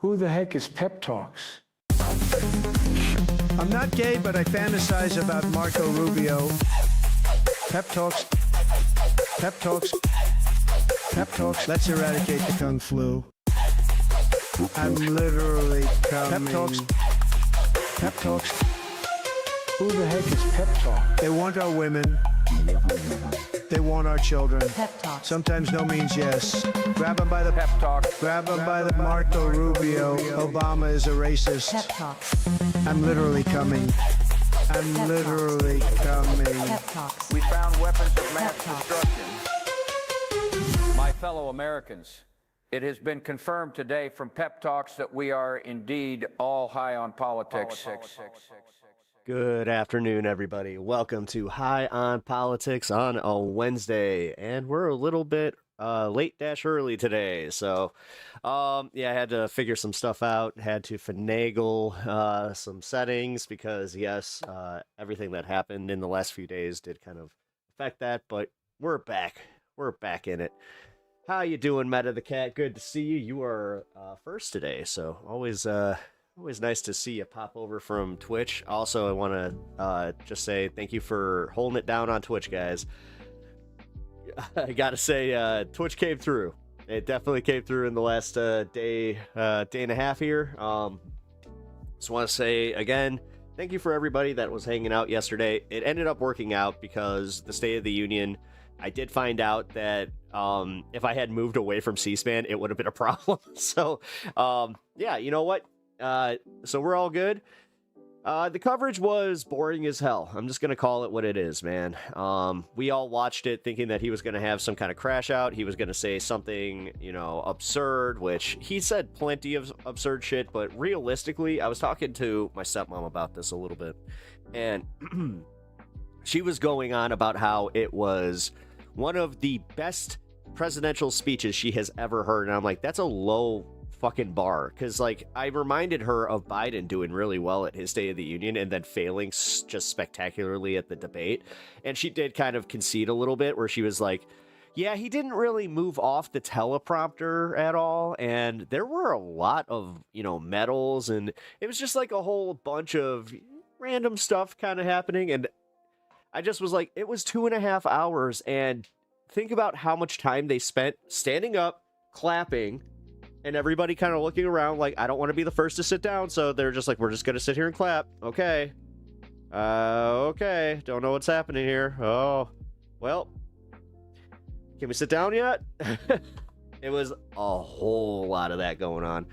Who the heck is Pep Talks? I'm not gay, but I fantasize about Marco Rubio. Pep Talks. Pep Talks. Pep Talks. Let's eradicate the Kung Flu. I'm literally coming. Pep Talks. Pep Talks. Who the heck is Pep Talk? They want our women. They want our children. Pep Talks. Sometimes no means yes. Grab them by the Pep Talk. Grab them by the Marco Rubio. Obama is a racist. Pep Talks. I'm literally coming. I'm Pep literally coming. Pep Talks. We found weapons of mass Pep Talks. destruction. My fellow Americans, it has been confirmed today from Pep Talks that we are indeed all high on politics. Good afternoon, everybody. Welcome to High on Politics on a Wednesday, and we're a little bit late-early today. So, I had to figure some stuff out, had to finagle some settings because, yes, everything that happened in the last few days did kind of affect that, but we're back. We're back in it. How you doing, Meta the Cat? Good to see you. You are first today, so always nice to see you pop over from Twitch. Also, I want to just say thank you for holding it down on Twitch, guys. I gotta say, Twitch came through. It definitely came through in the last day and a half here. Just want to say again, thank you for everybody that was hanging out yesterday. It ended up working out because the State of the Union, I did find out that if I had moved away from C-SPAN, it would have been a problem. So, yeah, you know what? So we're all good. The coverage was boring as hell. I'm just going to call it what it is, man. We all watched it thinking that he was going to have some kind of crash out. He was going to say something, absurd, which he said plenty of absurd shit. But realistically, I was talking to my stepmom about this a little bit, and she was going on about how it was one of the best presidential speeches she has ever heard. And I'm like, that's a low fucking bar, because I reminded her of Biden doing really well at his State of the Union and then failing just spectacularly at the debate. And she did kind of concede a little bit where she was like, yeah, he didn't really move off the teleprompter at all, and there were a lot of medals, and it was just like a whole bunch of random stuff kind of happening. And I just was like, it was 2.5 hours, and think about how much time they spent standing up, clapping, and everybody kind of looking around like, I don't want to be the first to sit down. So they're just like, we're just going to sit here and clap. Okay. Okay. Don't know what's happening here. Oh, well, can we sit down yet? It was a whole lot of that going on.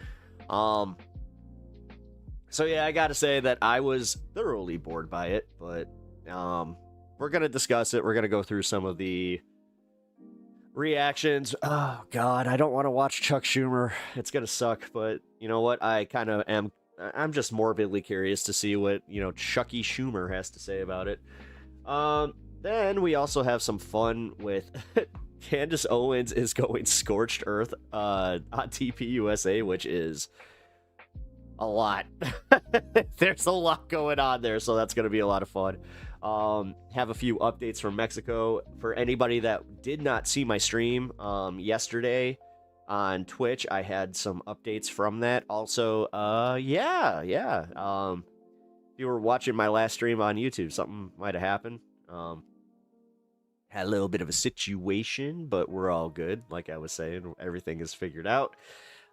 So yeah, I got to say that I was thoroughly bored by it, but we're going to discuss it. We're going to go through some of the reactions. Oh god, I don't want to watch Chuck Schumer. It's gonna suck, but you know what, I kind of am. I'm just morbidly curious to see what Chucky Schumer has to say about it. Then we also have some fun with Candace Owens is going scorched earth on TPUSA, which is a lot. There's a lot going on there, so that's gonna be a lot of fun. Have a few updates from Mexico. For anybody that did not see my stream yesterday on Twitch, I had some updates from that. Also, if you were watching my last stream on YouTube, something might have happened. Had a little bit of a situation, but we're all good. Like I was saying, everything is figured out.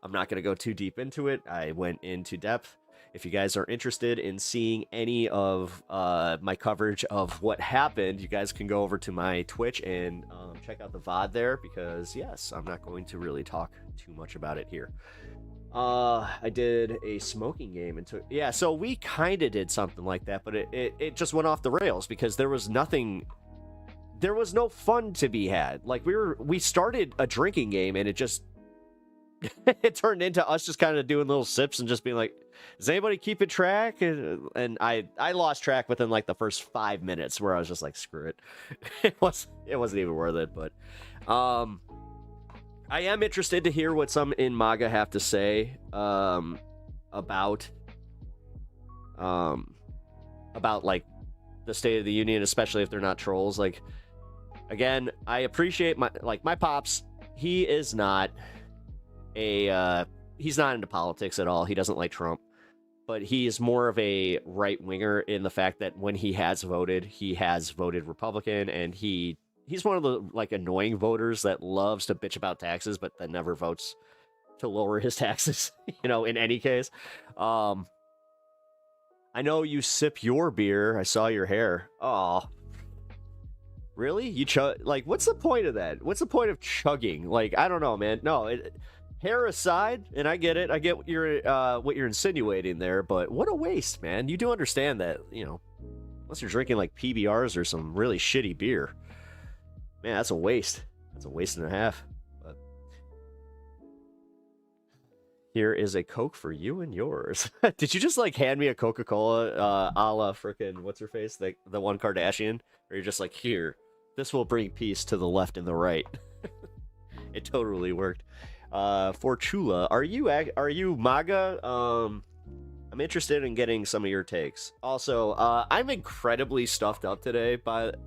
I'm not going to go too deep into it. I went into depth. If you guys are interested in seeing any of my coverage of what happened, you guys can go over to my Twitch and check out the VOD there, because, yes, I'm not going to really talk too much about it here. I did a smoking game, and so we kind of did something like that, but it just went off the rails because there was no fun to be had. Like, we started a drinking game, and it just it turned into us just kind of doing little sips and just being like, is anybody keeping track? And I lost track within like the first 5 minutes, where I was just like, screw it. It wasn't even worth it. But I am interested to hear what some in MAGA have to say about like the State of the Union, especially if they're not trolls. Like, again, I appreciate my pops. He is not a he's not into politics at all. He doesn't like Trump. But he is more of a right-winger in the fact that when he has voted Republican, and he's one of the, like, annoying voters that loves to bitch about taxes, but then never votes to lower his taxes, in any case. I know you sip your beer. I saw your hair. Oh, really? You like, what's the point of that? What's the point of chugging? Like, I don't know, man. No, hair aside, and I get it. I get what you're insinuating there, but what a waste, man. You do understand that, unless you're drinking like PBRs or some really shitty beer. Man, that's a waste. That's a waste and a half. But here is a Coke for you and yours. Did you just like hand me a Coca-Cola a la frickin' what's her face? The one Kardashian? Or you're just like, here, this will bring peace to the left and the right. It totally worked. For Chula, are you MAGA? I'm interested in getting some of your takes. Also, I'm incredibly stuffed up today,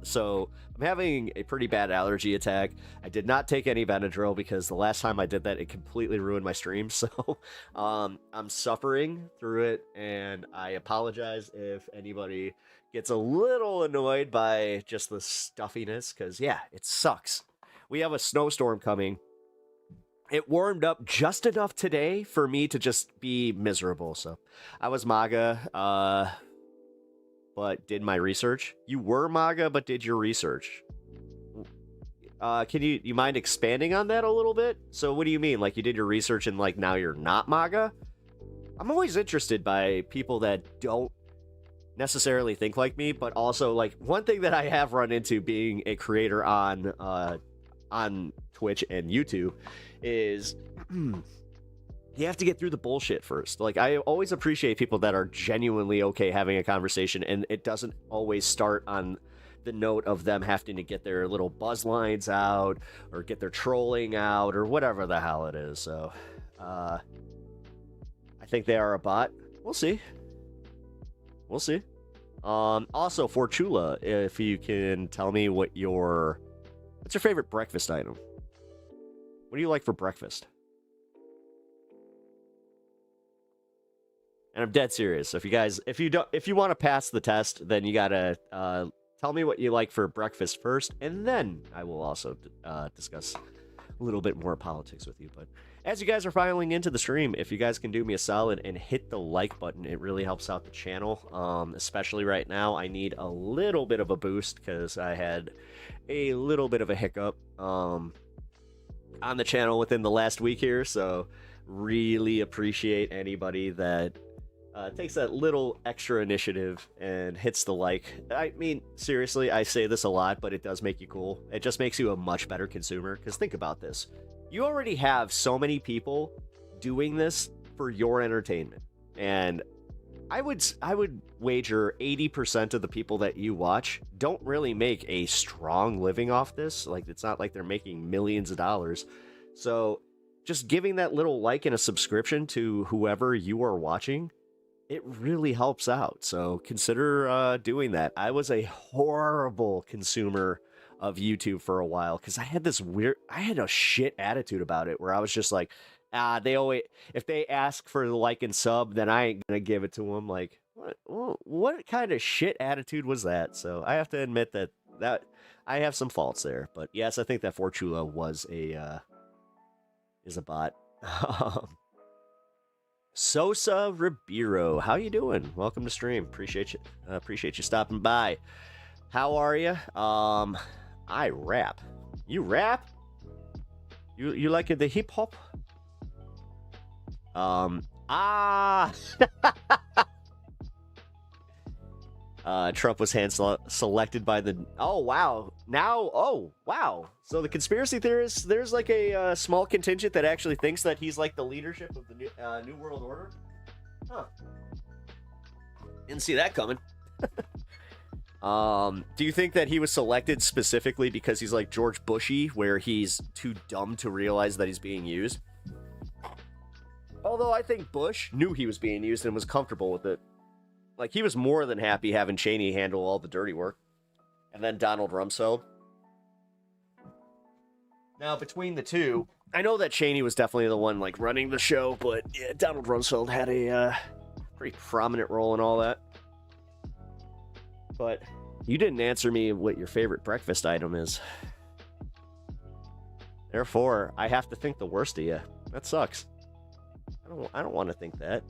so I'm having a pretty bad allergy attack. I did not take any Benadryl because the last time I did that, it completely ruined my stream. So, I'm suffering through it, and I apologize if anybody gets a little annoyed by just the stuffiness, because yeah, it sucks. We have a snowstorm coming. It warmed up just enough today for me to just be miserable. So I was MAGA, but did my research. You were MAGA, but did your research. Can you mind expanding on that a little bit? So what do you mean? Like, you did your research and like now you're not MAGA? I'm always interested by people that don't necessarily think like me, but also, like, one thing that I have run into being a creator on Twitch and YouTube is you have to get through the bullshit first. Like, I always appreciate people that are genuinely okay having a conversation, and it doesn't always start on the note of them having to get their little buzz lines out or get their trolling out or whatever the hell it is. So I think they are a bot. We'll see. Also, for Chula, if you can tell me what's your favorite breakfast item? What do you like for breakfast? And I'm dead serious. So if you want to pass the test, then you gotta tell me what you like for breakfast first, and then I will also discuss a little bit more politics with you. But as you guys are filing into the stream, if you guys can do me a solid and hit the like button, it really helps out the channel. Especially right now, I need a little bit of a boost because I had a little bit of a hiccup on the channel within the last week here. So really appreciate anybody that takes that little extra initiative and hits the like. I mean, seriously, I say this a lot, but it does make you cool. It just makes you a much better consumer, because think about this. You already have so many people doing this for your entertainment, and I would wager 80% of the people that you watch don't really make a strong living off this. Like, it's not like they're making millions of dollars. So just giving that little like and a subscription to whoever you are watching, it really helps out. So consider doing that. I was a horrible consumer of YouTube for a while because I had a shit attitude about it, where I was just like, if they ask for the like and sub, then I ain't gonna give it to them. Like, what kind of shit attitude was that? So I have to admit that I have some faults there. But yes, I think that Fortula was is a bot. Sosa Ribeiro, how you doing? Welcome to stream. Appreciate you stopping by. How are you? I rap. You rap? You like the hip hop? Trump was selected by the... Oh, wow. So the conspiracy theorists, there's like a small contingent that actually thinks that he's like the leadership of the New World Order? Huh. Didn't see that coming. Do you think that he was selected specifically because he's like George Bushy, where he's too dumb to realize that he's being used? Although I think Bush knew he was being used and was comfortable with it. Like, he was more than happy having Cheney handle all the dirty work. And then Donald Rumsfeld. Now, between the two, I know that Cheney was definitely the one like running the show, but yeah, Donald Rumsfeld had a pretty prominent role in all that. But you didn't answer me what your favorite breakfast item is. Therefore, I have to think the worst of you. That sucks. I don't want to think that.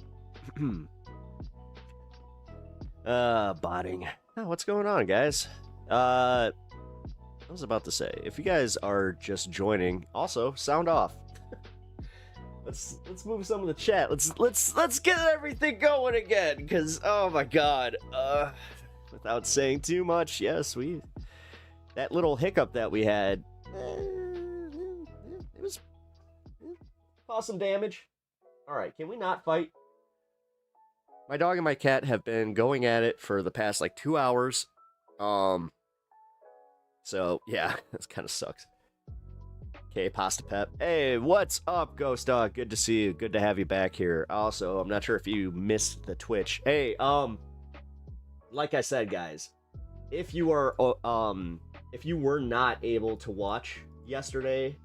Botting. Oh, what's going on, guys? I was about to say, if you guys are just joining, also sound off. let's move some of the chat. Let's get everything going again, because oh my god. Without saying too much, yes, that little hiccup that we had, it was caused some damage. All right, can we not fight? My dog and my cat have been going at it for the past like 2 hours. So yeah, this kind of sucks. Okay, Pasta Pep. Hey, what's up, Ghost Dog? Good to see you. Good to have you back here. Also, I'm not sure if you missed the Twitch. Hey, like I said, guys, if you were not able to watch yesterday,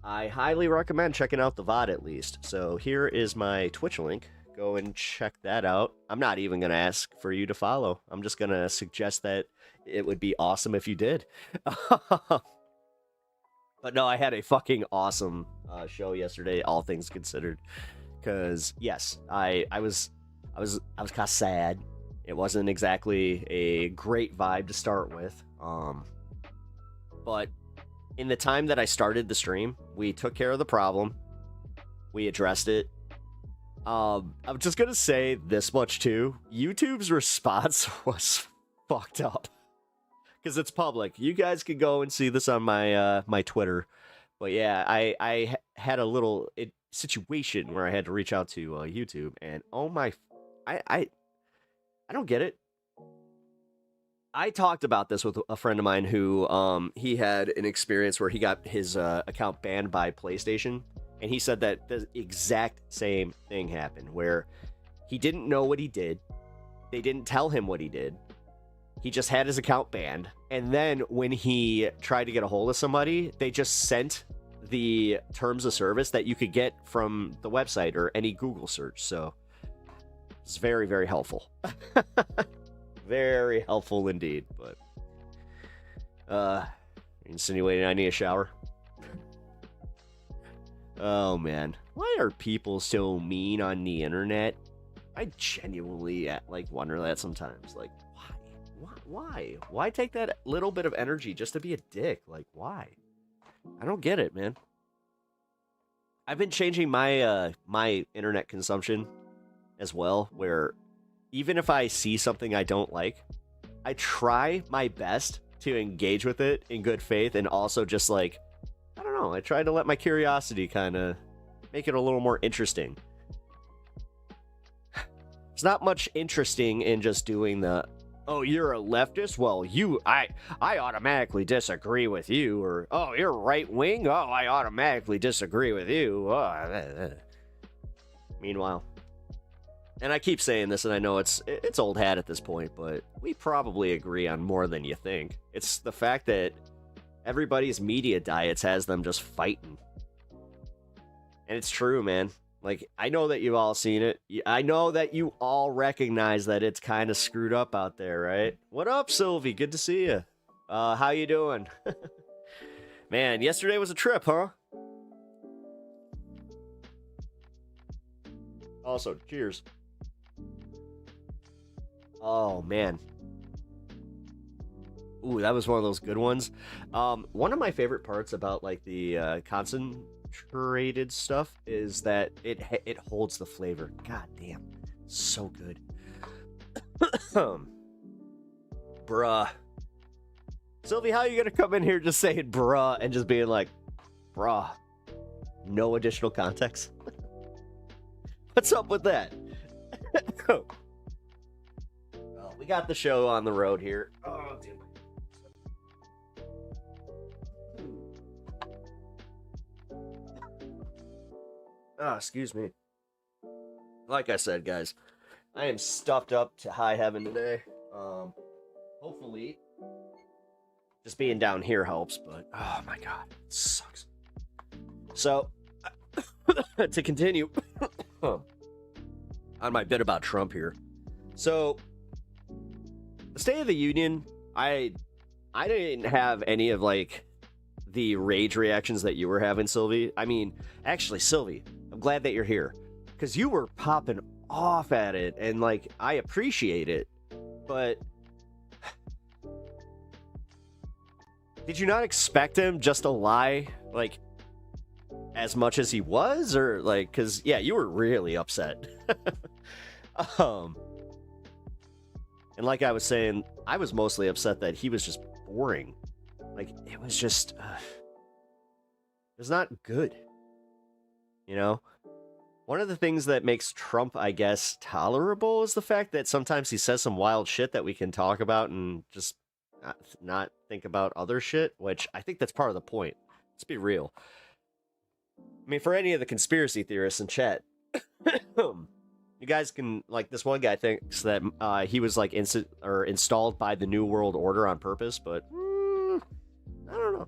I highly recommend checking out the VOD at least. So here is my Twitch link. Go and check that out. I'm not even going to ask for you to follow. I'm just going to suggest that it would be awesome if you did. But no, I had a fucking awesome show yesterday, all things considered. Because yes, I was kind of sad. It wasn't exactly a great vibe to start with. But in the time that I started the stream, we took care of the problem. We addressed it. I'm just gonna say this much too. YouTube's response was fucked up. Because it's public. You guys can go and see this on my my Twitter. But yeah, I had a little situation where I had to reach out to YouTube, and oh my, I don't get it. I talked about this with a friend of mine who he had an experience where he got his account banned by PlayStation, and he said that the exact same thing happened where he didn't know what he did. They didn't tell him what he did. He just had his account banned. And then when he tried to get a hold of somebody, they just sent the terms of service that you could get from the website or any Google search. So it's very, very helpful. Very helpful indeed. But insinuating I need a shower. Oh man, why are people so mean on the internet? I genuinely wonder that sometimes. Like, why take that little bit of energy just to be a dick? Like, why? I don't get it, man. I've been changing my my internet consumption as well, where even if I see something I don't like, I try my best to engage with it in good faith, and also just like, I don't know, I try to let my curiosity kind of make it a little more interesting. There's not much interesting in just doing the, oh, you're a leftist? Well, I automatically disagree with you. Or, oh, you're right wing? Oh, I automatically disagree with you. Meanwhile, and I keep saying this, and I know it's old hat at this point, but we probably agree on more than you think. It's the fact that everybody's media diets has them just fighting. And it's true, man. Like, I know that you've all seen it. I know that you all recognize that it's kind of screwed up out there, right? What up, Sylvie? Good to see you. How you doing? Man, yesterday was a trip, huh? Also, cheers. Oh, man. Ooh, that was one of those good ones. One of my favorite parts about, like, the concentrated stuff is that it holds the flavor. God damn. So good. Bruh. Sylvie, how are you gonna come in here just saying bruh and just being like, bruh? No additional context? What's up with that? Well, we got the show on the road here. Oh, dude. Excuse me. Like I said, guys, I am stuffed up to high heaven today. Hopefully, just being down here helps, but oh my god, it sucks. So, to continue on my bit about Trump here. So, the State of the Union, I didn't have any of, like, the rage reactions that you were having, Sylvie. I mean, actually, Sylvie, I'm glad that you're here. Because you were popping off at it, and, like, I appreciate it. But did you not expect him just to lie, like, as much as he was? Or, like, because, yeah, you were really upset. And like I was saying, I was mostly upset that he was just boring. Like, it was just, it was not good. You know? One of the things that makes Trump, I guess, tolerable is the fact that sometimes he says some wild shit that we can talk about and just not think about other shit, which I think that's part of the point. Let's be real. I mean, for any of the conspiracy theorists in chat, you guys can, like, this one guy thinks that he was, like, installed by the New World Order on purpose, but I don't know.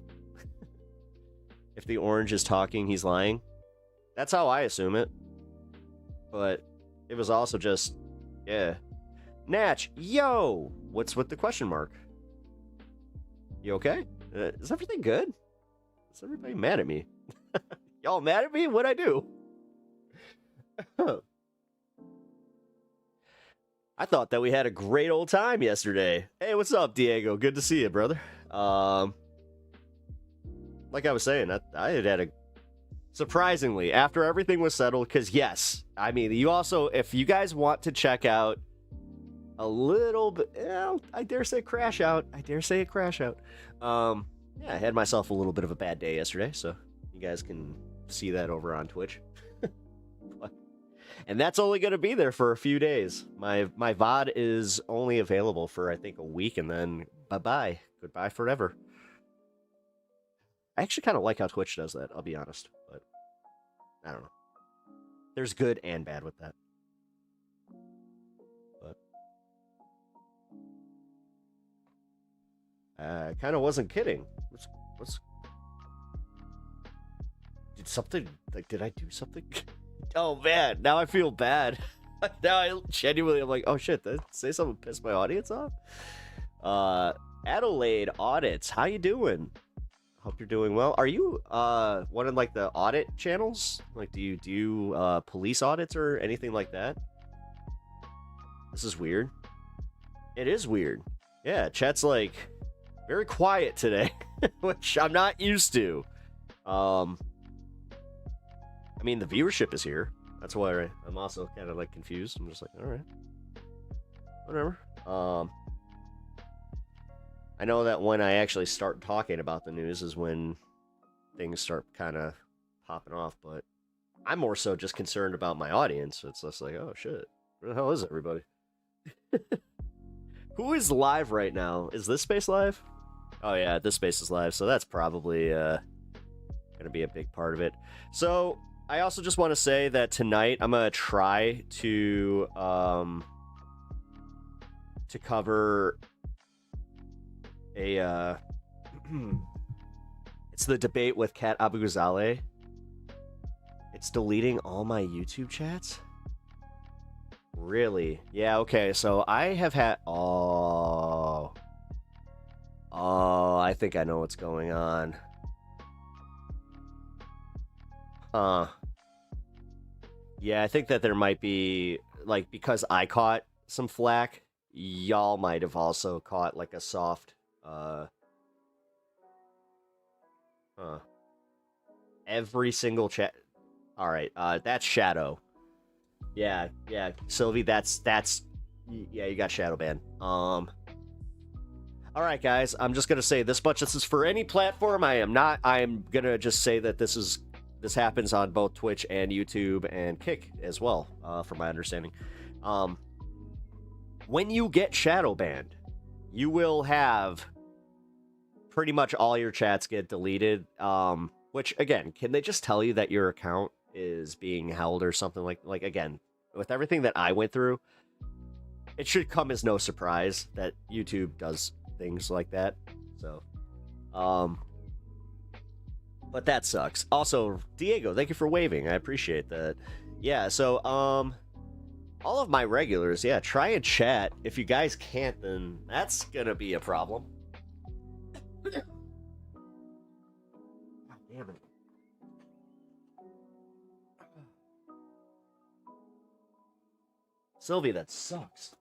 If the orange is talking, he's lying. That's how I assume it. But it was also just, yeah. Natch, yo! What's with the question mark? You okay? Is everything good? Is everybody mad at me? Y'all mad at me? What'd I do? I thought that we had a great old time yesterday. Hey, what's up, Diego? Good to see you, brother. Like I was saying, I had a... Surprisingly, after everything was settled, because yes, I mean, you also, if you guys want to check out a little bit, I dare say crash out. Yeah, I had myself a little bit of a bad day yesterday, so you guys can see that over on Twitch. And that's only going to be there for a few days. My VOD is only available for, I think, a week, and then bye-bye. Goodbye forever. I actually kind of like how Twitch does that, I'll be honest. But I don't know. There's good and bad with that. But I kind of wasn't kidding. What's... Did I do something? Oh man, now I feel bad. Now I genuinely am like, oh shit, did I say something piss my audience off? Adelaide Audits, how you doing? Hope you're doing well. Are you one of, like, the audit channels? Like, do you do police audits or anything like that? This is weird. It is weird. Yeah, chat's, like, very quiet today, which I'm not used to. I mean, the viewership is here. That's why I'm also kind of, like, confused. I'm just like, all right, whatever. I know that when I actually start talking about the news is when things start kind of popping off, but I'm more so just concerned about my audience. It's just like, oh shit, where the hell is everybody? Who is live right now? Is this space live? Oh yeah, this space is live, so that's probably gonna be a big part of it. So I also just want to say that tonight I'm gonna try to cover a it's the debate with Kat Abu-Ghazaleh. It's deleting all my YouTube chats? Really? Yeah, okay, so I have had... Oh, I think I know what's going on. Yeah, I think that there might be, like, because I caught some flack, y'all might have also caught, like, a soft... Every single chat. All right. That's Shadow. Yeah. Sylvie, that's. Yeah, you got Shadow Ban. All right, guys. I'm just gonna say this much. This is for any platform. I am gonna just say that this happens on both Twitch and YouTube and Kick as well. From my understanding. When you get shadow banned, you will have pretty much all your chats get deleted. Which, again, can they just tell you that your account is being held or something like again, with everything that I went through, it should come as no surprise that YouTube does things like that. So, But that sucks. Also, Diego, thank you for waving. I appreciate that. Yeah, so, all of my regulars, yeah, try and chat. If you guys can't, then that's gonna be a problem. God damn it. Sylvie, that sucks.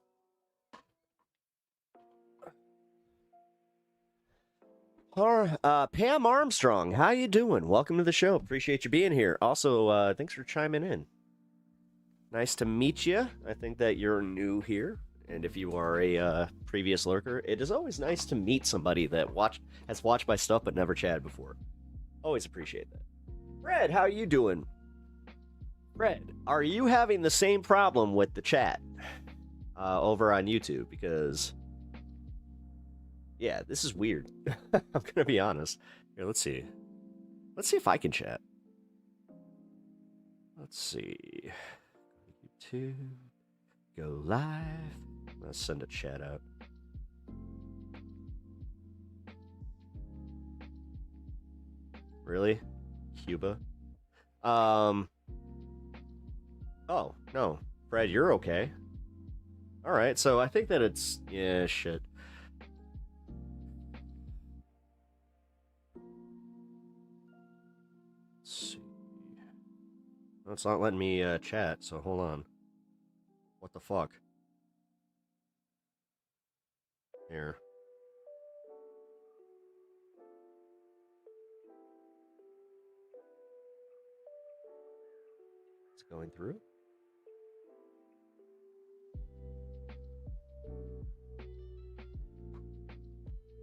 Pam Armstrong, how you doing? Welcome to the show. Appreciate you being here. Also, thanks for chiming in. Nice to meet you. I think that you're new here, and if you are a previous lurker, it is always nice to meet somebody that has watched my stuff but never chatted before. Always appreciate that. Fred, how you doing? Fred, are you having the same problem with the chat over on YouTube? Because, yeah, this is weird. I'm gonna be honest. Here, let's see. Let's see if I can chat. Let's see. YouTube. Go live. Let's send a chat out. Really? Cuba? Oh, no. Fred, you're okay. Alright, so I think that it's... Yeah, shit. Let's see. No, it's not letting me chat, so hold on. What the fuck? Here. It's going through?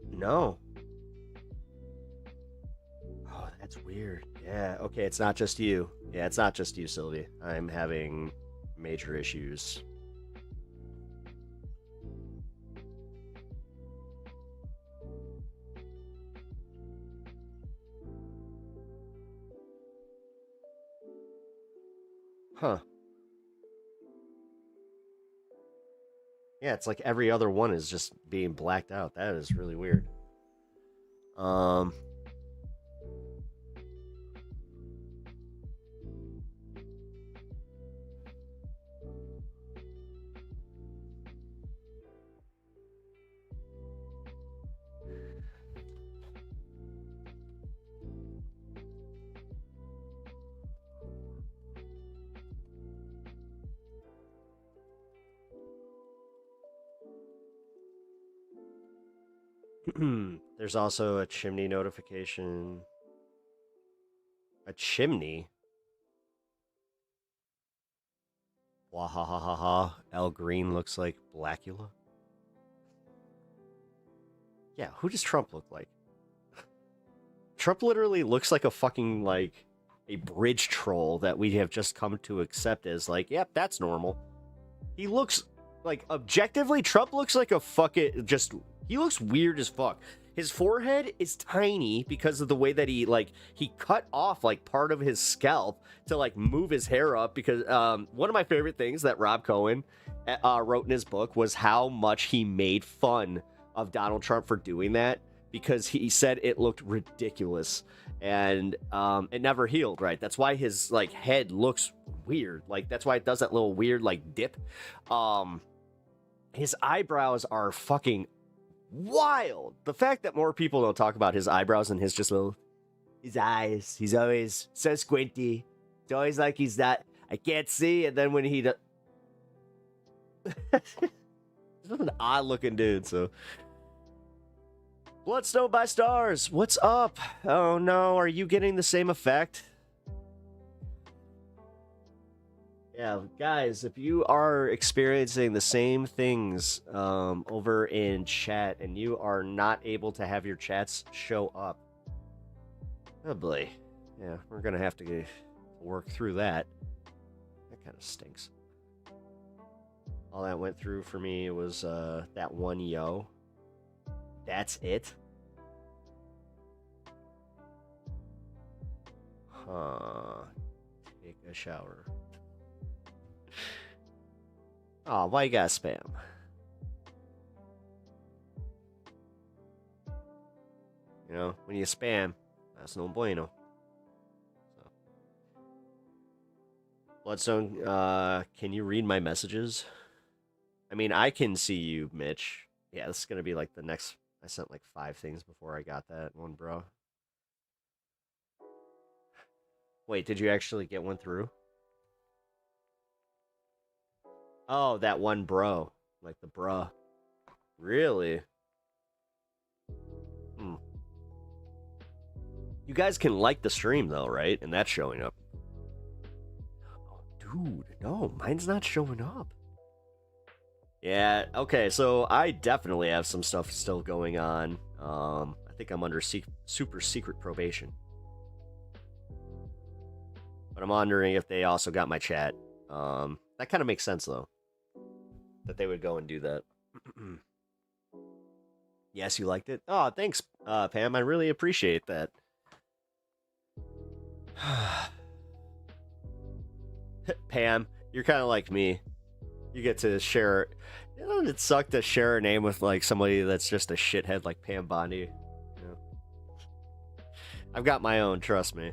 No. Oh, that's weird. Yeah, okay, it's not just you. Yeah, it's not just you, Sylvie. I'm having major issues. Huh. Yeah, it's like every other one is just being blacked out. That is really weird. There's also a chimney notification. A chimney? Wahahaha. Al Green looks like Blackula. Yeah, who does Trump look like? Trump literally looks like a fucking, like, a bridge troll that we have just come to accept as, like, yep, that's normal. He looks, like, objectively, Trump looks like a fucking, just, he looks weird as fuck. His forehead is tiny because of the way that he, like, he cut off, like, part of his scalp to, like, move his hair up because, one of my favorite things that Rob Cohen wrote in his book was how much he made fun of Donald Trump for doing that because he said it looked ridiculous and, it never healed, right? That's why his, like, head looks weird. Like, that's why it does that little weird, like, dip. His eyebrows are fucking wild. The fact that more people don't talk about his eyebrows and his eyes. He's always so squinty. It's always like he's not, I can't see. And then when he does, he's an odd looking dude. So, Bloodstone by Stars, what's up? Oh no, are you getting the same effect? Yeah, guys, if you are experiencing the same things over in chat and you are not able to have your chats show up, oh boy, yeah, we're gonna have to work through that. That kind of stinks. All that went through for me was that one yo. That's it? Huh. Take a shower. Oh, why you gotta spam? You know, when you spam, that's no bueno. Bloodstone, can you read my messages? I mean, I can see you, Mitch. Yeah, this is gonna be like the next. I sent like 5 things before I got that one, bro. Wait, did you actually get one through? Oh, that one bro. Like the bruh. Really? Hmm. You guys can like the stream though, right? And that's showing up. Oh, dude, no, mine's not showing up. Yeah, okay, so I definitely have some stuff still going on. I think I'm under super secret probation. But I'm wondering if they also got my chat. That kind of makes sense, though. That they would go and do that. Yes, you liked it? Oh, thanks, Pam. I really appreciate that. Pam, you're kind of like me. You get to share... Doesn't it suck to share a name with, like, somebody that's just a shithead like Pam Bondi? You know? I've got my own, trust me.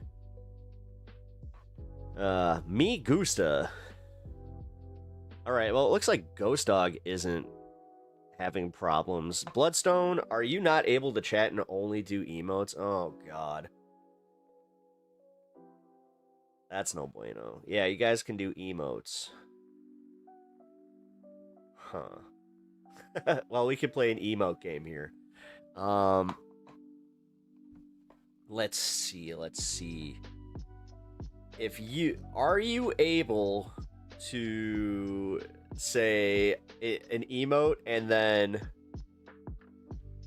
Me Gusta. Alright, well, it looks like Ghost Dog isn't having problems. Bloodstone, are you not able to chat and only do emotes? Oh, God. That's no bueno. Yeah, you guys can do emotes. Huh. Well, we could play an emote game here. Let's see. If you... Are you able to say an emote and then...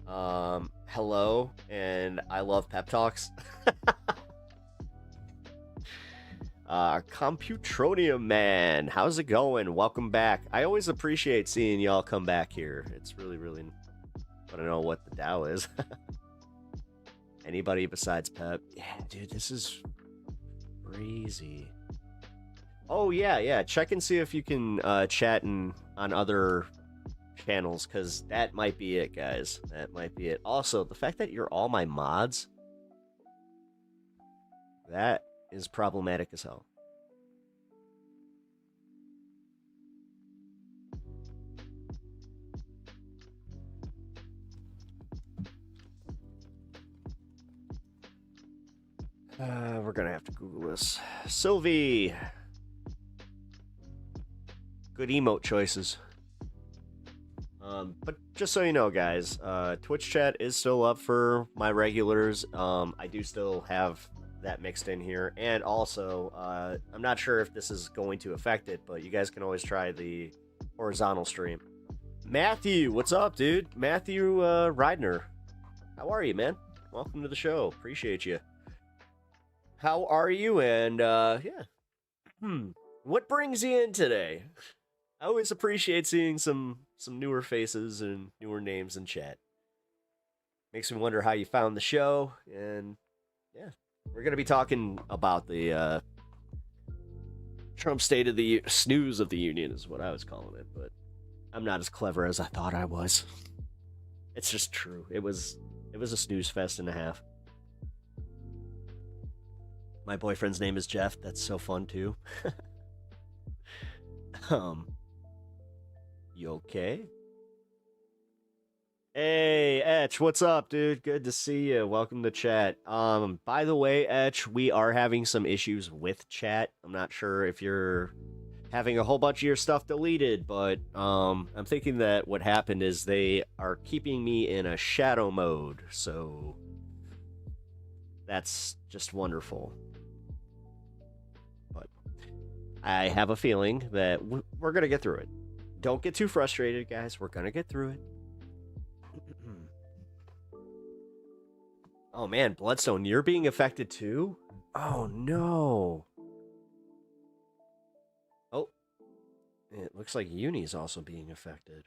hello, and I love pep talks? Computronium Man, how's it going? Welcome back. I always appreciate seeing y'all come back here. It's really, really... I don't know what the Dow is. Anybody besides Pep? Yeah, dude, this is crazy. Oh, yeah. Check and see if you can chat on other channels, because that might be it, guys. That might be it. Also, the fact that you're all my mods, that is problematic as hell. We're gonna have to Google this. Sylvie! Good emote choices. But just so you know, guys, Twitch chat is still up for my regulars. I do still have that mixed in here. And also, I'm not sure if this is going to affect it, but you guys can always try the horizontal stream. Matthew, what's up, dude? Matthew Reidner. How are you, man? Welcome to the show. Appreciate you. How are you? And, yeah. What brings you in today? I always appreciate seeing some newer faces and newer names in chat. Makes me wonder how you found the show, and yeah, we're gonna be talking about the Trump State of the Snooze of the Union is what I was calling it, but I'm not as clever as I thought I was. It's just true. It was a snooze fest and a half. My boyfriend's name is Jeff. That's so fun too. You okay? Hey, Etch, what's up, dude? Good to see you. Welcome to chat. By the way, Etch, we are having some issues with chat. I'm not sure if you're having a whole bunch of your stuff deleted, but I'm thinking that what happened is they are keeping me in a shadow mode, so that's just wonderful. But I have a feeling that we're gonna get through it. Don't get too frustrated, guys. We're gonna get through it. Oh man, Bloodstone, you're being affected too? Oh no. Oh. It looks like Uni's also being affected.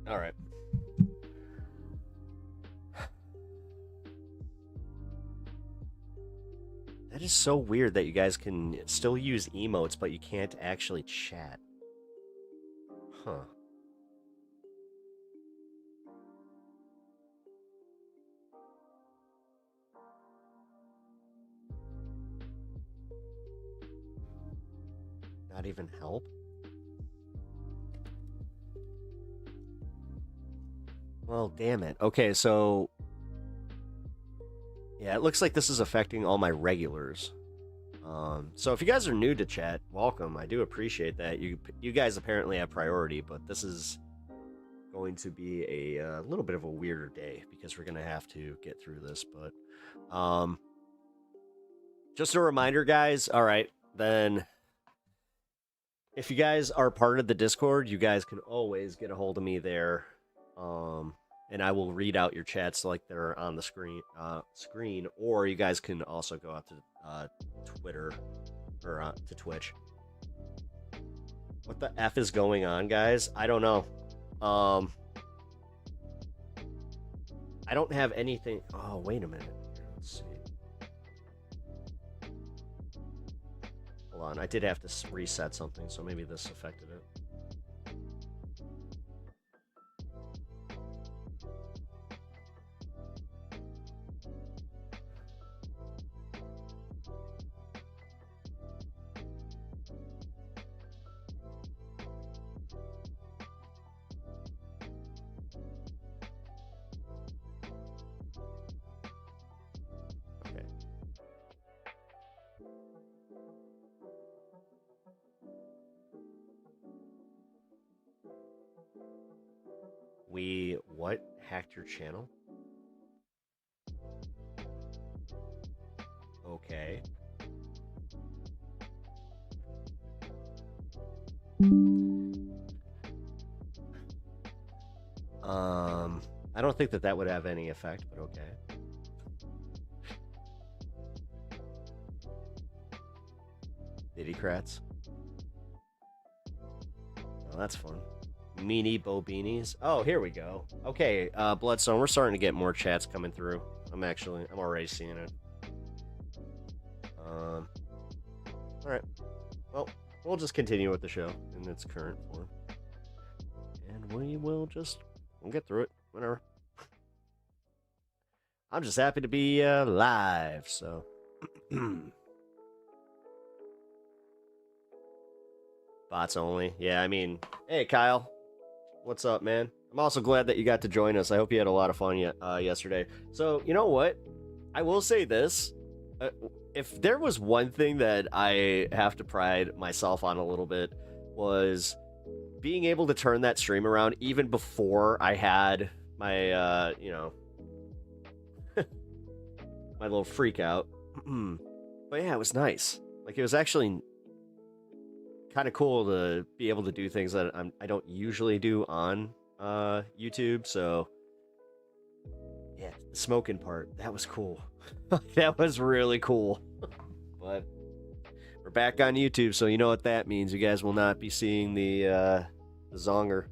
All right. is so weird that you guys can still use emotes, but you can't actually chat. Huh. Not even help? Well, damn it. Okay, so... yeah, it looks like this is affecting all my regulars. So if you guys are new to chat, welcome. I do appreciate that. You guys apparently have priority, but this is going to be a little bit of a weirder day because we're going to have to get through this. But just a reminder, guys. All right, then if you guys are part of the Discord, you guys can always get a hold of me there. And I will read out your chats like they're on the screen, or you guys can also go out to Twitter or to Twitch. What the F is going on, guys? I don't know. I don't have anything. Oh, wait a minute. Let's see. Hold on. I did have to reset something, so maybe this affected it. What? Hacked your channel? Okay. I don't think that would have any effect, but okay. Diddycrats. Oh, that's fun. Meanie Bobinis. Oh, here we go. Okay, Bloodstone, we're starting to get more chats coming through. I'm already seeing it. Alright. Well, we'll just continue with the show in its current form. And we'll get through it. Whatever. I'm just happy to be live, so. Bots only. Yeah, I mean, hey, Kyle. What's up, man? I'm also glad that you got to join us. I hope you had a lot of fun yesterday. So, you know what? I will say this. If there was one thing that I have to pride myself on a little bit was being able to turn that stream around even before I had my, my little freak out. But yeah, it was nice. Like, it was actually kind of cool to be able to do things that I don't usually do on YouTube. So yeah, the smoking part, that was cool. That was really cool. But we're back on YouTube, so you know what that means. You guys will not be seeing the zonger.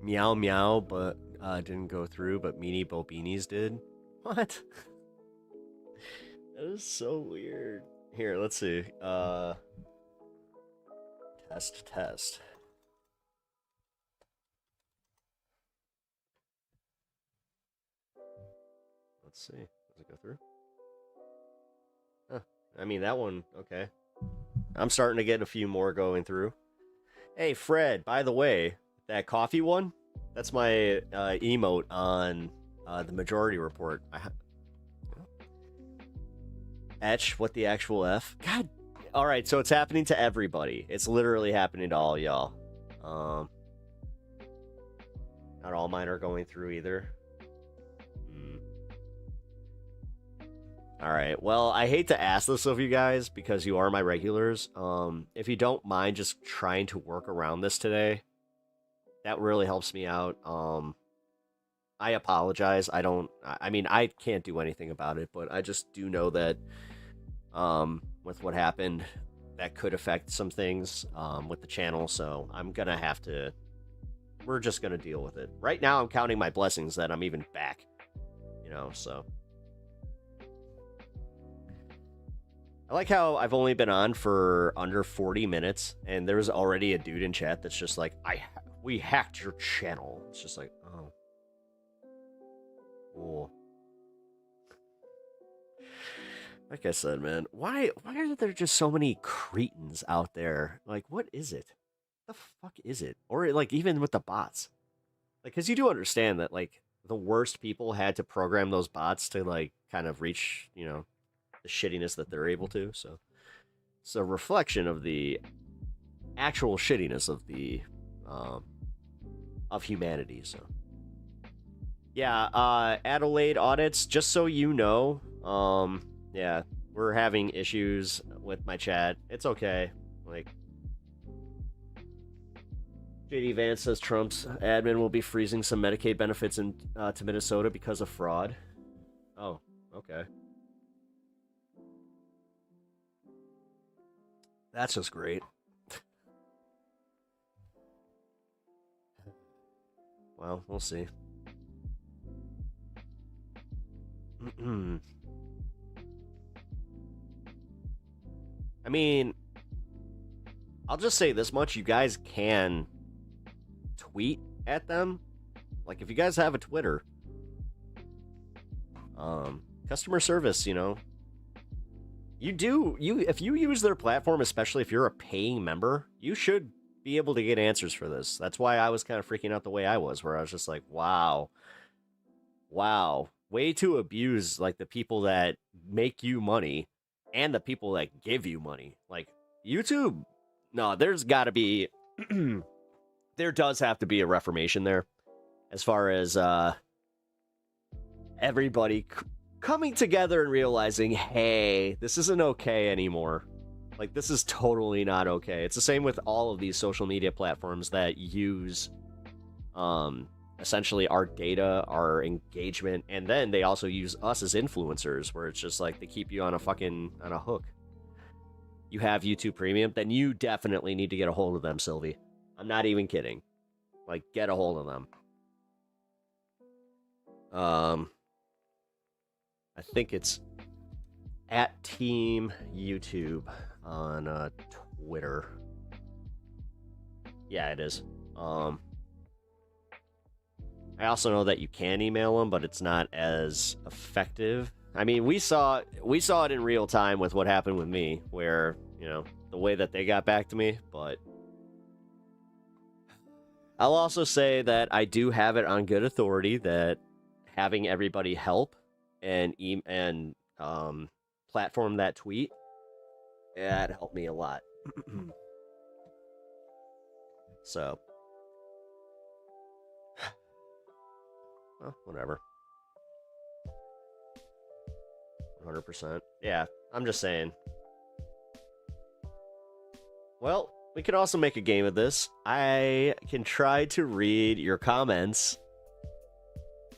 Meow meow, but didn't go through, but Meanie Bobinis did. What? That is so weird. Here, let's see. Test. Let's see. Does it go through? Huh. I mean, that one, okay. I'm starting to get a few more going through. Hey, Fred, by the way, that coffee one, that's my emote on the Majority Report. Etch, what the actual F? God. All right, so it's happening to everybody. It's literally happening to all y'all. Not all mine are going through either. All right. Well, I hate to ask this of you guys because you are my regulars. If you don't mind just trying to work around this today, that really helps me out. I apologize. I mean, I can't do anything about it, but I just do know that with what happened, that could affect some things with the channel. So I'm going to have to we're just gonna deal with it. Right now, I'm counting my blessings that I'm even back. You know, so. I like how I've only been on for under 40 minutes, and there's already a dude in chat that's just like, we hacked your channel. It's just like, oh. Cool. Like I said, man, why are there just so many cretins out there? Like, what is it? The fuck is it? Or, like, even with the bots. Like, because you do understand that, like, the worst people had to program those bots to, like, kind of reach, you know, the shittiness that they're able to. So it's a reflection of the actual shittiness of the of humanity. So yeah, Adelaide audits, just so you know, yeah, we're having issues with my chat. It's okay. Like, JD Vance says Trump's admin will be freezing some Medicaid benefits in to Minnesota because of fraud. Oh, okay. That's just great. Well, we'll see. I mean, I'll just say this much. You guys can tweet at them. Like, if you guys have a Twitter, customer service, you know, if you use their platform, especially if you're a paying member, you should be able to get answers for this. That's why I was kind of freaking out the way I was, where I was just like, wow, way to abuse, like, the people that make you money and the people that give you money. Like, YouTube, no, there's got to be, there does have to be a reformation there, as far as everybody coming together and realizing, hey, this isn't okay anymore. Like, this is totally not okay. It's the same with all of these social media platforms that use essentially our data, our engagement, and then they also use us as influencers, where it's just like they keep you on a hook. You have YouTube Premium, then you definitely need to get a hold of them, Sylvie. I'm not even kidding. Like, get a hold of them. I think it's at Team YouTube on Twitter. Yeah, it is. I also know that you can email them, but it's not as effective. I mean, we saw it in real time with what happened with me, where, you know, the way that they got back to me. But I'll also say that I do have it on good authority that having everybody help and platform that tweet, that helped me a lot. So, well, whatever. 100%. Yeah, I'm just saying. Well, we could also make a game of this. I can try to read your comments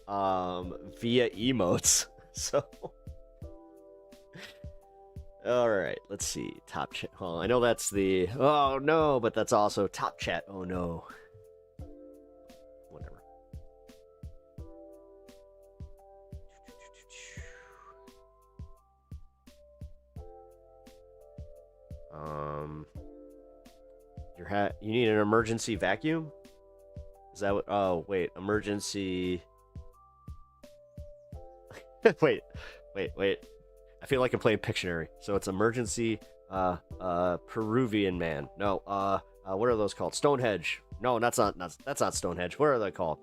via emotes. So, all right, let's see. Top chat. Oh, I know that's the oh no, but that's also top chat. Oh no. Whatever. You need an emergency vacuum? Is that what? Oh, wait, emergency. wait. I feel like I'm playing Pictionary. So it's emergency Peruvian man. No, what are those called? Stonehenge. No, that's not Stonehenge. What are they called?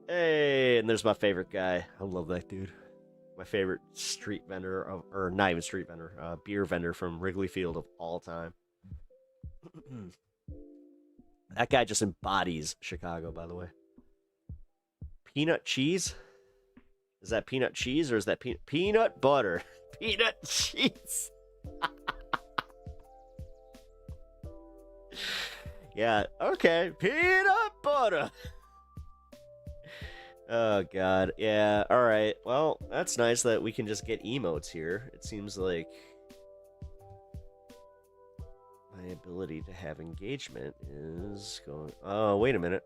Hey, and there's my favorite guy. I love that dude. My favorite street vendor, or not even street vendor, beer vendor from Wrigley Field of all time. That guy just embodies Chicago, by the way. Peanut cheese? Is that peanut cheese or is that peanut butter? Peanut cheese. Yeah, okay. Peanut butter. Oh, God. Yeah, all right. Well, that's nice that we can just get emotes here. It seems like my my ability to have engagement is going... Oh, wait a minute.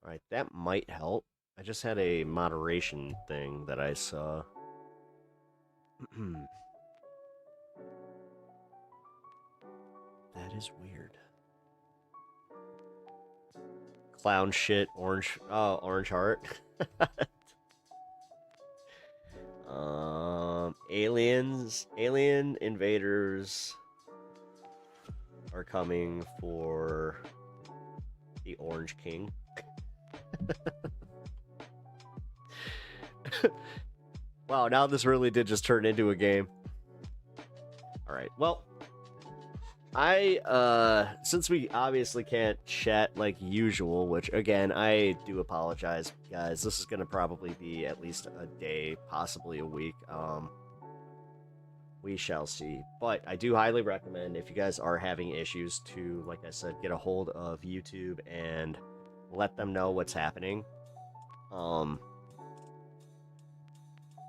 All right, that might help. I just had a moderation thing that I saw. That is weird. Clown shit, orange. Oh, orange heart. Alien invaders are coming for the Orange King. Wow, now this really did just turn into a game. Alright, well, since we obviously can't chat like usual, which again, I do apologize, guys. This is gonna probably be at least a day, possibly a week. We shall see. But I do highly recommend, if you guys are having issues, to, like I said, get a hold of YouTube and let them know what's happening.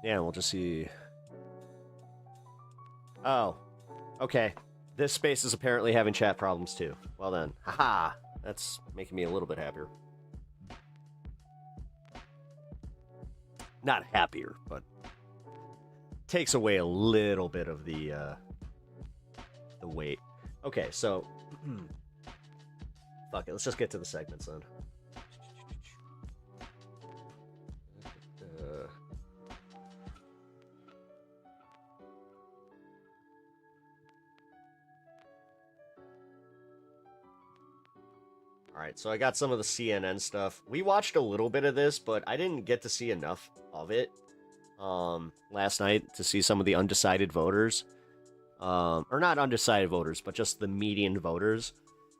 Yeah, we'll just see. Oh, okay. This space is apparently having chat problems too. Well then, haha, that's making me a little bit happier. Not happier, but takes away a little bit of the weight. Okay, so fuck it. Let's just get to the segments then. Alright, so I got some of the CNN stuff. We watched a little bit of this, but I didn't get to see enough of it last night to see some of the undecided voters. Or not undecided voters, but just the median voters.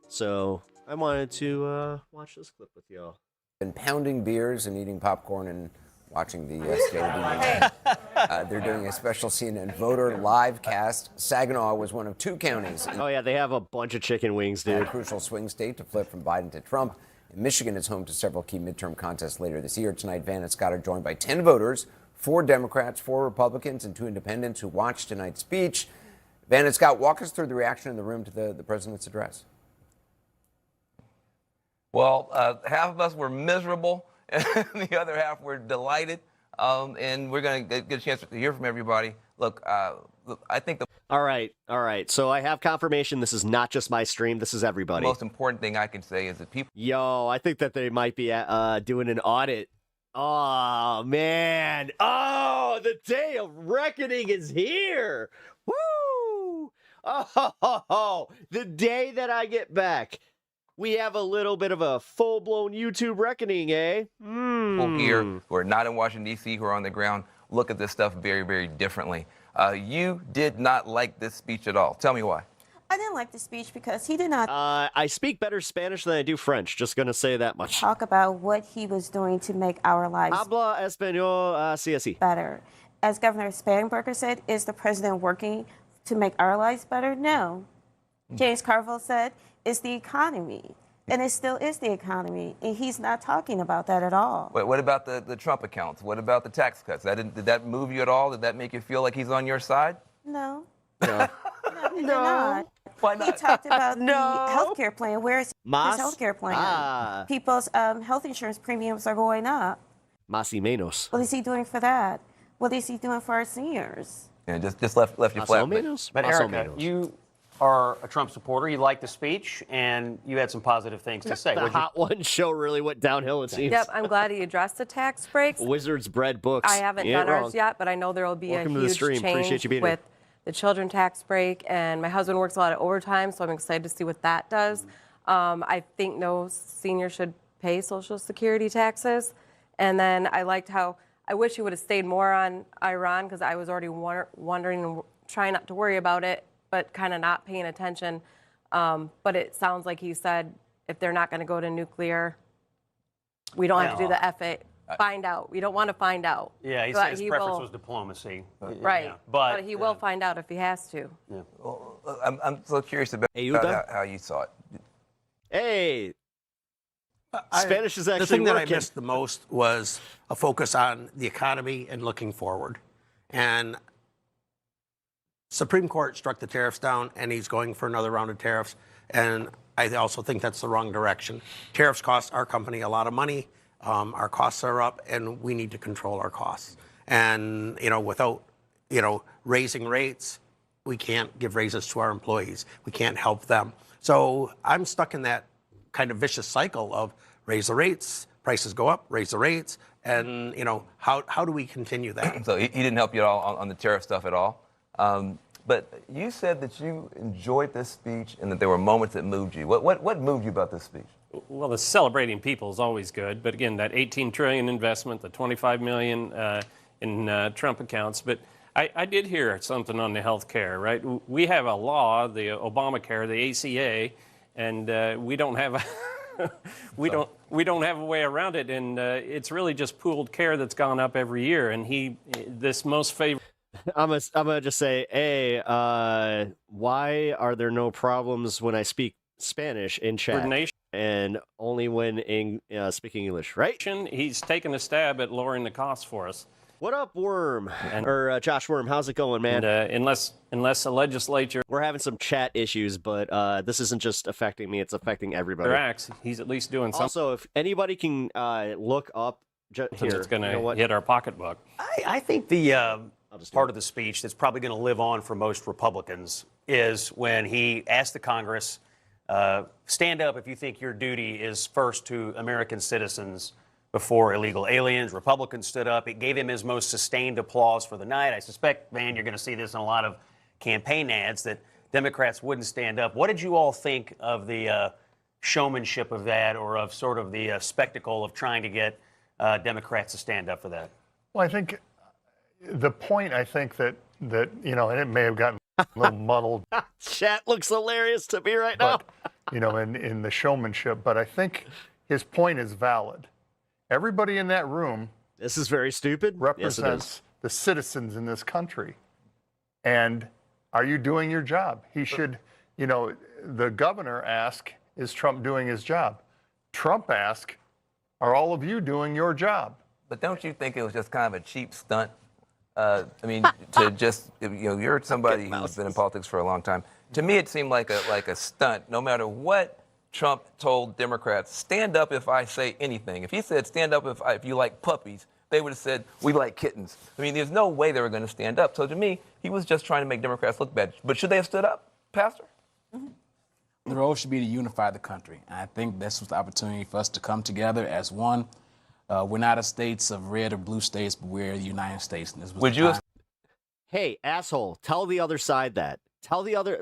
So I wanted to watch this clip with y'all. Been pounding beers and eating popcorn and watching the Stou. They're doing a special CNN voter live cast. Saginaw was one of two counties in Oh yeah, they have a bunch of chicken wings, a dude. crucial swing state to flip from Biden to Trump. And Michigan is home to several key midterm contests later this year. Tonight, Van and Scott are joined by 10 voters, 4 Democrats, 4 Republicans, and 2 independents who watched tonight's speech. Van and Scott, walk us through the reaction in the room to the president's address. Well, half of us were miserable, and the other half were delighted. And we're going to get a chance to hear from everybody. Look, I think the All right. So I have confirmation this is not just my stream. This is everybody. most important thing I can say is that people Yo, I think that they might be doing an audit. Oh, man. Oh, the day of reckoning is here. Woo! Oh, the day that I get back. We have a little bit of a full-blown YouTube reckoning, eh? people here who are not in Washington, D.C., who are on the ground, look at this stuff very, very differently. You did not like this speech at all. Tell me why. I didn't like the speech because he did not I speak better Spanish than I do French. Just gonna say that much. talk about what he was doing to make our lives Habla español, sí, así. better. As Governor Spanberger said, is the president working to make our lives better? No. James Carville said, it's the economy. And it still is the economy. And he's not talking about that at all. Wait, what about the Trump accounts? What about the tax cuts? Did that move you at all? Did that make you feel like he's on your side? No. No. No, he did not. Why He not? talked about No. the health care plan. Where is Mas? his health care plan? Ah. People's health insurance premiums are going up. Más y menos. What is he doing for that? What is he doing for our seniors? Yeah, just left you Más flat. o menos? But Más o Erika, menos. you are a Trump supporter. You liked the speech, and you had some positive things to say. The What'd you- Hot One show really went downhill, it seems. Yep, I'm glad he addressed the tax breaks. Wizards Bread Books. I haven't You ain't done wrong. ours yet, but I know there will be Welcome to a the huge stream. Appreciate change you being here. with the children tax break, and my husband works a lot of overtime, so I'm excited to see what that does. I think no senior should pay Social Security taxes. And then I liked how, I wish he would have stayed more on Iran, because I was already wondering and trying not to worry about it, but kind of not paying attention. But it sounds like he said if they're not going to go to nuclear, we don't have to do the find out. We don't want to find out. Yeah, he But said his he preference will- was diplomacy. Right. Yeah. But he will find out if he has to. Well, I'm so curious about Hey, Yuta? how you saw it. Hey, Spanish is actually the thing that I working. missed the most was a focus on the economy and looking forward. And Supreme Court struck the tariffs down, and he's going for another round of tariffs. And I also think that's the wrong direction. Tariffs cost our company a lot of money. Our costs are up, and we need to control our costs. And without raising rates, we can't give raises to our employees. We can't help them. So I'm stuck in that kind of vicious cycle of raise the rates, prices go up, raise the rates, and how do we continue that? So he didn't help you at all on the tariff stuff at all. But you said that you enjoyed this speech and that there were moments that moved you. What moved you about this speech? Well, the celebrating people is always good, but again, that 18 trillion investment, the 25 million in Trump accounts. But I did hear something on the health care, right? We have a law, the Obamacare, the ACA, and we don't have a we don't have a way around it, and it's really just pooled care that's gone up every year. And this most favored. I'm gonna just say, hey, why are there no problems when I speak Spanish in chat, and only when speaking English, right? He's taken a stab at lowering the costs for us. What up, Worm? Or Josh Worm, how's it going, man? And, unless the legislature... We're having some chat issues, but this isn't just affecting me, it's affecting everybody. Acts, he's at least doing something. Also, if anybody can look up... Here, it's going to hit our pocketbook. I think the part of the speech that's probably going to live on for most Republicans is when he asked the Congress, stand up if you think your duty is first to American citizens before illegal aliens. Republicans stood up. It gave him his most sustained applause for the night. I suspect, man, you're going to see this in a lot of campaign ads, that Democrats wouldn't stand up. What did you all think of the showmanship of that, or of sort of the spectacle of trying to get Democrats to stand up for that? Well, I think the point, I think that and it may have gotten a little muddled. Chat looks hilarious to me right now. in the showmanship, but I think his point is valid. Everybody in that room, this is very stupid, represents the citizens in this country. And are you doing your job? He should, the governor asked, is Trump doing his job? Trump asked, are all of you doing your job? But don't you think it was just kind of a cheap stunt? To just, you're somebody who's been in politics for a long time. To me, it seemed like a stunt. No matter what Trump told Democrats, stand up if I say anything. If he said stand up if you like puppies, they would have said we like kittens. I mean, there's no way they were going to stand up. So to me, he was just trying to make Democrats look bad. But should they have stood up, Pastor? The role should be to unify the country. And I think this was the opportunity for us to come together as one. We're not a states of red or blue states, but we're the United States. And this was Would you? Hey, asshole! Tell the other side that. Tell the other,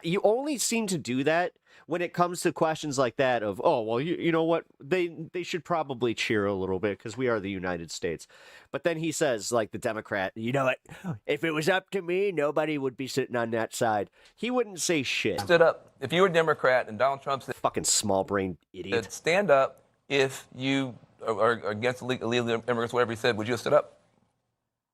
you only seem to do that when it comes to questions like that of, oh, well, you know what, they should probably cheer a little bit because we are the United States. But then he says, like the Democrat, you know what, if it was up to me, nobody would be sitting on that side. He wouldn't say shit. Stood up. If you were a Democrat and Donald Trump said, fucking small-brained idiot. Stand up if you are against illegal immigrants, whatever he said, would you have stood up?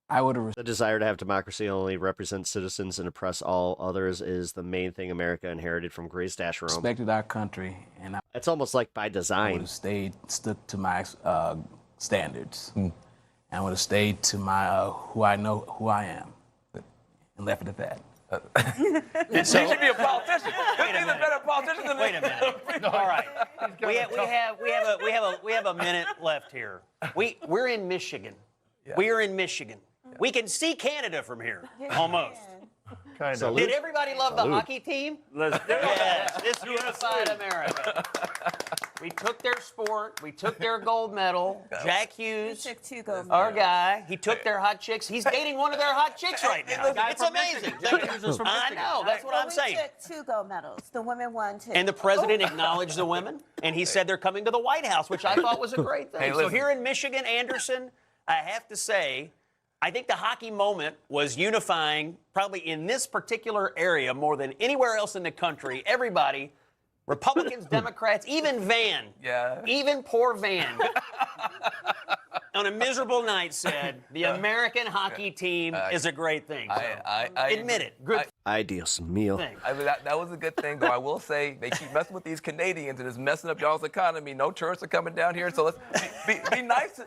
I would have. The desire to have democracy only represent citizens and oppress all others is the main thing America inherited from Grace Dash Rome. Respected our country, and it's almost like by design. I would have stuck to my standards, and I would have stayed to my who I am, and left it at that. He should be a politician. He's a better politician than me. Wait a minute. All right. We have a minute left here. We're in Michigan. Yeah. We are in Michigan. Yeah. We can see Canada from here, almost. Kind of. Did everybody love the hockey team? Let's do it. Yes, this unified America. We took their sport. We took their gold medal. Jack Hughes, took 2 gold medals. our guy, he took their hot chicks. He's dating one of their hot chicks right now. It's amazing. I know. That's what I'm saying. We took 2 gold medals. The women won 2. And the president acknowledged the women, and he said they're coming to the White House, which I thought was a great thing. So here in Michigan, Anderson, I have to say, I think the hockey moment was unifying, probably in this particular area more than anywhere else in the country. Everybody, Republicans, Democrats, even Van. Yeah. Even poor Van. on a miserable night said the American hockey team is a great thing. So I admit it. Good Ideas meal. thing. I mean, that was a good thing, though. I will say they keep messing with these Canadians and it's messing up y'all's economy. No tourists are coming down here, so let's be nice.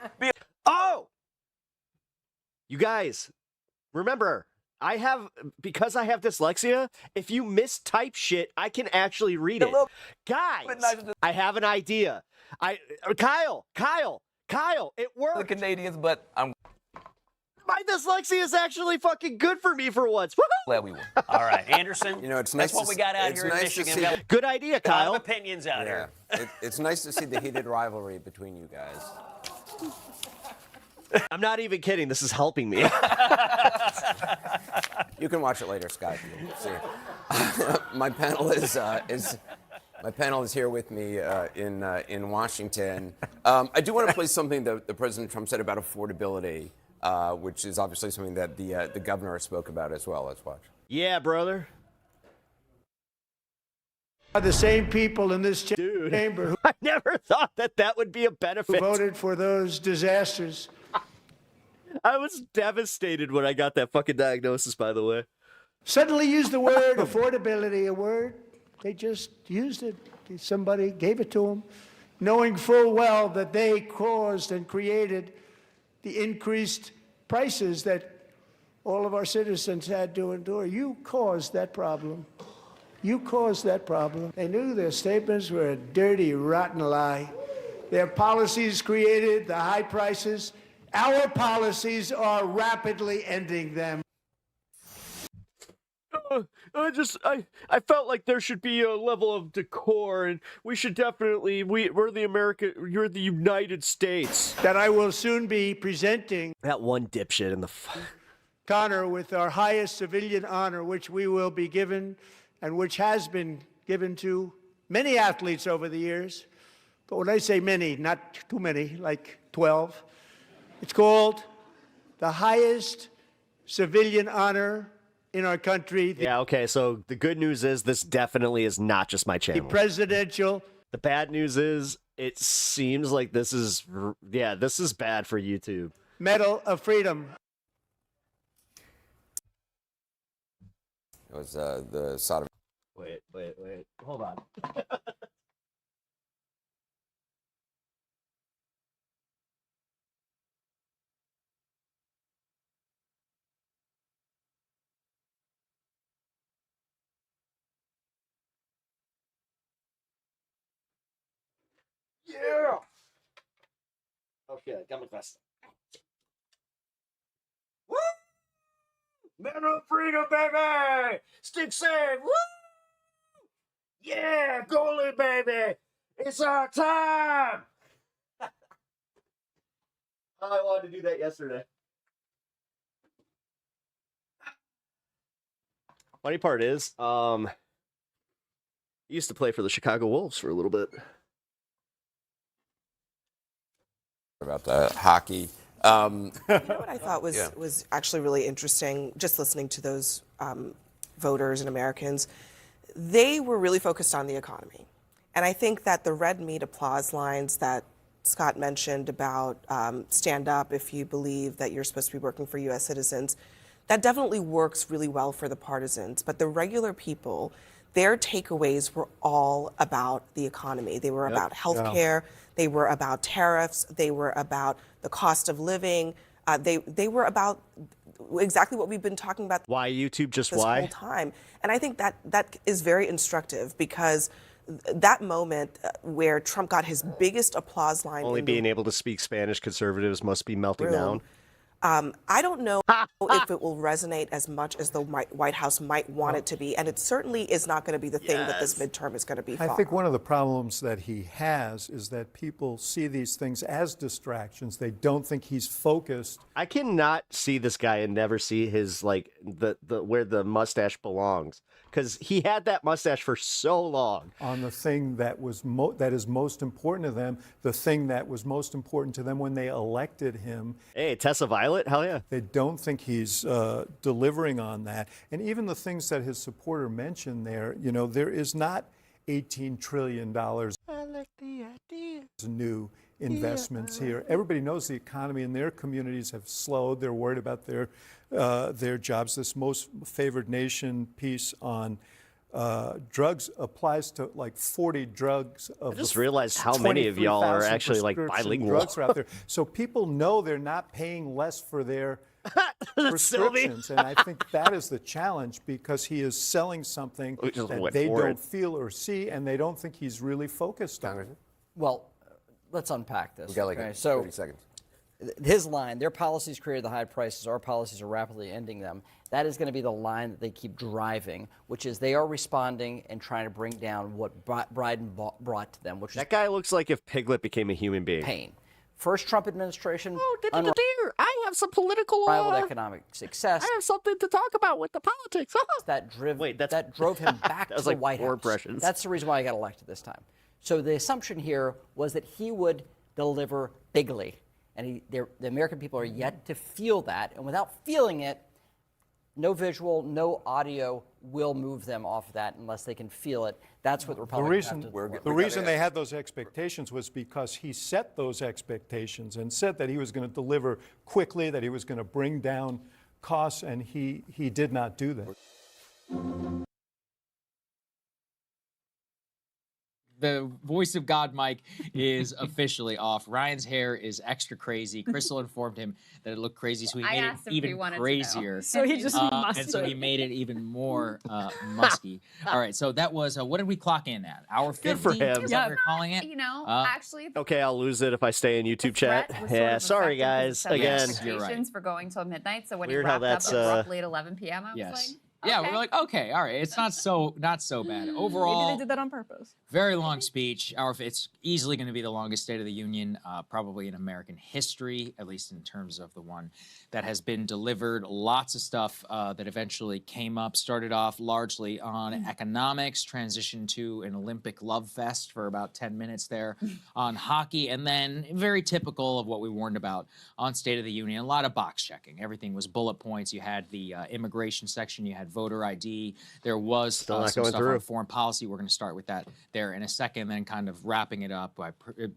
Oh! You guys, remember, because I have dyslexia, if you mistype shit, I can actually read it. Guys, I have an idea. Kyle, it worked. The Canadians, but I'm My dyslexia is actually fucking good for me for once. Woo-hoo! glad we won. All right, Anderson. It's that's nice what we got out here in Michigan. We got Good idea, a lot Kyle. of opinions out here. It's nice to see the heated rivalry between you guys. I'm not even kidding. This is helping me. You can watch it later, Scott. See. My panel is here with me in Washington. I do want to play something that President Trump said about affordability, which is obviously something that the governor spoke about as well. Let's watch. Yeah, brother. Are the same people in this chamber who I never thought that would be a benefit. voted for those disasters. I was devastated when I got that fucking diagnosis, by the way. Suddenly used the word affordability, a word. They just used it. Somebody gave it to them, knowing full well that they caused and created the increased prices that all of our citizens had to endure. You caused that problem. You caused that problem. They knew their statements were a dirty, rotten lie. Their policies created the high prices. Our policies are rapidly ending them. I felt like there should be a level of decor, and we should definitely, you're the United States. That I will soon be presenting That one dipshit in the... honor with our highest civilian honor, which we will be given and which has been given to many athletes over the years. But when I say many, not too many, like 12, it's called the highest civilian honor in our country. Yeah, okay, so the good news is this definitely is not just my channel. The presidential. The bad news is it seems like this is bad for YouTube. Medal of Freedom. It was the Sodom. Wait. Hold on. Yeah! Okay, I got my glasses. Woo! Medal of Freedom, baby! Stick safe! Woo! Yeah, goalie, baby! It's our time! I wanted to do that yesterday. Funny part is, I used to play for the Chicago Wolves for a little bit. About the hockey. You know what I thought was actually really interesting, just listening to those voters and Americans, they were really focused on the economy. And I think that the red meat applause lines that Scott mentioned about stand up if you believe that you're supposed to be working for U.S. citizens, that definitely works really well for the partisans. But the regular people, their takeaways were all about the economy. They were about health care. They were about tariffs. They were about the cost of living. They were about exactly what we've been talking about. Why YouTube? Just this why? whole time. And I think that is very instructive because that moment where Trump got his biggest applause line. Only being able to speak Spanish, conservatives must be melting down. I don't know if it will resonate as much as the White House might want it to be, and it certainly is not going to be the thing that this midterm is going to be fought I think one of the problems that he has is that people see these things as distractions. They don't think he's focused. I cannot see this guy and never see his, like, the where the mustache belongs, because he had that mustache for so long. On the thing that was that is most important to them, the thing that was most important to them when they elected him. Hey, Tessa Violet, hell yeah. They don't think he's delivering on that. And even the things that his supporter mentioned there, you know, there is not $18 trillion I like the idea. new investments here. Everybody knows the economy in their communities have slowed. They're worried about their jobs. This most favored nation piece on drugs applies to like 40 drugs of I just realized how many of y'all are actually like bilingual. Drugs are out there. So people know they're not paying less for their prescriptions, and I think that is the challenge because he is selling something that they don't feel or see, and they don't think he's really focused on it. Well, let's unpack this. We got like 30 seconds. His line, their policies created the high prices, our policies are rapidly ending them. That is going to be the line that they keep driving, which is they are responding and trying to bring down what Biden brought to them, which that guy looks like if Piglet became a human being. Pain. First Trump administration. I have some political unrivaled economic success. I have something to talk about with the politics. that drove him back to the White House. Impressions. That's the reason why I got elected this time. So the assumption here was that he would deliver bigly. And the American people are yet to feel that. And without feeling it, no visual, no audio will move them off of that unless they can feel it. That's what the Republicans have to do. The reason they had those expectations was because he set those expectations and said that he was going to deliver quickly, that he was going to bring down costs, and he did not do that. The voice of God mic is officially off. Ryan's hair is extra crazy. Crystal informed him that it looked crazy, so he made it even crazier. So he just and so he made it even more musky. All right, so that was what did we clock in at? Hour 50? Good for him. Is that what we're calling it? You know, actually. Okay, I'll lose it if I stay in YouTube chat. Yeah, sorry guys. Again, you're right. For going till midnight. So when Weird he how wrapped that's, up abruptly at 11 p.m., I was like, yeah, we're like, okay, all right. It's not so bad. Overall, maybe they did that on purpose. Very long speech. It's easily going to be the longest State of the Union, probably in American history, at least in terms of the one that has been delivered. Lots of stuff that eventually came up. Started off largely on economics, transitioned to an Olympic love fest for about 10 minutes there on hockey, and then very typical of what we warned about on State of the Union. A lot of box checking. Everything was bullet points. You had the immigration section. You had voter ID. There was some stuff on foreign policy. We're going to start with that there in a second, then kind of wrapping it up by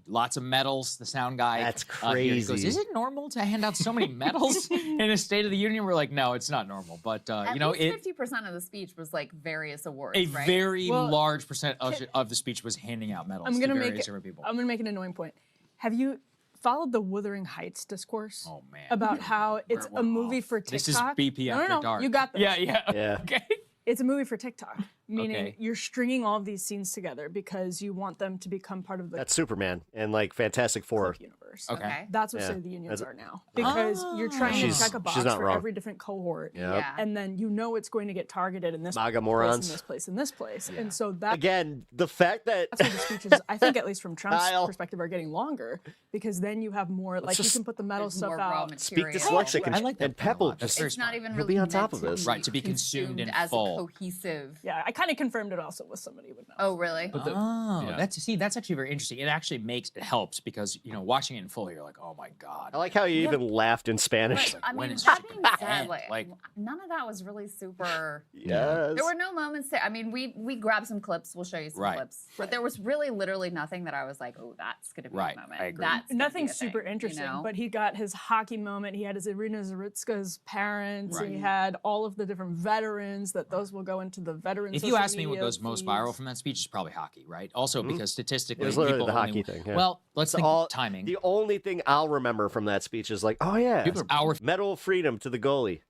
lots of medals. The sound guy. That's Here goes, crazy. is it normal to hand out so many medals in a State of the Union? We're like, no, it's not normal. But, At least 50% of the speech was like various awards, a right? very large percent of the speech was handing out medals I'm gonna to make various different people. I'm going to make an annoying point. Have you followed the Wuthering Heights discourse? Oh, man. About how it's a movie for TikTok? This is BP No, After Dark. You got this. Yeah. Okay. It's a movie for TikTok, meaning Okay. you're stringing all of these scenes together because you want them to become part of the that's Superman and like Fantastic Four. universe. Okay. That's what Yeah. State of the Unions That's- are now. Because you're trying to She's- check a box she's not for wrong. every different cohort. Yep. Yeah. And then you know it's going to get targeted in this MAGA place, morons. in this place, in this place. And so that Again, the fact that that's where the speeches, I think, at least from Trump's Kyle. perspective, are getting longer because then you have more, like you just- can put the metal There's stuff more raw out. speak material. dyslexic I like that and point a Pepple lot. That's very It's not smart. even He'll really be on top meant of this. Right, to be consumed in as full. a cohesive. Yeah, I kind of confirmed it also with somebody who would know. Oh, really? That's actually very interesting. It actually it helps because watching it in full, you're like, oh my god. I like how you even laughed in Spanish. I when mean, is that she being gonna said, end? like, none of that was really super. Yes. There were no moments there. I mean, we grabbed some clips. We'll show you some Right. clips. But there was really literally nothing that I was like, oh, that's going to be Right, a moment. I agree. That's gonna Nothing be a thing, super interesting, you know? but he got his hockey moment. He had his Irina Zaritska's parents. Right. He had all of the different veterans. That those will go into the veterans. If you ask me what goes most viral from that speech, it's probably hockey, right? Also because statistically, It was literally people the only- hockey thing. Yeah. Well, let's think timing. The only thing I'll remember from that speech is like, oh yeah, People are- our Medal of Freedom to the goalie.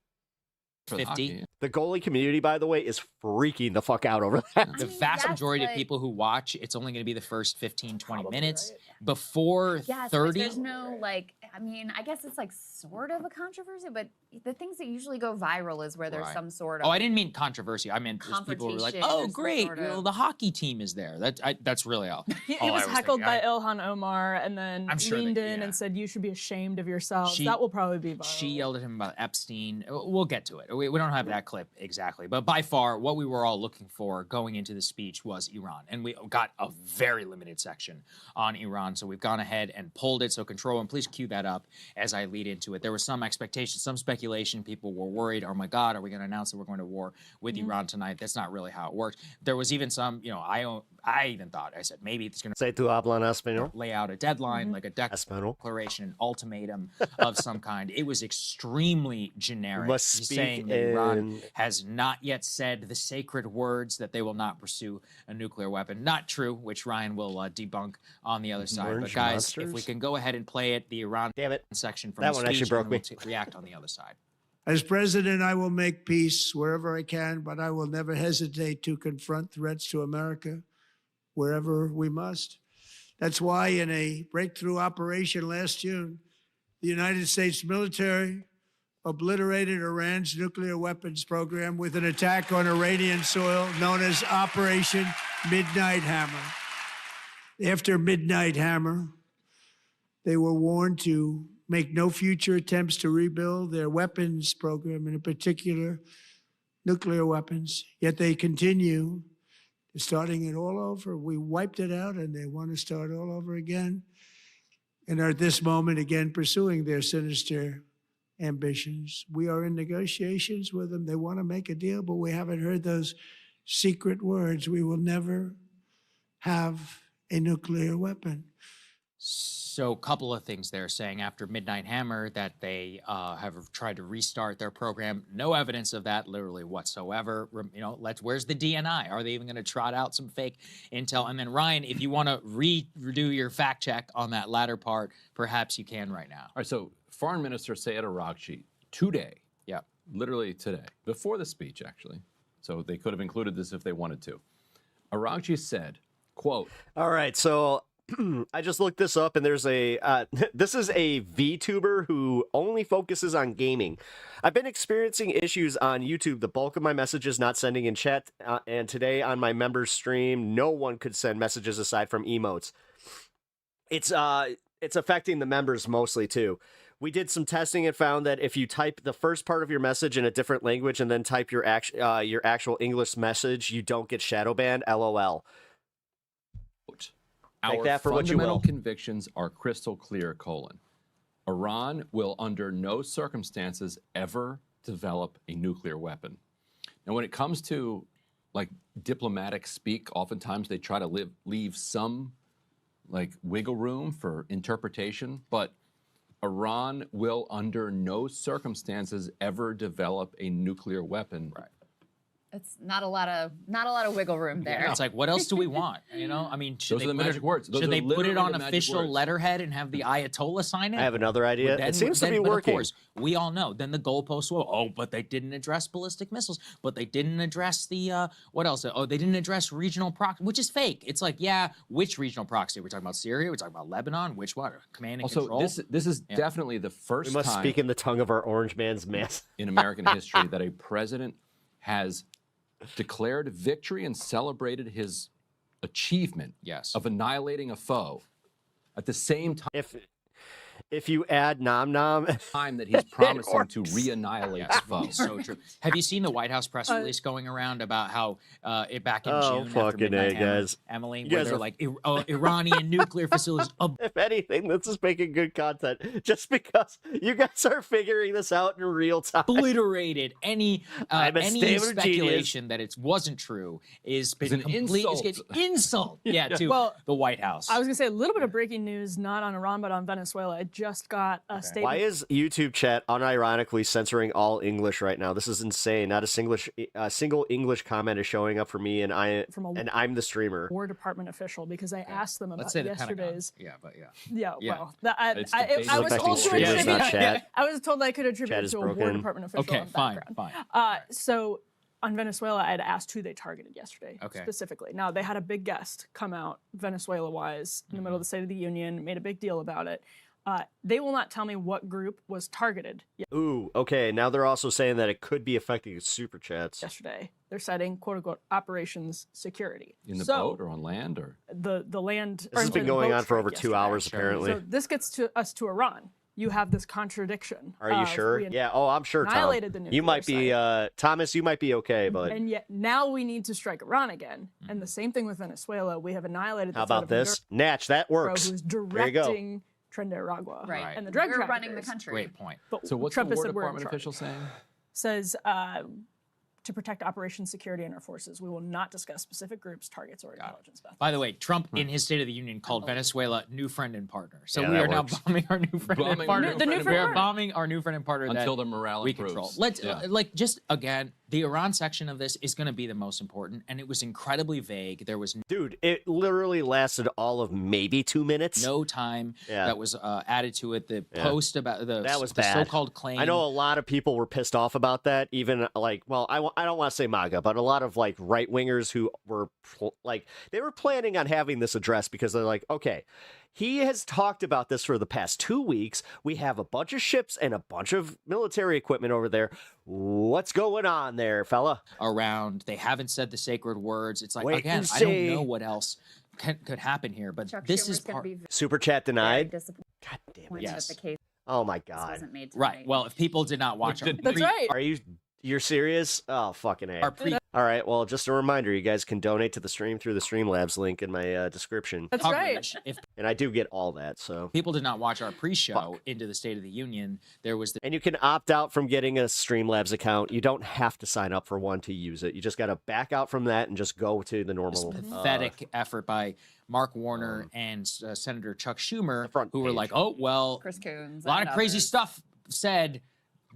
50. The goalie community, by the way, is freaking the fuck out over that. The vast yes, majority of but- people who watch, it's only going to be the first 15, 20 minutes. Before Yes, 30, there's no I mean, I guess it's like sort of a controversy, but the things that usually go viral is where there's Right. some sort of. Oh, I didn't mean controversy. I meant just people were like, Confrontation, "Oh, there's some great! sort of- The hockey team is there." That's really all. He all I was heckled thinking. by Ilhan Omar and then I'm sure leaned that- in yeah. and said, "You should be ashamed of yourselves." She- That will probably be viral. She yelled at him about Epstein. We'll get to it. We don't have that clip exactly, but by far, what we were all looking for going into the speech was Iran, and we got a very limited section on Iran. So we've gone ahead and pulled it. So control, and please cue that up as I lead into it. There was some expectation, some speculation. People were worried. Oh my God, are we going to announce that we're going to war with Iran tonight? That's not really how it worked. There was even some, I even thought, I said, maybe it's going to Say tu hablan español. lay out a deadline, like a declaration, an ultimatum of some kind. It was extremely generic. Must He's speak saying that Iran in- has not yet said the sacred words that they will not pursue a nuclear weapon. Not true, which Ryan will debunk on the other side. But Orange guys, if we monsters? can go ahead and play it, the Iran section from That the one actually speech, broke and then me. we'll react on the other side. As president, I will make peace wherever I can, but I will never hesitate to confront threats to America wherever we must. That's why in a breakthrough operation last June, the United States military obliterated Iran's nuclear weapons program with an attack on Iranian soil known as Operation Midnight Hammer. After Midnight Hammer, they were warned to make no future attempts to rebuild their weapons program, and in particular, nuclear weapons. Yet they continue, starting it all over. We wiped it out, and they want to start all over again, and are at this moment again pursuing their sinister ambitions. We are in negotiations with them. They want to make a deal, but we haven't heard those secret words. We will never have a nuclear weapon. So a couple of things there, saying after Midnight Hammer that they have tried to restart their program. No evidence of that literally whatsoever. You know, where's the DNI? Are they even going to trot out some fake intel? And then Ryan, if you want to redo your fact check on that latter part, perhaps you can right now. All right, so Foreign Minister Sayed Araqchi today, literally today, before the speech actually, so they could have included this if they wanted to. Araqchi said, quote, All right, so I just looked this up, and there's a this is a VTuber who only focuses on gaming. I've been experiencing issues on YouTube. The bulk of my messages not sending in chat, and today on my members stream, no one could send messages aside from emotes. It's affecting the members mostly too. We did some testing and found that if you type the first part of your message in a different language and then type your actual English message, you don't get shadow banned. LOL. Take Our that for what you fundamental will. convictions are crystal clear, Iran will under no circumstances ever develop a nuclear weapon. Now, when it comes to like diplomatic speak, oftentimes they try to leave some like wiggle room for interpretation, but Iran will under no circumstances ever develop a nuclear weapon. Right. It's not a lot of wiggle room there. Yeah, it's like, what else do we want? You know, I mean, should Those they are the put magic words. Those should are they put it literally on the magic official words. letterhead and have the Ayatollah sign it? I have another idea. Then- It seems to be but working. Of course, we all know. Then the goalposts will. Oh, but they didn't address ballistic missiles. But they didn't address the what else? Oh, they didn't address regional proxy, which is fake. It's like, yeah, which regional proxy? We're talking about Syria. We're talking about Lebanon. Which one? Command and Also, control. this is definitely the first We must time speak in the tongue of our orange man's mass. in American history that a president has declared victory and celebrated his achievement of annihilating a foe at the same time. If you add nom nom, time that he's promising to re-annihilate the foe. So true. Have you seen the White House press release going around about how back in Oh, June after fucking Midnight A, Hammer, guys. Emily, You where guys they're are- like Iranian nuclear facilities. If anything, this is making good content. Just because you guys are figuring this out in real time. Obliterated any I'm a any stable genius. speculation that it wasn't true is been an complete insult. Yeah, to Well, the White House. I was gonna say a little bit of breaking news, not on Iran, but on Venezuela. I just got a statement. Why is YouTube chat unironically censoring all English right now? This is insane. Not a single English comment is showing up for me, and I'm the streamer. War Department official, because I asked them about Let's say the yesterday's. Pentagon. Yeah, but Yeah, Yeah. well, It's I debatable. was Affecting told to streamers, attribute. not chat. I was told I could attribute Chat it is to a War broken. Department official. Okay, in the fine, background. So on Venezuela, I had asked who they targeted yesterday Okay. specifically. Now they had a big guest come out Venezuela-wise in the middle of the State of the Union, made a big deal about it. They will not tell me what group was targeted Ooh, okay. Now they're also saying that it could be affecting super chats. yesterday. They're citing "quote unquote" operations security. In the So, boat or on land or? the land. This has been going on for over 2 hours, apparently. So this gets us to Iran. You have this contradiction. Are you of sure? we Yeah. Oh, I'm sure, Tom. annihilated the You nuclear might be, Thomas. You might be okay, but And yet now we need to strike Iran again. And the same thing with Venezuela. We have annihilated. how the threat about of this? Natch, that works. Who's There you go. directing Tren de Aragua Right. and the drug We're running the traffickers. country. Great point. But So what's Trump the has War said we're in Department charge. official saying? Says to protect operations security in our forces. We will not discuss specific groups, targets, or intelligence methods. By the way, Trump in his State of the Union called Venezuela new friend and partner. So Yeah, we that are now works. bombing our new friend and partner. We are bombing our new friend and partner Until that the morale we improves. control. Let's Yeah. just again, the Iran section of this is going to be the most important, and it was incredibly vague. There was Dude, it literally lasted all of maybe 2 minutes. no time that was added to it. The post about that was the bad. so-called claim. I know a lot of people were pissed off about that. Even like, well, I don't want to say MAGA, but a lot of like right wingers who were they were planning on having this address because they're like, okay, he has talked about this for the past 2 weeks. We have a bunch of ships and a bunch of military equipment over there. What's going on there, fella? Around, they haven't said the sacred words. It's like, Wait again, and I don't see. know what else could happen here, but Chuck this Schumer's is gonna part. be Super chat denied. God damn it. Yes. That the case Oh my god. wasn't made tonight. Right. Well, if people did not watch our That's right. Are you're serious? Oh, fucking A. Our pre- All right, well, just a reminder, you guys can donate to the stream through the Streamlabs link in my description. That's right. coverage, if And I do get all that, so. people did not watch our pre-show into the State of the Union, there was the And you can opt out from getting a Streamlabs account. You don't have to sign up for one to use it. You just got to back out from that and just go to the normal. pathetic effort by Mark Warner and Senator Chuck Schumer, who were page. like, "Oh well, Chris Coons a lot and of crazy others. stuff said."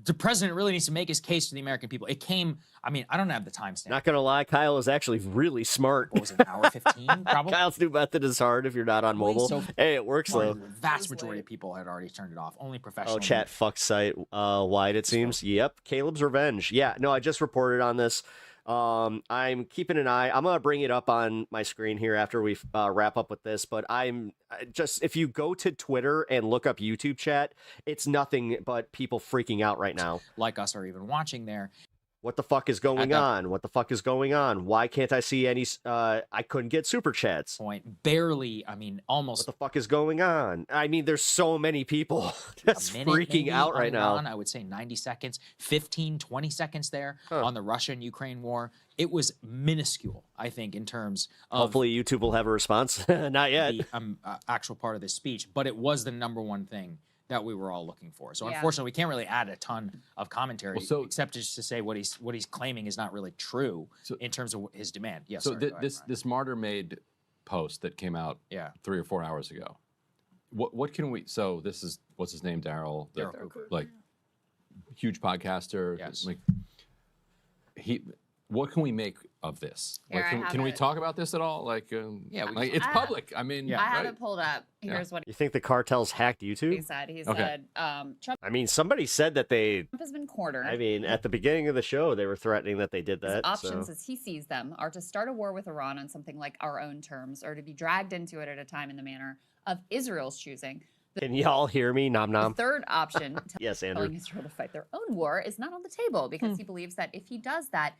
The president really needs to make his case to the American people. It came. I mean, I don't have the timestamp. Not gonna lie, Kyle is actually really smart. What was it, an hour 15? Probably. Kyle's new method is hard if you're not on mobile. So- Hey, it works though. The vast majority of people had already turned it off. Only professional. Oh, chat fuck site wide it seems. Yep, Caleb's Revenge. Yeah, no, I just reported on this. I'm keeping an eye. I'm gonna bring it up on my screen here after we wrap up with this. But I'm just, if you go to Twitter and look up YouTube chat, it's nothing but people freaking out right now. Like us are even watching there. What the fuck is going on? What the fuck is going on? Why can't I see any? I couldn't get super chats. Point barely. I mean, almost. What the fuck is going on? I mean, there's so many people that's a minute freaking maybe out right on now. Iran. I would say 90 seconds, 15, 20 seconds there on the Russia and Ukraine war. It was minuscule, I think, in terms of Hopefully YouTube will have a response. Not yet. the actual part of the speech, but it was the number one thing that we were all looking for. So Yeah. unfortunately, we can't really add a ton of commentary, Well, so- except just to say what he's claiming is not really true in terms of his demand. Yes. So sorry, go ahead, this Ryan. this martyr made post that came out 3 or 4 hours ago. What can we? So this is what's his name, Daryl, the, Daryl Cooper. like huge podcaster. Yes. Like he. What can we make of this? Here, Like, I have can we it. talk about this at all? Like, Yeah, we like can. it's public. I mean, I have right? it pulled up. Here's what You think the cartels hacked he YouTube? said. He Okay. said, Trump I mean, somebody said that they. has been cornered. I mean, at the beginning of the show, they were threatening that they did His that. options, so. as he sees them, are to start a war with Iran on something like our own terms, or to be dragged into it at a time in the manner of Israel's choosing. Can y'all hear me? Nom The nom. third option, Yes, Andrew. telling Israel to fight their own war, is not on the table because he believes that if he does that,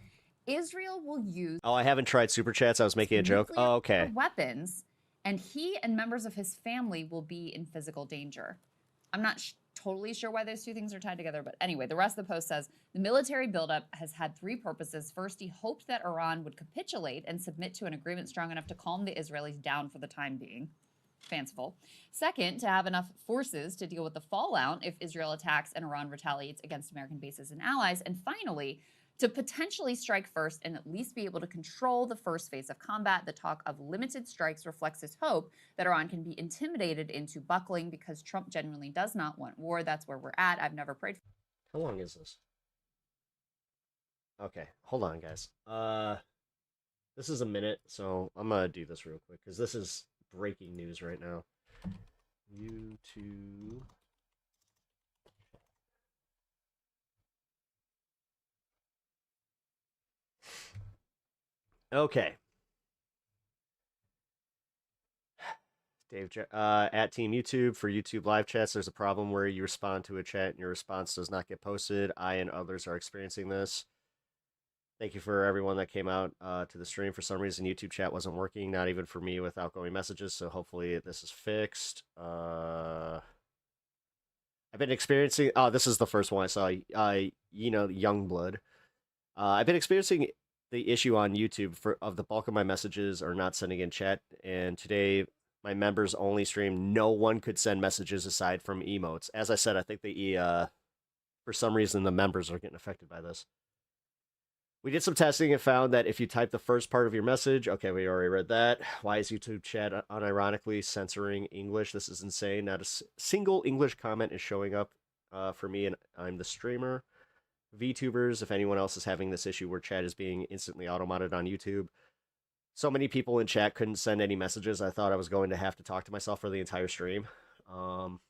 Israel will use Oh, I haven't tried super chats. I was making a joke. Oh, okay. weapons, and he and members of his family will be in physical danger. I'm not totally sure why those two things are tied together, but anyway, the rest of the post says the military buildup has had three purposes. First, he hoped that Iran would capitulate and submit to an agreement strong enough to calm the Israelis down for the time being. Fanciful. Second, to have enough forces to deal with the fallout if Israel attacks and Iran retaliates against American bases and allies. And finally, to potentially strike first and at least be able to control the first phase of combat. The talk of limited strikes reflects his hope that Iran can be intimidated into buckling because Trump genuinely does not want war. That's where we're at. I've never prayed for. How long is this? Okay, hold on, guys. This is a minute, so I'm gonna do this real quick because this is breaking news right now. YouTube. Okay. Dave, at Team YouTube, for YouTube live chats, there's a problem where you respond to a chat and your response does not get posted. I and others are experiencing this. Thank you for everyone that came out to the stream. For some reason, YouTube chat wasn't working, not even for me with outgoing messages, so hopefully this is fixed. I've been experiencing... Oh, this is the first one I saw. Youngblood. I've been experiencing the issue on YouTube of the bulk of my messages are not sending in chat, and today my members only stream. No one could send messages aside from emotes. As I said, I think for some reason the members are getting affected by this. We did some testing and found that if you type the first part of your message, okay, we already read that. Why is YouTube chat unironically censoring English? This is insane. Not a single English comment is showing up for me, and I'm the streamer. VTubers, if anyone else is having this issue where chat is being instantly auto-modded on YouTube. So many people in chat couldn't send any messages. I thought I was going to have to talk to myself for the entire stream. I'm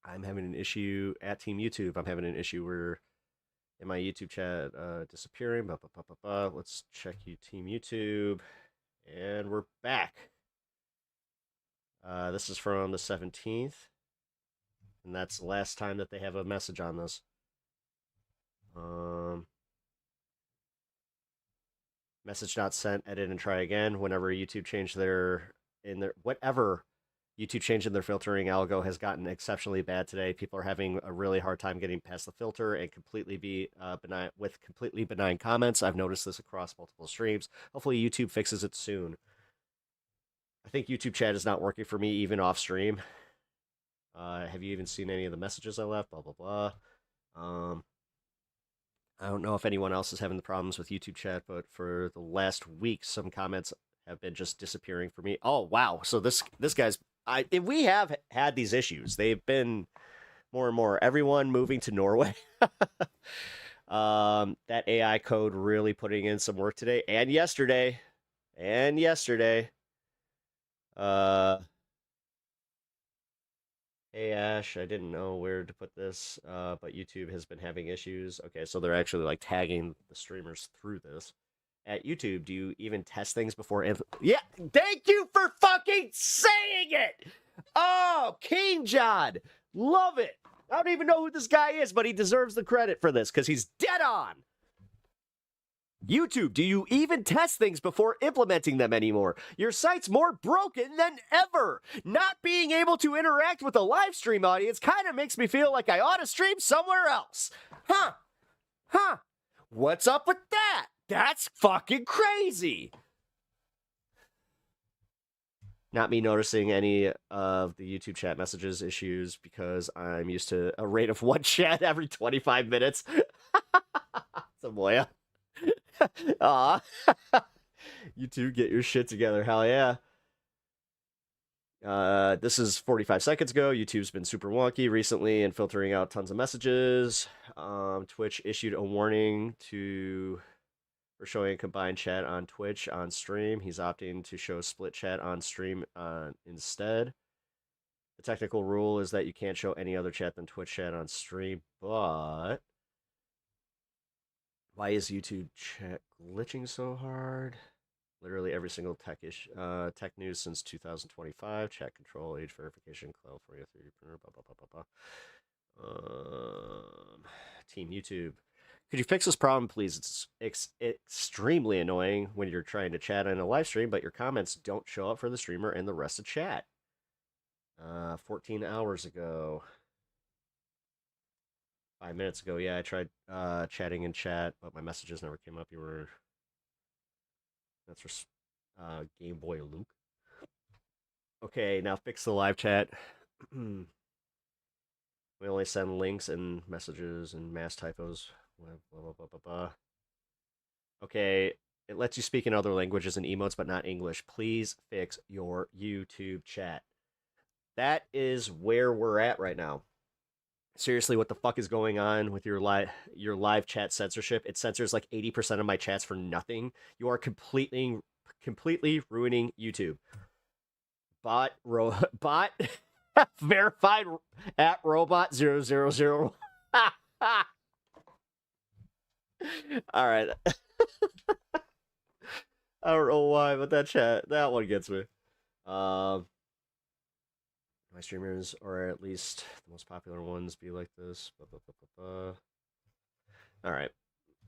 having an issue at Team YouTube. I'm having an issue where in my YouTube chat disappearing. Let's check Team YouTube. And we're back. This is from the 17th. And that's the last time that they have a message on this. Message not sent, edit and try again. Whenever YouTube changed whatever YouTube changed in their filtering algo has gotten exceptionally bad today. People are having a really hard time getting past the filter and completely benign comments. I've noticed this across multiple streams. Hopefully YouTube fixes it soon. I think YouTube chat is not working for me even off stream. Have you even seen any of the messages I left? Blah, blah, blah. I don't know if anyone else is having the problems with YouTube chat, but for the last week, some comments have been just disappearing for me. Oh, wow. So this guy's... we have had these issues. They've been more and more. Everyone moving to Norway. That AI code really putting in some work today and yesterday. Hey Ash, I didn't know where to put this, but YouTube has been having issues. Okay, so they're actually like tagging the streamers through this. At YouTube, do you even test things before? Yeah, thank you for fucking saying it! Oh, King John! Love it! I don't even know who this guy is, but he deserves the credit for this, because he's dead on! YouTube, do you even test things before implementing them anymore? Your site's more broken than ever! Not being able to interact with a live stream audience kind of makes me feel like I ought to stream somewhere else. Huh. What's up with that? That's fucking crazy! Not me noticing any of the YouTube chat messages issues because I'm used to a rate of one chat every 25 minutes. Samoya. Aw. YouTube, get your shit together. Hell yeah. This is 45 seconds ago. YouTube's been super wonky recently and filtering out tons of messages. Twitch issued a warning for showing a combined chat on Twitch on stream. He's opting to show split chat on stream instead. The technical rule is that you can't show any other chat than Twitch chat on stream, but why is YouTube chat glitching so hard? Literally every single tech news since 2025. Chat control, age verification, cloud 403, blah, blah, blah, blah. Team YouTube. Could you fix this problem, please? It's extremely annoying when you're trying to chat in a live stream, but your comments don't show up for the streamer and the rest of chat. 14 hours ago. 5 minutes ago, yeah, I tried chatting in chat, but my messages never came up. That's for Game Boy Luke. Okay, now fix the live chat. We only send links and messages and mass typos. Blah, blah, blah, blah, blah. Okay, it lets you speak in other languages and emotes, but not English. Please fix your YouTube chat. That is where we're at right now. Seriously, what the fuck is going on with your live chat censorship? It censors like 80% of my chats for nothing. You are completely ruining YouTube. Bot verified at robot000. All right. I don't know why, but that one gets me. My streamers, or at least the most popular ones, be like this. Blah, blah, blah, blah, blah. All right,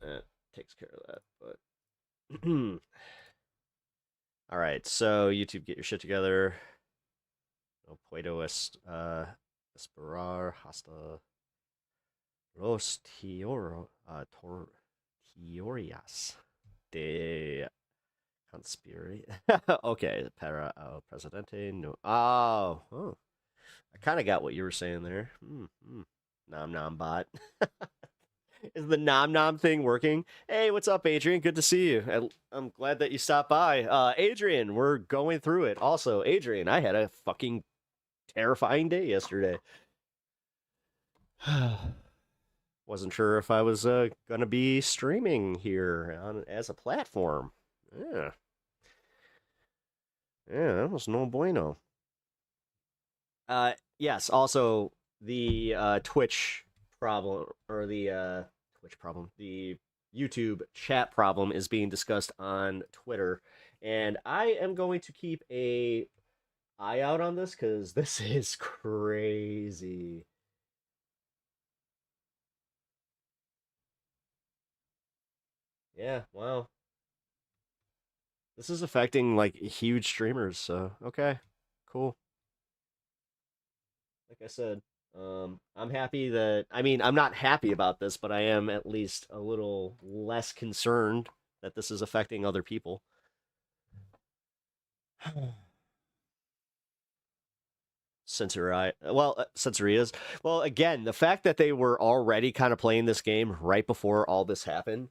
that takes care of that. But all right, so YouTube, get your shit together. No puedo esperar hasta los teorías de conspiracy. Okay, para el presidente. No. Oh. I kind of got what you were saying there. Nom nom bot. Is the nom nom thing working? Hey, what's up, Adrian? Good to see you. I'm glad that you stopped by. Adrian, we're going through it. Also, Adrian, I had a fucking terrifying day yesterday. Wasn't sure if I was gonna be streaming here as a platform. Yeah, that was no bueno. Yes. Also, the Twitch problem, or the Twitch problem, the YouTube chat problem is being discussed on Twitter, and I am going to keep a eye out on this because this is crazy. Yeah, wow. This is affecting like huge streamers, so okay, cool. Like I said, I'm happy that, I mean, I'm not happy about this, but I am at least a little less concerned that this is affecting other people. Censorias. Well, again, the fact that they were already kind of playing this game right before all this happened.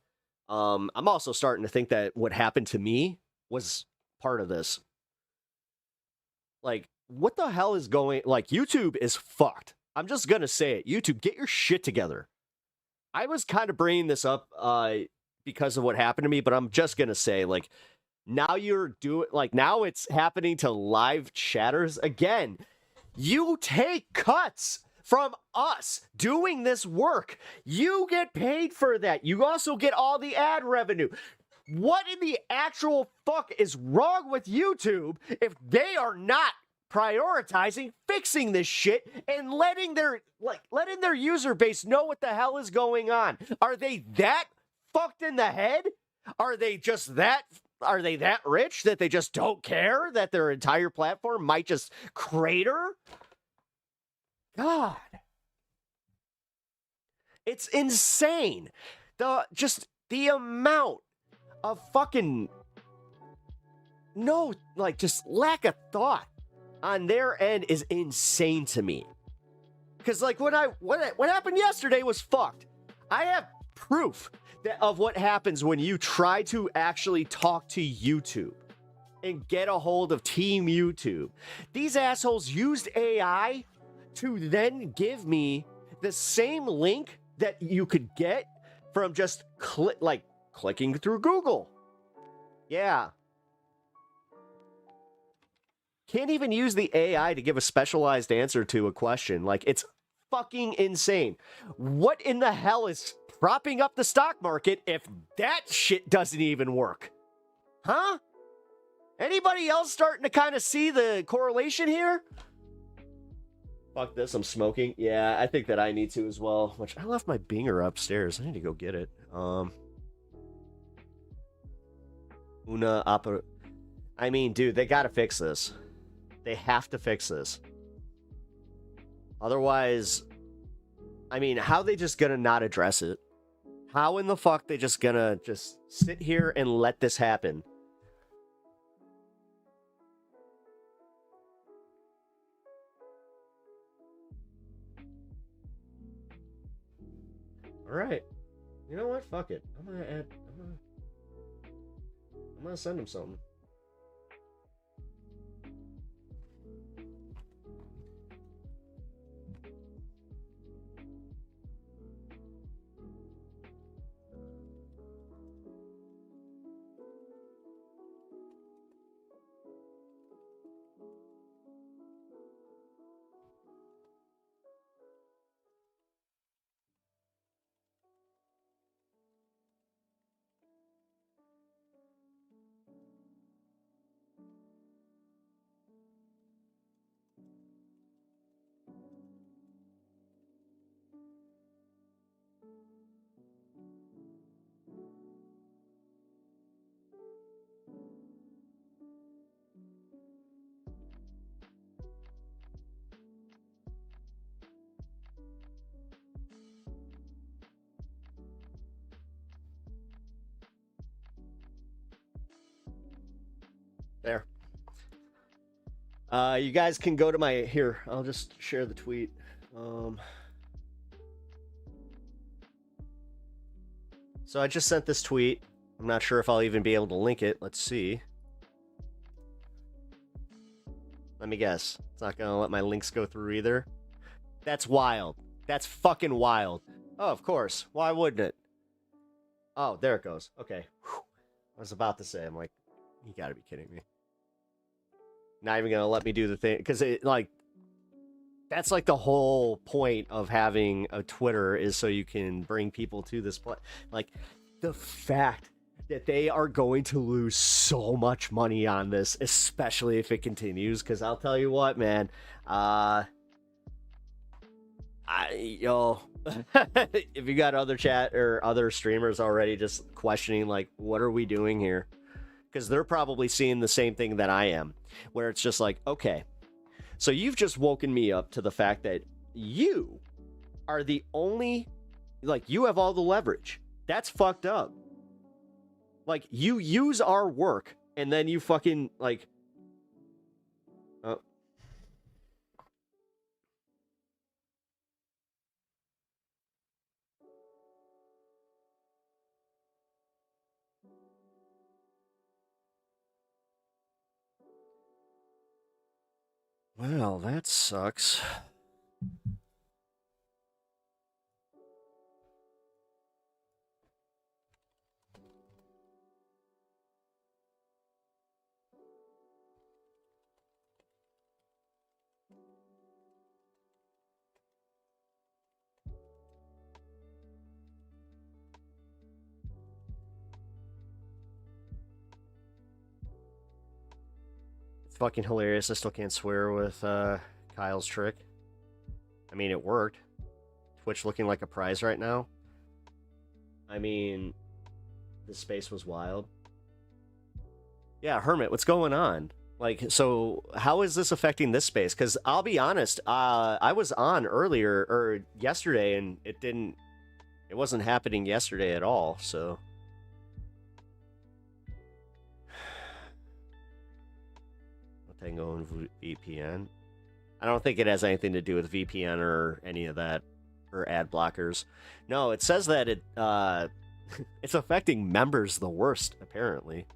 I'm also starting to think that what happened to me was part of this. Like, what the hell is going? Like, YouTube is fucked. I'm just gonna say it. YouTube, get your shit together. I was kind of bringing this up because of what happened to me, but I'm just gonna say, like, now now it's happening to live chatters again. You take cuts from us doing this work. You get paid for that. You also get all the ad revenue. What in the actual fuck is wrong with YouTube if they are not prioritizing fixing this shit and letting their user base know what the hell is going on? Are they that fucked in the head? Are they that rich that they just don't care that their entire platform might just crater? God. It's insane. The amount of fucking just lack of thought on their end is insane to me. Because like what happened yesterday was fucked. I have proof of what happens when you try to actually talk to YouTube and get a hold of Team YouTube. These assholes used AI to then give me the same link that you could get from just clicking through Google. Yeah. Can't even use the AI to give a specialized answer to a question. Like, it's fucking insane. What in the hell is propping up the stock market if that shit doesn't even work? Huh? Anybody else starting to kind of see the correlation here? Fuck this, I'm smoking. Yeah, I think that I need to as well. Which I left my binger upstairs. I need to go get it. I mean, dude, they gotta fix this. They have to fix this. Otherwise, I mean, how they just gonna not address it? How in the fuck they just gonna just sit here and let this happen? All right. You know what? Fuck it. I'm gonna send him something. There. You guys can go to my here. I'll just share the tweet. So I just sent this tweet. I'm not sure if I'll even be able to link it. Let's see. Let me guess. It's not going to let my links go through either. That's wild. That's fucking wild. Oh, of course. Why wouldn't it? Oh, there it goes. Okay. Whew. I was about to say, I'm like, you gotta be kidding me. Not even gonna let me do the thing. Because it, like, that's like the whole point of having a Twitter is so you can bring people to this place. Like, the fact that they are going to lose so much money on this, especially if it continues. Because I'll tell you what, man. If you got other chat or other streamers already just questioning, like, what are we doing here? Because they're probably seeing the same thing that I am, where it's just like, okay, so you've just woken me up to the fact that you are the only, like, you have all the leverage. That's fucked up. Like, you use our work and then you fucking, like, well, that sucks. It's fucking hilarious. I still can't swear with Kyle's trick. I mean, it worked. Twitch looking like a prize right now. I mean, the space was wild. Yeah, Hermit, what's going on? Like, so how is this affecting this space? Because I'll be honest, I was on earlier, or yesterday, and it wasn't happening yesterday at all, so. Tango and VPN. I don't think it has anything to do with VPN or any of that, or ad blockers. No, it says that it it's affecting members the worst, apparently,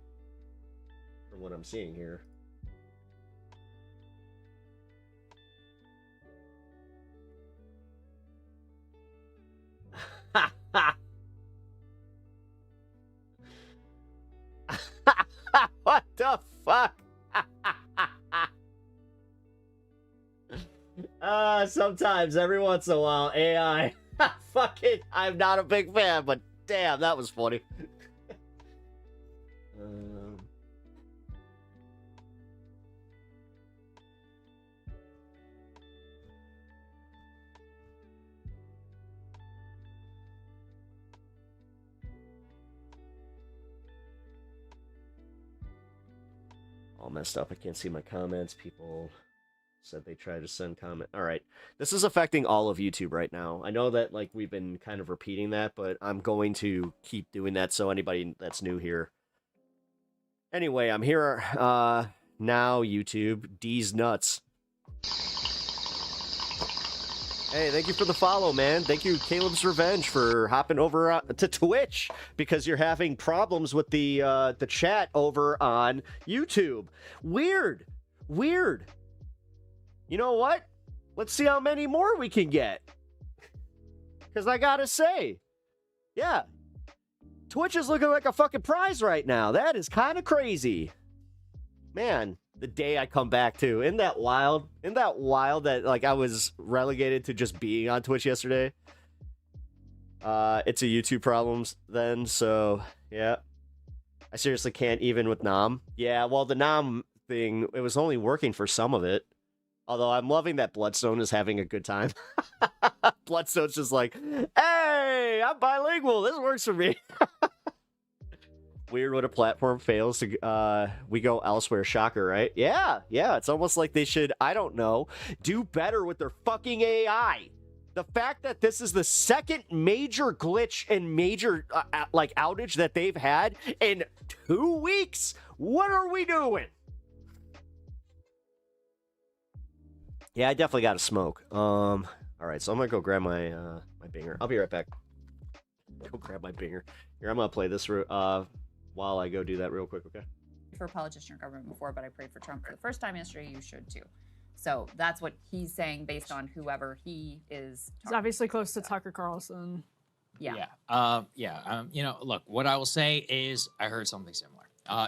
from what I'm seeing here. What the fuck? Sometimes, every once in a while, AI. Fuck it. I'm not a big fan, but damn, that was funny. All messed up. I can't see my comments. People said they tried to send comment. All right. This is affecting all of YouTube right now. I know that, like, we've been kind of repeating that, but I'm going to keep doing that so anybody that's new here. Anyway, I'm here now, YouTube. D's nuts. Hey, thank you for the follow, man. Thank you, Caleb's Revenge, for hopping over to Twitch because you're having problems with the chat over on YouTube. Weird. You know what? Let's see how many more we can get. Because I gotta say, yeah, Twitch is looking like a fucking prize right now. That is kind of crazy. Man, the day I come back to. Isn't that wild? Isn't that wild that, like, I was relegated to just being on Twitch yesterday? It's a YouTube problems then, so, yeah. I seriously can't even with Nom. Yeah, well, the Nom thing, it was only working for some of it. Although I'm loving that Bloodstone is having a good time. Bloodstone's just like, hey, I'm bilingual. This works for me. Weird when a platform fails to we go elsewhere. Shocker, right? Yeah. It's almost like they should, I don't know, do better with their fucking AI. The fact that this is the second major glitch and major like outage that they've had in 2 weeks. What are we doing? Yeah, I definitely got to smoke. All right, so I'm gonna go grab my my binger. I'll be right back. go grab my binger. Here, I'm gonna play this while I go do that real quick, okay? For a politician or government before, but I prayed for Trump for the first time yesterday. You should too. So that's what he's saying based on whoever he is. He's obviously close to Tucker Carlson. Yeah. You know, look, what I will say is I heard something similar.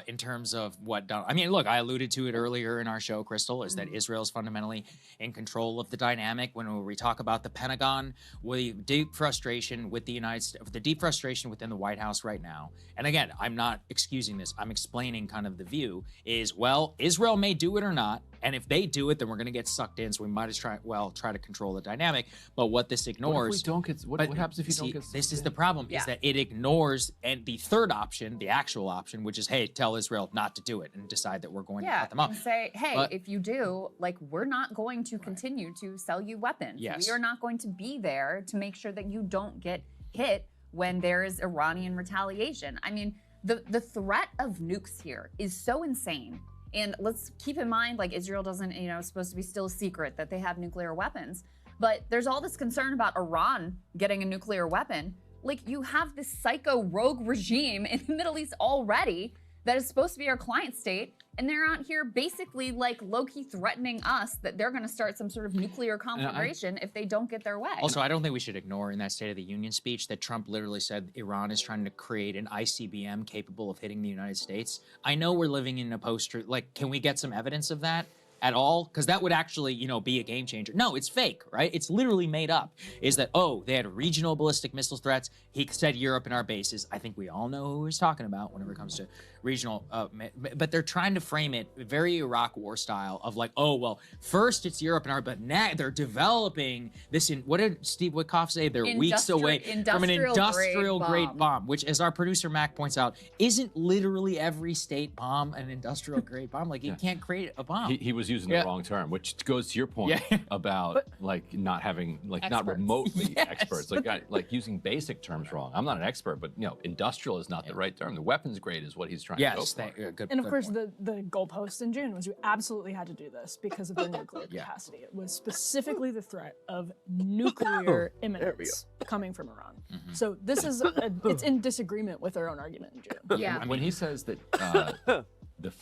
In terms of what Donald, I mean, look, I alluded to it earlier in our show, Crystal, is that Israel is fundamentally in control of the dynamic. When we talk about the Pentagon, with deep frustration with the United States, the deep frustration within the White House right now. And again, I'm not excusing this. I'm explaining kind of the view is, well, Israel may do it or not. And if they do it, then we're going to get sucked in. So we might as try to control the dynamic. But what this ignores, What if we don't get? What happens if you don't get? This is the problem: is that it ignores and the third option, the actual option, which is, hey, tell Israel not to do it and decide that we're going to cut them off. And say, hey, But- if you do, like, we're not going to continue to sell you weapons. Yes. We are not going to be there to make sure that you don't get hit when there is Iranian retaliation. I mean, the threat of nukes here is so insane. And let's keep in mind, like, Israel doesn't, you know, it's supposed to be still a secret that they have nuclear weapons. But there's all this concern about Iran getting a nuclear weapon. Like, you have this psycho rogue regime in the Middle East already that is supposed to be our client state, and they're out here basically like low-key threatening us that they're going to start some sort of nuclear conflagration if they don't get their way. Also, I don't think we should ignore in that State of the Union speech that Trump literally said Iran is trying to create an ICBM capable of hitting the United States. I know we're living in a post-truth. Like, can we get some evidence of that at all? Because that would actually, you know, be a game changer. No, it's fake, right? It's literally made up. Is that, oh, they had regional ballistic missile threats. He said Europe and our bases. I think we all know who he's talking about whenever it comes to regional. But they're trying to frame it very Iraq War style of like, oh, well, first it's Europe and our, but now they're developing this in, what did Steve Witkoff say? They're weeks away from an industrial grade bomb, which, as our producer Mac points out, isn't literally every state bomb an industrial grade bomb. Like, you can't create a bomb. He was using the wrong term, which goes to your point about like not having not remotely experts, like using basic terms wrong. I'm not an expert, but you know, industrial is not the right term. The weapons grade is what he's trying to go for. And of course, the goalpost in June was you absolutely had to do this because of their nuclear capacity. It was specifically the threat of nuclear imminence coming from Iran. So this is it's in disagreement with their own argument in June. Yeah. When he says that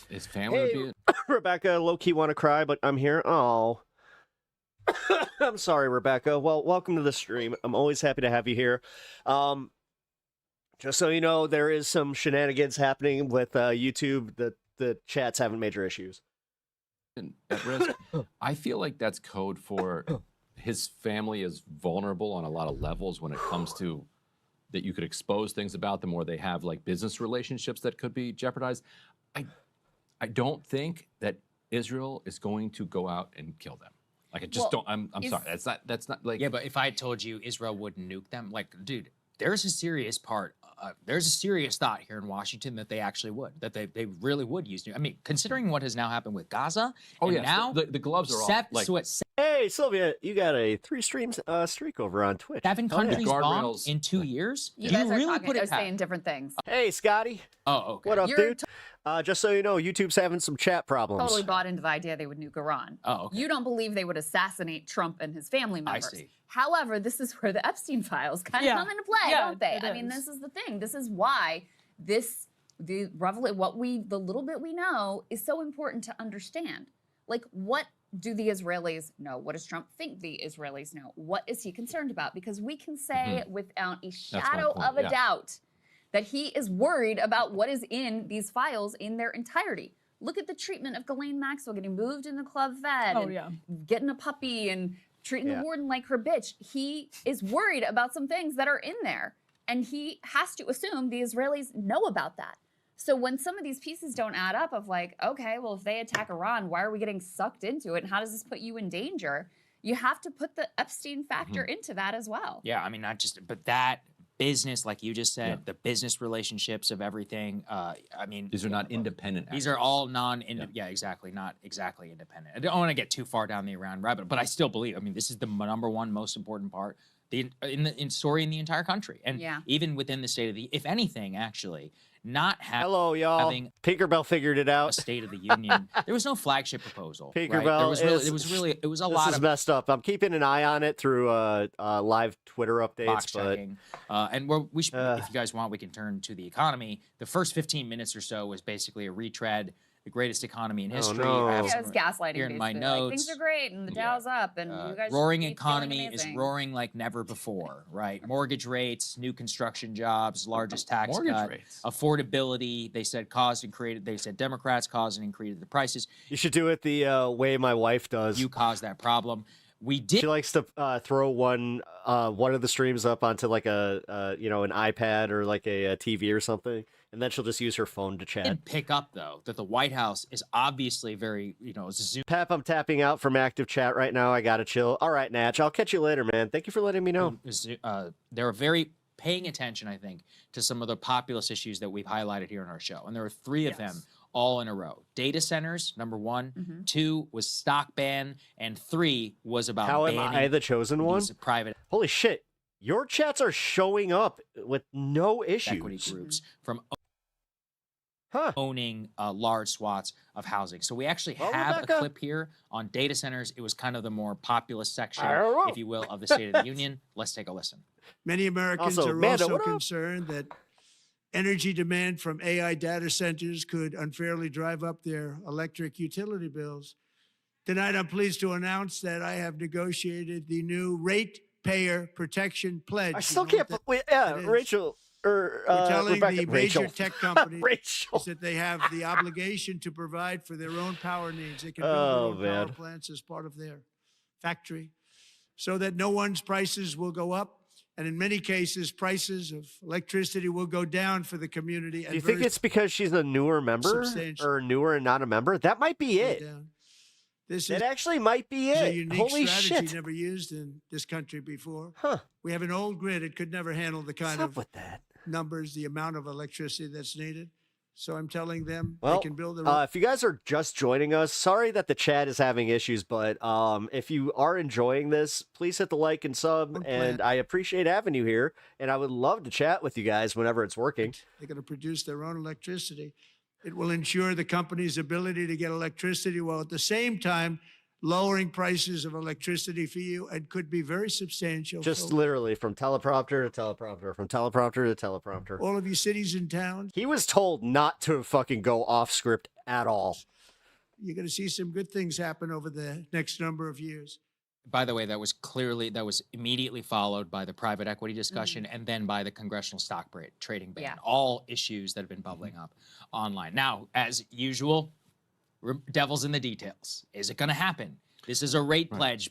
his family would be. Rebecca, low-key want to cry, but I'm here. Oh. I'm sorry, Rebecca. Well, welcome to the stream. I'm always happy to have you here. Just so you know, there is some shenanigans happening with YouTube. The chat's having major issues. At risk. I feel like that's code for his family is vulnerable on a lot of levels when it comes to that you could expose things about them, or they have like business relationships that could be jeopardized. I don't think that Israel is going to go out and kill them. Like, I just don't. I'm sorry. That's not like. Yeah, but if I told you Israel wouldn't nuke them, like, dude, there's a serious part. There's a serious thought here in Washington that they actually would, that they really would use. I mean, considering what has now happened with Gaza. Oh, and now the gloves are off. Like, hey, Sylvia, you got a 3-stream streak over on Twitch. 7 countries bombed in 2 years. You guys are talking, are saying different things. Hey, Scotty. Oh, okay. What up, dude? Just so you know, YouTube's having some chat problems. Totally bought into the idea they would nuke Iran. Oh, okay. You don't believe they would assassinate Trump and his family members. I see. However, this is where the Epstein files kind of come into play, don't they? I mean, this is the thing. This is why the little bit we know is so important to understand. Like, what do the Israelis know? What does Trump think the Israelis know? What is he concerned about? Because we can say without a shadow of a doubt that he is worried about what is in these files in their entirety. Look at the treatment of Ghislaine Maxwell getting moved in the Club Fed, getting a puppy and treating the warden like her bitch. He is worried about some things that are in there. And he has to assume the Israelis know about that. So when some of these pieces don't add up of like, okay, well, if they attack Iran, why are we getting sucked into it? And how does this put you in danger? You have to put the Epstein factor into that as well. Yeah, I mean, not just, but that business, like you just said, the business relationships of everything. I mean, these are not independent. These are all exactly, not exactly independent. I don't want to get too far down the Iran rabbit, but I still believe. I mean, this is the number one most important part in story in the entire country, and even within the state of the. If anything, actually, not Hello, y'all. having Tinkerbell figured it out. a State of the Union. There was no flagship proposal. Right? Tinkerbell It was a this lot is of messed up. I'm keeping an eye on it through live Twitter updates, box but checking. And we should, if you guys want, we can turn to the economy. The first 15 minutes or so was basically a retread. The greatest economy in history. no. I have Yeah, some it was gaslighting. here in my basically. Like, notes. things are great and the Dow's up and you guys Roaring should be feeling economy is amazing. roaring like never before, right? Mortgage rates, new construction jobs, largest tax Mortgage cut, rates. affordability. They said caused and created. They said Democrats caused and created the prices. you should do it the way my wife does. You caused that problem. We did. She likes to throw one of the streams up onto like an iPad or like a TV or something, and then she'll just use her phone to chat. Did pick up though that the White House is obviously very Pep, I'm tapping out from active chat right now. I gotta chill. All right, Natch, I'll catch you later, man. Thank you for letting me know. They're very paying attention, I think, to some of the populist issues that we've highlighted here on our show, and there are three of them all in a row. Data centers, number one. 2 was stock ban, and 3 was about How am banning I the chosen one? these private Holy shit! Your chats are showing up with no issues. equity groups from owning large swaths of housing. So we actually have Rebecca. a clip here on data centers. It was kind of the more populist section, I don't know. if you will, of the State of the Union. Let's take a listen. Many Americans Also, are Amanda, also what up? concerned that energy demand from AI data centers could unfairly drive up their electric utility bills. Tonight, I'm pleased to announce that I have negotiated the new ratepayer protection pledge. I still can't. Rachel. We're telling Rebecca, the major Rachel. tech companies Rachel. is that they have the obligation to provide for their own power needs. They can build Oh, their own power man. plants as part of their factory so that no one's prices will go up. And in many cases, prices of electricity will go down for the community. Do you think it's because she's a newer member substantial. or newer and not a member? That might be it. This It is actually might be a it. unique Holy strategy shit! never used in this country before. Huh? We have an old grid. It could never handle the kind What's up of with that? numbers, the amount of electricity that's needed. So I'm telling them Well, they can build their own. if you guys are just joining us, sorry that the chat is having issues, but if you are enjoying this, please hit the like and sub, and I appreciate having you here, and I would love to chat with you guys whenever it's working. They're going to produce their own electricity. It will ensure the company's ability to get electricity while at the same time lowering prices of electricity for you and could be very substantial. Just for literally from teleprompter to teleprompter, from teleprompter to teleprompter. all of you cities and towns. He was told not to fucking go off script at all. You're going to see some good things happen over the next number of years. By the way, that was immediately followed by the private equity discussion and then by the congressional stock trading ban. Yeah. All issues that have been bubbling up online. Now, as usual, devil's in the details. Is it going to happen? This is a rate pledge,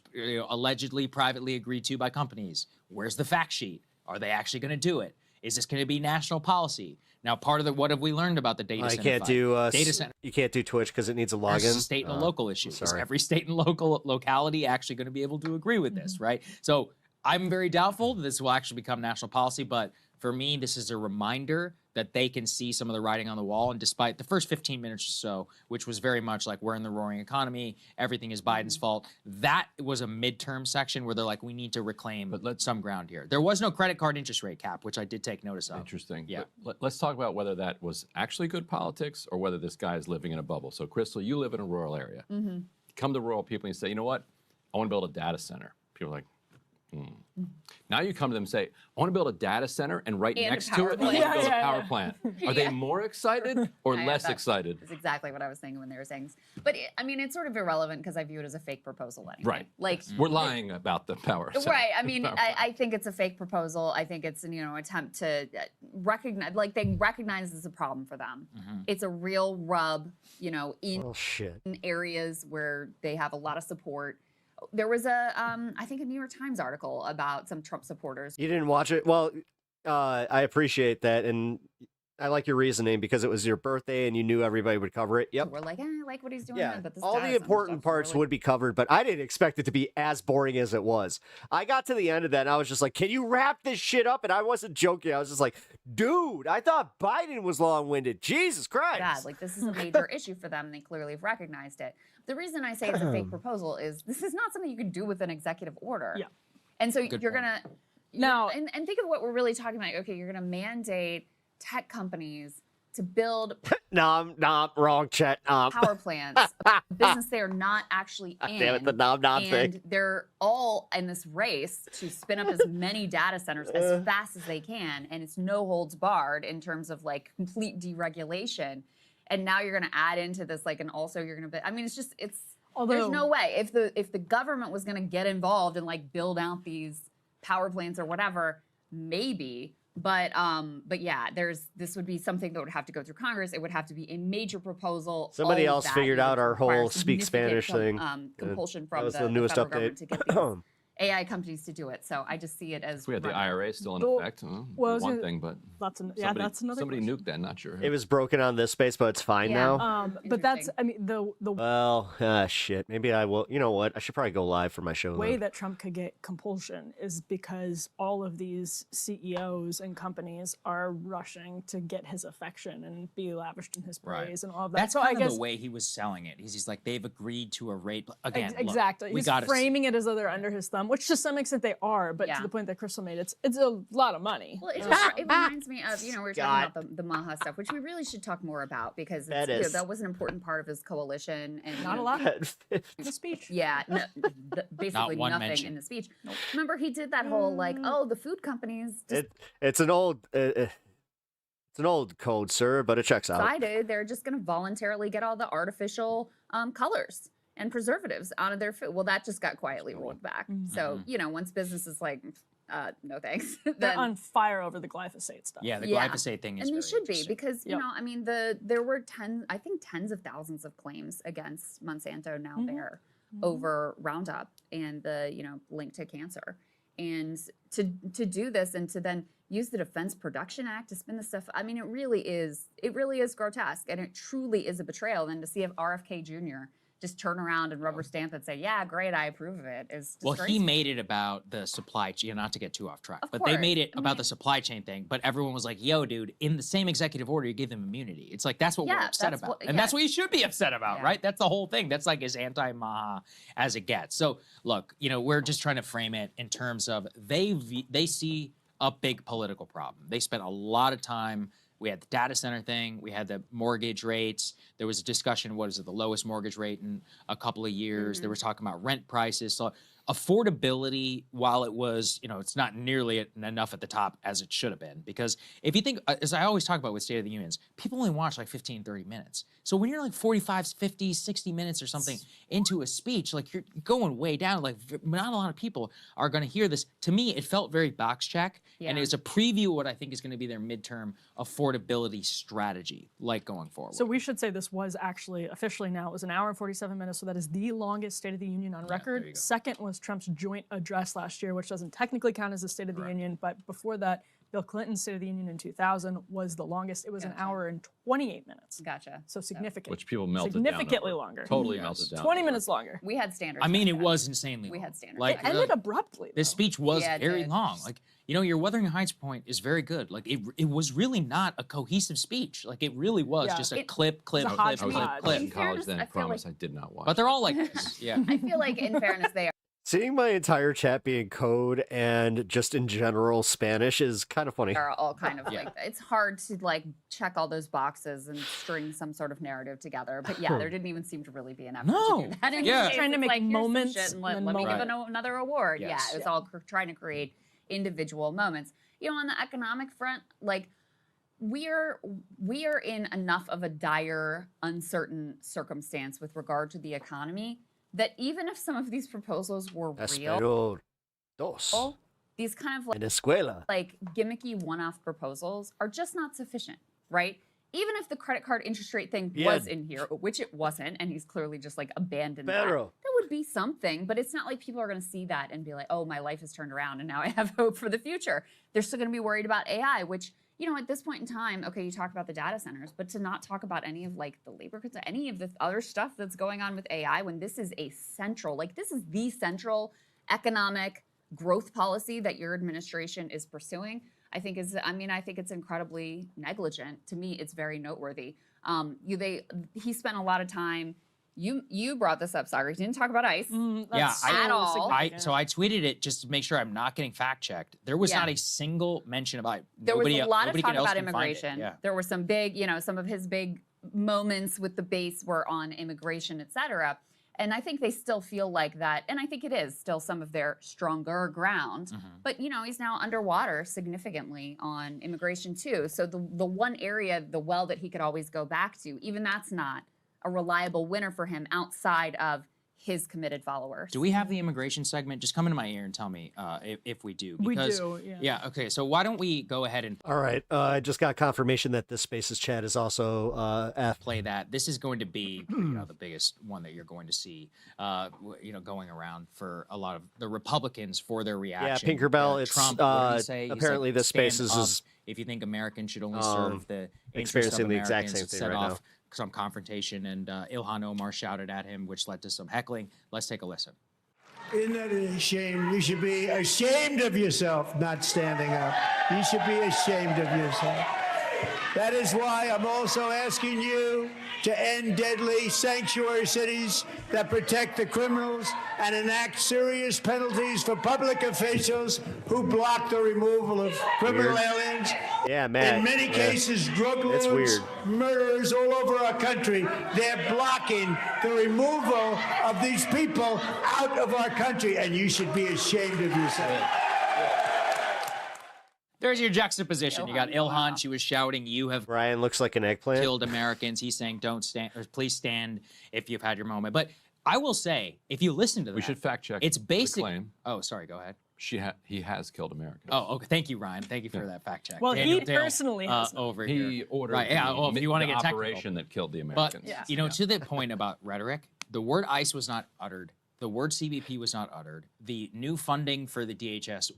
allegedly privately agreed to by companies. Where's the fact sheet? Are they actually going to do it? Is this going to be national policy? Now, part of what have we learned about the data center? I can't do data center. You can't do Twitch because it needs a That's login. a state and a local issue. Is sorry. every state and locality actually going to be able to agree with this, right? So I'm very doubtful that this will actually become national policy, but for me, this is a reminder that they can see some of the writing on the wall. And despite the first 15 minutes or so, which was very much like we're in the roaring economy, everything is Biden's fault, that was a midterm section where they're like, we need to reclaim some ground here. There was no credit card interest rate cap, which I did take notice of. Interesting. Yeah. But let's talk about whether that was actually good politics or whether this guy is living in a bubble. So, Crystal, you live in a rural area. Mm-hmm. Come to rural people and you say, you know what? I want to build a data center. People are like, Now you come to them and say, I want to build a data center, and right And a next to power it, I want plant. to build a Yeah, power yeah. plant. Are Yeah. they more excited or I- less that- excited? That's exactly what I was thinking when they were saying. But I mean, it's sort of irrelevant because I view it as a fake proposal anyway. Right. Like We're lying about the power center. Right. I mean, Power I think it's a fake proposal. I think it's attempt to recognize, like they recognize this is a problem for them. It's a real rub, in areas where they have a lot of support. There was I think a New York Times article about some Trump supporters. You didn't watch it? Well, I appreciate that, and I like your reasoning because it was your birthday and you knew everybody would cover it. Yep. We're like, I like what he's doing. Yeah, But this all data the center important stuff's parts really- would be covered, but I didn't expect it to be as boring as it was. I got to the end of that and I was just like, can you wrap this shit up? And I wasn't joking. I was just like, dude, I thought Biden was long-winded. Jesus Christ. God, like this is a major issue for them. And they clearly have recognized it. The reason I say it's a fake proposal is this is not something you can do with an executive order. Yeah. And so Good you're point. gonna and think of what we're really talking about. Okay, you're gonna mandate tech companies to build Nom, wrong chat. power plants, a business they're not actually in. Damn it, the nom and thing. they're all in this race to spin up as many data centers as fast as they can, and it's no holds barred in terms of like complete deregulation. And now you're going to add into this like, and also you're going to. I mean, it's just there's no way if the government was going to get involved and like build out these power plants or whatever, maybe. But yeah, this would be something that would have to go through Congress. It would have to be a major proposal. Somebody all of else that, figured out our require whole speak significant Spanish thing. Compulsion That from was the newest federal update. government to get these AI companies to do it. So I just see it as We had the IRA still in Well, effect. well, I was One gonna- thing, but That's somebody another nuked that. Not sure. It was broken on this space, but it's fine now. But that's, I mean, the Well, shit. Maybe I will. You know what? I should probably go live for my show. way then. that Trump could get compulsion is because all of these CEOs and companies are rushing to get his affection and be lavished in his praise and all of that. That's so kind I of guess the way he was selling it. He's like, they've agreed to a rate. Again, look, exactly. we He's got framing it as though they're under his thumb, which to some extent they are, but Yeah. to the point that Crystal made, it's a lot of money. Well, it reminds me of, we were talking about the Maha stuff, which we really should talk more about because that was an important part of his coalition. And Not a lot. The speech. Yeah, basically one nothing mention. in the speech. Remember, he did that whole like, oh, the food companies It's an old. It's an old code, sir, but it checks out. decided they're just going to voluntarily get all the artificial colors and preservatives out of their food. Well, that just got quietly rolled back. So, once business is like, no thanks. They're then, on fire over the glyphosate stuff. Yeah, the glyphosate thing is and they very should be interesting. because I mean, there were tens of thousands of claims against Monsanto now Bayer over Roundup and the link to cancer, and to do this and to then use the Defense Production Act to spin this stuff. I mean, it really is grotesque, and it truly is a betrayal. And to see if RFK Jr. just turn around and rubber stamp it and say, yeah, great, I approve of it, is Well, disgraceful. he made it about the supply chain, not to get too off track, Of but they course. made it I about mean- the supply chain thing. But everyone was like, yo, dude, in the same executive order, you give them immunity. It's like, that's what we're Yeah, upset that's about. what- And that's yeah. what you should be upset about, Yeah. right? That's the whole thing. That's like as anti-Maha as it gets. So, look, we're just trying to frame it in terms of they see a big political problem. They spent a lot of time. We had the data center thing. We had the mortgage rates. There was a discussion, what is it, the lowest mortgage rate in a couple of years. They were talking about rent prices. So affordability, while it was, it's not nearly enough at the top as it should have been. Because if you think, as I always talk about with State of the Unions, people only watch like 15, 30 minutes. So when you're like 45, 50, 60 minutes or something into a speech, like you're going way down, like not a lot of people are going to hear this. To me, it felt very box check. And Yeah. it's a preview of what I think is going to be their midterm affordability strategy, like going forward. So we should say this was actually officially now, it was an hour and 47 minutes, so that is the longest State of the Union on record. Second was Trump's joint address last year, which doesn't technically count as a State of the Union, but before that, Bill Clinton's State of the Union in 2000 was the longest. It was an hour and 28 minutes. Gotcha. So significant. Which people melted down Significantly over. longer. Totally melted down 20 over. minutes longer. We had standards. I mean, back it then. was insanely We long. had standards. Like, It ended abruptly. this speech was Yeah, it very did. long. Like, your Wuthering Heights point is very good. Like, it was really not a cohesive speech. Like, it really was Yeah. just a It- clip, it was a clip, hodgepodge. clip, I was clip. in college fairness, then. I I feel promise I did not watch. But they're all like this. Yeah. I feel like, in fairness, they are. Seeing my entire chat being code and just in general Spanish is kind of funny. Are all kind of like, it's hard to like check all those boxes and string some sort of narrative together. But yeah, there didn't even seem to really be an effort No. to do that. In Yeah. this case, Trying to it's make like, here's some moments shit and and then let me give moments. another award. Yes. Yeah, it was all trying to create individual moments. On the economic front, like we are in enough of a dire, uncertain circumstance with regard to the economy that even if some of these proposals were real, Espero dos. these kind of En escuela. like gimmicky one-off proposals are just not sufficient, right? Even if the credit card interest rate thing Yeah. was in here, which it wasn't, and he's clearly just like abandoned Pero. that would be something. But it's not like people are going to see that and be like, oh, my life has turned around and now I have hope for the future. They're still going to be worried about AI, which, at this point in time, okay, you talk about the data centers, but to not talk about any of like the labor, any of the other stuff that's going on with AI when this is the central economic growth policy that your administration is pursuing, I think it's incredibly negligent. To me, it's very noteworthy. He spent a lot of time You brought this up, Sagar. You didn't talk about ICE. At all. So I tweeted it just to make sure I'm not getting fact checked. There was not a single mention about it. There was a lot of nobody talk else about can find it. immigration. Yeah. There were some big, some of his big moments with the base were on immigration, et cetera. And I think they still feel like that. And I think it is still some of their stronger ground. But, he's now underwater significantly on immigration too. So the one area, the well that he could always go back to, even that's not a reliable winner for him outside of his committed followers. Do we have the immigration segment? Just come into my ear and tell me if we do. Because, we do, yeah. Okay, so why don't we go ahead and All right. I just got confirmation that this Spaces chat is also play that. This is going to be the biggest one that you're going to see going around for a lot of the Republicans for their reaction. Yeah, Pinkerbell, it's Trump, what did he say? He's apparently like, the "Stand Spaces up is if you think Americans should only serve the experiencing the exact Americans." same It thing set right off now. some confrontation, and Ilhan Omar shouted at him, which led to some heckling. Let's take a listen. Isn't that a shame? You should be ashamed of yourself not standing up. You should be ashamed of yourself. That is why I'm also asking you to end deadly sanctuary cities that protect the criminals and enact serious penalties for public officials who block the removal of criminal Weird. aliens. Yeah, Matt. In many yeah. cases, drug It's lords, weird. murderers all over our country, they're blocking the removal of these people out of our country, and you should be ashamed of yourself. There's your juxtaposition. You got Ilhan. She was shouting, "You have Ryan looks like an eggplant. killed Americans." He's saying, "Don't stand, or please stand if you've had your moment." But I will say, if you listen to that, We should fact check. It's basic. The claim. Oh, sorry. Go ahead. He has killed Americans. Oh, okay. Thank you, Ryan. Thank you for that fact check. Well, Daniel he Dale, personally has not. over He here. ordered Right. Yeah. Well, if you want to the get technical. operation that killed the But Americans. to the point about rhetoric, the word ICE was not uttered. The word CBP was not uttered. The new funding for the DHS,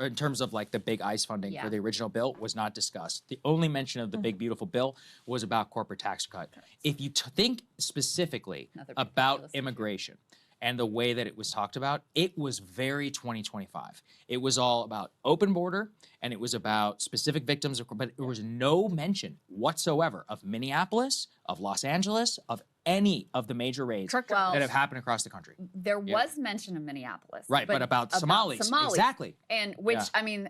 in terms of like the big ICE funding for the original bill, was not discussed. The only mention of the big beautiful bill was about corporate tax cut. If you think specifically about immigration and the way that it was talked about, it was very 2025. It was all about open border, and it was about specific victims, but there was no mention whatsoever of Minneapolis, of Los Angeles, of any of the major raids that have happened across the country. There was mention of Minneapolis. Right, but about Somalis. Exactly. And which, Yeah. I mean,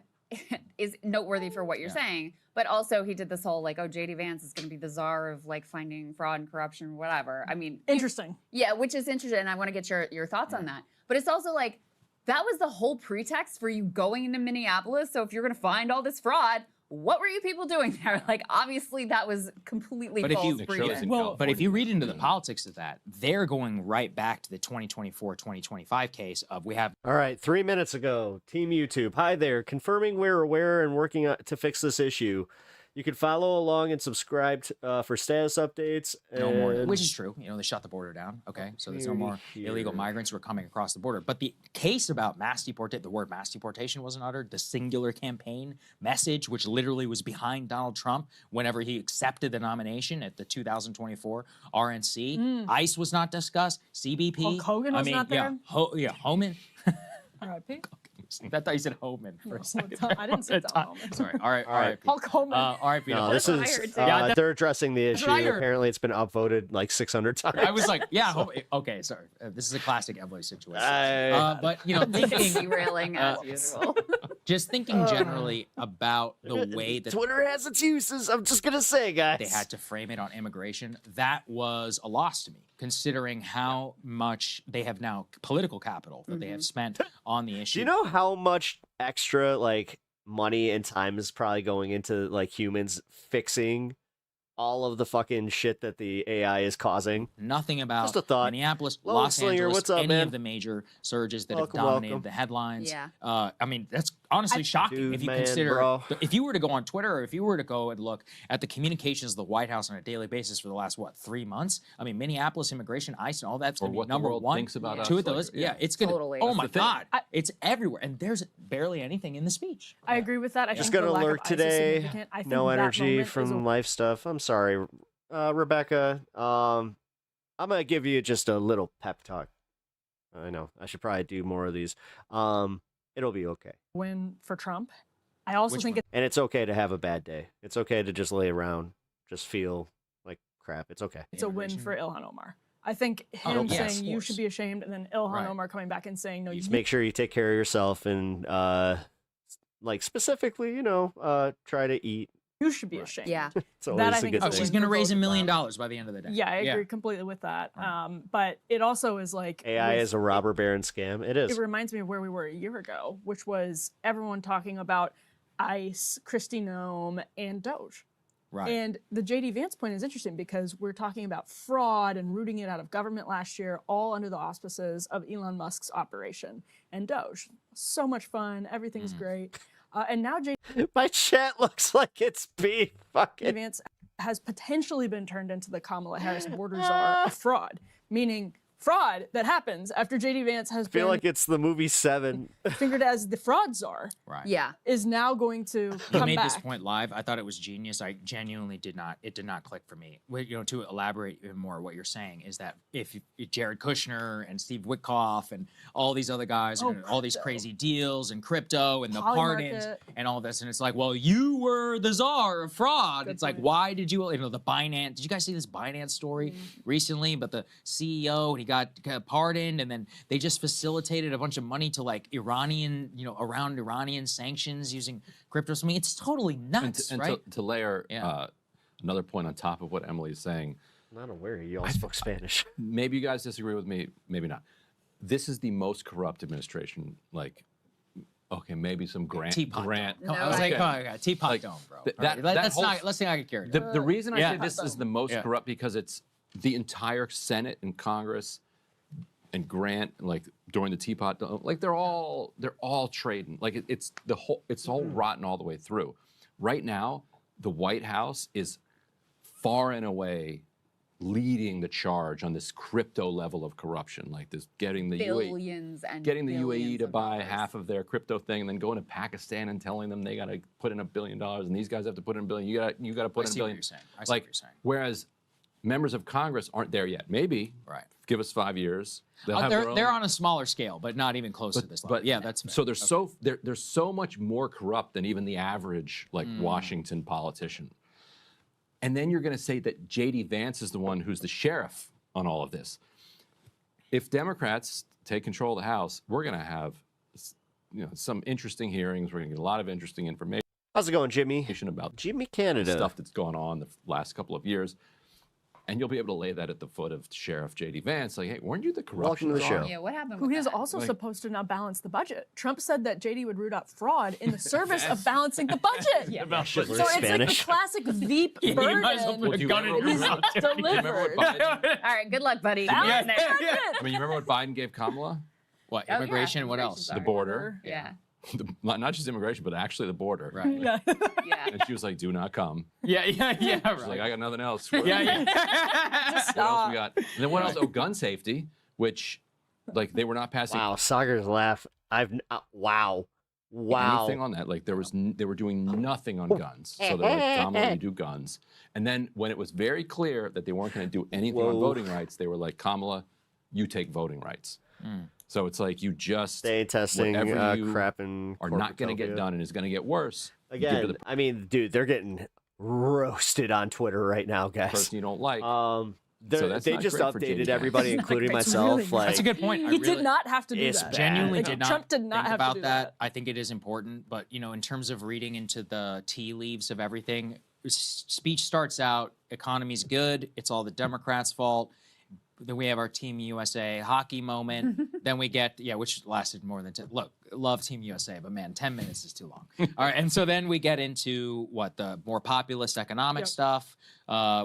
is noteworthy for what you're saying. But also he did this whole like, oh, J.D. Vance is going to be the czar of like finding fraud and corruption, whatever. I mean. Interesting. Yeah, which is interesting. And I want to get your thoughts on that. But it's also like, that was the whole pretext for you going into Minneapolis. So if you're going to find all this fraud, what were you people doing there? Like, obviously that was completely false pretext. But if you read into the politics of that, they're going right back to the 2024-2025 case of we have. All right, 3 minutes ago, Team YouTube. Hi there. Confirming we're aware and working to fix this issue. You can follow along and subscribe for status updates. No more, and- which is true. They shut the border down. Okay, so there's no more illegal migrants who are coming across the border. But the case about the word mass deportation wasn't uttered. The singular campaign message, which literally was behind Donald Trump whenever he accepted the nomination at the 2024 RNC. ICE was not discussed. CBP. Hulk Hogan was not there? Homan. R.I.P. I thought you said Homan for a second. I didn't say Don Homan. Sorry. All right. Hulk Homan. R.I.P. No, this is they're addressing the issue. what I heard. Apparently, it's been upvoted like 600 times. I was like, okay, sorry. This is a classic Emily situation. But thinking derailing as usual. Just thinking generally about the way that Twitter has its uses. I'm just gonna say, guys, they had to frame it on immigration. That was a loss to me, considering how much they have now political capital that they have spent on the issue. Do you know how much extra like money and time is probably going into like humans fixing all of the fucking shit that the AI is causing? Nothing about Just a thought. Minneapolis, Lois Los Slinger, Angeles, what's up, any man? of the major surges that Welcome, have dominated welcome. the headlines. Yeah. I mean, that's honestly shocking Dude, if you man, consider bro. if you were to go on Twitter or if you were to go and look at the communications of the White House on a daily basis for the last 3 months. I mean, Minneapolis immigration, ICE, and all that's Or going to what be the number world one. thinks about us, Two of like, those, yeah. it's going to. Totally. Oh That's my the thing. God, it's everywhere, and there's barely anything in the speech. I agree with that. I Just think got the lack of alert ICE is today. significant. I think No that energy moment is from a- life stuff. I'm sorry, Rebecca. I'm gonna give you just a little pep talk. I know I should probably do more of these. It'll be okay. win for Trump. I also think And it's okay to have a bad day. It's okay to just lay around, just feel like crap. It's okay. it's a win for Ilhan Omar. I think him yes, saying of you course. should be ashamed, and then Ilhan Right. Omar coming back and saying no, you Just make sure you take care of yourself and like specifically, try to eat. you should be ashamed. Yeah. It's always a good Oh, thing. she's going to raise $1 million by the end of the day. Yeah, I agree completely with that. But it also is like AI is a robber baron scam. It is. It reminds me of where we were a year ago, which was everyone talking about ICE, Kristi Noem, and Doge. Right. And the JD Vance point is interesting because we're talking about fraud and rooting it out of government last year, all under the auspices of Elon Musk's operation and Doge. So much fun. Everything's great. And now JD My chat looks like it's beef. Fucking. Vance has potentially been turned into the Kamala Harris border czar of fraud, meaning fraud that happens after JD Vance has I feel been like it's the movie Seven. fingered as the fraud czar. Right. Yeah. Is now going to You come made back. this point live. I thought it was genius. I genuinely did not. It did not click for me. To elaborate even more, what you're saying is that if Jared Kushner and Steve Witkoff and all these other guys and all these crazy deals and crypto and the pardons Polymarket. and all this, and it's like, well, you were the czar of fraud. It's like, why did you? The Binance. Did you guys see this Binance story recently? But the CEO and he got pardoned, and then they just facilitated a bunch of money to like Iranian, around Iranian sanctions using crypto. I mean, it's totally nuts, And right? to layer another point on top of what Emily's saying, I'm not aware you all spoke Spanish. maybe you guys disagree with me, maybe not. This is the most corrupt administration. Like, okay, maybe some grant. Teapot grant. Dome. I was like, oh, teapot dome, bro. Let's not get carried away. The reason I Yeah. say this is the most corrupt because it's the entire Senate and Congress and Grant, like during the Teapot Dome, like they're all trading. Like it's all rotten all the way through. Right now, the White House is far and away leading the charge on this crypto level of corruption, like this getting the Billions and getting the billions UAE to of buy dollars. half of their crypto thing, and then going to Pakistan and telling them they got to put in $1 billion, and these guys have to put in $1 billion. You got to put in $1 see what billion. you're saying. I see what you're saying. Whereas members of Congress aren't there yet. Maybe. Right. Give us 5 years. They'll have their own. They're on a smaller scale, but not even close to this level. But Yeah, that's so they're so much more corrupt than even the average Washington politician. And then you're going to say that JD Vance is the one who's the sheriff on all of this. If Democrats take control of the House, we're going to have some interesting hearings. We're going to get a lot of interesting information. How's it going, Jimmy? About Jimmy Canada. Stuff that's gone on the last couple of years. And you'll be able to lay that at the foot of Sheriff J.D. Vance. Like, hey, weren't you the corruption Welcome to the czar? show. Yeah, what happened Who with is that? also supposed to now balance the budget. Trump said that JD would root out fraud in the service of balancing the budget. Yeah. So it's like the classic Veep You burden. might as well put a gun in your He's mouth. delivered. All right, good luck, buddy. Balance the I budget. mean, you remember what Biden gave Kamala? What, Oh, yeah, immigration? What else? The border. Yeah. Not just immigration, but actually the border. Right. Yeah. Yeah. And she was like, do not come. Yeah, She's right. like, I got nothing else. Yeah, What yeah. else we got? And then what else? Oh, gun safety, which, like, they were not passing Wow, Sagar's laugh. Wow. anything on that. Like, they were doing nothing on guns. So they're like, Kamala, you do guns. And then when it was very clear that they weren't going to do anything on voting rights, they were like, Kamala, you take voting rights. So it's like you just Stay testing whatever you crap and are not going to get cornucopia. done and is going to get worse. you give to Again, I mean, dude, they're getting roasted on Twitter right now, the guys. person you don't like. So that's they not just great for updated JD. everybody, including It's myself. really like, That's a good point. He did not have to do It's that. bad. Genuinely Like, did not Trump did not think have to about do that. that. I think it is important, but in terms of reading into the tea leaves of everything, speech starts out, economy's good, it's all the Democrats' fault. Then we have our Team USA hockey moment. Then we get, which lasted more than 10. Look, love Team USA, but man, 10 minutes is too long. All right, and so then we get into the more populist economic stuff.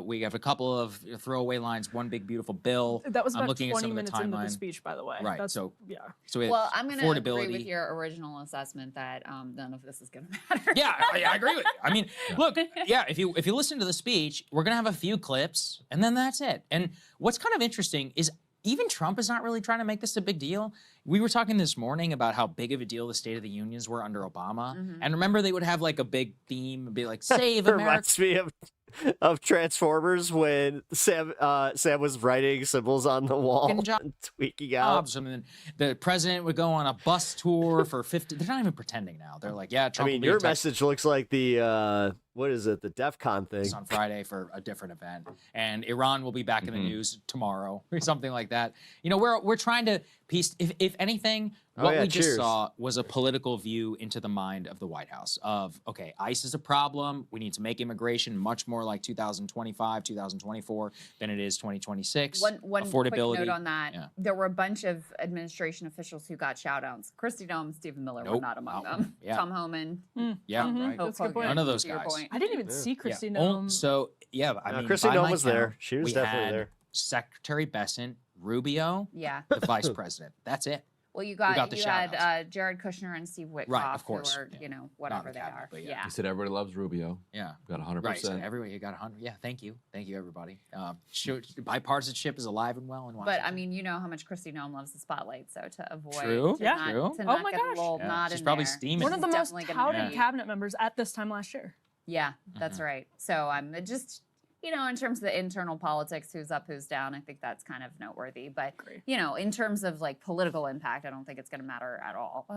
We have a couple of throwaway lines, one big beautiful bill. That was I'm about looking 20 at some of the minutes into the timeline. speech, by the way. Right, That's, so yeah. So we have Well, I'm going to agree affordability. with your original assessment that none of this is going to matter. Yeah, I agree with you. I mean, look, if you listen to the speech, we're gonna have a few clips, and then that's it. And what's kind of interesting is even Trump is not really trying to make this a big deal. We were talking this morning about how big of a deal the State of the Unions were under Obama, and remember they would have like a big theme, and be like "Save America." reminds me of Transformers when Sam was writing symbols on the wall Fucking job. and tweaking out. And then the president would go on a bus tour for 50. They're not even pretending now. They're like, yeah, I Trump. mean, will be your in touch. message looks like the what is it? The DEF CON thing. On Friday for a different event, and Iran will be back in the news tomorrow or something like that. You know, we're trying to piece. If anything, what we just saw was a political view into the mind of the White House. Of okay, ICE is a problem. We need to make immigration much more like 2025, 2024 than it is 2026. One affordability. quick note on that: there were a bunch of administration officials who got shout-outs. Kristi Noem, Stephen Miller were not among them. Yeah. Tom Homan. Right. Hope Hogan, None of those to your guys. point. I didn't even see Kristi Noem. So yeah, I mean, Kristi by Noem my was there. count, She was we definitely had there. Secretary Bessent, Rubio, Yeah. the vice president. That's it. Well, you We got the you shout-outs. had Jared Kushner and Steve Witkoff, Right, of course. who are, you know, whatever they are. Yeah. He said everybody loves Rubio. Yeah. Got 100%. Right. So everybody, you got 100. Yeah. Thank you, everybody. Bipartisanship is alive and well in Washington. But I mean, you know how much Kristi Noem loves the spotlight, so to avoid True. to Yeah. not, True. to Oh not my get gosh. rolled, Yeah. not She's in probably there. steaming. One of the most Definitely gonna touted be- cabinet members at this time last year. Yeah, that's right. So I'm just, you know, in terms of the internal politics, who's up, who's down, I think that's kind of noteworthy. But you know, in terms of like political impact, I don't think it's going to matter at all.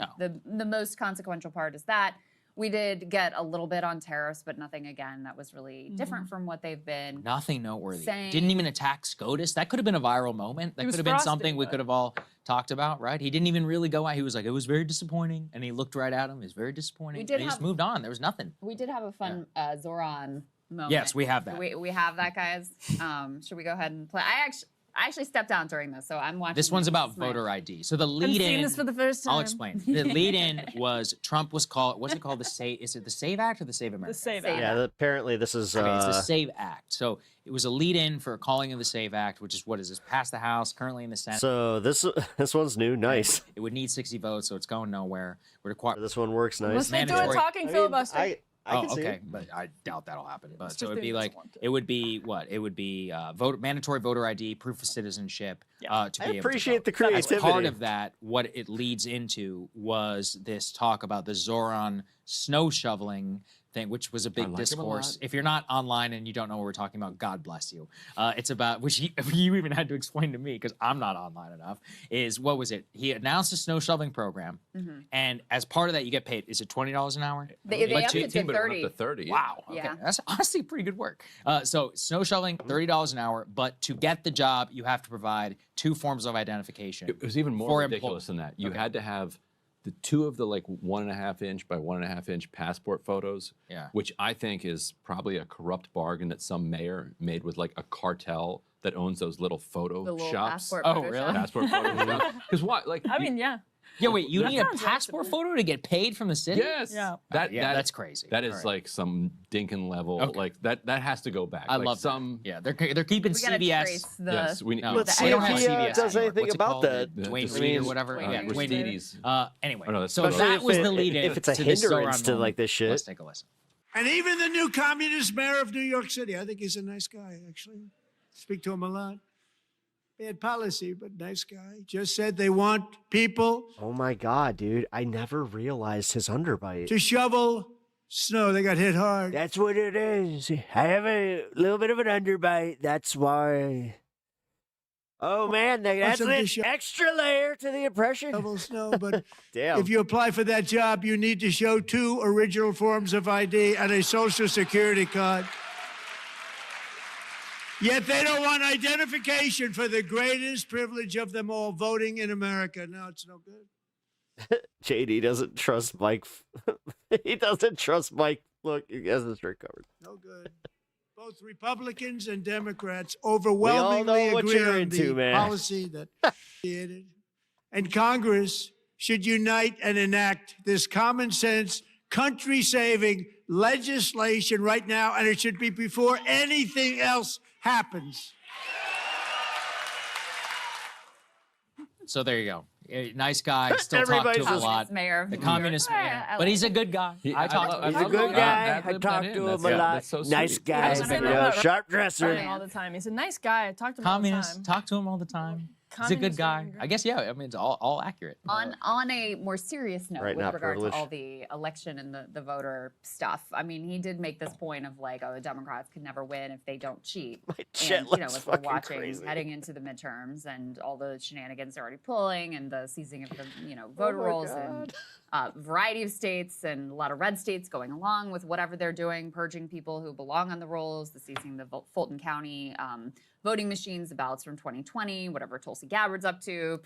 The most consequential part is that we did get a little bit on tariffs, but nothing again that was really different from what they've been. Nothing noteworthy. Saying- Didn't even attack SCOTUS. That could have been a viral moment. That He was could have been frosty, something we but- could have all talked about, right? He didn't even really go out. He was like, it was very disappointing. And he looked right at him. It was very disappointing. We did and he just have- moved on. There was nothing. We did have a fun Zoran moment. Yes, we have that. We have that, guys. Should we go ahead and play? I actually stepped down during this, so I'm watching. This one's about is my- voter ID. So the I'm lead seeing in. this for the first time. I'll explain. The lead in was Trump was called. What's it called? The Save. Is it the Save Act or the Save America? The Save Save Act. Yeah, apparently this is. Okay, it's the Save Act. So it was a lead in for a calling of the Save Act, which is what is this? Passed the House, currently in the Senate. So this one's new. Nice. It would need 60 votes, so it's going nowhere. We're required. This one works nice. Unless they do a mandatory- talking filibuster. I can see okay, it. but I doubt that'll happen. But It's so just it'd be they like just want to. it would be what? It would be mandatory voter ID, proof of citizenship to be I able to appreciate vote. the creativity. As part of that, what it leads into was this talk about the Zoran snow shoveling thing, which was a big like him a discourse. lot. If you're not online and you don't know what we're talking about, God bless you. It's about, which you even had to explain to me because I'm not online enough, is what was it? He announced a snow shoveling program, and as part of that, you get paid. Is it $20 an hour? They But upped to- it to But it went 30. up to 30. Wow. Okay. Yeah. That's honestly pretty good work. So snow shoveling, $30 an hour, but to get the job, you have to provide 2 forms of identification. It was even more for ridiculous than that. You had to have the 2 of the like 1.5 inch by 1.5 inch passport photos, which I think is probably a corrupt bargain that some mayor made with like a cartel that owns those little photo The little shops. passport Oh, photo really? shop. Passport photo shops. Because why? Like, I mean, yeah. Yeah, wait, you That need a sounds passport reasonable. photo to get paid from the city? yes, Yeah. That's crazy. That is All right. like some Dinkin level. Okay. Like that has to go back. I like love some. That. Yeah, they're keeping We gotta CBS. trace the. Yes, we need. No, Let's they see don't if have he CBS does anymore. anything What's it about called? that. Dwayne I Reed or mean, whatever. Dwayne Yeah, Reed. Dwayne Reed. Aristides. Anyway, Oh, no, that's so Soto. that was the lead in. If it's a to this hindrance Zoran to moment. like this shit. Let's take a listen. And even the new communist mayor of New York City, I think he's a nice guy, actually. Speak to him a lot. Bad policy, but nice guy. Just said they want people Oh my god, dude! I never realized his underbite. to shovel snow. They got hit hard. That's what it is. I have a little bit of an underbite. That's why. Oh man, that's him an to show- extra layer to the impression. Shovel snow, but Damn. if you apply for that job, you need to show 2 original forms of ID and a social security card. Yet they don't want identification for the greatest privilege of them all, voting in America. No, it's no good. JD doesn't trust Mike. He doesn't trust Mike. Look, he has his shirt covered. No good. Both Republicans and Democrats overwhelmingly what agree you're on into, the man. policy that created. And Congress should unite and enact this common sense, country-saving legislation right now, and it should be before anything else happens. So there you go. Nice guy. Still talk to Everybody's him a just- lot. Mayor. The communist mayor. But he's a good guy. I talked to him. He's a good guy. I talked to him a lot. Nice guy. That's You know, sharp Ryan dresser. all the time. He's a nice guy. I talk to him all the Communist. time. Talk to him all the time. He's a good Communist guy. Ryan. I guess, yeah. I mean, it's all accurate. On a more serious note, Right, with not regard privilege. to all the election and the voter stuff, I mean, he did make this point of like, oh, the Democrats could never win if they don't cheat. shit And looks as we're fucking watching crazy. heading into the midterms and all the shenanigans they're already pulling and the seizing of the voter rolls and variety of states and a lot of red states going along with whatever they're doing, purging people who belong on the rolls, the seizing the Fulton County voting machines, the ballots from 2020, whatever Tulsi Gabbard's up to,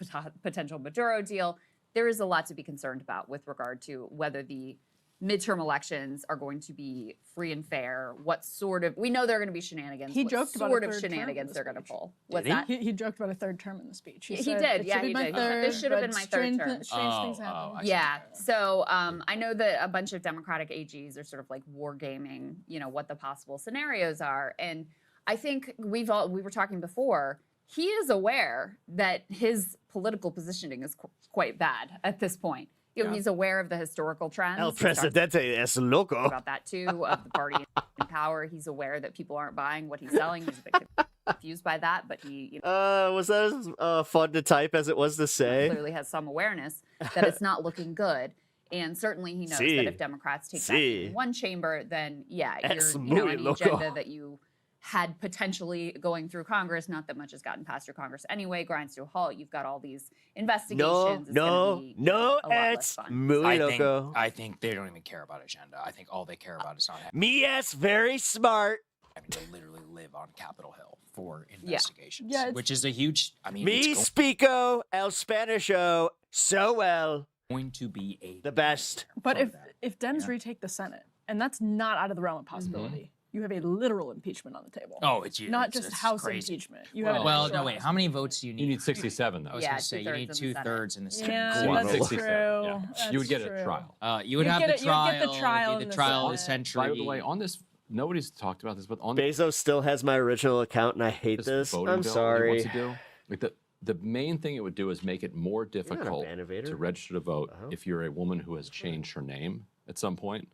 potential Maduro deal. There is a lot to be concerned about with regard to whether the midterm elections are going to be free and fair. What sort of, we know there are going to be shenanigans. He what joked about sort a of third term shenanigans in they're the going to speech. pull. What's that? He joked about a third term in the speech. He said, did, "It yeah, should be he my did. third, This should have but been my third term. Strange things happen. Yeah. So I know that a bunch of Democratic AGs are sort of like war gaming, you know, what the possible scenarios are. And I think we were talking before, he is aware that his political positioning is quite bad at this point. You know, he's aware of the historical trends. El Presidente es loco. About that too, of the party in power. He's aware that people aren't buying what he's selling. He's a bit confused by that, but he, you know, Was that as fun to type as it was to say? clearly has some awareness that it's not looking good. And certainly he knows that if Democrats take back in one chamber, then yeah, you're any agenda that you had potentially going through Congress, not that much has gotten past your Congress anyway, grinds to a halt. You've got all these investigations. It's muy loco. I think they don't even care about agenda. I think all they care about is not having. Me, yes, very smart. They literally live on Capitol Hill for investigations, Yeah, which is a huge. I mean, Me it's speako el Spanisho so well. going to be the best. But if Dems retake the Senate, and that's not out of the realm of possibility, you have a literal impeachment on the table. Oh, it's not just it's House crazy. impeachment. You have Well, no, wait. How many votes do you need? You need 67, though. I was going to say you need 2/3 in the Senate. Yeah, that's 67, true. yeah. That's You would get true. a trial. You would have the trial. You'd get the trial. It'd be in the trial Senate. essentially. By the way, on this, nobody's talked about this, but on Bezos still has my original account, and I hate this. voting I'm bill sorry. That he wants to do, like the main thing it would do is make it more difficult to register to vote if you're a woman who has changed her name at some point.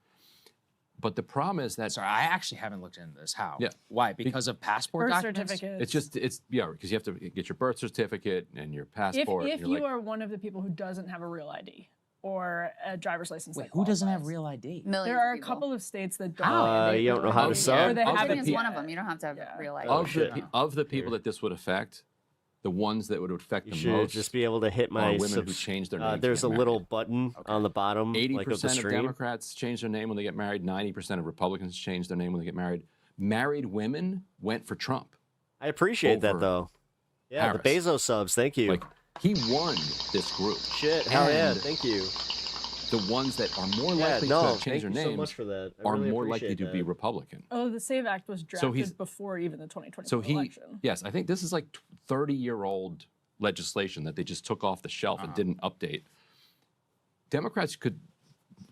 But the problem is that... Sorry, I actually haven't looked into this. How? Yeah. Why? Because of passport Birth documents? certificates. It's because you have to get your birth certificate and your passport. If you are one of the people who doesn't have a real ID or a driver's license, Wait, who doesn't have real ID? There are a couple of states that don't. You don't know how to sub? Virginia is one of them. You don't have to have real ID. Of the people that this would affect, the ones that would affect You the should most just be able to hit my are women who change their names. there's a little button on the bottom, 80% like of the of stream. Democrats change their name when they get married. 90% of Republicans change their name when they get married. Married women went for Trump. I appreciate that, though. Yeah, Harris. the Bezos subs, thank you. Like, he won this group. Shit, hell yeah, And thank you. The ones that are more Yeah, likely no, to thank change their you so names much for that. I are really more likely appreciate to be that. Republican. Oh, the SAVE Act was So he's- drafted before even the 2020 So he, election. yes, I think this is like 30-year-old legislation that they just took off the shelf and didn't update. Democrats could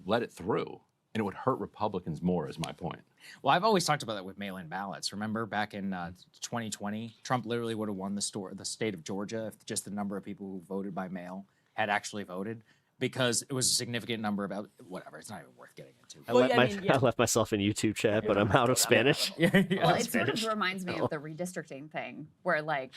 let it through, and it would hurt Republicans more, is my point. Well, I've always talked about that with mail-in ballots. Remember back in 2020, Trump literally would have won the state of Georgia if just the number of people who voted by mail had actually voted, because it was a significant number of whatever. It's not even worth getting into. I left myself in YouTube chat, but I'm out of Spanish. Well, it sort of reminds me of the redistricting thing, where like,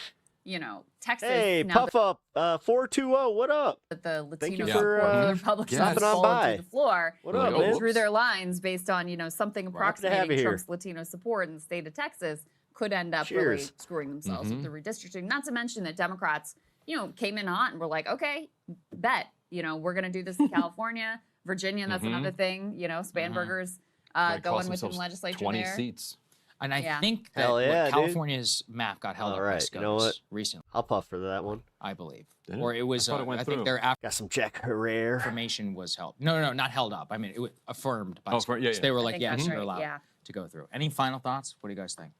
you know, Texas. Hey, now Puff Up, 420, what up? that the Thank Latino you support for, for the Republicans has stopping on fallen by. through the floor. What up, man? Drew their lines based on, you know, something to have approximating you here. Trump's Latino support in the state of Texas could end up really Cheers. screwing themselves with the redistricting. Not to mention that Democrats, you know, came in hot and were like, okay, bet, you know, we're going to do this in California, Virginia, that's another thing, you know, Spanberger's going within the legislature 20 there. seats. And I Yeah. think that Hell yeah, dude. California's map got held All up by right, SCOTUS you know what? recently, I'll puff for that one. I believe. Did it? Or it was, I thought it went I think through. their Got some Jack Herrera. affirmation was held. No, not held up. I mean, it was affirmed by Oh, SCOTUS. yeah, yeah. They were I like, think yes, that's you're right, allowed yeah. to go through. Any final thoughts? What do you guys think?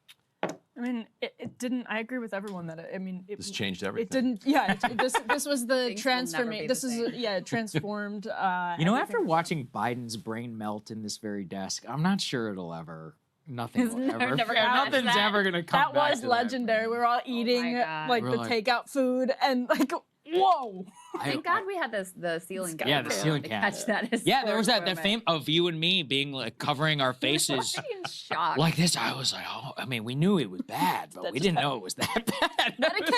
I mean, it didn't. I agree with everyone that I mean, This changed everything. it didn't. Yeah, this was the Things will never be transformation. the This is same. transformed. You know, after everything. watching Biden's brain melt in this very desk, I'm not sure it'll ever. Nothing will Never ever. gonna match Nothing's that. ever gonna come That back was to legendary. We were all eating God. like We're the like- takeout food and like, whoa. Thank God we had the ceiling Yeah, camera the to ceiling catch camera. that. Yeah, there was that historic fame of you and me being like covering our faces moment. In shock. like this. I was like, oh, I mean, we knew it was bad, but we didn't know it was that bad. Medicaid.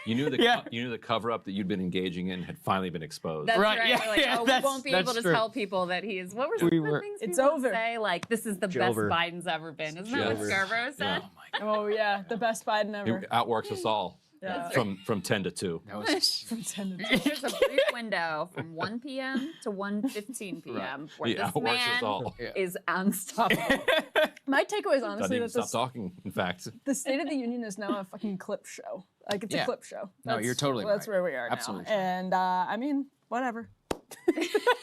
You knew the cover-up that you'd been engaging in had finally been exposed. That's Right, right. yeah, We're like, yeah, oh, we that's- won't be able that's to true. tell people that he is. What were some We of the were- things It's people would over. say? Like, this is the Jover. best Biden's ever been. Isn't that what Jover. Scarborough said? Oh my God. Oh yeah, the best Biden ever. It outworks us all. Yeah. from 10 to 2. That was From 10 to 2. There's a brief window from 1 p.m. to 1:15 p.m. where He this outworks us man all. is unstoppable. My takeaway is honestly Doesn't even that stop talking, in fact. the State of the Union is now a fucking clip show. Like, it's a Yeah. clip show. No, you're totally That's right. where we are Absolutely. now. And, I mean, whatever.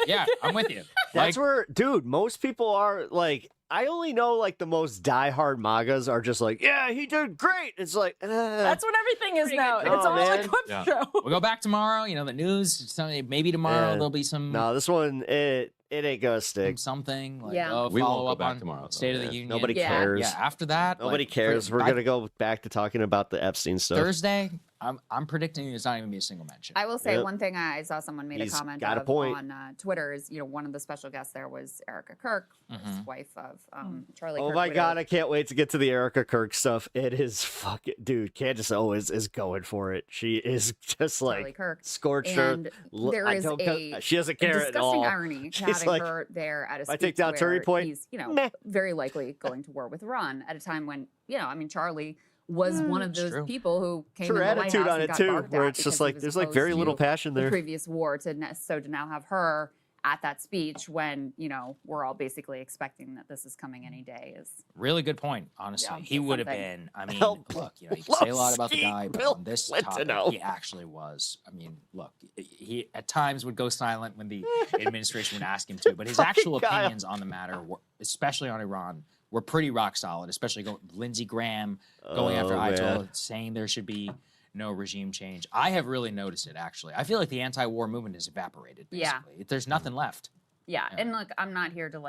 Yeah, I'm with you. That's where, dude, most people are like, I only know like the most diehard MAGAs are just like, yeah, he did great. It's like, That's what everything is now. good. It's Oh, all man. a clip Yeah. show. We'll go back tomorrow. You know, the news. Maybe tomorrow Yeah. there'll be some. No, this one, it ain't gonna stick. Something like Yeah. We follow won't up go back on tomorrow, though. State of the Yeah. Union. Nobody Yeah. cares. Yeah, after that, Nobody like, cares. We're by gonna go back to talking about the Epstein stuff. Thursday. I'm predicting there's not even gonna be a single mention. I will say Yep. one thing I saw someone made He's a comment got a of point. on Twitter is, one of the special guests there was Erika Kirk, wife of Charlie Oh Kirk. my widow. God, I can't wait to get to the Erika Kirk stuff. It is fucking, dude, Candace always is going for it. She is just Charlie like Kirk. scorched her. And there is She doesn't care at disgusting all. irony to She's having like, her there at a if I speech take down Turning where Point, he's, meh. very likely going to war with Iran at a time when, Charlie was one of those true. people who came Her in the White attitude House on and it got too, barked where at it's just because he like was there's like opposed very to little passion the there. previous war to now have her at that speech when we're all basically expecting that this is coming any day is Really good point, honestly. Yeah, he would have something. been, I mean, Help. look, you can say a lot about the Steve guy, but Bill on this Clinton, topic, he actually was. I mean, look, he at times would go silent when the administration would ask him to, but his actual Kyle. opinions on the matter, especially on Iran, were pretty rock solid, especially Lindsey Graham going after man. Ayatollah, saying there should be no regime change. I have really noticed it, actually. I feel like the anti-war movement has evaporated, Yeah. basically. There's nothing left. Yeah, and look, I'm not here to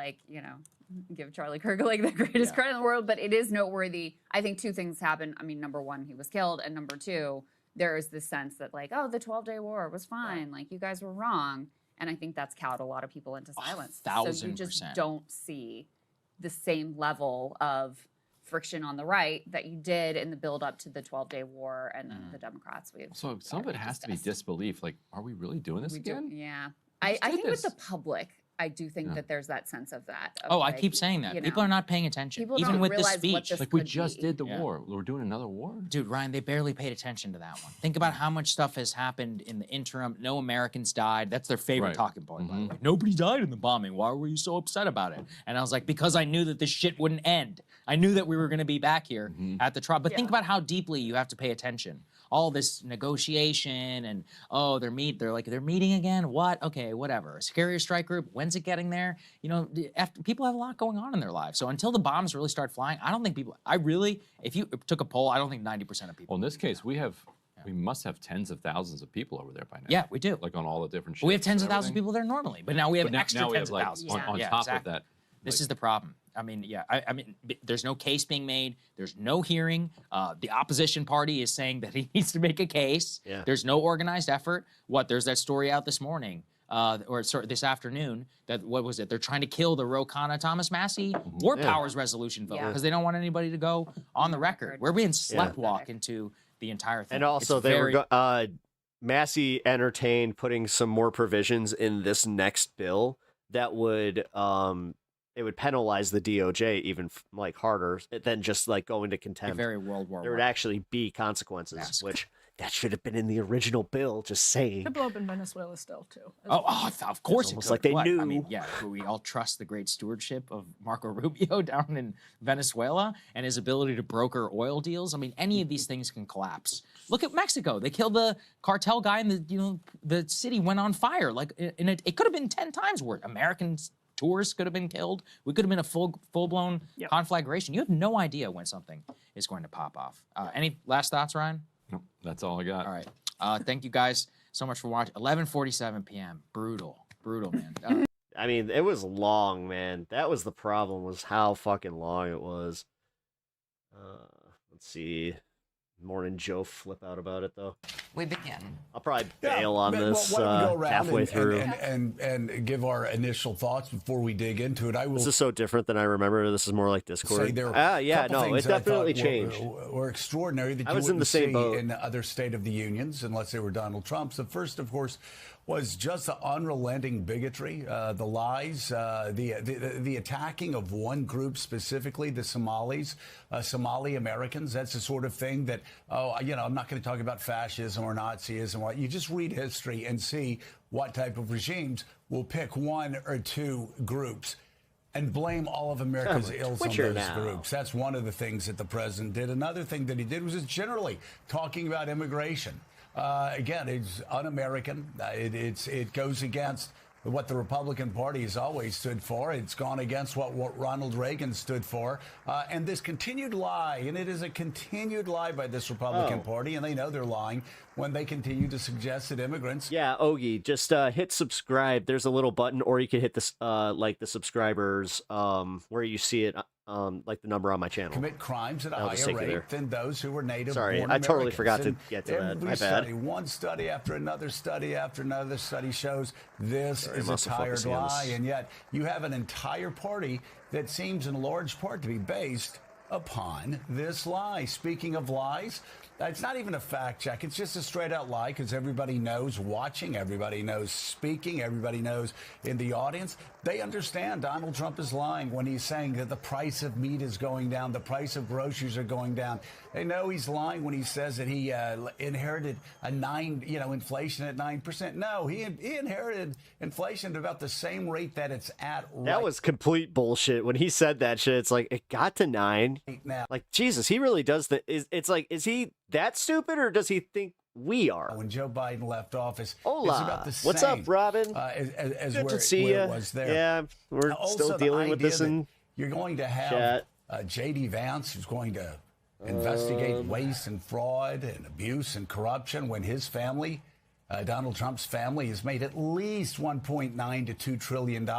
give Charlie Kirk like the greatest credit in the world, but it is noteworthy. I think two things happened. I mean, number one, he was killed, and number two, there is this sense that the 12-day war was fine, like you guys were wrong, and I think that's cowed a lot of people into silence. So you just 1000%. don't see the same level of friction on the right that you did in the build up to the 12-day war and the Democrats. So some of it has to be disbelief. Like, are we really doing this again? Yeah. I do think with this. the public, I do think that there's that sense of that. Oh, I keep saying that. People are not paying attention. People Even don't with this realize what speech. this Like, we could just be. did the war. We're doing another war? Dude, Ryan, they barely paid attention to that one. Think about how much stuff has happened in the interim. No Americans died. That's their favorite Right. talking point, by the way. Nobody died in the bombing. Why were you so upset about it? And I was like, because I knew that this shit wouldn't end. I knew that we were going to be back here at the trial. But think about how deeply you have to pay attention. All this negotiation and, they're meeting again? What? Okay, whatever. A carrier strike group, when's it getting there? After people have a lot going on in their lives. So until the bombs really start flying, I don't think if you took a poll, I don't think 90% of people. Well, in this case, we must have tens of thousands of people over there by now. Yeah, we do. Like on all the different ships. We have tens of and thousands of everything. people there normally, but now we have But now- extra now we tens have, of like, thousands. on top of that, This is the problem. I mean, there's no case being made. There's no hearing. The opposition party is saying that he needs to make a case. Yeah. There's no organized effort. There's that story out this morning, this afternoon, that, what was it? They're trying to kill the Ro Khanna Thomas Massey War Yeah. Powers resolution vote Yeah. because they don't want anybody to go on the record. We're being sleptwalked into the entire thing. And also, It's they very- were Massey entertained putting some more provisions in this next bill that would it would penalize the DOJ even harder than just going to contempt. very World War There would I. actually be consequences, which that should have been in the original bill. Just saying. Could blow up in Venezuela still, too. Of course It's it almost could. like they What? knew. I mean, yeah, we all trust the great stewardship of Marco Rubio down in Venezuela and his ability to broker oil deals. I mean, any of these things can collapse. Look at Mexico. They killed the cartel guy, and the city went on fire. It could have been 10 times worse. Americans. Tourists could have been killed. We could have been a full-blown conflagration. You have no idea when something is going to pop off. Any last thoughts, Ryan? No, that's all I got. All right. Thank you guys so much for watching. 11:47 p.m. Brutal, man. I mean, it was long, man. That was the problem, was how fucking long it was. Let's see. Morning Joe flip out about it, though. We begin. I'll probably bail on this why don't we go around halfway through. and give our initial thoughts before we dig into it. I will This is so different than I remember. This is more like Discord. say there are Yeah, couple no, things it that I definitely thought changed. were extraordinary that I you was in the wouldn't same see boat. in other State of the Unions unless they were Donald Trump's. The first, of course, was just the unrelenting bigotry, the lies, the attacking of one group specifically, the Somalis, Somali Americans. That's the sort of thing that, I'm not going to talk about fascism or Nazism. You just read history and see what type of regimes will pick one or two groups and blame all of America's ills on those groups. That's one of the things that the president did. Another thing that he did was just generally talking about immigration. Again, it's un-American. It goes against what the Republican Party has always stood for. It's gone against what Ronald Reagan stood for. And this continued lie, and it is a continued lie by this Republican Party, and they know they're lying when they continue to suggest that immigrants... Yeah, Ogie, just hit subscribe. There's a little button, or you can hit this, like the subscribers where you see it, like the number on my channel. Commit crimes at a higher rate than those who were native Sorry, born I totally Americans. forgot to And get to that. My study, bad. one study after another study after another study shows this is a tired lie, and yet you have an entire party that seems in large part to be based upon this lie. Speaking of lies, it's not even a fact check. It's just a straight out lie because everybody knows watching, everybody knows speaking, everybody knows in the audience. They understand Donald Trump is lying when he's saying that the price of meat is going down, the price of groceries are going down. They know he's lying when he says that he inherited inflation at 9%. No, he inherited inflation at about the same rate that it's at right That was complete bullshit. When he said that shit, it's like, it got to 9. now. Like, Jesus, he really does that. It's like, is he that stupid, or does he think we are? When Joe Biden left office, Hola. it's about the same. What's up, Robin? As Good where, to see where you. it was there. Yeah, we're Also, still the dealing with idea this that in you're going to have chat. J.D. Vance, who's going to investigate waste and fraud and abuse and corruption when his family, Donald Trump's family, has made at least $1.9 to $2 trillion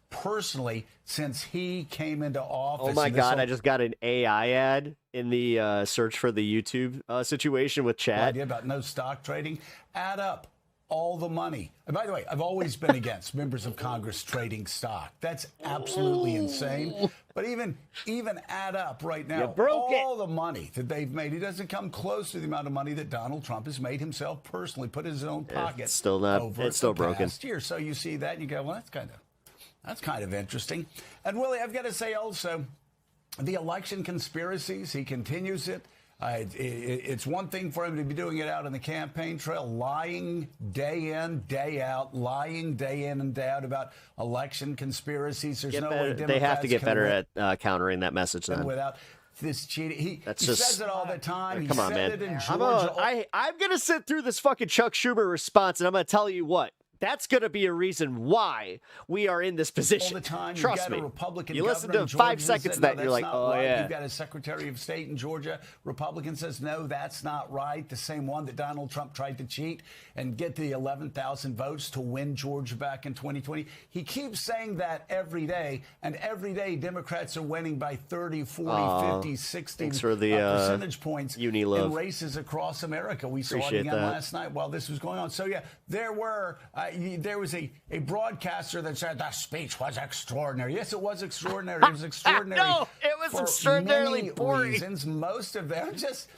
personally since he came into office. Oh my And this God, whole I just got an AI ad in the search for the YouTube situation with chat. idea about no stock trading. Add up all the money. And by the way, I've always been against members of Congress trading stock. That's absolutely insane. But even add up right now all the money that they've made. It doesn't come close to the amount of money that Donald Trump has made himself personally, put in his own pocket. It's still not. Over It's still the broken. past year. So you see that and you go, well, that's kind of interesting. And Willie, I've got to say also, the election conspiracies, he continues it. It's one thing for him to be doing it out on the campaign trail, lying day in, day out, lying day in and day out about election conspiracies. There's no way Democrats They have to get can better win at countering that message then. without this cheating. He just- says it all the time. Come he on, said man. it in I'm Georgia. going to sit through this fucking Chuck Schumer response, and I'm going to tell you what. That's going to be a reason why we are in this position. All the time. Trust You've got me. a Republican You listen governor to in 5 Georgia seconds said, of that, no, you're like, that's not oh, right. yeah. You've got a Secretary of State in Georgia. Republican says, no, that's not right. The same one that Donald Trump tried to cheat and get the 11,000 votes to win Georgia back in 2020. He keeps saying that every day, and every day Democrats are winning by 30, 40, 50, 60 thanks for the, percentage points uni in love. races across America. We saw it Appreciate again that. last night while this was going on. So, yeah, there was a broadcaster that said that speech was extraordinary. Yes, it was extraordinary. It was extraordinary. No, it was for extraordinarily many boring. reasons. Most of them just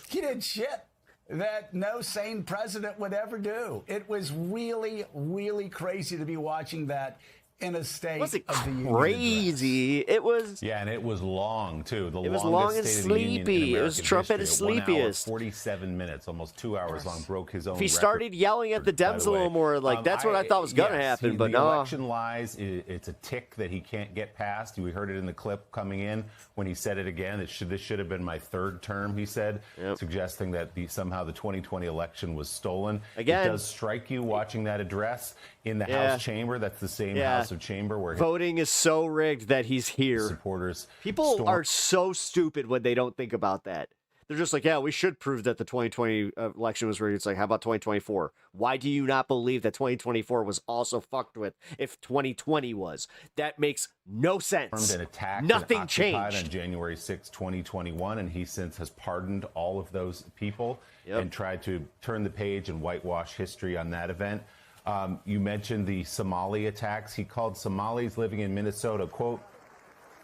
he did shit that no sane president would ever do. It was really, really crazy to be watching that in a state Was it of the union crazy? It was. Yeah, and it was long too. The It was longest long and State of the Union in sleepy. It was American Trump at history. his 1 hour, sleepiest. 47 minutes, almost 2 hours long. Broke his own. If he record. started yelling at the Dems a little more, like that's what I thought was going to happen. But the no. election lies. It's a tick that he can't get past. We heard it in the clip coming in when he said it again. This should have been my third term. He said, suggesting that somehow the 2020 election was stolen. Again. It does strike you watching that address in the Yeah. House chamber. That's the same Yeah. House of Chamber where Voting is so rigged that he's here. supporters. People are so stupid when they don't think about that. They're just like, yeah, we should prove that the 2020 election was rigged. It's like, how about 2024? Why do you not believe that 2024 was also fucked with if 2020 was? That makes no sense. And attacked Nothing and occupied changed. on January 6, 2021, and he since has pardoned all of those people and tried to turn the page and whitewash history on that event. You mentioned the Somali attacks. He called Somalis living in Minnesota, quote,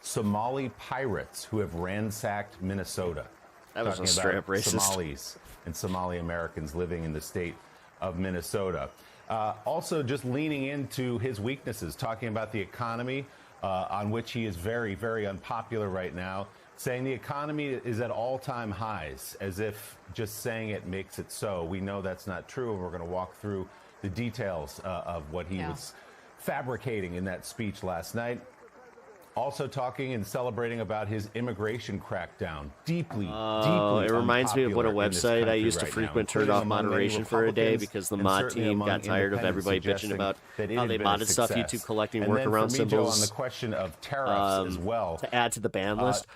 Somali pirates who have ransacked Minnesota. That was Talking a straight about up racist. Somalis and Somali Americans living in the state of Minnesota. Also, just leaning into his weaknesses, talking about the economy, on which he is very, very unpopular right now, saying the economy is at all-time highs, as if just saying it makes it so. We know that's not true, and we're going to walk through the details of what he was fabricating in that speech last night. Also talking and celebrating about his immigration crackdown. Deeply it reminds me of what a website I used to frequent turned off moderation for a day because the mod team got tired of everybody bitching about how they modded stuff, YouTube collecting workaround symbols. On the question of tariffs as well. To add to the ban list.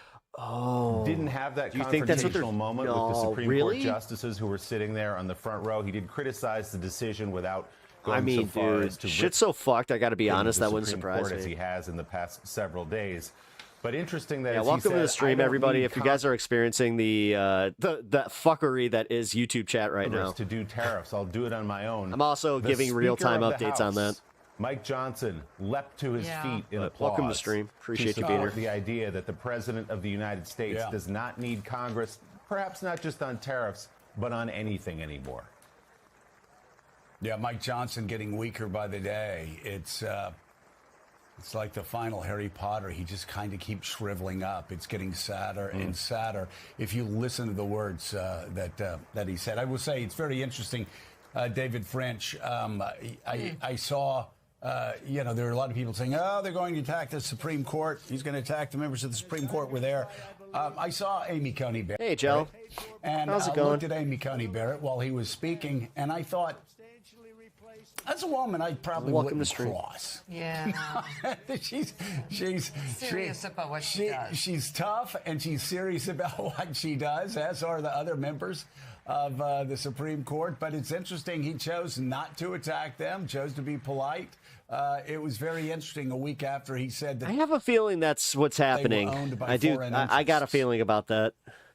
Didn't have that confrontational moment with the Supreme Court justices who were sitting there on the front row. He did criticize the decision without going so far as to shit's so fucked. I got to be honest, that wouldn't surprise me. As he has in the past several days. But interesting that welcome to the stream, everybody. If you guys are experiencing the fuckery that is YouTube chat right now, to do tariffs, I'll do it on my own. I'm also giving real-time updates on that. Mike Johnson leapt to his feet in applause. Welcome to the stream. Appreciate you being here. The idea that the President of the United States does not need Congress, perhaps not just on tariffs, but on anything anymore. Yeah, Mike Johnson getting weaker by the day. It's like the final Harry Potter. He just kind of keeps shriveling up. It's getting sadder and sadder. If you listen to the words that he said, I will say it's very interesting. David French, I saw, there are a lot of people saying, oh, they're going to attack the Supreme Court. He's going to attack the members of the Supreme Court. We're there. I saw Amy Coney Barrett. Hey, Joe. And how's it I going? looked at Amy Coney Barrett while he was speaking, and I thought, as a woman, I probably wouldn't cross. Yeah. she's serious about what she does. She's tough, and she's serious about what she does, as are the other members of the Supreme Court. But it's interesting. He chose not to attack them, chose to be polite. It was very interesting a week after he said that. I have a feeling that's what's happening. I got a feeling about that.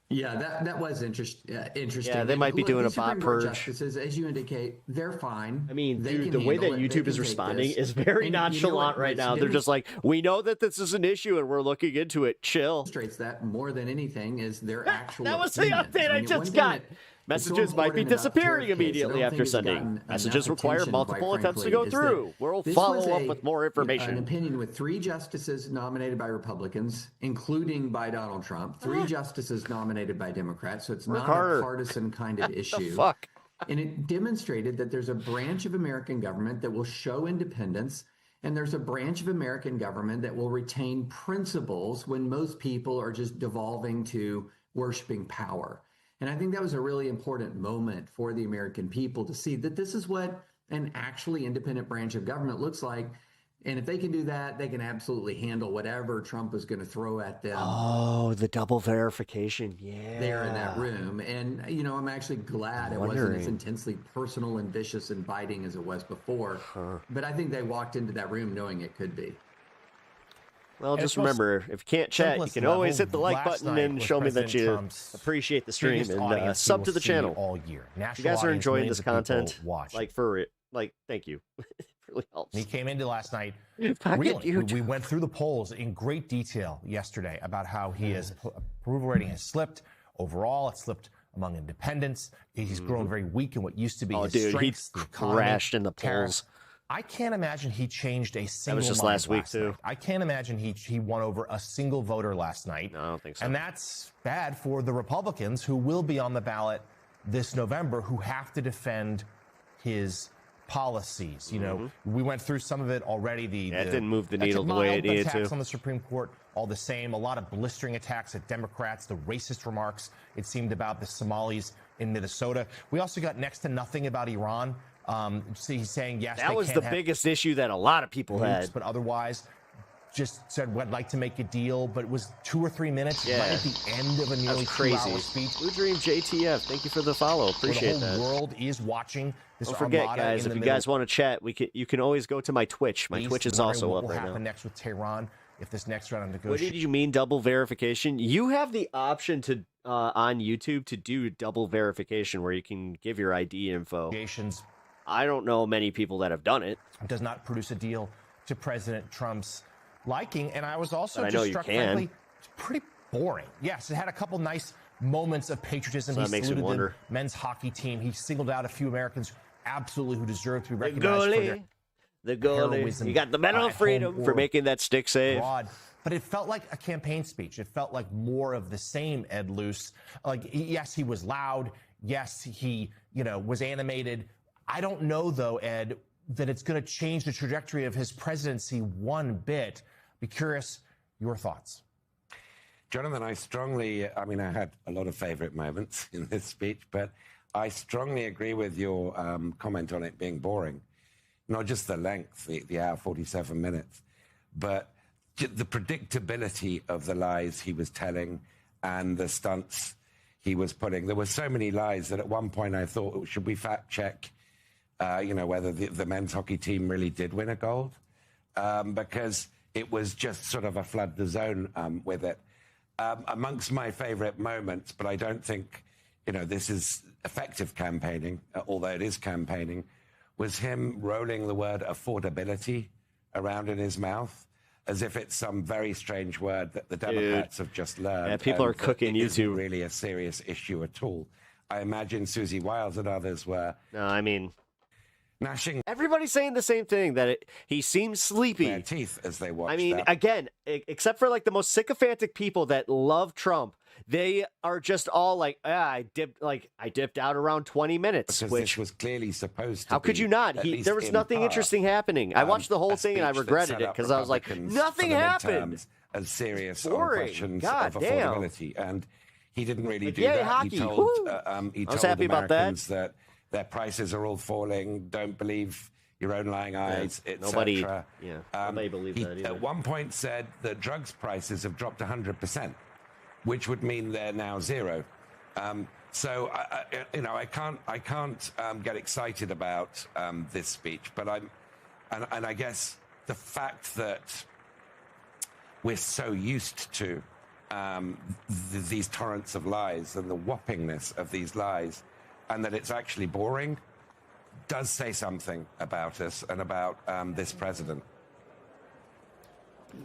Yeah, that was interesting. Yeah, they might be doing a bot purge. Justices, as you indicate, they're fine. I mean, dude, the way that YouTube is responding is very nonchalant right now. They're just like, we know that this is an issue and we're looking into it. Chill. Demonstrates that more than anything is their actual. That was the update I just got. Messages might be disappearing immediately after sending. Messages require multiple attempts to go through. We'll follow up with more information. An opinion with 3 justices nominated by Republicans, including by Donald Trump, 3 justices nominated by Democrats. So it's not a partisan kind of issue. Fuck. And it demonstrated that there's a branch of American government that will show independence, and there's a branch of American government that will retain principles when most people are just devolving to worshiping power. And I think that was a really important moment for the American people to see that this is what an actually independent branch of government looks like. And if they can do that, they can absolutely handle whatever Trump is going to throw at them. Oh, the double verification. Yeah. There in that room. And, I'm actually glad it wasn't as intensely personal and vicious and biting as it was before. But I think they walked into that room knowing it could be. Well, just remember, if you can't chat, you can always hit the like button and show me that you appreciate the stream and sub to the channel. All year. If you guys are enjoying this content, thank you. It really helps. He came into last night. We went through the polls in great detail yesterday about how his approval rating has slipped overall. It's slipped among independents. He's grown very weak in what used to be his strengths. He crashed in the polls. I can't imagine he changed a single. That was just last week too. I can't imagine he won over a single voter last night. No, I don't think so. And that's bad for the Republicans who will be on the ballot this November, who have to defend his policies. We went through some of it already. It didn't move the needle the way it needed to. Attacks on the Supreme Court, all the same. A lot of blistering attacks at Democrats. The racist remarks, it seemed, about the Somalis in Minnesota. We also got next to nothing about Iran. He's saying yes. That was the biggest issue that a lot of people had. But otherwise, just said, "I'd like to make a deal," but it was 2 or 3 minutes right at the end of a nearly 2-hour speech. Blue Dream JTF, thank you for the follow. Appreciate that. The whole world is watching. Don't forget, guys, if you guys want to chat, you can always go to my Twitch. My Twitch is also up right now. What will happen next with Tehran if this next round of negotiations? What did you mean double verification? You have the option to on YouTube to do double verification where you can give your ID info. I don't know many people that have done it. Does not produce a deal to President Trump's liking. And I was also just struck, frankly, it's pretty boring. Yes, it had a couple nice moments of patriotism. So he saluted the men's hockey team. He singled out a few Americans absolutely who deserve to be The recognized for their goalie. The goalie. heroism, You got the Medal of at Freedom home for or making that stick save. abroad. But it felt like a campaign speech. It felt like more of the same, Ed Luce. Like, yes, he was loud. Yes, he, was animated. I don't know, though, Ed, that it's going to change the trajectory of his presidency one bit. Be curious, your thoughts. Jonathan, I had a lot of favorite moments in this speech, but I strongly agree with your comment on it being boring. Not just the length, the hour, 47 minutes, but the predictability of the lies he was telling and the stunts he was putting. There were so many lies that at one point I thought, should we fact check, whether the men's hockey team really did win a gold? Because it was just sort of a flood the zone with it. Amongst my favorite moments, but I don't think, this is effective campaigning, although it is campaigning, was him rolling the word affordability around in his mouth as if it's some very strange word that the Democrats have just learned. Yeah, people are cooking you. YouTube. It isn't really a serious issue at all. I imagine Susie Wiles and others were. No, I mean, gnashing. Everybody's saying the same thing, that he seems sleepy. Their teeth as they watch. I mean, again, except for like the most sycophantic people that love Trump, they are just all like, I dipped out around 20 minutes. Because which this was clearly supposed to how could be, you not? at least There was in nothing part, interesting happening. I watched the whole a thing and I speech that regretted set it up because I was like, Republicans nothing for the happened. midterms as serious Boring. on questions God of damn. affordability, and he didn't really do yay, that. hockey. He told Woo. he I was told happy about that. Americans that their prices are all falling. Don't believe your own lying eyes, Nobody etc. believed that either. At one point said that drugs prices have dropped 100%, which would mean they're now zero. So I can't get excited about this speech, but I guess the fact that we're so used to these torrents of lies and the whoppingness of these lies, and that it's actually boring, does say something about us and about this president.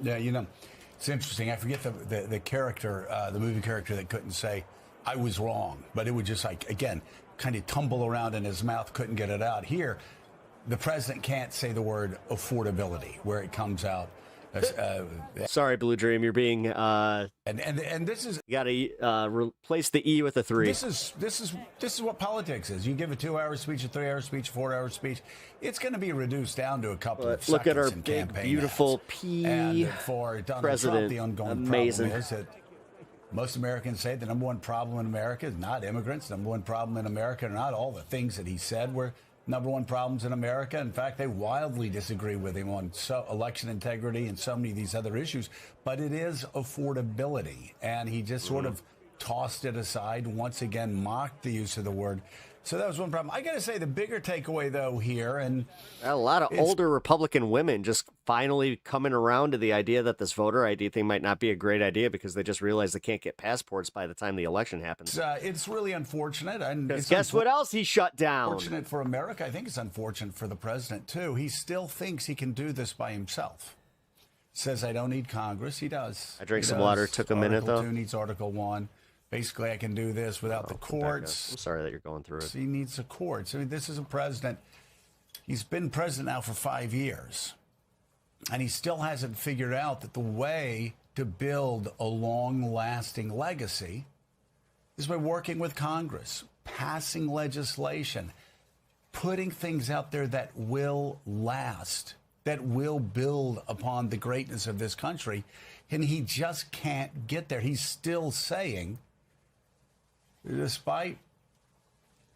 Yeah, it's interesting. I forget the character, the movie character that couldn't say, I was wrong, but it would just again, kind of tumble around in his mouth, couldn't get it out. Here, the president can't say the word affordability where it comes out. Sorry, Blue Dream, you're being and this is you got to replace the E with a 3. This is what politics is. You give a 2-hour speech, a 3-hour speech, a 4-hour speech. It's going to be reduced down to a couple of seconds. Look at our in big, campaign beautiful ads. P And for Donald president. Trump, the ongoing Amazing. problem is that most Americans say the number one problem in America is not immigrants. Number one problem in America are not all the things that he said were number one problems in America. In fact, they wildly disagree with him on election integrity and so many of these other issues. But it is affordability. And he just sort of tossed it aside, once again mocked the use of the word. So that was one problem. I got to say, the bigger takeaway, though, here, and a lot of older Republican women just finally coming around to the idea that this voter ID thing might not be a great idea because they just realize they can't get passports by the time the election happens. It's really unfortunate. And guess what else he shut down? Unfortunate for America. I think it's unfortunate for the president, too. He still thinks he can do this by himself. Says, I don't need Congress. He does. I drank some water. Took a minute, though. Article 2 needs Article 1. Basically, I can do this without the courts. I'm sorry that you're going through it. He needs the courts. I mean, this is a president. He's been president now for 5 years. And he still hasn't figured out that the way to build a long-lasting legacy is by working with Congress, passing legislation, putting things out there that will last, that will build upon the greatness of this country. And he just can't get there. He's still saying, despite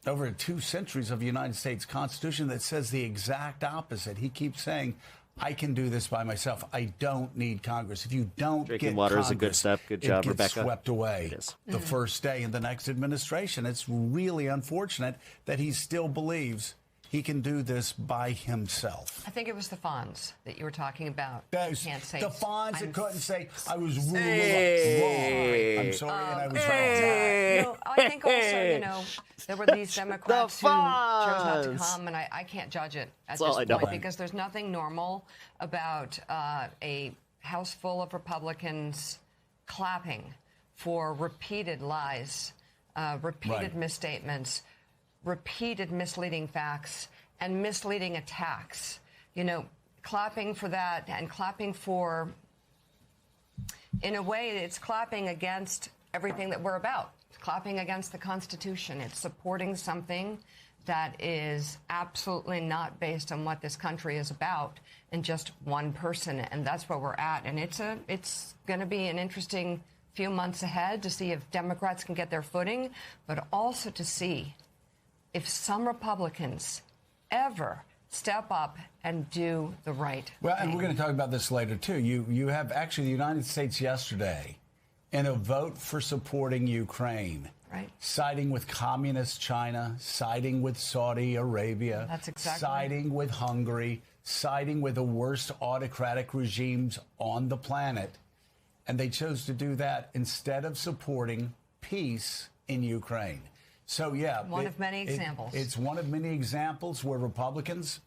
over 2 centuries of the United States Constitution that says the exact opposite, he keeps saying, I can do this by myself. I don't need Congress. If you don't Drinking get water Congress, is a good step. Good job, it gets Rebecca. swept away It is. the first day in the next administration. It's really unfortunate that he still believes he can do this by himself. I think it was the Fonz that you were talking about. You can't say the Fonz that couldn't say, I was wrong. I'm sorry, and I was wrong. I think also, there were these Democrats who chose not to come, and I can't judge it at this point because there's nothing normal about a House full of Republicans clapping for repeated lies, repeated misstatements, repeated misleading facts and misleading attacks. You know, clapping for that and clapping for, in a way, it's clapping against everything that we're about. It's clapping against the Constitution. It's supporting something that is absolutely not based on what this country is about and just one person. And that's where we're at. And it's going to be an interesting few months ahead to see if Democrats can get their footing, but also to see if some Republicans ever step up and do the right Well, thing. and we're going to talk about this later, too. You have actually the United States yesterday in a vote for supporting Ukraine. Right. Siding with communist China, siding with Saudi Arabia, That's exactly siding with Hungary, siding with the worst autocratic regimes on the planet. And they chose to do that instead of supporting peace in Ukraine. So, yeah. One of many examples. It's one of many examples where Republicans,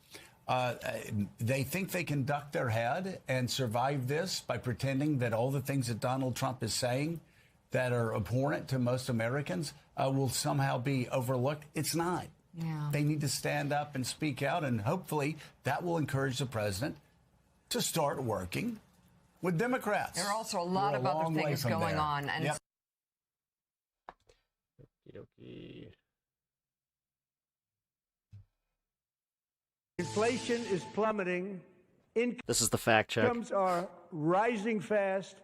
they think they can duck their head and survive this by pretending that all the things that Donald Trump is saying that are abhorrent to most Americans will somehow be overlooked. It's not. Yeah. They need to stand up and speak out, and hopefully that will encourage the president to start working with Democrats. There are also a lot We're of a other long way things from going there. on. And Yep. Inflation is plummeting. This is the fact check. Incomes are rising fast.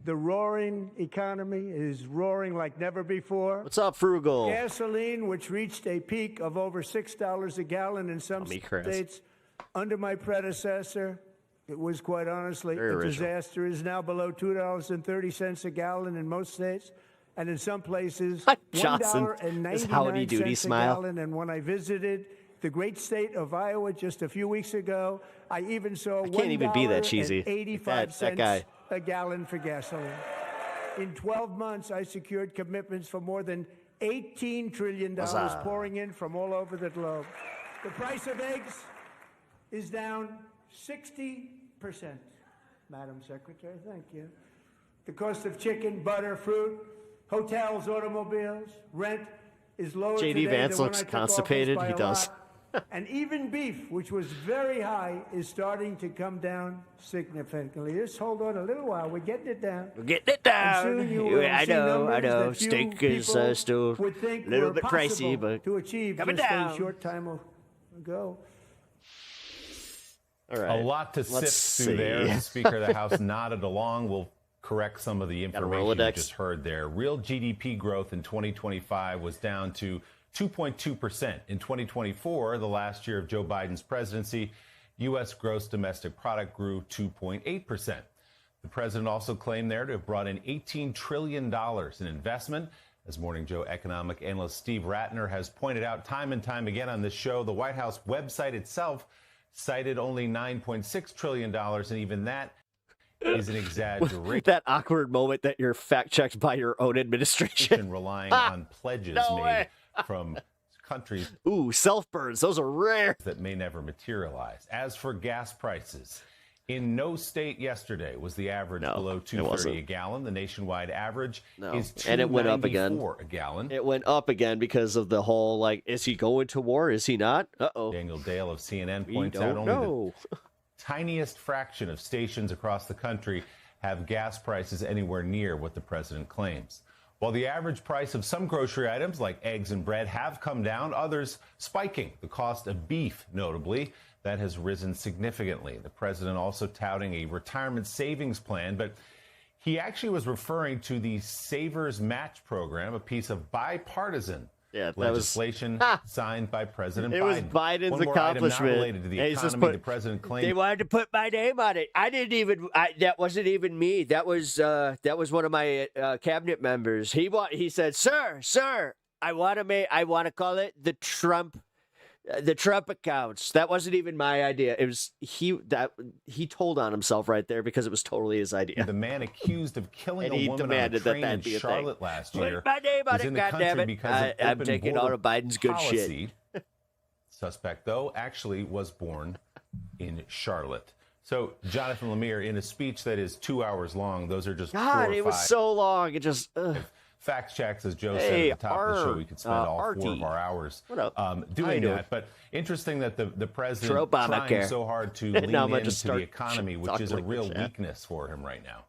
The roaring economy is roaring like never before. What's up, Frugal? Gasoline, which reached a peak of over $6 a gallon in some states under my predecessor, it was quite honestly Very a original. disaster, is now below $2.30 a gallon in most states. And in some places, Johnson, his howdy doody $1.99 a smile. gallon. And when I visited the great state of Iowa just a few weeks ago, I even saw I can't even be that cheesy. $1.85 That guy. a gallon for gasoline. In 12 months, I secured commitments for more than $18 trillion Huzzah. pouring in from all over the globe. The price of eggs is down 60%. Madam Secretary, thank you. The cost of chicken, butter, fruit, hotels, automobiles, rent is lower JD today Vance than when looks I took constipated. office by He a does. lot. And even beef, which was very high, is starting to come down significantly. Just hold on a little while. We're getting it down. We're getting it down. And soon you will I see know. numbers that few Steak is people still would think a little were bit pricey, possible but to achieve coming just down. a short time ago. All right. A lot to Let's sift through there. see. The Speaker of the House nodded along. We'll correct some of the information you Rolodex. just heard there. Real GDP growth in 2025 was down to 2.2%. In 2024, the last year of Joe Biden's presidency, U.S. gross domestic product grew 2.8%. The president also claimed there to have brought in $18 trillion in investment. As Morning Joe economic analyst Steve Ratner has pointed out time and time again on this show, the White House website itself cited only $9.6 trillion, and even that is an exaggeration. That awkward moment that you're fact checked by your own administration. Relying on pledges No made way. from countries Ooh, self-burns. Those are rare. that may never materialize. As for gas prices, in no state yesterday was the average below $2.30 a gallon. The nationwide average is $2.94 And it went up again. a gallon. It went up again because of the whole, like, is he going to war? Is he not? Uh-oh. Daniel Dale of CNN We points don't out only know. the tiniest fraction of stations across the country have gas prices anywhere near what the president claims. While the average price of some grocery items like eggs and bread have come down, others spiking. The cost of beef, notably, that has risen significantly. The president also touting a retirement savings plan, but he actually was referring to the Savers Match program, a piece of bipartisan legislation signed by President Biden. It was Biden's One more accomplishment. item not related to the And he's just economy. put- The president claimed They wanted to put my name on it. I didn't even. That wasn't even me. That was one of my cabinet members. He said, "Sir, I want to call it the Trump accounts." That wasn't even my idea. It was he told on himself right there because it was totally his idea. the man accused of killing And a he woman on a demanded that train that in be a thing. Charlotte last Put year. my name on was it, in the country goddammit. because of I'm open taking all border of Biden's good shit. policy. Suspect, though, actually was born in Charlotte. So, Jonathan Lemire, in a speech that is 2 hours long, those are just 4 God, or it was 5 so long. It just. fact checks, as Joe said at the top of the show. We could spend all Artie. 4 of our hours What up? doing doing? that. But interesting that the president Obamacare. trying so hard to lean Now I'm gonna into just the start economy, which talking is a like real this, yeah. weakness for him right now.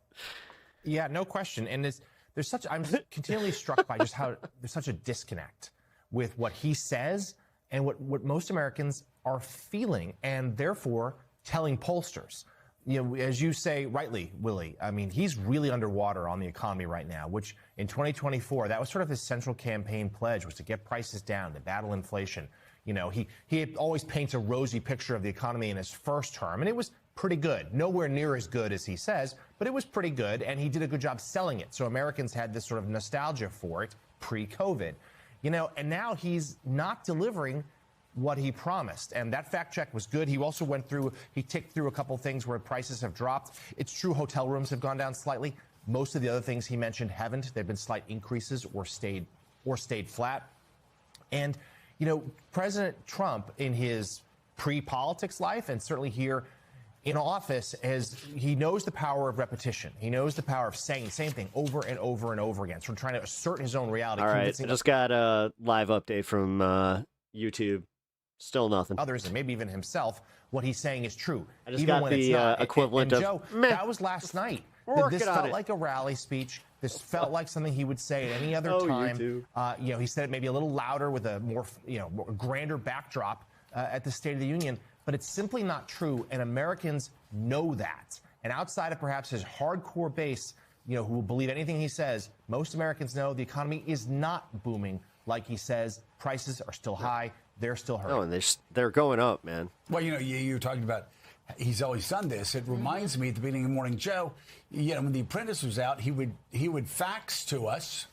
Yeah, no question. And there's such, I'm continually struck by just how there's such a disconnect with what he says and what most Americans are feeling, and therefore telling pollsters. You know, as you say rightly, Willie, I mean, he's really underwater on the economy right now, which in 2024, that was sort of his central campaign pledge, was to get prices down, to battle inflation. You know, he always paints a rosy picture of the economy in his first term, and it was pretty good. Nowhere near as good as he says, but it was pretty good, and he did a good job selling it. So Americans had this sort of nostalgia for it pre-COVID. You know, and now he's not delivering what he promised. And that fact check was good. He also ticked through a couple things where prices have dropped. It's true hotel rooms have gone down slightly. Most of the other things he mentioned haven't. There have been slight increases or stayed flat. And, you know, President Trump in his pre-politics life, and certainly here in office, he knows the power of repetition. He knows the power of saying the same thing over and over and over again. So trying to assert his own reality. All right, I just got a live update from YouTube. Still nothing. Others, and maybe even himself, what he's saying is true. I just even got when the it's not. equivalent and of, Joe, meh. that was last night. This felt like a rally speech. This felt like something he would say at any other time. You know, he said it maybe a little louder with a more grander backdrop at the State of the Union. But it's simply not true, and Americans know that. And outside of perhaps his hardcore base, you know, who will believe anything he says, most Americans know the economy is not booming like he says. Prices are still high. They're still hurting. Oh, and they're going up, man. Well, you know, you're talking about he's always done this. It reminds me at the beginning of Morning Joe, you know, when The Apprentice was out, he would fax to us,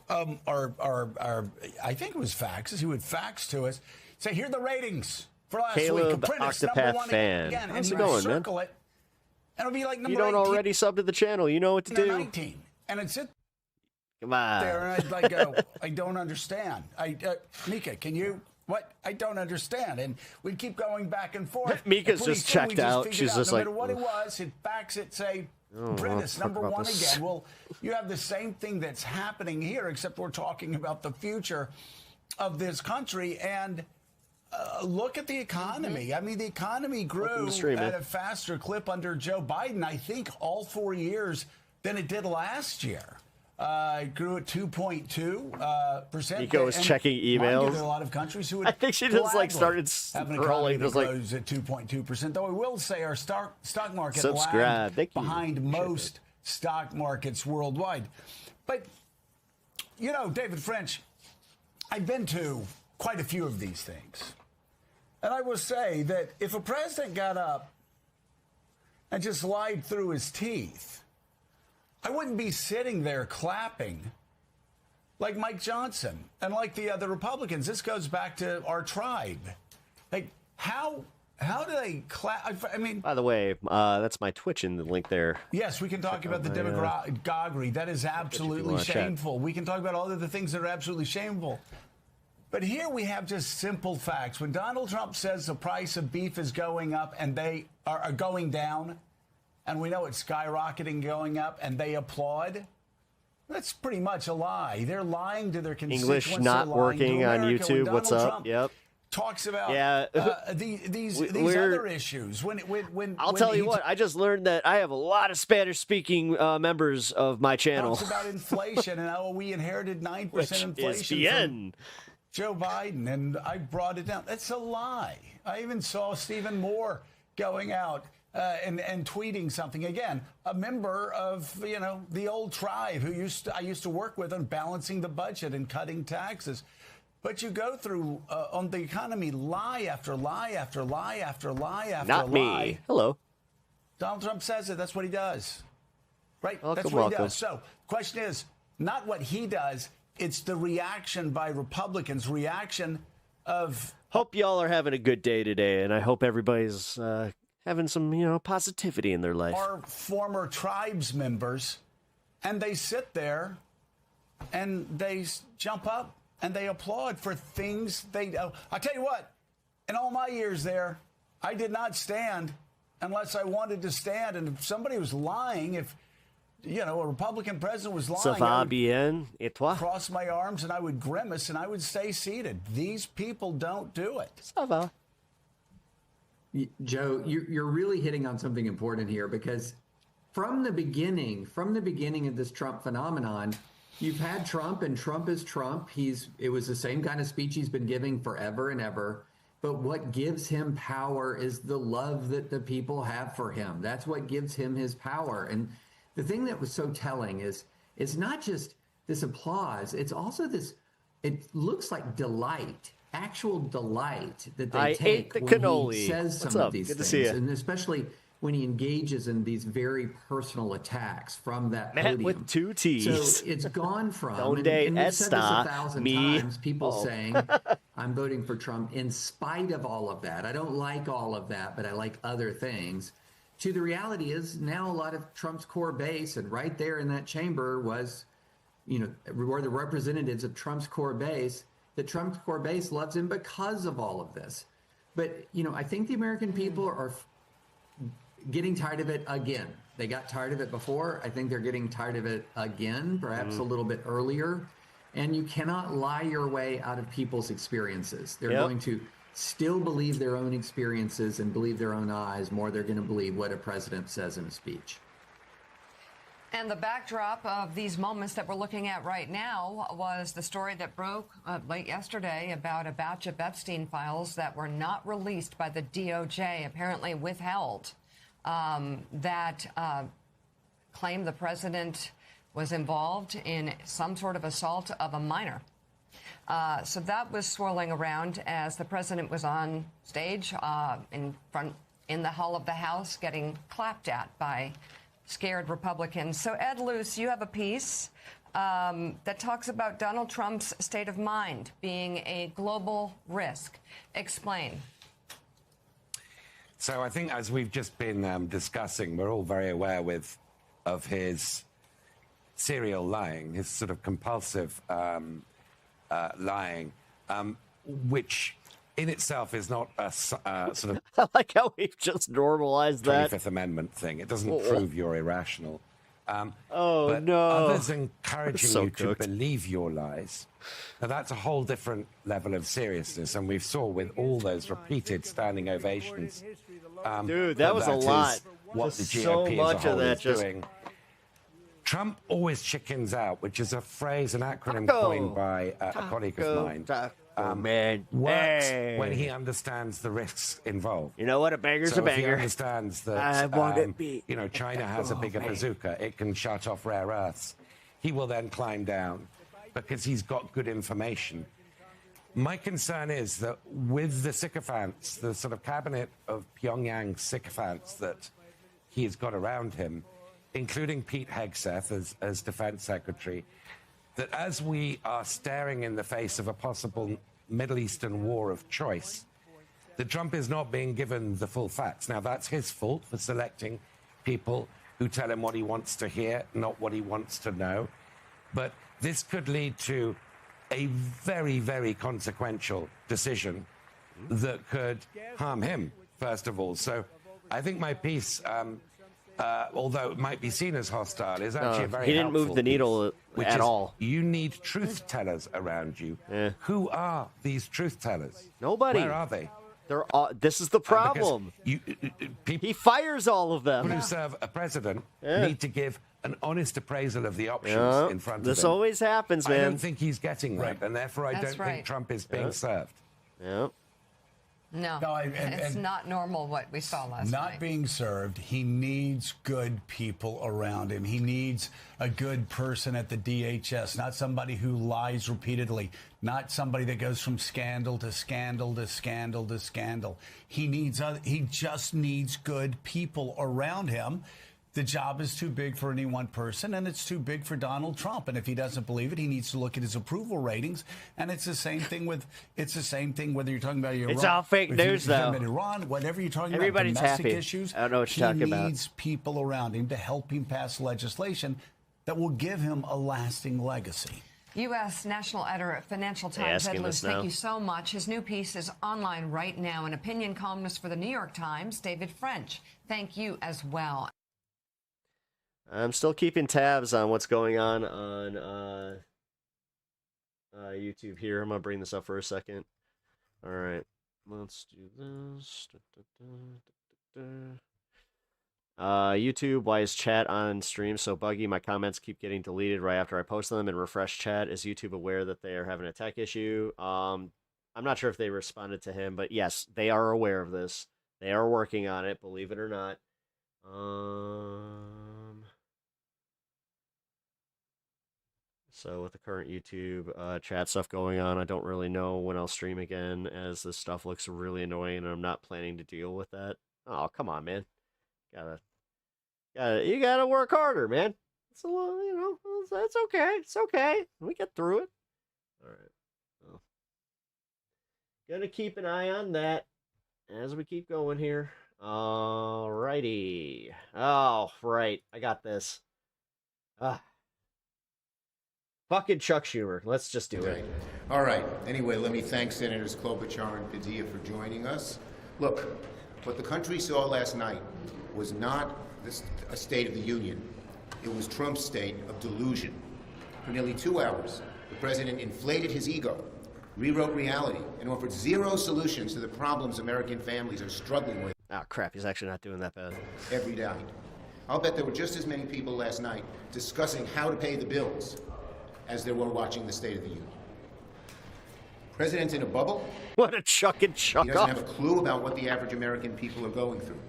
or I think it was faxes. He would fax to us, say, here are the ratings for last Caleb, week. Apprentice, Octopath #1 fan. again. How's and it going, circle man? it, and it'll be like number You don't 18, already sub to the channel. You know what to do. 19, and it's it. Come on. There, and I'd like go, I don't understand. Mika, can you? What? I don't understand. And we'd keep going back and forth. Mika's just checked out. She's She's just no like, matter what it was, it backs it, say, Apprentice, #1 again. Well, you have the same thing that's happening here, except we're talking about the future of this country. And look at the economy. I mean, the economy grew at a faster clip under Joe Biden, I think, all 4 years than it did last year. It grew at 2.2%. Nico was checking emails. There are a lot of countries who would I think she just like started having an economy scrolling. that grows at 2.2%. Though I will say our stock market lagged behind most stock markets worldwide. But you know, David French, I've been to quite a few of these things, and I will say that if a president got up and just lied through his teeth, I wouldn't be sitting there clapping like Mike Johnson and like the other Republicans. This goes back to our tribe. Like, how do they clap? I mean, by the way, that's my Twitch in the link there. Yes, we can talk about the demagoguery. That is absolutely shameful. We can talk about all of the things that are absolutely shameful. But here we have just simple facts. When Donald Trump says the price of beef is going up and they are going down, and we know it's skyrocketing, going up, and they applaud, that's pretty much a lie. They're lying to their constituents. English not working on YouTube. What's up? Trump yep. Talks about these other issues. I'll tell you what, I just learned that I have a lot of Spanish-speaking members of my channel. Talks about inflation and how we inherited 9% inflation from Joe Biden, and I brought it down. That's a lie. I even saw Stephen Moore going out and tweeting something again. A member of the old tribe who I used to work with on balancing the budget and cutting taxes. But you go through on the economy lie after lie after lie after lie after lie. Not me. Hello. Donald Trump says it. That's what he does. Right? Welcome, That's what welcome. he does. So, question is not what he does. It's the reaction by Republicans. Reaction of. Hope y'all are having a good day today, and I hope everybody's having some, positivity in their life. Our former tribes members, and they sit there, and they jump up. And they applaud for things they. I'll tell you what, in all my years there, I did not stand unless I wanted to stand. And if somebody was lying, if a Republican president was lying, Ça va bien, et toi? cross my arms and I would grimace and I would stay seated. These people don't do it. Ça va. Joe, you're really hitting on something important here, because from the beginning of this Trump phenomenon, you've had Trump, and Trump is Trump. It was the same kind of speech he's been giving forever and ever. But what gives him power is the love that the people have for him. That's what gives him his power. And the thing that was so telling is it's not just this applause, it's also this, it looks like delight, actual delight that they take when cannoli. He says some What's of up? these Good to things. see you. And especially when he engages in these very personal attacks from that Matt podium. with 2 T's. So it's gone from, Donde and we've said this está 1,000 mi- times, people Oh. saying, I'm voting for Trump in spite of all of that. I don't like all of that, but I like other things. To the reality is now a lot of Trump's core base, and right there in that chamber was, were the representatives of Trump's core base, that Trump's core base loves him because of all of this. But, I think the American people are getting tired of it again. They got tired of it before. I think they're getting tired of it again, perhaps a little bit earlier. And you cannot lie your way out of people's experiences. They're going to still believe their own experiences and believe their own eyes more. They're going to believe what a president says in a speech. And the backdrop of these moments that we're looking at right now was the story that broke late yesterday about a batch of Epstein files that were not released by the DOJ, apparently withheld, that claimed the president was involved in some sort of assault of a minor. So that was swirling around as the president was on stage in the hall of the House getting clapped at by scared Republicans. So, Ed Luce, you have a piece that talks about Donald Trump's state of mind being a global risk. Explain. So I think, as we've just been discussing, we're all very aware of his serial lying, his sort of compulsive lying, which in itself is not a sort of I like how we've just normalized that. 25th Amendment thing. It doesn't prove you're irrational. Oh, but no. others encouraging So you cooked. to believe your lies. Now, that's a whole different level of seriousness, and we saw with all those repeated standing ovations. Dude, that was a is lot. What Just the GOP so as a much whole of that is just- doing. Trump always chickens out, which is a phrase, an acronym Taco. coined by a colleague of mine. Man, Works hey. when he understands the risks involved. You know what? A banger's So a if he banger. understands I that want it beat. China has a bigger bazooka, it can shut off rare earths. He will then climb down because he's got good information. My concern is that with the sycophants, the sort of cabinet of Pyongyang sycophants that he's got around him, including Pete Hegseth as defense secretary, that as we are staring in the face of a possible Middle Eastern war of choice, that Trump is not being given the full facts. Now, that's his fault for selecting people who tell him what he wants to hear, not what he wants to know. But this could lead to a very, very consequential decision that could harm him, first of all. So I think my piece, although it might be seen as hostile, is actually a very he didn't move helpful the piece, needle which at is all. You need truth tellers around you. Who are these truth tellers? Nobody. Where are they? They're all, this is the problem. He fires all of them. People who serve a president need to give an honest appraisal of the options Yeah. in front of This him. always happens, I man. don't think he's getting that, and therefore I That's don't think Trump is being Yeah. served. Yeah. No, and it's not normal what we saw last night. Not being served. He needs good people around him. He needs a good person at the DHS, not somebody who lies repeatedly, not somebody that goes from scandal to scandal to scandal to scandal. He just needs good people around him. The job is too big for any one person, and it's too big for Donald Trump. And if he doesn't believe it, he needs to look at his approval ratings. And it's the same thing whether you're talking about Iran. It's all fake if you're news, talking though. about Iran, whatever you're talking Everybody's about, domestic happy. issues. I don't know what you're talking about. He needs people around him to help him pass legislation that will give him a lasting legacy. U.S. national editor at Financial Times, Ed asking Luce, this now. thank you so much. His new piece is online right now. An opinion columnist for the New York Times, David French. Thank you as well. I'm still keeping tabs on what's going on YouTube here. I'm going to bring this up for a second. All right. Let's do this. YouTube, why is chat on stream so buggy? My comments keep getting deleted right after I post them and refresh chat. Is YouTube aware that they are having a tech issue? I'm not sure if they responded to him, but yes, they are aware of this. They are working on it, believe it or not. So with the current YouTube chat stuff going on, I don't really know when I'll stream again, as this stuff looks really annoying, and I'm not planning to deal with that. Oh, come on, man. You gotta work harder, man. It's a little, you know, it's okay. It's okay. We get through it. All right. Well, gonna keep an eye on that as we keep going here. Alrighty. Oh, right. I got this. Fucking Chuck Schumer. Let's just do it. All right. Anyway, let me thank Senators Klobuchar and Padilla for joining us. Look, what the country saw last night was not a State of the Union. It was Trump's state of delusion. For nearly 2 hours, the president inflated his ego, rewrote reality, and offered zero solutions to the problems American families are struggling with. Oh, crap. He's actually not doing that bad. Every night. I'll bet there were just as many people last night discussing how to pay the bills as there were watching the State of the Union. President's in a bubble. What a chuck and chuck He doesn't off. have a clue about what the average American people are going through.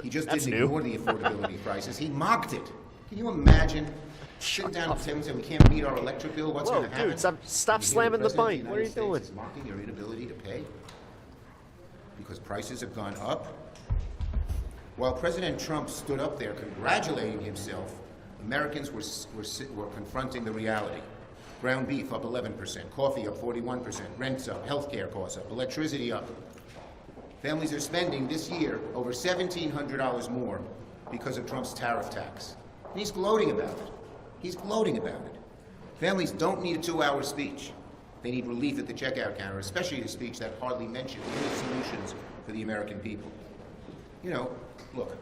He just didn't ignore the affordability crisis. He mocked it. Can you imagine sitting down with him and saying, we can't meet our electric bill? What's going to happen? Dude, stop slamming the bike. What are you doing? Is mocking your inability to pay because prices have gone up. While President Trump stood up there congratulating himself, Americans were confronting the reality. Ground beef up 11%, coffee up 41%, rents up, healthcare costs up, electricity up. Families are spending this year over $1,700 more because of Trump's tariff tax. And he's gloating about it. He's gloating about it. Families don't need a 2-hour speech. They need relief at the checkout counter, especially a speech that hardly mentions any solutions for the American people. You know, look,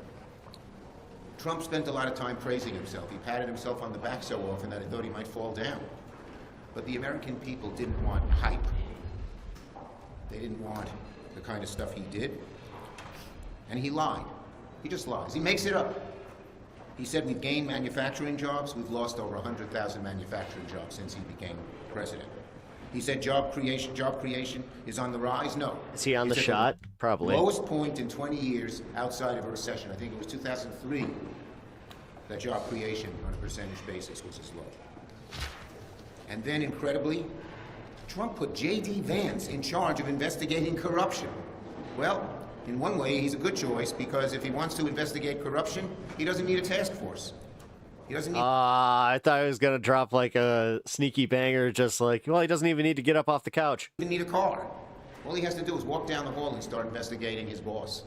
Trump spent a lot of time praising himself. He patted himself on the back so often that I thought he might fall down. But the American people didn't want hype. They didn't want the kind of stuff he did. And he lied. He just lies. He makes it up. He said we've gained manufacturing jobs. We've lost over 100,000 manufacturing jobs since he became president. He said job creation is on the rise. No. Is he on the shot? Probably. Lowest point in 20 years outside of a recession. I think it was 2003 that job creation on a percentage basis was as low. And then, incredibly, Trump put J.D. Vance in charge of investigating corruption. Well, in one way, he's a good choice because if he wants to investigate corruption, he doesn't need a task force. He doesn't need... I thought he was going to drop like a sneaky banger, just like, well, he doesn't even need to get up off the couch. He doesn't need a car. All he has to do is walk down the hall and start investigating his boss.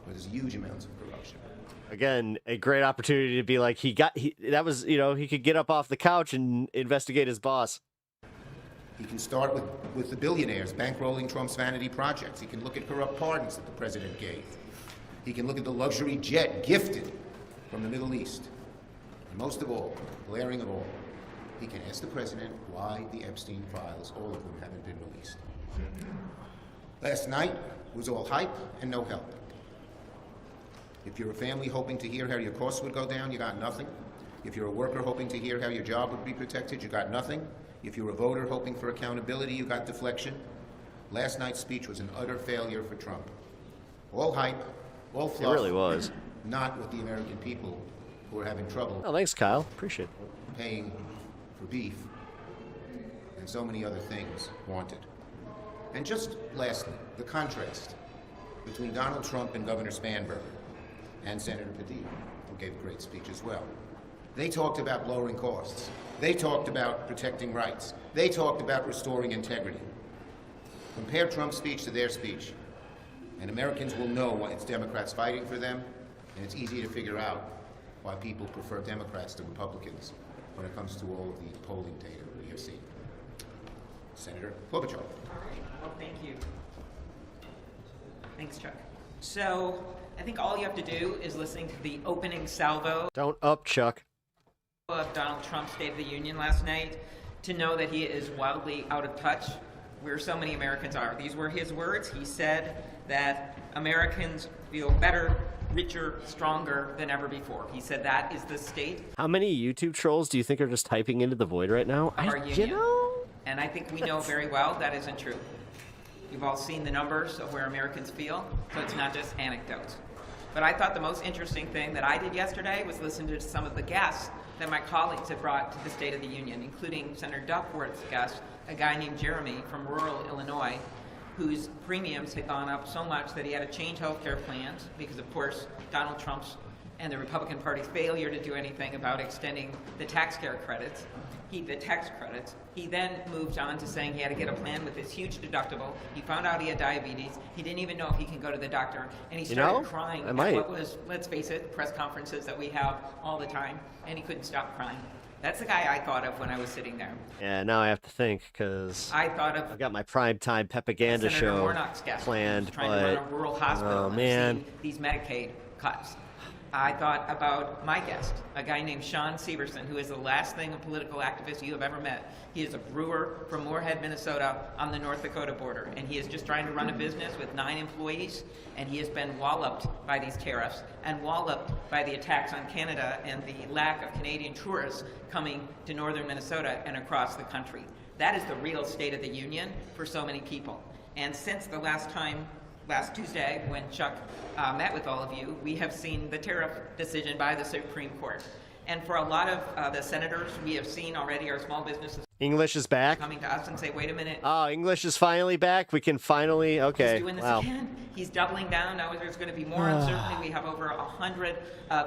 Where there's huge amounts of corruption. Again, a great opportunity to be like, he could get up off the couch and investigate his boss. He can start with the billionaires bankrolling Trump's vanity projects. He can look at corrupt pardons that the president gave. He can look at the luxury jet gifted from the Middle East. And most of all, glaring of all, he can ask the president why the Epstein files, all of them, haven't been released. Last night was all hype and no help. If you're a family hoping to hear how your costs would go down, you got nothing. If you're a worker hoping to hear how your job would be protected, you got nothing. If you're a voter hoping for accountability, you got deflection. Last night's speech was an utter failure for Trump. All hype, all fluff. It really was. Not with the American people who are having trouble. Oh, thanks, Kyle. Appreciate it. Paying for beef and so many other things wanted. And just lastly, the contrast between Donald Trump and Governor Spanberger and Senator Padilla, who gave a great speech as well. They talked about lowering costs. They talked about protecting rights. They talked about restoring integrity. Compare Trump's speech to their speech, and Americans will know why it's Democrats fighting for them, and it's easy to figure out why people prefer Democrats to Republicans when it comes to all of the polling data we have seen. Senator Klobuchar. All right. Well, thank you. Thanks, Chuck. So, I think all you have to do is listen to the opening salvo Don't up, Chuck. of Donald Trump's State of the Union last night to know that he is wildly out of touch where so many Americans are. These were his words. He said that Americans feel better, richer, stronger than ever before. He said that is the state How many YouTube trolls do you think are just typing into the void right now? of our union. You know, And I think we know very well that isn't true. You've all seen the numbers of where Americans feel, so it's not just anecdotes. But I thought the most interesting thing that I did yesterday was listen to some of the guests that my colleagues had brought to the State of the Union, including Senator Duckworth's guest, a guy named Jeremy from rural Illinois, whose premiums had gone up so much that he had to change health care plans because, of course, Donald Trump's and the Republican Party's failure to do anything about extending the tax credits. He then moved on to saying he had to get a plan with this huge deductible. He found out he had diabetes. He didn't even know if he can go to the doctor. And he started crying at what was, let's face it, press conferences that we have all the time. And he couldn't stop crying. That's the guy I thought of when I was sitting there. yeah. Now I have to think because I thought of I've got my primetime propaganda Senator show Warnock's guest, planned, trying but to run a rural hospital oh and man, seen these Medicaid cuts. I thought about my guest, a guy named Sean Severson, who is the last thing a political activist you have ever met. He is a brewer from Moorhead, Minnesota, on the North Dakota border, and he is just trying to run a business with 9 employees, and he has been walloped by these tariffs and walloped by the attacks on Canada and the lack of Canadian tourists coming to northern Minnesota and across the country. That is the real State of the Union for so many people. And since the last Tuesday, when Chuck met with all of you, we have seen the tariff decision by the Supreme Court. And for a lot of the senators, we have seen already our small businesses English is back. coming to us and say, wait a minute. Oh, English is finally back. We can finally, okay. He's doing this wow. again. He's doubling down. Now there's going to be more uncertainty. We have over 100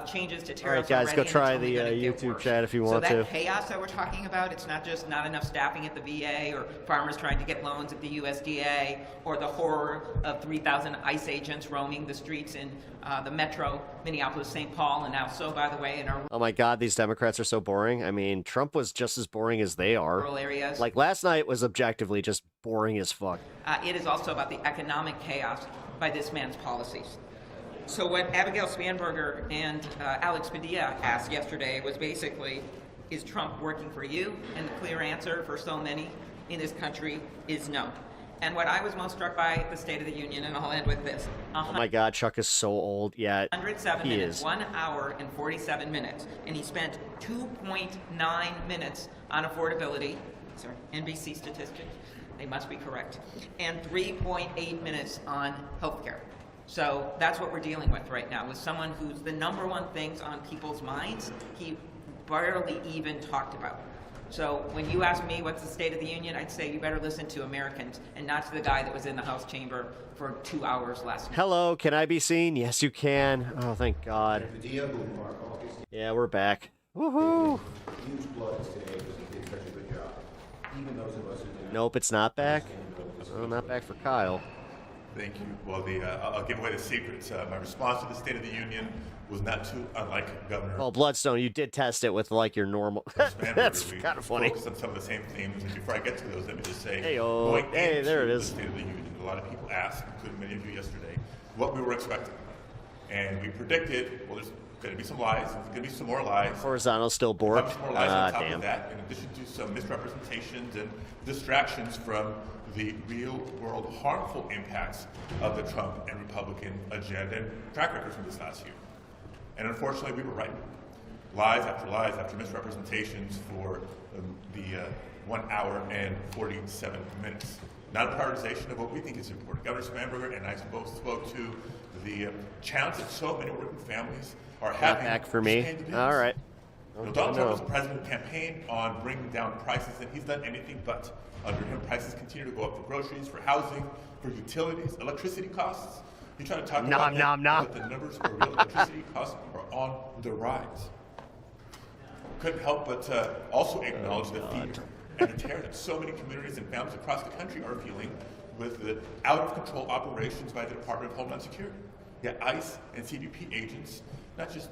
changes to tariffs. All right, guys, already, go and try it's only the gonna get YouTube worse. chat if you So want that to. chaos that we're talking about, it's not just not enough staffing at the VA or farmers trying to get loans at the USDA or the horror of 3,000 ICE agents roaming the streets in the metro, Minneapolis, St. Paul, and now so, by the way, in our Oh my God, these Democrats are so boring. I mean, Trump was just as boring as they are. rural areas. Like last night was objectively just boring as fuck. It is also about the economic chaos by this man's policies. So what Abigail Spanberger and Alex Padilla asked yesterday was basically, is Trump working for you? And the clear answer for so many in this country is no. And what I was most struck by at the State of the Union, and I'll end with this. Oh my God, Chuck is so old. Yeah, 107 he minutes, is. 1 hour and 47 minutes. And he spent 2.9 minutes on affordability. Sorry, NBC statistics. They must be correct. And 3.8 minutes on healthcare. So that's what we're dealing with right now, with someone who's the number one things on people's minds he barely even talked about. So when you ask me what's the State of the Union, I'd say you better listen to Americans and not to the guy that was in the House chamber for 2 hours last night. Hello, can I be seen? Yes, you can. Oh, thank God. Yeah, we're back. Woohoo! Huge bloods today because he did such a good job. Even those of us who did Nope, it's not back. Oh, not back for Kyle. Thank you. Well, I'll give away the secrets. My response to the State of the Union was not too unlike Governor. Oh, Bloodstone, you did test it with like your normal. That's kind of funny. Focus on some of the same themes. And before I get to those, let me just say, Hey-o. going Hey, into there it the is. State of the Union, a lot of people asked, including many of you yesterday, what we were expecting. And we predicted, well, there's going to be some lies. There's going to be some more lies. Horizontal's still bored. Much more lies on top damn. of that, in addition to some misrepresentations and distractions from the real-world harmful impacts of the Trump and Republican agenda and track record from this last year. And unfortunately, we were right. Lies after misrepresentations for the 1 hour and 47 minutes. Not a prioritization of what we think is important. Governor Spanberger and I both spoke to the challenge that so many working families are Not having. back for me. All right. You know, Donald Trump was the president campaigned on bringing down prices, and he's done anything but. Under him, prices continue to go up for groceries, for housing, for utilities, electricity costs. You try to talk about but the numbers for real electricity costs are on the rise. Couldn't help but also acknowledge the fear and the terror that so many communities and families across the country are feeling with the out-of-control operations by the Department of Homeland Security. Yeah, ICE and CBP agents, not just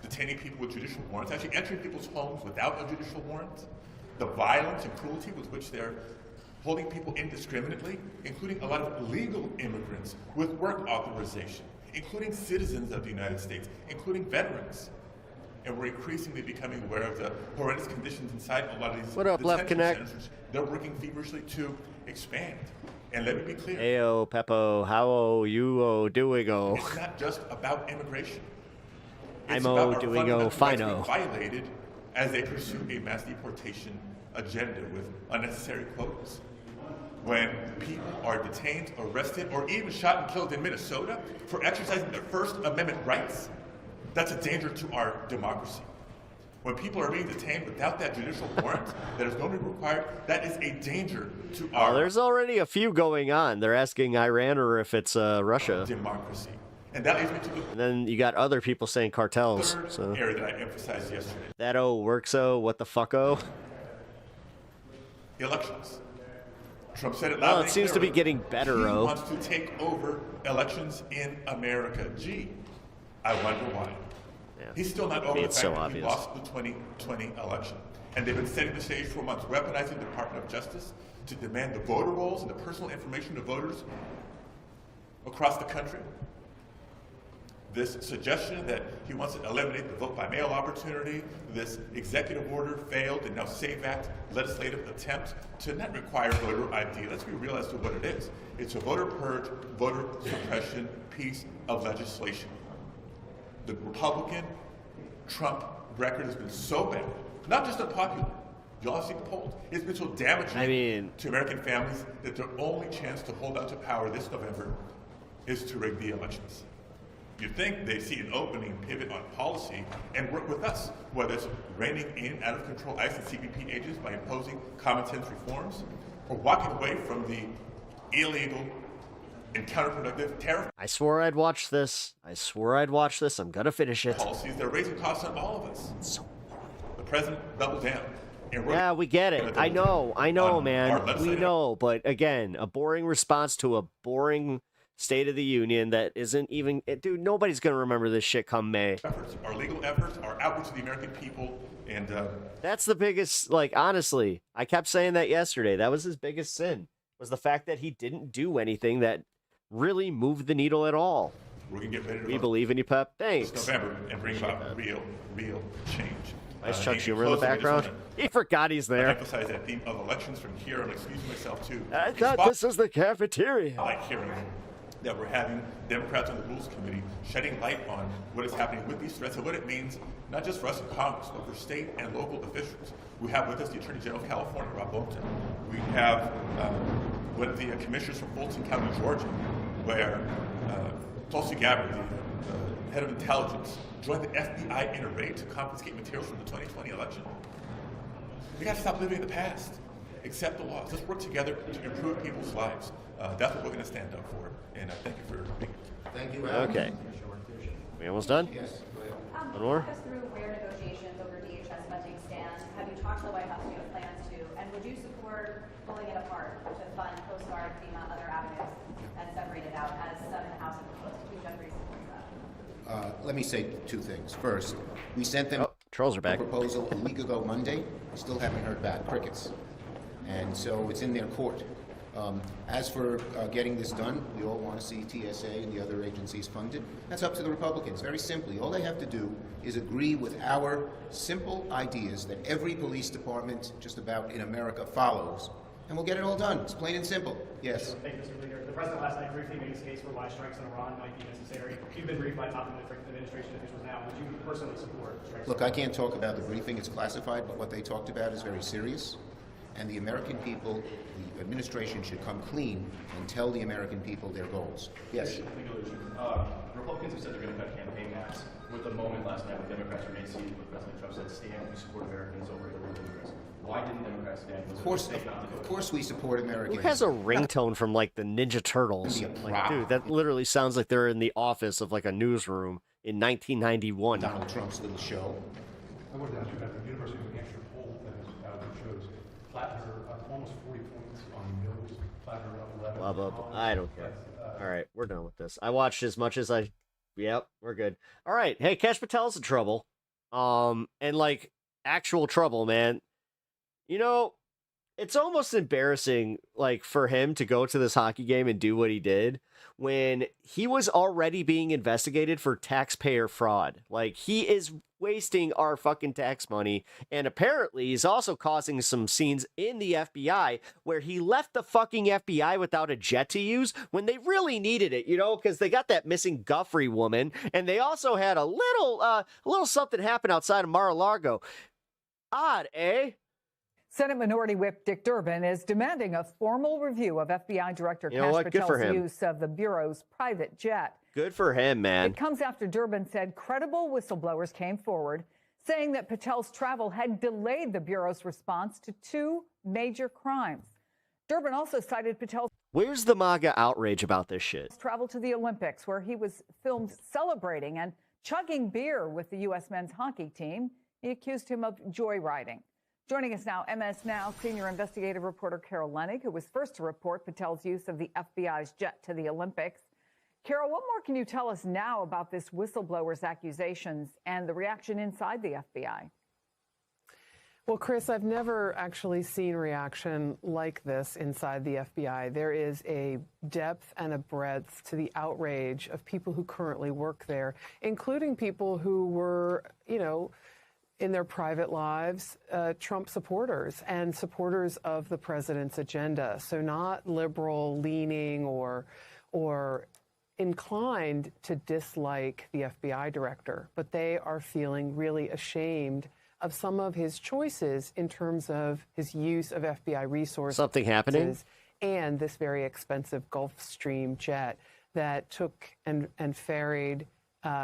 detaining people with judicial warrants, actually entering people's homes without a judicial warrant. The violence and cruelty with which they're holding people indiscriminately, including a lot of legal immigrants with work authorization, including citizens of the United States, including veterans. And we're increasingly becoming aware of the horrendous conditions inside a lot of these What up, Left detention Connect? centers. They're working feverishly to expand. And let me be clear. Ayo, Peppo, how you doing-o? It's not just about immigration. I'm about our doing-o fundamental rights fino. being violated as they pursue a mass deportation agenda with unnecessary quotas. When people are detained, arrested, or even shot and killed in Minnesota for exercising their First Amendment rights, that's a danger to our democracy. When people are being detained without that judicial warrant that is normally required, that is a danger to our There's already a few going on. They're asking Iran or if it's Russia. democracy. And that leads me to the And then you got other people saying cartels. third So area that I emphasized yesterday. that works-o, what the fuck-o? Elections. Trump said it Well, loud it seems to be getting better, He oh. wants to take over elections in America. Gee, I wonder why. He's still not over the It's fact so that obvious. he lost the 2020 election. And they've been setting the stage for months, weaponizing the Department of Justice to demand the voter rolls and the personal information of voters across the country. This suggestion that he wants to eliminate the vote by mail opportunity, this executive order failed and now SAVE Act legislative attempt to not require voter ID. Let's be real as to what it is. It's a voter purge, voter suppression piece of legislation. The Republican Trump record has been so bad, not just unpopular. Y'all see the polls. It's been so damaging to American families that their only chance to hold on to power this November is to rig the elections. You'd think they'd see an opening, pivot on policy, and work with us, whether it's reining in out-of-control ICE and CBP agents by imposing common-sense reforms, or walking away from the illegal and counterproductive tariff I swore I'd watch this. I'm gonna finish it. policies that are raising costs on all of us. The president doubled down. And we're Yeah, we get gonna it. I double know, down on our man. We legislative know, but again, a boring response to a boring State of the Union that isn't even... Dude, nobody's gonna remember this shit come May. efforts, our legal efforts, our outreach to the American people, and That's the biggest, honestly, I kept saying that yesterday. That was his biggest sin, was the fact that he didn't do anything that really moved the needle at all. we're gonna get ready to We vote believe in you, Pep. this Thanks. November and bring about real change. Nice Chuck and Schumer in the closing, I just background. wanna He forgot he's there. emphasize that theme of elections from here. I'm excusing myself too. I thought this was the cafeteria. I like hearing that we're having Democrats on the Rules Committee shedding light on what is happening with these threats and what it means, not just for us in Congress, but for state and local officials. We have with us the Attorney General of California, Rob Bolton. We have one of the commissioners from Fulton County, Georgia, where Tulsi Gabbard, the head of intelligence, joined the FBI in a raid to confiscate materials from the 2020 election. We got to stop living in the past. Accept the laws. Let's work together to improve people's lives. That's what we're going to stand up for. And I thank you for being here. Thank you. Okay. We almost done? Yes. One more? Walk us through where negotiations over DHS funding stand. Have you talked to the White House? Do you have plans to? And would you support pulling it apart to fund Coast Guard, FEMA, other avenues, and separate it out as some in the House have proposed? Do Jeffrey support that? Let me say two things. First, we sent them trolls are back. a proposal a week ago Monday. We still haven't heard back. Crickets. And so it's in their court. As for getting this done, we all want to see TSA and the other agencies funded. That's up to the Republicans. Very simply, all they have to do is agree with our simple ideas that every police department just about in America follows, and we'll get it all done. It's plain and simple. Yes. Thank you, Mr. Leader. The president last night briefly made his case for why strikes in Iran might be necessary. You've been briefed by top administration officials now. Would you personally support strikes? Look, I can't talk about the briefing. It's classified, but what they talked about is very serious. And the American people, the administration should come clean and tell the American people their goals. Yes. Republicans have said they're going to cut campaign gas. With the moment last night when Democrats remained seated, where President Trump said, stand, we support Americans over illegal immigrants. Why didn't Democrats stand? Of course we support Americans. Who has a ringtone from the Ninja Turtles? Dude, that literally sounds like they're in the office of a newsroom in 1991. Donald Trump's little show. I wanted to ask you about the University of New Hampshire poll that is out that shows Plattner up almost 40 points on Mills, Plattner up 11. Blah, blah, blah. I don't care. All right, we're done with this. I watched as much as I... Yep, we're good. All right, hey, Kash Patel's in trouble. And actual trouble, man. You know, It's almost embarrassing, like, for him to go to this hockey game and do what he did when he was already being investigated for taxpayer fraud. Like, he is wasting our fucking tax money, and apparently he's also causing some scenes in the FBI where he left the fucking FBI without a jet to use when they really needed it, you know, because they got that missing Guffrey woman, and they also had a little something happen outside of Mar-a-Lago. Odd, eh? Senate Minority Whip Dick Durbin is demanding a formal review of FBI Director Kash Patel's use of the Bureau's private jet. Good for him, man. It comes after Durbin said credible whistleblowers came forward saying that Patel's travel had delayed the Bureau's response to 2 major crimes. Durbin also cited Patel's Where's the MAGA outrage about this shit? travel to the Olympics, where he was filmed celebrating and chugging beer with the U.S. men's hockey team. He accused him of joyriding. Joining us now, MS Now senior investigative reporter Carol Leonnig, who was first to report Patel's use of the FBI's jet to the Olympics. Carol, what more can you tell us now about this whistleblower's accusations and the reaction inside the FBI? Well, Chris, I've never actually seen reaction like this inside the FBI. There is a depth and a breadth to the outrage of people who currently work there, including people who were, you know, in their private lives, Trump supporters and supporters of the president's agenda. So not liberal leaning or inclined to dislike the FBI director, but they are feeling really ashamed of some of his choices in terms of his use of FBI resources. Something happening? And this very expensive Gulfstream jet that took and ferried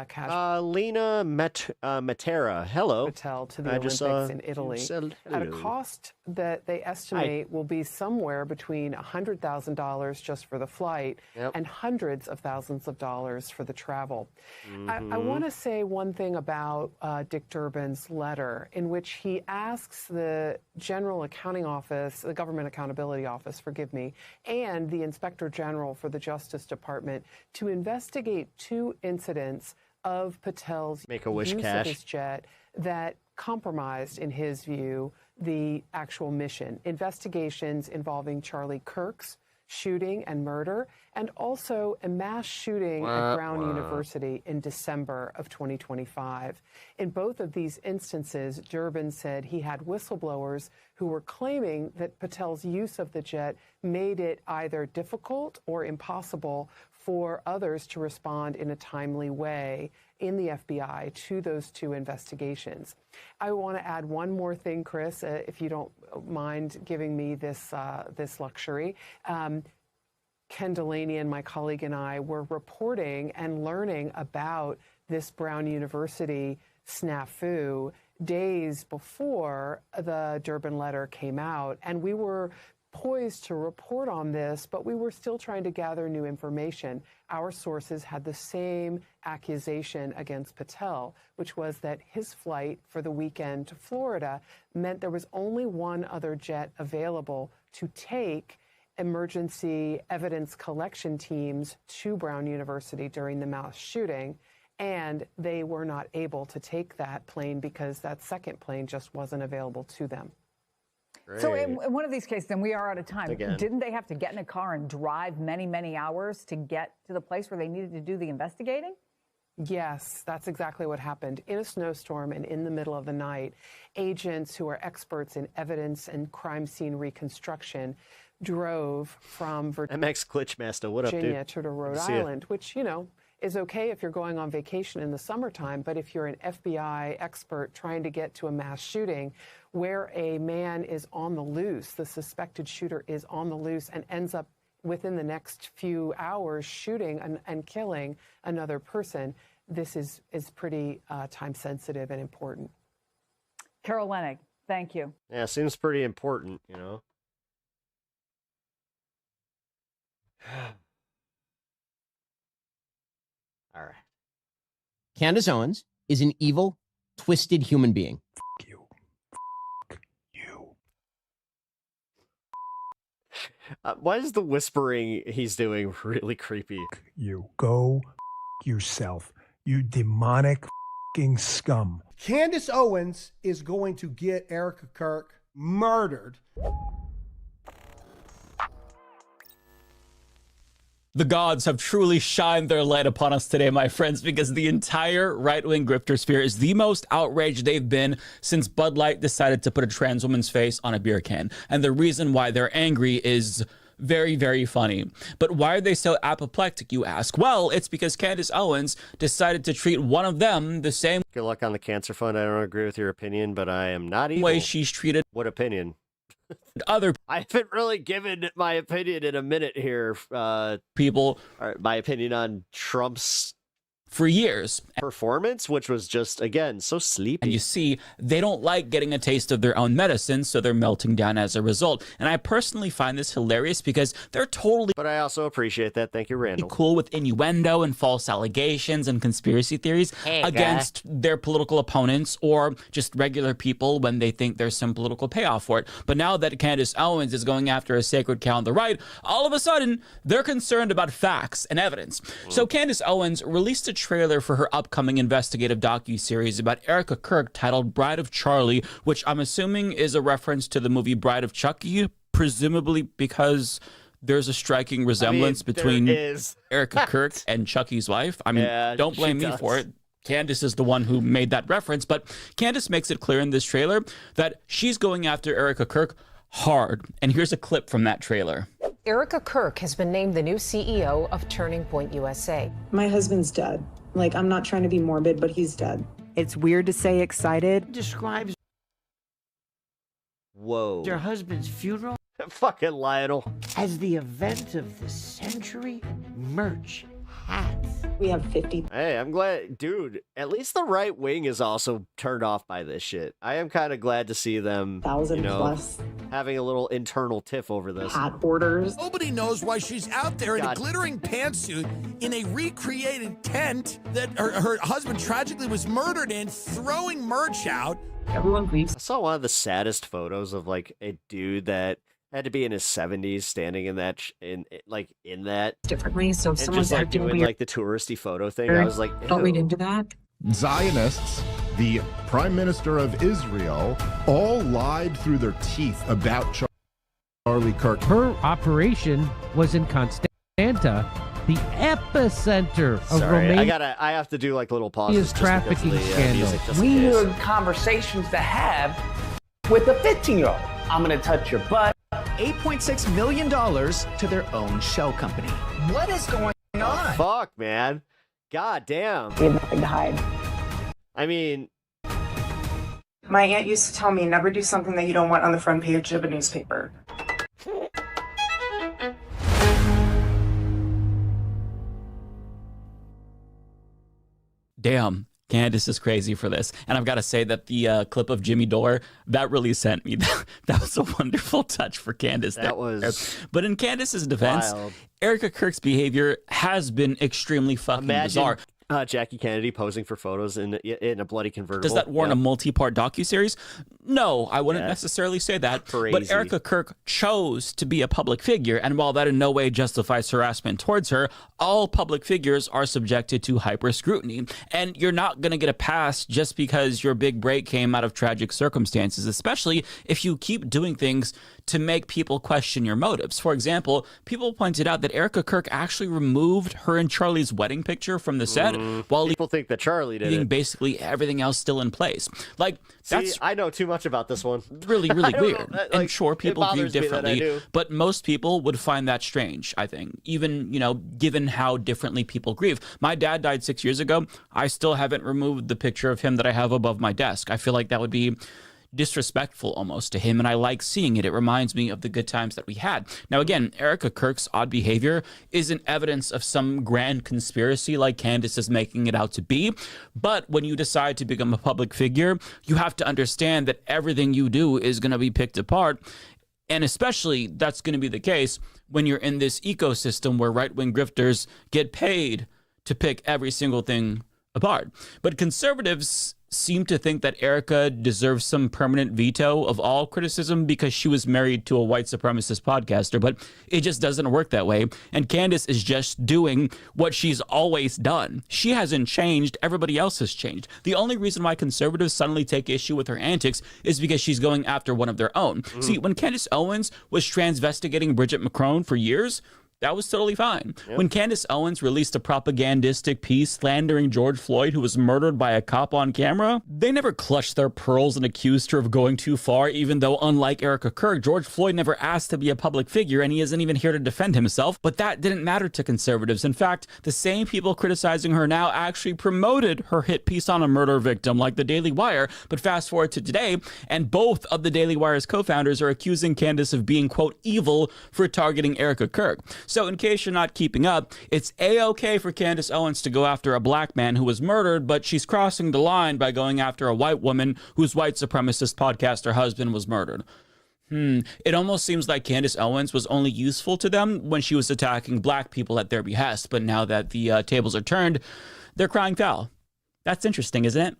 Kash Lena Matera, hello. Patel to the Olympics in Italy at a cost that they estimate will be somewhere between $100,000 just for the flight and hundreds of thousands of dollars for the travel. I want to say one thing about Dick Durbin's letter, in which he asks the General Accounting Office, the Government Accountability Office, forgive me, and the Inspector General for the Justice Department to investigate 2 incidents of Patel's Make-A-Wish use Cash of his jet that compromised, in his view, the actual mission. Investigations involving Charlie Kirk's shooting and murder, and also a mass shooting at Brown University in December of 2025. In both of these instances, Durbin said he had whistleblowers who were claiming that Patel's use of the jet made it either difficult or impossible for others to respond in a timely way in the FBI to those 2 investigations. I want to add one more thing, Chris, if you don't mind giving me this luxury. Ken Delaney and my colleague and I were reporting and learning about this Brown University snafu days before the Durbin letter came out, and we were poised to report on this, but we were still trying to gather new information. Our sources had the same accusation against Patel, which was that his flight for the weekend to Florida meant there was only one other jet available to take emergency evidence collection teams to Brown University during the mass shooting, and they were not able to take that plane because that second plane just wasn't available to them. So in one of these cases, and we are out of time, Again. didn't they have to get in a car and drive many, many hours to get to the place where they needed to do the investigating? Yes, that's exactly what happened. In a snowstorm and in the middle of the night, agents who are experts in evidence and crime scene reconstruction drove from MX Glitchmaster, what up, dude? Virginia to Rhode Island, which, you know, is okay if you're going on vacation in the summertime, but if you're an FBI expert trying to get to a mass shooting where a man is on the loose, the suspected shooter is on the loose and ends up within the next few hours shooting and killing another person, this is pretty time sensitive and important. Carol Leonnig, thank you. Yeah, seems pretty important, you know. All right. Candace Owens is an evil, twisted human being. Why is the whispering he's doing really creepy? You go yourself, you demonic scum. Candace Owens is going to get Erika Kirk murdered The gods have truly shined their light upon us today, my friends, because the entire right-wing grifter sphere is the most outraged they've been since Bud Light decided to put a trans woman's face on a beer can. And the reason why they're angry is very, very funny. But why are they so apoplectic, you ask? Well, it's because Candace Owens decided to treat one of them the same Good luck on the cancer fund. I don't agree with your opinion, but I am not evil. way she's treated What opinion? other I haven't really given my opinion in a minute here. people My opinion on Trump's for years. performance, which was just, again, so sleepy. And you see, they don't like getting a taste of their own medicine, so they're melting down as a result. And I personally find this hilarious because they're totally But I also appreciate that. Thank you, Randall. cool with innuendo and false allegations and conspiracy theories against their political opponents or just regular people when they think there's some political payoff for it. But now that Candace Owens is going after a sacred cow on the right, all of a sudden, they're concerned about facts and evidence. So Candace Owens released a trailer for her upcoming investigative docuseries about Erika Kirk titled Bride of Charlie, which I'm assuming is a reference to the movie Bride of Chucky, presumably because there's a striking resemblance between Erika Kirk and Chucky's wife. I mean, don't blame me for it. Candace is the one who made that reference, but Candace makes it clear in this trailer that she's going after Erika Kirk hard. And here's a clip from that trailer. Erika Kirk has been named the new CEO of Turning Point USA. My husband's dead. Like, I'm not trying to be morbid, but he's dead. It's weird to say excited. Describes Whoa. your husband's funeral Fucking Lionel. as the event of the century. Merch, hats. We have 50. Hey, I'm glad, dude, at least the right wing is also turned off by this shit. I am kind of glad to see them, 1,000 plus having a little internal tiff over this. hat orders. Nobody knows why she's out there in a glittering pantsuit in a recreated tent that her husband tragically was murdered in, throwing merch out. Everyone grieves. I saw one of the saddest photos of like a dude that had to be in his 70s standing in that in that Differently, so if and someone's just like acting doing weird, like the touristy photo thing. I was like, don't read ew. into that. Zionists, the Prime Minister of Israel, all lied through their teeth about Charlie Kirk. Her operation was in Constanta, the epicenter of Sorry, Romania. I have to do like little pauses. Trafficking scandal. We hear conversations to have with a 15-year-old. I'm gonna touch your butt. $8.6 million to their own shell company. What is going on? Fuck, man. God damn. We have nothing to hide. I mean, My aunt used to tell me, never do something that you don't want on the front page of a newspaper. Damn, Candace is crazy for this. And I've got to say that the clip of Jimmy Dore, that really sent me. That was a wonderful touch for Candace. That was But in Candace's defense, wild. Erika Kirk's behavior has been extremely fucking bizarre. Jackie Kennedy posing for photos in a bloody convertible. Does that warrant a multi-part docuseries? No, I wouldn't Yeah. necessarily say that. But Crazy. Erika Kirk chose to be a public figure, and while that in no way justifies harassment towards her, all public figures are subjected to hyper scrutiny. And you're not going to get a pass just because your big break came out of tragic circumstances, especially if you keep doing things to make people question your motives. For example, people pointed out that Erika Kirk actually removed her and Charlie's wedding picture from the set while people think that Charlie did leaving it. basically everything else still in place. Like, that's I know too much about this one. really, really I don't weird. know, And sure, it people view bothers me that I differently, do. but most people would find that strange, I think, even, given how differently people grieve. My dad died 6 years ago. I still haven't removed the picture of him that I have above my desk. I feel like that would be disrespectful almost to him, and I like seeing it. It reminds me of the good times that we had. Now, again, Erika Kirk's odd behavior isn't evidence of some grand conspiracy like Candace is making it out to be, but when you decide to become a public figure, you have to understand that everything you do is going to be picked apart, and especially that's going to be the case when you're in this ecosystem where right-wing grifters get paid to pick every single thing apart. But conservatives seem to think that Erika deserves some permanent veto of all criticism because she was married to a white supremacist podcaster, but it just doesn't work that way. And Candace is just doing what she's always done. She hasn't changed. Everybody else has changed. The only reason why conservatives suddenly take issue with her antics is because she's going after one of their own. See, when Candace Owens was transvestigating Bridget McCrone for years, That was totally fine. Yep. When Candace Owens released a propagandistic piece slandering George Floyd, who was murdered by a cop on camera, they never clutched their pearls and accused her of going too far, even though, unlike Erika Kirk, George Floyd never asked to be a public figure, and he isn't even here to defend himself. But that didn't matter to conservatives. In fact, the same people criticizing her now actually promoted her hit piece on a murder victim, like the Daily Wire. But fast forward to today, and both of the Daily Wire's co-founders are accusing Candace of being, quote, evil for targeting Erika Kirk. So in case you're not keeping up, it's A-okay for Candace Owens to go after a black man who was murdered, but she's crossing the line by going after a white woman whose white supremacist podcaster husband was murdered. It almost seems like Candace Owens was only useful to them when she was attacking black people at their behest, but now that the tables are turned, they're crying foul. That's interesting, isn't it?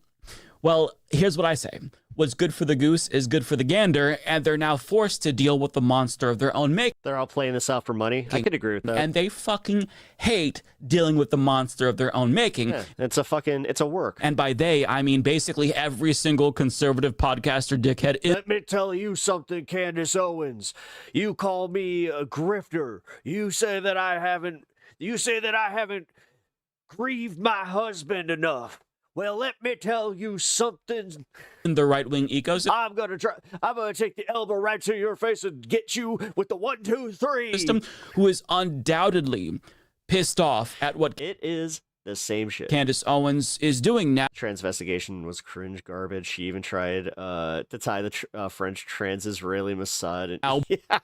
Well, here's what I say. What's good for the goose is good for the gander, and they're now forced to deal with the monster of their own making. They're all playing this out for money. I could agree with that. And they fucking hate dealing with the monster of their own making. Yeah, it's a work. And by they, I mean basically every single conservative podcaster dickhead. Let me tell you something, Candace Owens. You call me a grifter. You say that I haven't grieved my husband enough. Well, let me tell you something. In the right-wing ecosystem, I'm gonna take the elbow right to your face and get you with the 1, 2, 3. System, who is undoubtedly pissed off at what it is the same shit Candace Owens is doing now. Transvestigation was cringe garbage. She even tried to tie the French trans-Israeli Mossad.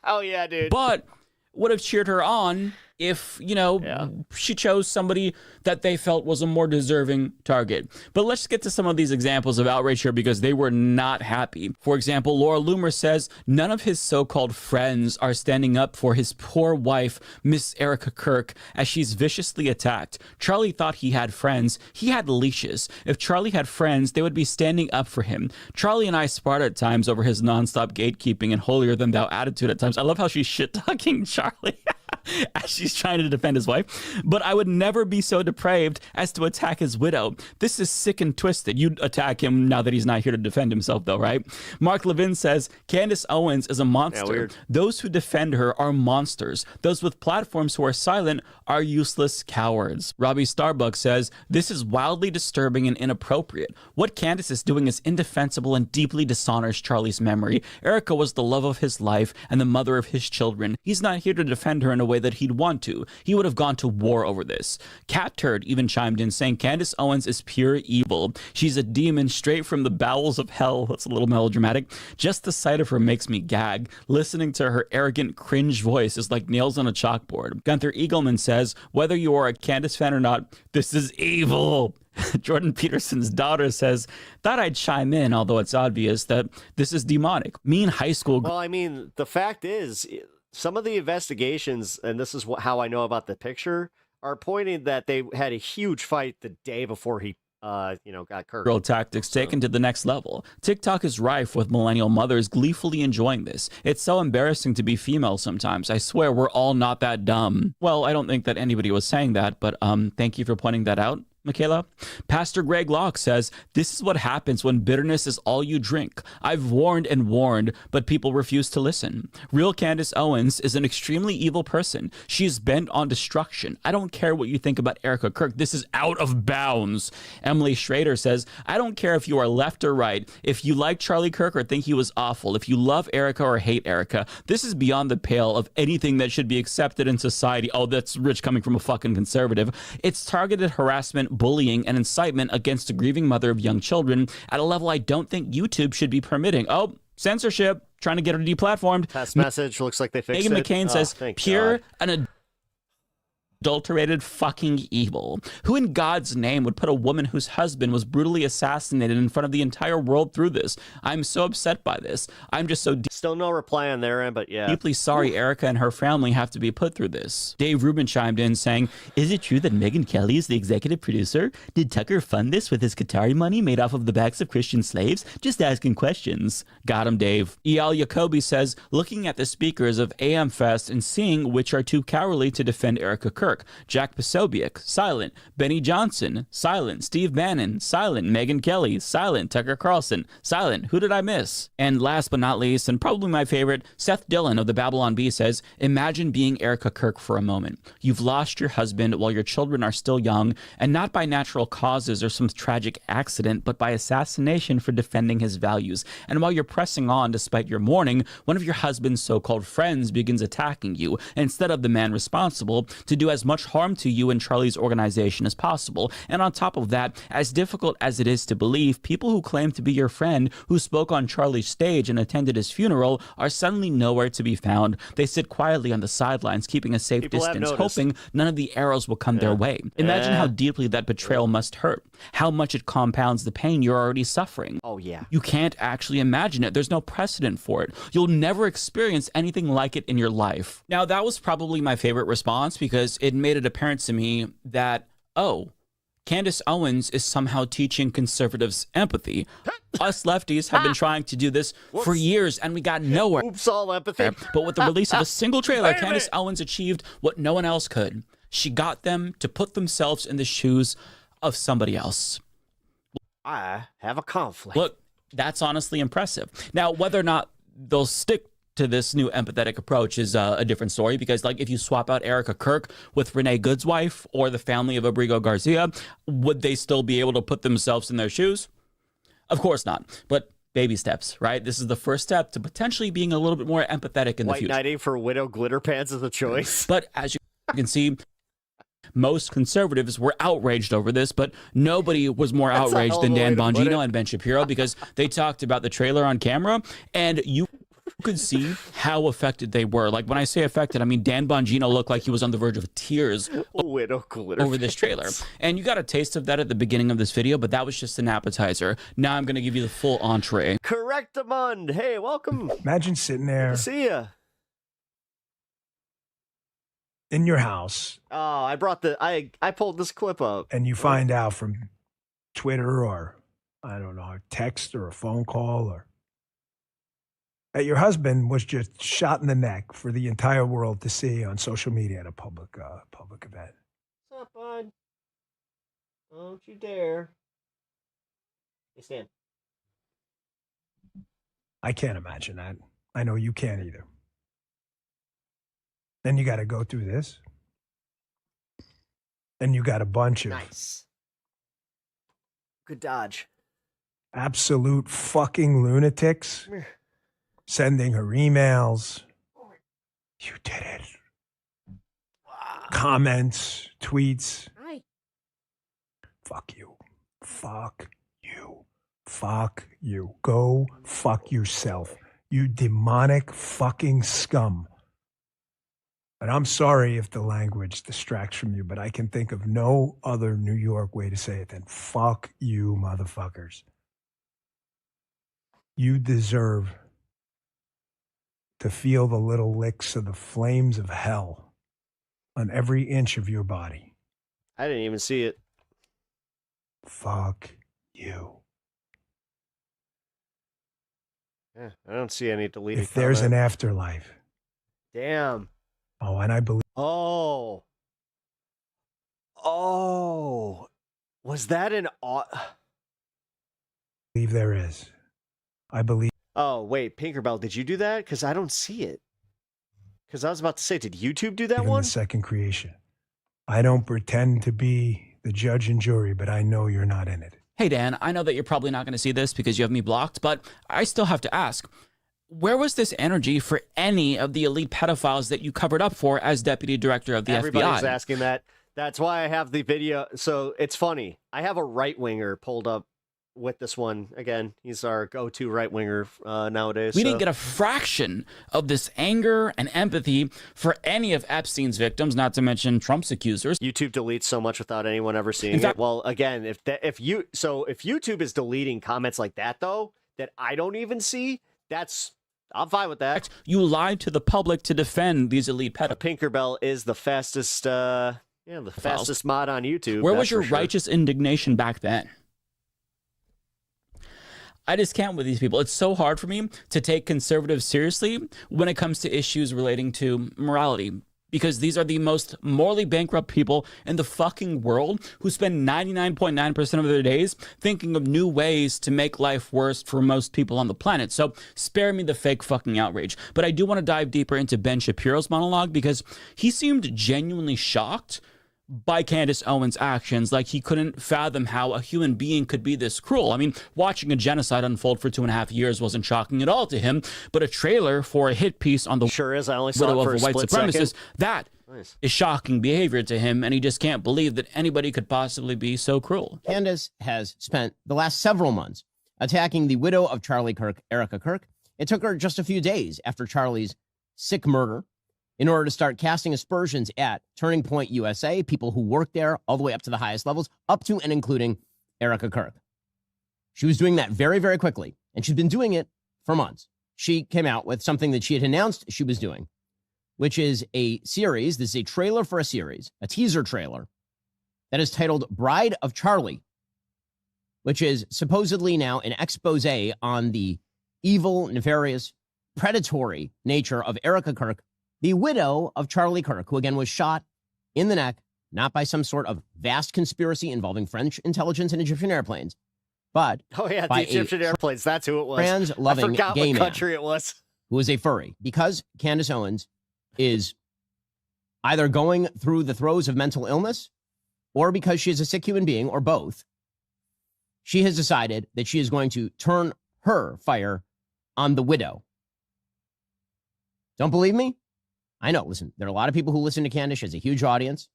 Oh yeah, dude. But would have cheered her on if, she chose somebody that they felt was a more deserving target. But let's get to some of these examples of outrage here because they were not happy. For example, Laura Loomer says none of his so-called friends are standing up for his poor wife, Miss Erika Kirk, as she's viciously attacked. Charlie thought he had friends. He had leashes. If Charlie had friends, they would be standing up for him. Charlie and I sparred at times over his nonstop gatekeeping and holier-than-thou attitude at times. I love how she's shit-talking Charlie as she's trying to defend his wife. But I would never be so depraved as to attack his widow. This is sick and twisted. You'd attack him now that he's not here to defend himself, though, right? Mark Levin says, Candace Owens is a monster. Yeah, those who defend her are monsters. Those with platforms who are silent are useless cowards. Robbie Starbuck says, this is wildly disturbing and inappropriate. What Candace is doing is indefensible and deeply dishonors Charlie's memory. Erika was the love of his life and the mother of his children. He's not here to defend her in a way that he'd want to. He would have gone to war over this. Cat Turd even chimed in saying Candace Owens is pure evil. She's a demon straight from the bowels of hell. That's a little melodramatic. Just the sight of her makes me gag. Listening to her arrogant cringe voice is like nails on a chalkboard. Gunther Eagleman says, whether you are a Candace fan or not, this is evil. Jordan Peterson's daughter says, thought I'd chime in, although it's obvious that this is demonic. Mean high school. Well, I mean, the fact is, some of the investigations, and this is how I know about the picture, are pointing that they had a huge fight the day before he got Kirk. Girl tactics taken to the next level. TikTok is rife with millennial mothers gleefully enjoying this. It's so embarrassing to be female sometimes. I swear we're all not that dumb. Well, I don't think that anybody was saying that, but thank you for pointing that out, Michaela. Pastor Greg Locke says, this is what happens when bitterness is all you drink. I've warned and warned, but people refuse to listen. Real Candace Owens is an extremely evil person. She is bent on destruction. I don't care what you think about Erika Kirk. This is out of bounds. Emily Schrader says, I don't care if you are left or right. If you like Charlie Kirk or think he was awful, if you love Erika or hate Erika, this is beyond the pale of anything that should be accepted in society. Oh, that's rich coming from a fucking conservative. It's targeted harassment, bullying, and incitement against a grieving mother of young children at a level I don't think YouTube should be permitting. Oh, censorship, trying to get her deplatformed. Test message, looks like they fixed it. Megan McCain says, pure and adulterated fucking evil. Who in God's name would put a woman whose husband was brutally assassinated in front of the entire world through this? I'm so upset by this. I'm just so still no reply on their end, but yeah. Deeply sorry Erika and her family have to be put through this. Dave Rubin chimed in saying, is it true that Megyn Kelly is the executive producer? Did Tucker fund this with his Qatari money made off of the backs of Christian slaves? Just asking questions. Got him, Dave. E.L. Jacoby says, looking at the speakers of AM Fest and seeing which are too cowardly to defend Erika Kirk, Kirk. Jack Posobiec, silent. Benny Johnson, silent. Steve Bannon, silent. Megyn Kelly, silent. Tucker Carlson, silent. Who did I miss? And last but not least, and probably my favorite, Seth Dillon of the Babylon Bee says, imagine being Erika Kirk for a moment. You've lost your husband while your children are still young, and not by natural causes or some tragic accident, but by assassination for defending his values. And while you're pressing on despite your mourning, one of your husband's so-called friends begins attacking you, instead of the man responsible to do as much harm to you and Charlie's organization as possible. And on top of that, as difficult as it is to believe, people who claim to be your friend, who spoke on Charlie's stage and attended his funeral, are suddenly nowhere to be found. They sit quietly on the sidelines, keeping a safe distance, hoping none of the arrows will come their way. Imagine how deeply that betrayal must hurt, how much it compounds the pain you're already suffering. Oh, yeah. You can't actually imagine it. There's no precedent for it. You'll never experience anything like it in your life. Now, that was probably my favorite response because it made it apparent to me that, oh, Candace Owens is somehow teaching conservatives empathy. Us lefties have been trying to do this for years, and we got nowhere. Oops, all empathy. But with the release of a single trailer, Candace Owens achieved what no one else could. She got them to put themselves in the shoes of somebody else. I have a conflict. Look, that's honestly impressive. Now, whether or not they'll stick to this new empathetic approach is a different story, because like if you swap out Erika Kirk with Renee Good's wife or the family of Abrigo Garcia, would they still be able to put themselves in their shoes? Of course not. But baby steps, right? This is the first step to potentially being a little bit more empathetic in the future. White knighting for Widow Glitter Pants is a choice. But as you can see, most conservatives were outraged over this, but nobody was more outraged than Dan Bongino and Ben Shapiro, because they talked about the trailer on camera, and you could see how affected they were. Like, when I say affected, I mean Dan Bongino looked like he was on the verge of tears over this trailer. And you got a taste of that at the beginning of this video, but that was just an appetizer. Now I'm going to give you the full entree. Correctamund. Hey, welcome. Imagine sitting there. Good to see ya. In your house. Oh, I pulled this clip up. And you find out from Twitter or, I don't know, a text or a phone call, or that your husband was just shot in the neck for the entire world to see on social media at a public event. What's up, bud? Don't you dare. Hey, Stan. I can't imagine that. I know you can't either. Then you got to go through this. Then you got a bunch of good dodge. Absolute fucking lunatics sending her emails. You did it. Comments, tweets. Hi. Fuck you. Fuck you. Fuck you. Go fuck yourself. You demonic fucking scum. And I'm sorry if the language distracts from you, but I can think of no other New York way to say it than fuck you, motherfuckers. You deserve to feel the little licks of the flames of hell on every inch of your body. I didn't even see it. Fuck you. Yeah, I don't see any deleted If there's an comment. afterlife. Damn. Oh, and I believe. Oh. Was that an... believe there is. I believe. Oh, wait, Pinkerbell, did you do that? Because I don't see it. Because I was about to say, did YouTube do that in one? The second creation. I don't pretend to be the judge and jury, but I know you're not in it. Hey, Dan, I know that you're probably not going to see this because you have me blocked, but I still have to ask, where was this energy for any of the elite pedophiles that you covered up for as deputy director of the Everybody's FBI? asking that. That's why I have the video. So it's funny. I have a right-winger pulled up with this one. Again, he's our go-to right-winger nowadays. We didn't get a fraction of this anger and empathy for any of Epstein's victims, not to mention Trump's accusers. YouTube deletes so much without anyone ever seeing it. Well, again, if YouTube is deleting comments like that, though, that I don't even see, I'm fine with that. You lied to the public to defend these elite pedophiles. Pinkerbell is the fastest, fastest mod on YouTube. Where was your righteous indignation back then? I just can't with these people. It's so hard for me to take conservatives seriously when it comes to issues relating to morality. because these are the most morally bankrupt people in the fucking world who spend 99.9% of their days thinking of new ways to make life worse for most people on the planet. So spare me the fake fucking outrage. But I do want to dive deeper into Ben Shapiro's monologue because he seemed genuinely shocked by Candace Owens' actions, like he couldn't fathom how a human being could be this cruel. I mean, watching a genocide unfold for 2.5 years wasn't shocking at all to him, but a trailer for a hit piece on the sure is. I only saw widow it for of a a white split supremacist, second. that Nice. is shocking behavior to him, and he just can't believe that anybody could possibly be so cruel. Candace has spent the last several months attacking the widow of Charlie Kirk, Erika Kirk. It took her just a few days after Charlie's sick murder in order to start casting aspersions at Turning Point USA, people who work there all the way up to the highest levels, up to and including Erika Kirk. She was doing that very, very quickly, and she's been doing it for months. She came out with something that she had announced she was doing, which is a series. This is a trailer for a series, a teaser trailer, that is titled Bride of Charlie, which is supposedly now an expose on the evil, nefarious, predatory nature of Erika Kirk, the widow of Charlie Kirk, who again was shot in the neck, not by some sort of vast conspiracy involving French intelligence and Egyptian airplanes, but the by Egyptian airplanes. That's who it was. trans-loving I forgot gay what man country it was. who is a furry. Because Candace Owens is either going through the throes of mental illness or because she is a sick human being, or both, she has decided that she is going to turn her fire on the widow. Don't believe me? I know, listen, there are a lot of people who listen to Candace. She has a huge audience.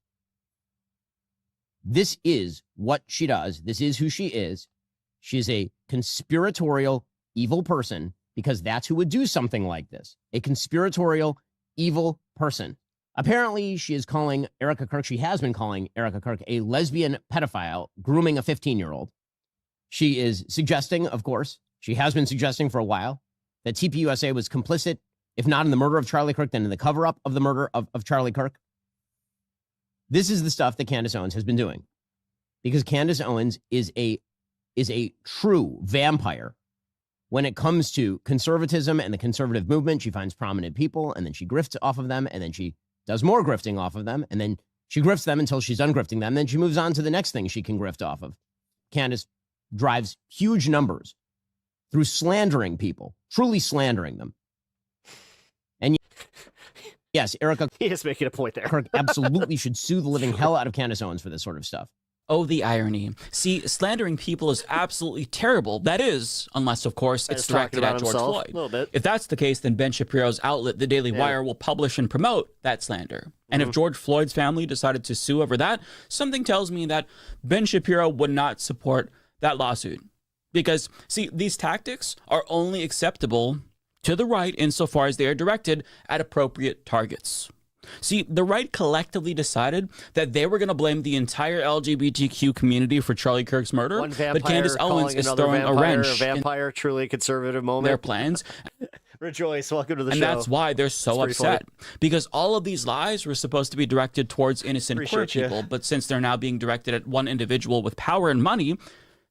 This is what she does. This is who she is. She is a conspiratorial, evil person, because that's who would do something like this. A conspiratorial, evil person. Apparently, she is calling Erika Kirk, she has been calling Erika Kirk a lesbian pedophile, grooming a 15-year-old. She is suggesting, of course, she has been suggesting for a while, that TPUSA was complicit, if not in the murder of Charlie Kirk, then in the cover-up of the murder of Charlie Kirk. This is the stuff that Candace Owens has been doing, because Candace Owens is a true vampire when it comes to conservatism and the conservative movement. She finds prominent people, and then she grifts off of them, and then she does more grifting off of them, and then she grifts them until she's done grifting them. Then she moves on to the next thing she can grift off of. Candace drives huge numbers through slandering people, truly slandering them. And yes, Erika, he is making a point there. Kirk absolutely should sue the living hell out of Candace Owens for this sort of stuff. Oh, the irony. See, slandering people is absolutely terrible. That is, unless, of course, it's directed at George Floyd. A little bit. If that's the case, then Ben Shapiro's outlet, The Daily Wire, will publish and promote that slander. And if George Floyd's family decided to sue over that, something tells me that Ben Shapiro would not support that lawsuit. Because, see, these tactics are only acceptable to the right insofar as they are directed at appropriate targets. See, the right collectively decided that they were going to blame the entire LGBTQ community for Charlie Kirk's murder, One vampire but Candace Owens is another throwing vampire, a wrench vampire, truly conservative moment. their plans. Rejoice, welcome to the and show. And that's why they're so It's pretty upset, because all of these lies were supposed to be directed towards innocent queer people, but since they're now being directed at one individual with power and money,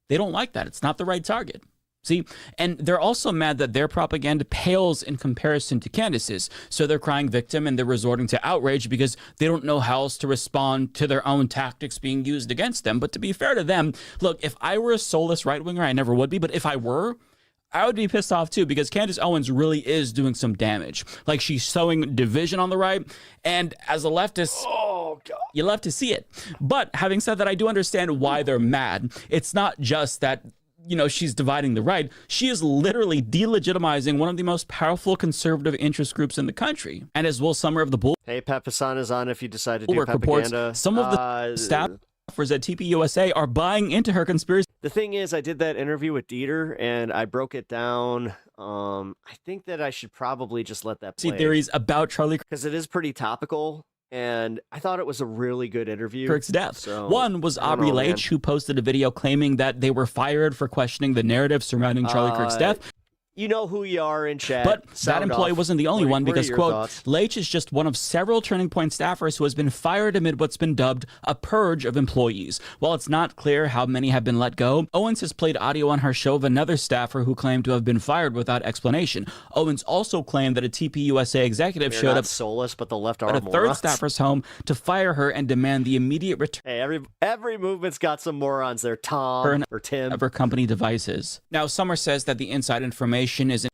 they don't like that. It's not the right target. See, and they're also mad that their propaganda pales in comparison to Candace's. So they're crying victim and they're resorting to outrage because they don't know how else to respond to their own tactics being used against them. But to be fair to them, look, if I were a soulless right-winger, I never would be, but if I were, I would be pissed off too, because Candace Owens really is doing some damage. Like, she's sowing division on the right, and as a leftist, you love to see it. But having said that, I do understand why they're mad. It's not just that, you know, she's dividing the right. She is literally delegitimizing one of the most powerful conservative interest groups in the country. And as Will Summer of the Bull... Hey, Pat Passan is on if you decide to do propaganda. Reports, some of the staffers at TPUSA are buying into her conspiracy. The thing is, I did that interview with Dieter, and I broke it down. I think that I should probably just let that play. See theories about Charlie... Because it is pretty topical. And I thought it was a really good interview. Kirk's death. So, one was Aubrey Leitch, who posted a video claiming that they were fired for questioning the narrative surrounding Charlie Kirk's death. You know who you are in chat. But that Sound employee off. wasn't the only What one are because, your quote, thoughts? Leitch is just one of several Turning Point staffers who has been fired amid what's been dubbed a purge of employees. While it's not clear how many have been let go, Owens has played audio on her show of another staffer who claimed to have been fired without explanation. Owens also claimed that a TPUSA executive They're showed not up soulless, but the left at arm a third staffer's home to fire her and demand the immediate return. Hey, every movement's got some morons there. Tom or Tim Of her company devices. Now, Summer says that the inside information is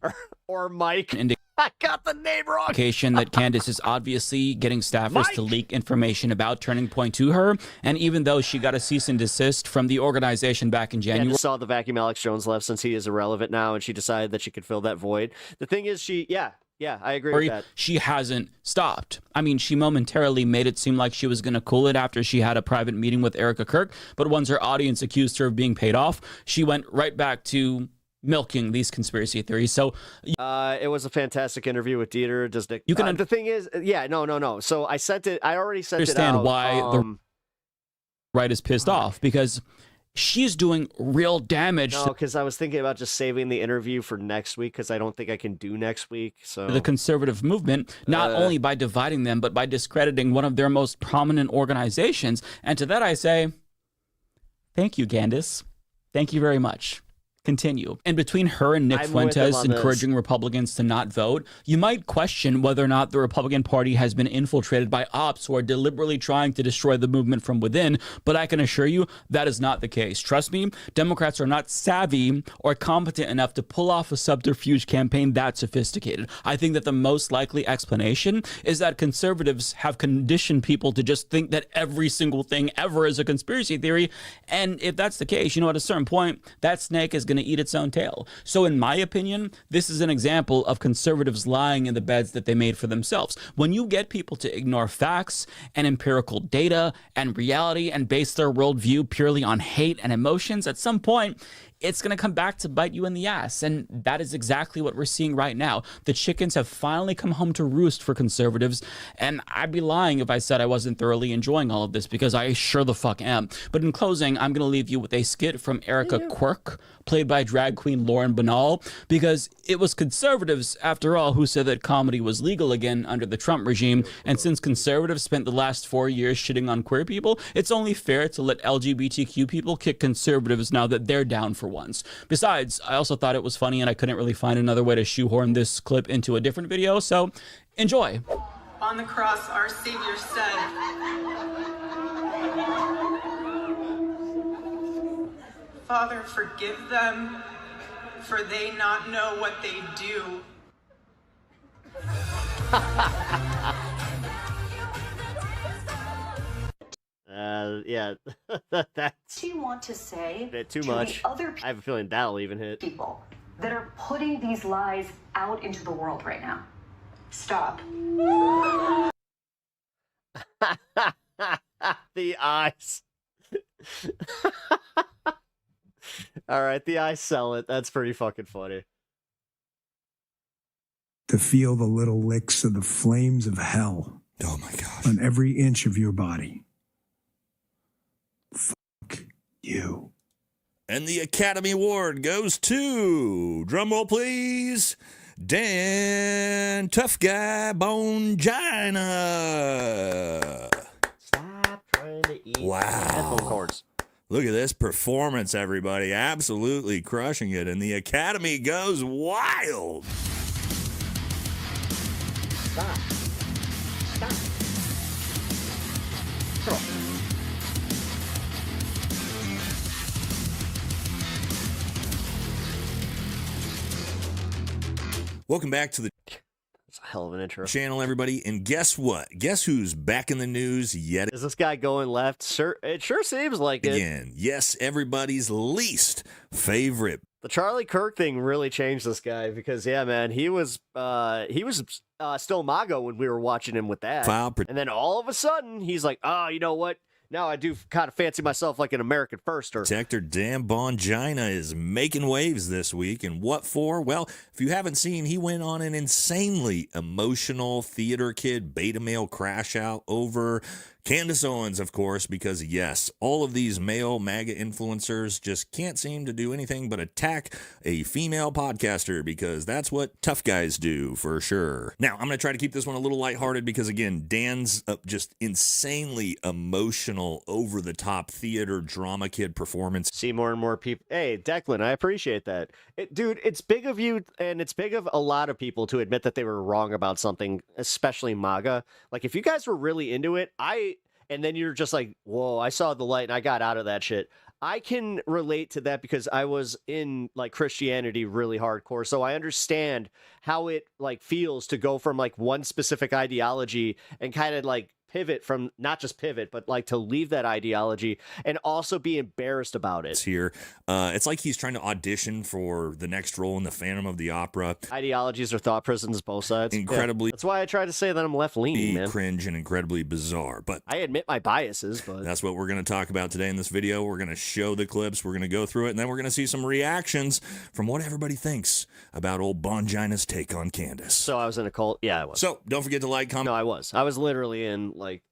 or Mike. I got the name wrong. Indication that Candace is obviously getting staffers to leak information about Turning Point to her, and even though she got a cease and desist from the organization back in January. Candace saw the vacuum Alex Jones left since he is irrelevant now, and she decided that she could fill that void. The thing is, yeah, I agree with that. She hasn't stopped. I mean, she momentarily made it seem like she was going to cool it after she had a private meeting with Erika Kirk, but once her audience accused her of being paid off, she went right back to milking these conspiracy theories. So it was a fantastic interview with Dieter. You can the thing is, no. So I sent it. I already sent it out. Understand why the right is pissed off, because she's doing real damage. No, because I was thinking about just saving the interview for next week because I don't think I can do next week. So the conservative movement, not only by dividing them, but by discrediting one of their most prominent organizations. And to that I say, thank you, Candace. Thank you very much. Continue. And between her and Nick Fuentes encouraging Republicans to not vote, you might question whether or not the Republican Party has been infiltrated by ops who are deliberately trying to destroy the movement from within, but I can assure you that is not the case. Trust me, Democrats are not savvy or competent enough to pull off a subterfuge campaign that sophisticated. I think that the most likely explanation is that conservatives have conditioned people to just think that every single thing ever is a conspiracy theory, and if that's the case, you know, at a certain point, that snake is going to eat its own tail. So in my opinion, this is an example of conservatives lying in the beds that they made for themselves. When you get people to ignore facts and empirical data and reality and base their worldview purely on hate and emotions, at some point, it's going to come back to bite you in the ass. And that is exactly what we're seeing right now. The chickens have finally come home to roost for conservatives. And I'd be lying if I said I wasn't thoroughly enjoying all of this, because I sure the fuck am. But in closing, I'm going to leave you with a skit from Erika Quirk, played by drag queen Lauren Banal, because it was conservatives, after all, who said that comedy was legal again under the Trump regime. And since conservatives spent the last 4 years shitting on queer people, it's only fair to let LGBTQ people kick conservatives now that they're down for once. Besides, I also thought it was funny and I couldn't really find another way to shoehorn this clip into a different video, so enjoy. On the cross, our Savior said, Father, forgive them, for they not know what they do. Yeah, that's. Do you want to say Too to much. the other I have a feeling that'll even hit. people that are putting these lies out into the world right now? Stop. The eyes. All right, the eyes sell it. That's pretty fucking funny. To feel the little licks of the flames of hell. Oh my gosh. On every inch of your body. Fuck you. And the Academy Award goes to, drumroll please, Dan Tough Guy Bongina. Stop trying to eat headphone cords. Look at this performance, everybody. Absolutely crushing it. And the Academy goes wild. Stop. Stop. Girl. Welcome back to the That's a hell of an intro. channel, everybody. And guess what? Guess who's back in the news yet Is this guy going left? Sure, it sure seems like it. again? Yes, everybody's least favorite. The Charlie Kirk thing really changed this guy because, yeah, man, he was still MAGA when we were watching him with that. And then all of a sudden, he's like, oh, you know what? Now I do kind of fancy myself like an American firster. Protector Dan Bongina is making waves this week. And what for? Well, if you haven't seen, he went on an insanely emotional theater kid beta male crash out over Candace Owens, of course, because yes, all of these male MAGA influencers just can't seem to do anything but attack a female podcaster, because that's what tough guys do for sure. Now, I'm going to try to keep this one a little lighthearted because, again, Dan's just insanely emotional, over-the-top theater drama kid performance. See more and more people. Hey, Declan, I appreciate that. Dude, it's big of you, and it's big of a lot of people to admit that they were wrong about something, especially MAGA. Like, if you guys were really into it, and then you're just like, whoa, I saw the light and I got out of that shit. I can relate to that because I was in like Christianity really hardcore. So I understand how it like feels to go from like one specific ideology and kind of like pivot from, not just pivot, but like to leave that ideology and also be embarrassed about it. Here, it's like he's trying to audition for the next role in the Phantom of the Opera. Ideologies or thought prisons, both sides. Incredibly. Yeah. That's why I try to say that I'm left-leaning, man. Cringe and incredibly bizarre. But I admit my biases, but that's what we're going to talk about today in this video. We're going to show the clips, we're going to go through it, and then we're going to see some reactions from what everybody thinks about old Bongina's take on Candace. So I was in a cult. Yeah, I was. So don't forget to like, comment. No, I was literally in like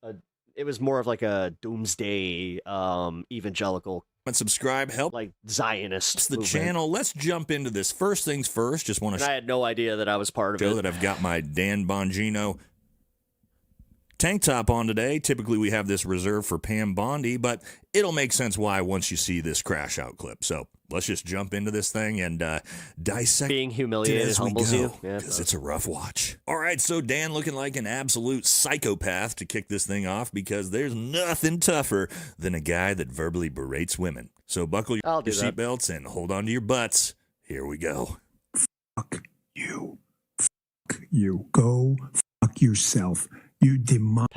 it was more of like a doomsday evangelical and subscribe, help like Zionist. It's the movement. channel. Let's jump into this. First things first, just want to I had no idea that I was part of show it. that I've got my Dan Bongino tank top on today. Typically we have this reserved for Pam Bondi, but it'll make sense why once you see this crash out clip. So let's just jump into this thing and dissect. Being humiliated as we humbles go, you. Because it's a rough watch. All right, so Dan looking like an absolute psychopath to kick this thing off, because there's nothing tougher than a guy that verbally berates women. So buckle your seatbelts and hold on to your butts. Here we go. Fuck you. Fuck you. Go fuck yourself. You demonic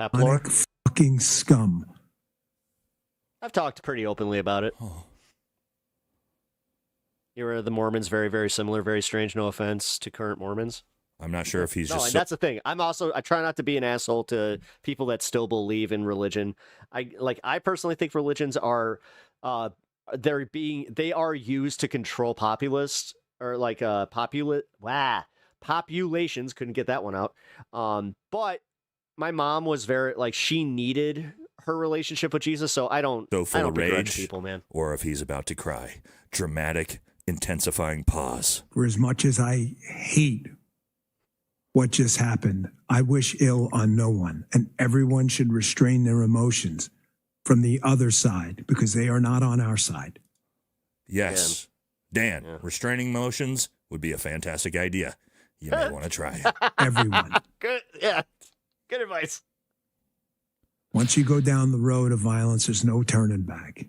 fucking scum. I've talked pretty openly about it. You're the Mormons, very, very similar, very strange, no offense to current Mormons. I'm not sure if he's just... and that's the thing. I try not to be an asshole to people that still believe in religion. I personally think religions are, they are used to control populace, or like populations, couldn't get that one out. But my mom was very, like, she needed her relationship with Jesus, so I don't begrudge people, man. Or if he's about to cry. Dramatic, intensifying pause. For as much as I hate what just happened, I wish ill on no one, and everyone should restrain their emotions from the other side, because they are not on our side. Yes. Dan, restraining emotions would be a fantastic idea. You may want to try it. Everyone. Good, yeah. Good advice. Once you go down the road of violence, there's no turning back.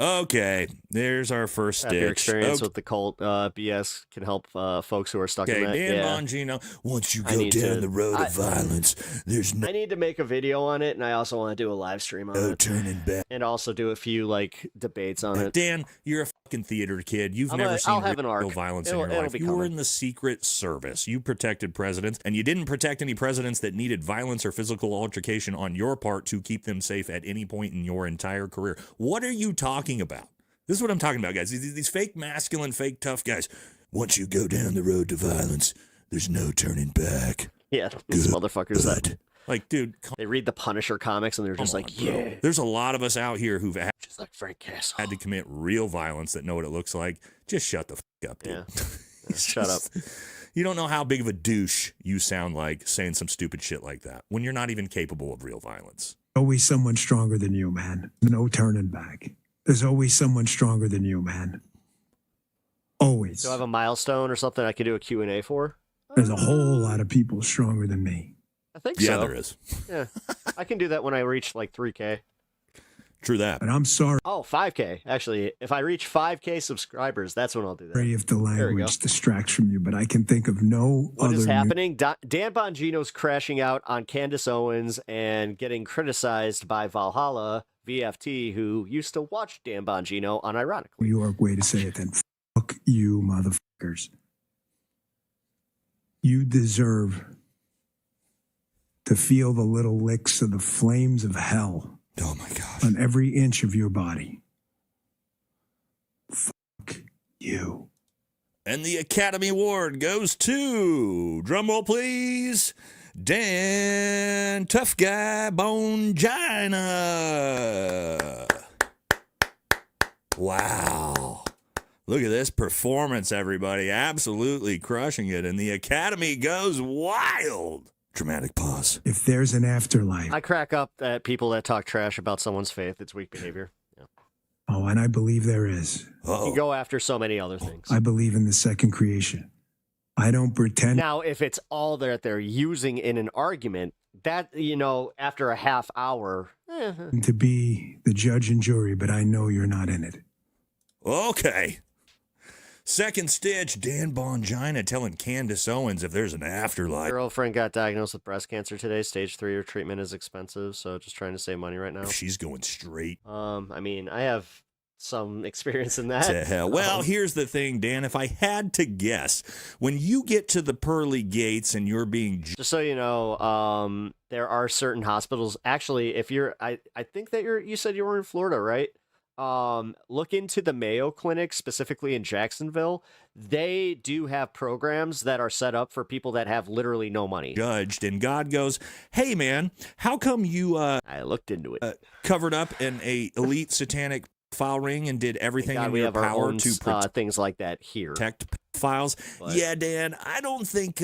Okay, there's our first stitch. Your experience with the cult BS can help folks who are stuck in that. Dan Bongino, once you go down the road of violence, there's no... I need to make a video on it, and I also want to do a live stream on it. No turning back. And also do a few, like, debates on it. Dan, you're a fucking theater kid. You've never seen real violence in your life. You were in the Secret Service. You protected presidents, and you didn't protect any presidents that needed violence or physical altercation on your part to keep them safe at any point in your entire career. What are you talking about? This is what I'm talking about, guys. These fake masculine, fake tough guys. Once you go down the road to violence, there's no turning back. Yeah, these motherfuckers. Like, dude, they read the Punisher comics and they're just like, yeah. There's a lot of us out here who've had, just like Frank Castle, had to commit real violence that know what it looks like. Just shut the fuck up, dude. Yeah. Shut up. You don't know how big of a douche you sound like saying some stupid shit like that when you're not even capable of real violence. Always someone stronger than you, man. No turning back. There's always someone stronger than you, man. Always. Do I have a milestone or something I could do a Q&A for? There's a whole lot of people stronger than me. I think so. Yeah, there is. Yeah, I can do that when I reach like 3K. True that. But I'm sorry. Oh, 5K. Actually, if I reach 5K subscribers, that's when I'll do that. Sorry if the language distracts from you, but I can think of no what other... What is happening? Dan Bongino's crashing out on Candace Owens and getting criticized by Valhalla VFT, who used to watch Dan Bongino unironically. New York way to say it then. Fuck you, motherfuckers. You deserve to feel the little licks of the flames of hell. Oh my gosh. On every inch of your body. Fuck you. And the Academy Award goes to, drumroll please, Dan Tough Guy Bongina. Wow. Look at this performance, everybody. Absolutely crushing it. And the Academy goes wild. Dramatic pause. If there's an afterlife. I crack up at people that talk trash about someone's faith. It's weak behavior. Yeah. Oh, and I believe there is. You go after so many other things. I believe in the second creation. I don't pretend. Now, if it's all that they're using in an argument, that, after a half hour. To be the judge and jury, but I know you're not in it. Okay. Second stitch, Dan Bongina telling Candace Owens if there's an afterlife. Girlfriend got diagnosed with breast cancer today. Stage 3 of treatment is expensive, so just trying to save money right now. She's going straight. I have some experience in that. To hell. Well, here's the thing, Dan. If I had to guess, when you get to the pearly gates and you're being... Just so you know, there are certain hospitals. Actually, if you're... I think that you said you were in Florida, right? Look into the Mayo Clinic, specifically in Jacksonville. They do have programs that are set up for people that have literally no money. Judged, and God goes, hey, man, how come you... I looked into it. Covered up in a elite satanic file ring and did everything in your power power to protect things like that here. Protect files. But, yeah, Dan, I don't think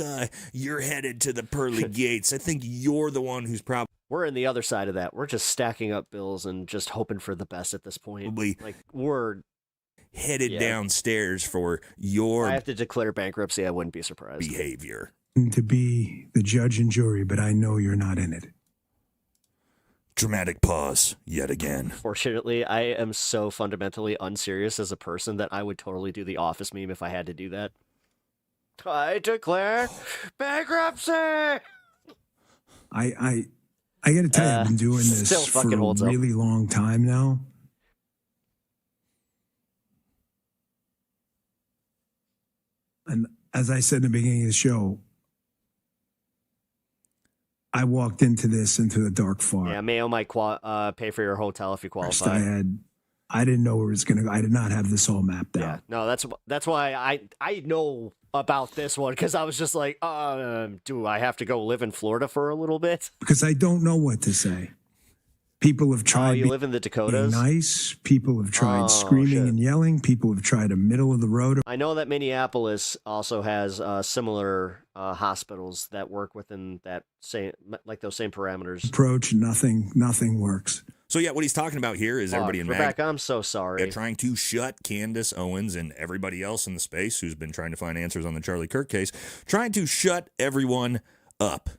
you're headed to the pearly gates. I think you're the one who's probably... We're in the other side of that. We're just stacking up bills and just hoping for the best at this point. Probably we're headed downstairs for your... If I have to declare bankruptcy, I wouldn't be surprised. Behavior. To be the judge and jury, but I know you're not in it. Dramatic pause yet again. Fortunately, I am so fundamentally unserious as a person that I would totally do the Office meme if I had to do that. I declare bankruptcy! I got to tell you, I've been doing this for a really long time now. And as I said in the beginning of the show, I walked into the dark far. Yeah, Mayo might pay for your hotel if you qualify. I didn't know where it was going to go. I did not have this all mapped out. Yeah, no, that's why I know about this one, because I was just like, do I have to go live in Florida for a little bit? Because I don't know what to say. People have tried. You live in the Dakotas? Being nice. People have tried screaming and yelling. People have tried a middle of the road. I know that Minneapolis also has similar hospitals that work within that same, like those same parameters. Approach. Nothing works. So yeah, what he's talking about here is everybody in Rebecca, I'm so sorry. They're trying to shut Candace Owens and everybody else in the space who's been trying to find answers on the Charlie Kirk case, trying to shut everyone up.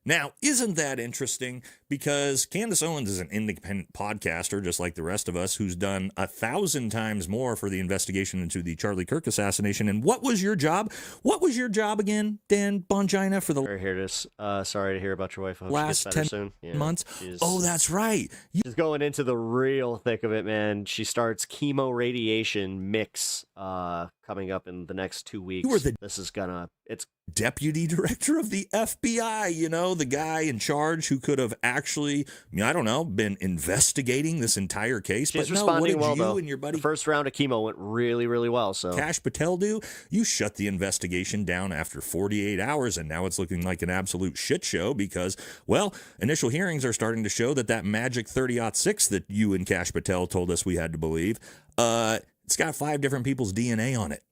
Now, isn't that interesting? Because Candace Owens is an independent podcaster, just like the rest of us, who's done 1,000 times more for the investigation into the Charlie Kirk assassination. And what was your job? What was your job again, Dan Bongina, for the sorry to hear about your wife. I hope last she gets better 10 soon. Yeah, months? Oh, that's right. She's going into the real thick of it, man. She starts chemo radiation mix coming up in the next 2 weeks. It's deputy director of the FBI, the guy in charge who could have actually, I don't know, been investigating this entire case. She's but responding what did well, you though. And your buddy The first round of chemo went really, really well. So Kash Patel do? You shut the investigation down after 48 hours, and now it's looking like an absolute shit show because, well, initial hearings are starting to show that magic 30-06 that you and Kash Patel told us we had to believe, it's got 5 different people's DNA on it.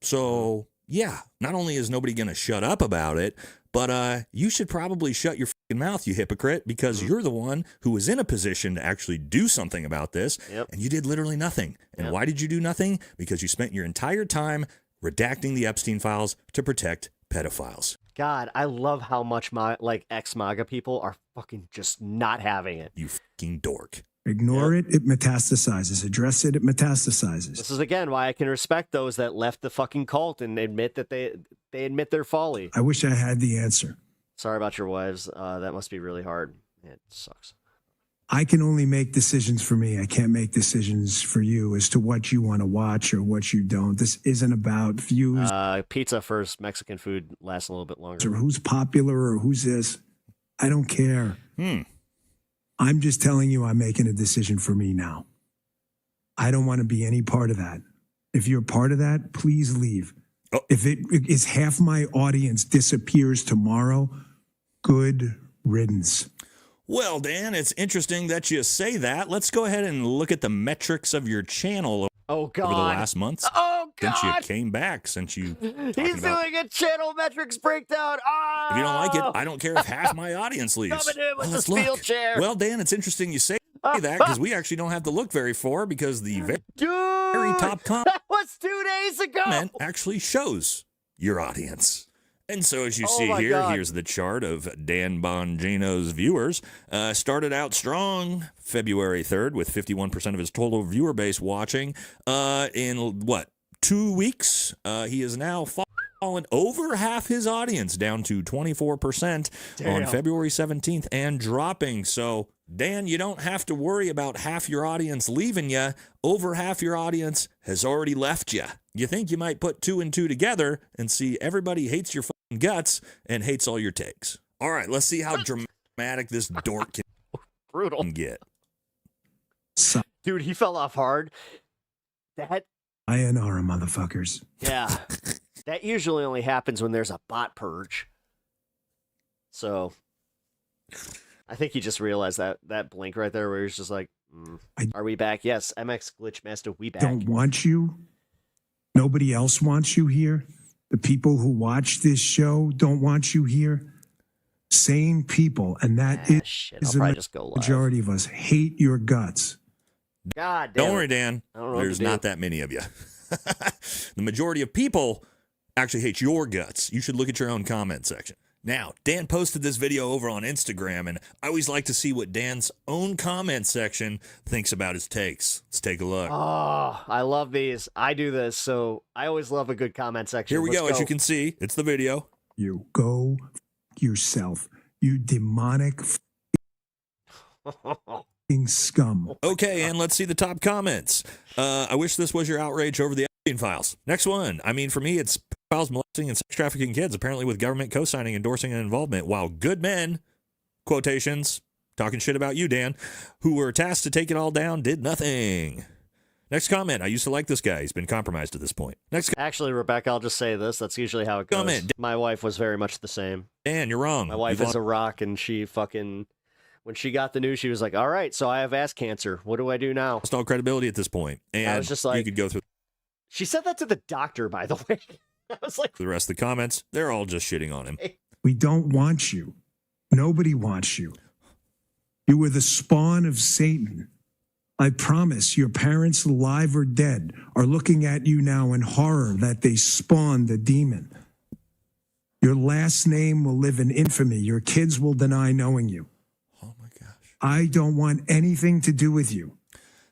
So, yeah, not only is nobody going to shut up about it, but you should probably shut your fucking mouth, you hypocrite, because you're the one who was in a position to actually do something about this, and you did literally nothing. And why did you do nothing? Because you spent your entire time redacting the Epstein files to protect pedophiles. God, I love how much ex-MAGA people are fucking just not having it. You fucking dork. Ignore it metastasizes. Address it metastasizes. This is, again, why I can respect those that left the fucking cult and admit that they admit their folly. I wish I had the answer. Sorry about your wives. That must be really hard. It sucks. I can only make decisions for me. I can't make decisions for you as to what you want to watch or what you don't. This isn't about views. Pizza first. Mexican food lasts a little bit longer. Or who's popular or who's this. I don't care. I'm just telling you I'm making a decision for me now. I don't want to be any part of that. If you're part of that, please leave. If it is half my audience disappears tomorrow, Good riddance. Well, Dan, it's interesting that you say that. Let's go ahead and look at the metrics of your channel over the last months. Oh, God. Since you came back, since you... He's doing a channel metrics breakdown. Oh! If you don't like it, I don't care if half my audience leaves. Coming in with the Let's steel look. chair. Well, Dan, it's interesting you say that because we actually don't have to look very far because the very top That was 2 days ago. comment actually shows your audience. And so as you Oh see my here, God. here's the chart of Dan Bongino's viewers. Started out strong February 3rd with 51% of his total viewer base watching. In what, 2 weeks, he is now fallen over half his audience down to 24% on Damn. February 17th and dropping. So, Dan, you don't have to worry about half your audience leaving you. Over half your audience has already left you. You think you might put 2 and 2 together and see everybody hates your fucking guts and hates all your takes. All right, let's see how dramatic this dork can Brutal. get. Dude, he fell off hard. That, Sayonara, motherfuckers. yeah. That usually only happens when there's a bot purge. So, I think he just realized that blink right there where he's just like, are we back? Yes, MX Glitchmaster, we back. Don't want you. Nobody else wants you here. The people who watch this show don't want you here. Sane people, and that is I'll the probably just go live. majority of us hate your guts. God damn Don't it. worry, Dan. I don't know what There's to do. not that many of you. The majority of people actually hate your guts. You should look at your own comment section. Now, Dan posted this video over on Instagram, and I always like to see what Dan's own comment section thinks about his takes. Let's take a look. Oh, I love these. I do this, so I always love a good comment section. Here we Let's go. As you can see, it's the video. You go yourself. You demonic scum. Okay, and let's see the top comments. I wish this was your outrage over the Epstein files. Next one. I mean, for me, it's files molesting and sex trafficking kids, apparently with government co-signing, endorsing, and involvement, while good men, quotations, talking shit about you, Dan, who were tasked to take it all down, did nothing. Next comment. I used to like this guy. He's been compromised at this point. Next Actually, Rebecca, I'll just say this. That's usually how it goes. Comment. My wife was very much the same. Dan, you're wrong. My wife You've is a rock, and she fucking... When she got the news, she was like, all right, so I have ass cancer. What do I do now? lost all credibility at this point. And I was just like... you could go through She said that to the doctor, by the way. I was like... the rest of the comments. They're all just shitting on him. We don't want you. Nobody wants you. You were the spawn of Satan. I promise your parents, alive or dead, are looking at you now in horror that they spawned the demon. Your last name will live in infamy. Your kids will deny knowing you. Oh my gosh. I don't want anything to do with you.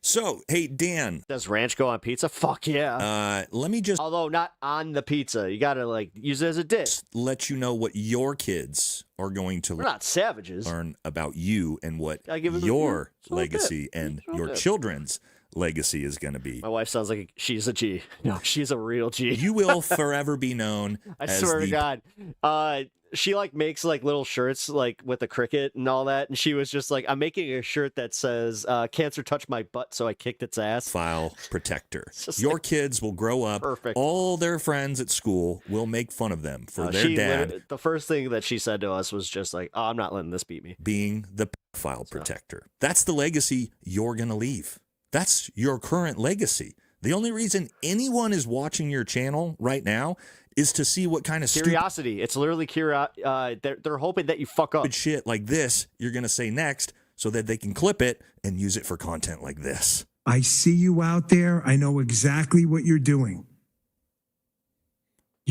So, hey, Dan. Does ranch go on pizza? Fuck yeah. Let me just... Although not on the pizza. You gotta, like, use it as a dip. let you know what your kids are going to We're not savages. learn about you and what Gotta give them your a legacy dip. and Little your dip. children's legacy is going to be. My wife sounds like she's a G. No, she's a real G. You will forever be known I as swear the to God. She like makes like little shirts like with a cricket and all that, and she was just like, I'm making a shirt that says cancer touched my butt, so I kicked its ass. file protector. just Your like- kids will grow up. Perfect. All their friends at school will make fun of them for their She dad literally- the first thing that she said to us was just like, oh, I'm not letting this beat me. being the file protector. That's the legacy you're going to leave. That's your current legacy. The only reason anyone is watching your channel right now is to see what kind of Curiosity. It's literally they're hoping that you fuck up. stupid shit like this you're going to say next so that they can clip it and use it for content like this. I see you out there. I know exactly what you're doing.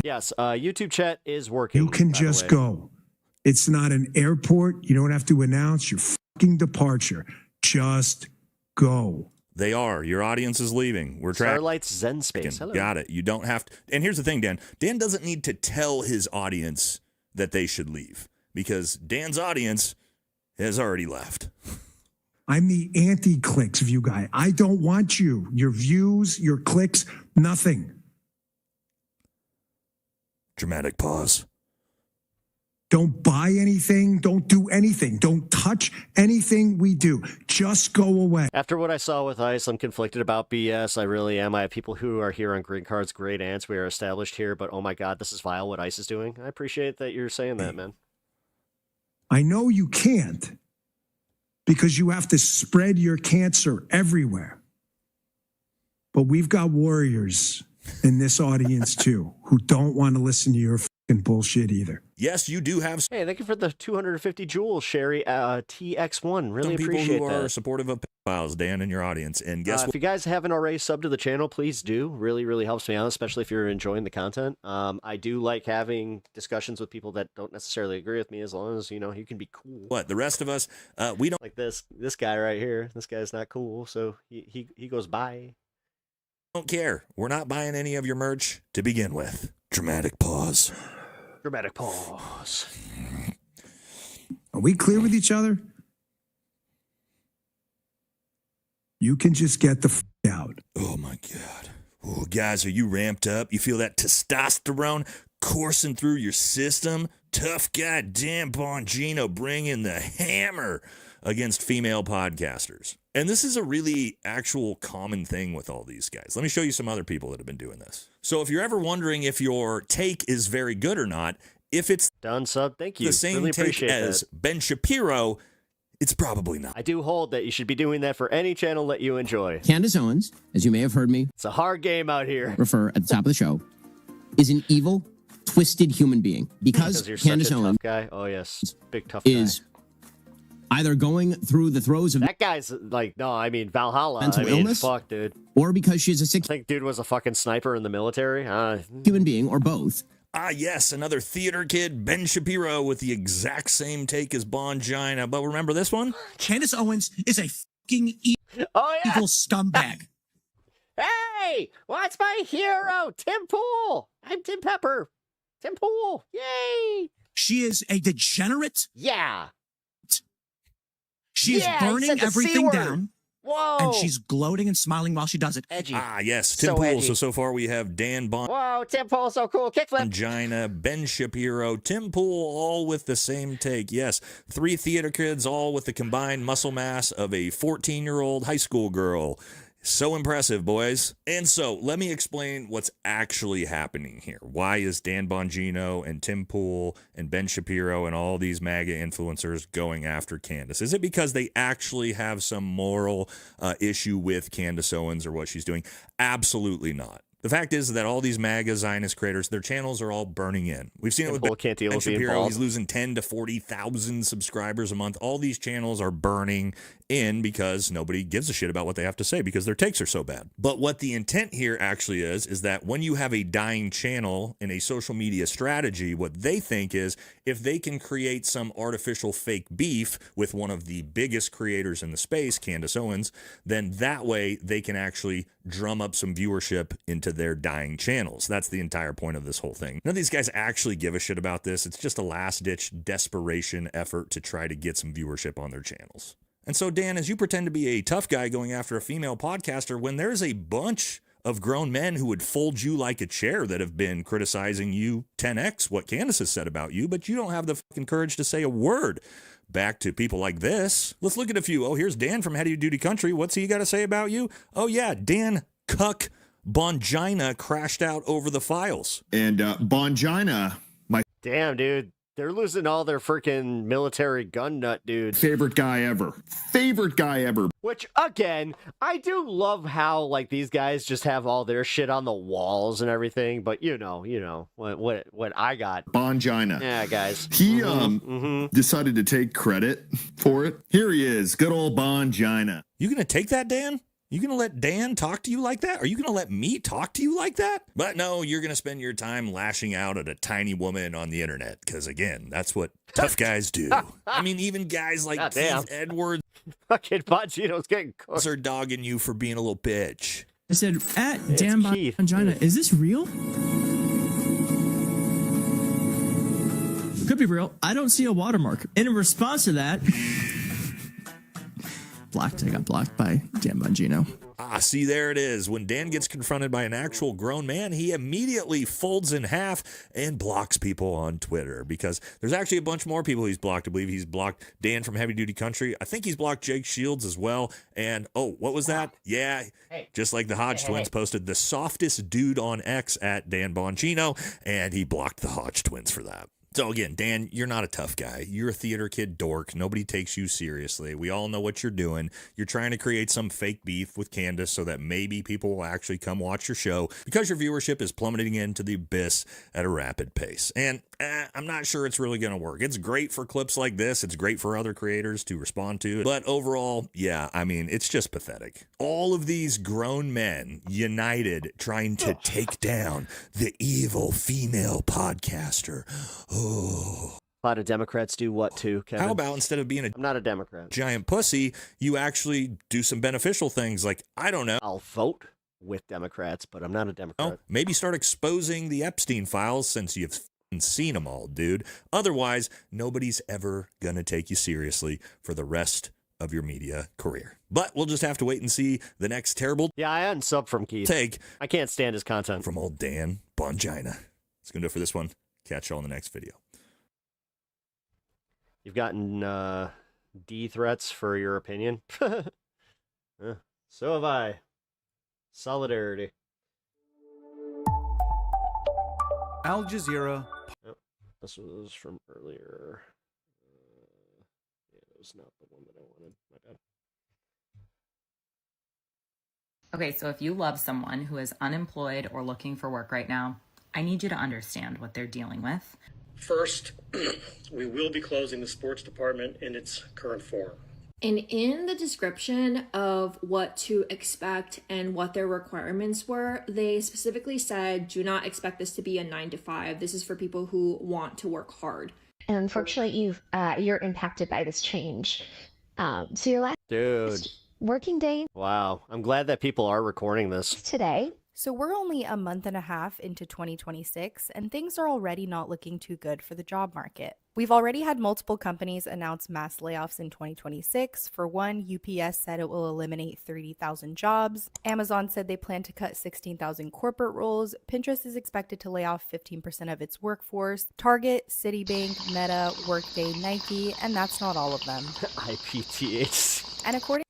Yes, YouTube chat is working. You can by the just way. go. It's not an airport. You don't have to announce your fucking departure. Just go. They are. Your audience is leaving. We're tracking. Starlight's Zen Space. Hello. Got it. You don't have to. And here's the thing, Dan. Dan doesn't need to tell his audience that they should leave because Dan's audience has already left. I'm the anti-clicks view guy. I don't want you. Your views, your clicks, nothing. Dramatic pause. Don't buy anything. Don't do anything. Don't touch anything we do. Just go away. After what I saw with ICE, I'm conflicted about BS. I really am. I have people who are here on green cards, great aunts. We are established here, but oh my God, this is vile what ICE is doing. I appreciate that you're saying that, man. I know you can't because you have to spread your cancer everywhere. But we've got warriors in this audience too who don't want to listen to your fucking bullshit either. Yes, you do have. Hey, thank you for the 250 jewels, Sherry. TX1. Really some people appreciate who are that. supportive of pedophiles, Dan, in your audience. And guess what? If you guys haven't already subbed to the channel, please do. Really, really helps me out, especially if you're enjoying the content. I do like having discussions with people that don't necessarily agree with me, as long as, you know, you can be cool. What, the rest of us, we don't. Like this guy right here. This guy's not cool, so he goes bye. Don't care. We're not buying any of your merch to begin with. Dramatic pause. Dramatic pause. Are we clear with each other? You can just get the out. Oh my God. Oh, guys, are you ramped up? You feel that testosterone coursing through your system? Tough guy Dan Bongino bringing the hammer against female podcasters. And this is a really actual common thing with all these guys. Let me show you some other people that have been doing this. So if you're ever wondering if your take is very good or not, if it's done sub, thank you. The same really take as that. Ben Shapiro, it's probably not. I do hold that you should be doing that for any channel that you enjoy. Candace Owens, as you may have heard me It's a hard game out here. refer at the top of the show, is an evil, twisted human being. Because you're Candace such a Owens tough guy. Oh, yes. Big tough is either going through the throes of that guy's like, no, I mean, Valhalla. mental I mean, illness, fuck, dude. or because she's a sick I think dude was a fucking sniper in the military. human being, or both. Ah, yes, another theater kid, Ben Shapiro, with the exact same take as Bongina. But remember this one? Candace Owens is a fucking evil scumbag. Hey, what's my hero? Tim Pool. I'm Tim Pepper. Tim Pool. Yay. She is a degenerate. Yeah. She is burning everything down. Whoa. And she's gloating and smiling while she does it. Edgy. Ah, yes, Tim So Pool. edgy. So far we have Dan Whoa, Tim Pool, so cool. Kickflip. Bongina, Ben Shapiro, Tim Pool, all with the same take. Yes, 3 theater kids, all with the combined muscle mass of a 14-year-old high school girl. So impressive, boys. And so let me explain what's actually happening here. Why is Dan Bongino and Tim Pool and Ben Shapiro and all these MAGA influencers going after Candace? Is it because they actually have some moral issue with Candace Owens or what she's doing? Absolutely not. The fact is that all these MAGA Zionist creators, their channels are all burning in. We've seen it with Ben Shapiro. He's losing 10 to 40,000 subscribers a month. All these channels are burning in because nobody gives a shit about what they have to say because their takes are so bad. But what the intent here actually is that when you have a dying channel in a social media strategy, what they think is if they can create some artificial fake beef with one of the biggest creators in the space, Candace Owens, then that way they can actually drum up some viewership into their dying channels. That's the entire point of this whole thing. None of these guys actually give a shit about this. It's just a last-ditch desperation effort to try to get some viewership on their channels. And so, Dan, as you pretend to be a tough guy going after a female podcaster, when there's a bunch of grown men who would fold you like a chair that have been criticizing you 10x what Candace has said about you, but you don't have the fucking courage to say a word back to people like this. Let's look at a few. Oh, here's Dan from Heady Duty Country. What's he got to say about you? Oh, yeah, Dan Cuck Bongina crashed out over the files. And Bongina, my damn, dude. They're losing all their freaking military gun nut, dude. favorite guy ever. Favorite guy ever. Which, again, I do love how, like, these guys just have all their shit on the walls and everything, but you know, what I got. Bongina. Yeah, guys. He decided to take credit for it. Here he is, good old Bongina. You gonna take that, Dan? You gonna let Dan talk to you like that? Are you gonna let me talk to you like that? But no, you're gonna spend your time lashing out at a tiny woman on the internet, because again, that's what tough guys do. I mean, even guys like Keith Edwards fucking Bongino's getting cooked. are dogging you for being a little bitch. I said, at Dan Bongina, is this real? Could be real. I don't see a watermark. And in response to that, I got blocked by Dan Bongino. Ah, see, there it is. When Dan gets confronted by an actual grown man, he immediately folds in half and blocks people on Twitter, because there's actually a bunch more people he's blocked. I believe he's blocked Dan from Heavy Duty Country. I think he's blocked Jake Shields as well. And, oh, what was that? Yeah, just like the Hodge twins posted the softest dude on X at Dan Bongino, and he blocked the Hodge twins for that. So again, Dan, you're not a tough guy. You're a theater kid dork. Nobody takes you seriously. We all know what you're doing. You're trying to create some fake beef with Candace so that maybe people will actually come watch your show because your viewership is plummeting into the abyss at a rapid pace. And I'm not sure it's really going to work. It's great for clips like this. It's great for other creators to respond to it. But overall, yeah, I mean, it's just pathetic. All of these grown men united trying to take down the evil female podcaster. Oh. A lot of Democrats do what too, Kevin? How about instead of being I'm not a Democrat. Giant pussy, you actually do some beneficial things like, I don't know. I'll vote with Democrats, but I'm not a Democrat. Maybe start exposing the Epstein files since you've seen them all, dude. Otherwise, nobody's ever going to take you seriously for the rest of your media career. But we'll just have to wait and see the next terrible I unsub from Keith. Take. I can't stand his content. From old Dan Bongina. That's going to do it for this one. Catch y'all in the next video. You've gotten D threats for your opinion? So have I. Solidarity. Al Jazeera. Oh, this was from earlier. It was not the one that I wanted. My bad. Okay, so if you love someone who is unemployed or looking for work right now, I need you to understand what they're dealing with. First, we will be closing the sports department in its current form. And in the description of what to expect and what their requirements were, they specifically said, do not expect this to be a 9-to-5. This is for people who want to work hard. And unfortunately, you're impacted by this change. So your last working day. Wow. I'm glad that people are recording this today. So we're only a month and a half into 2026, and things are already not looking too good for the job market. We've already had multiple companies announce mass layoffs in 2026. For one, UPS said it will eliminate 30,000 jobs. Amazon said they plan to cut 16,000 corporate roles. Pinterest is expected to lay off 15% of its workforce. Target, Citibank, Meta, Workday, Nike, and that's not all of them. IPTH. And according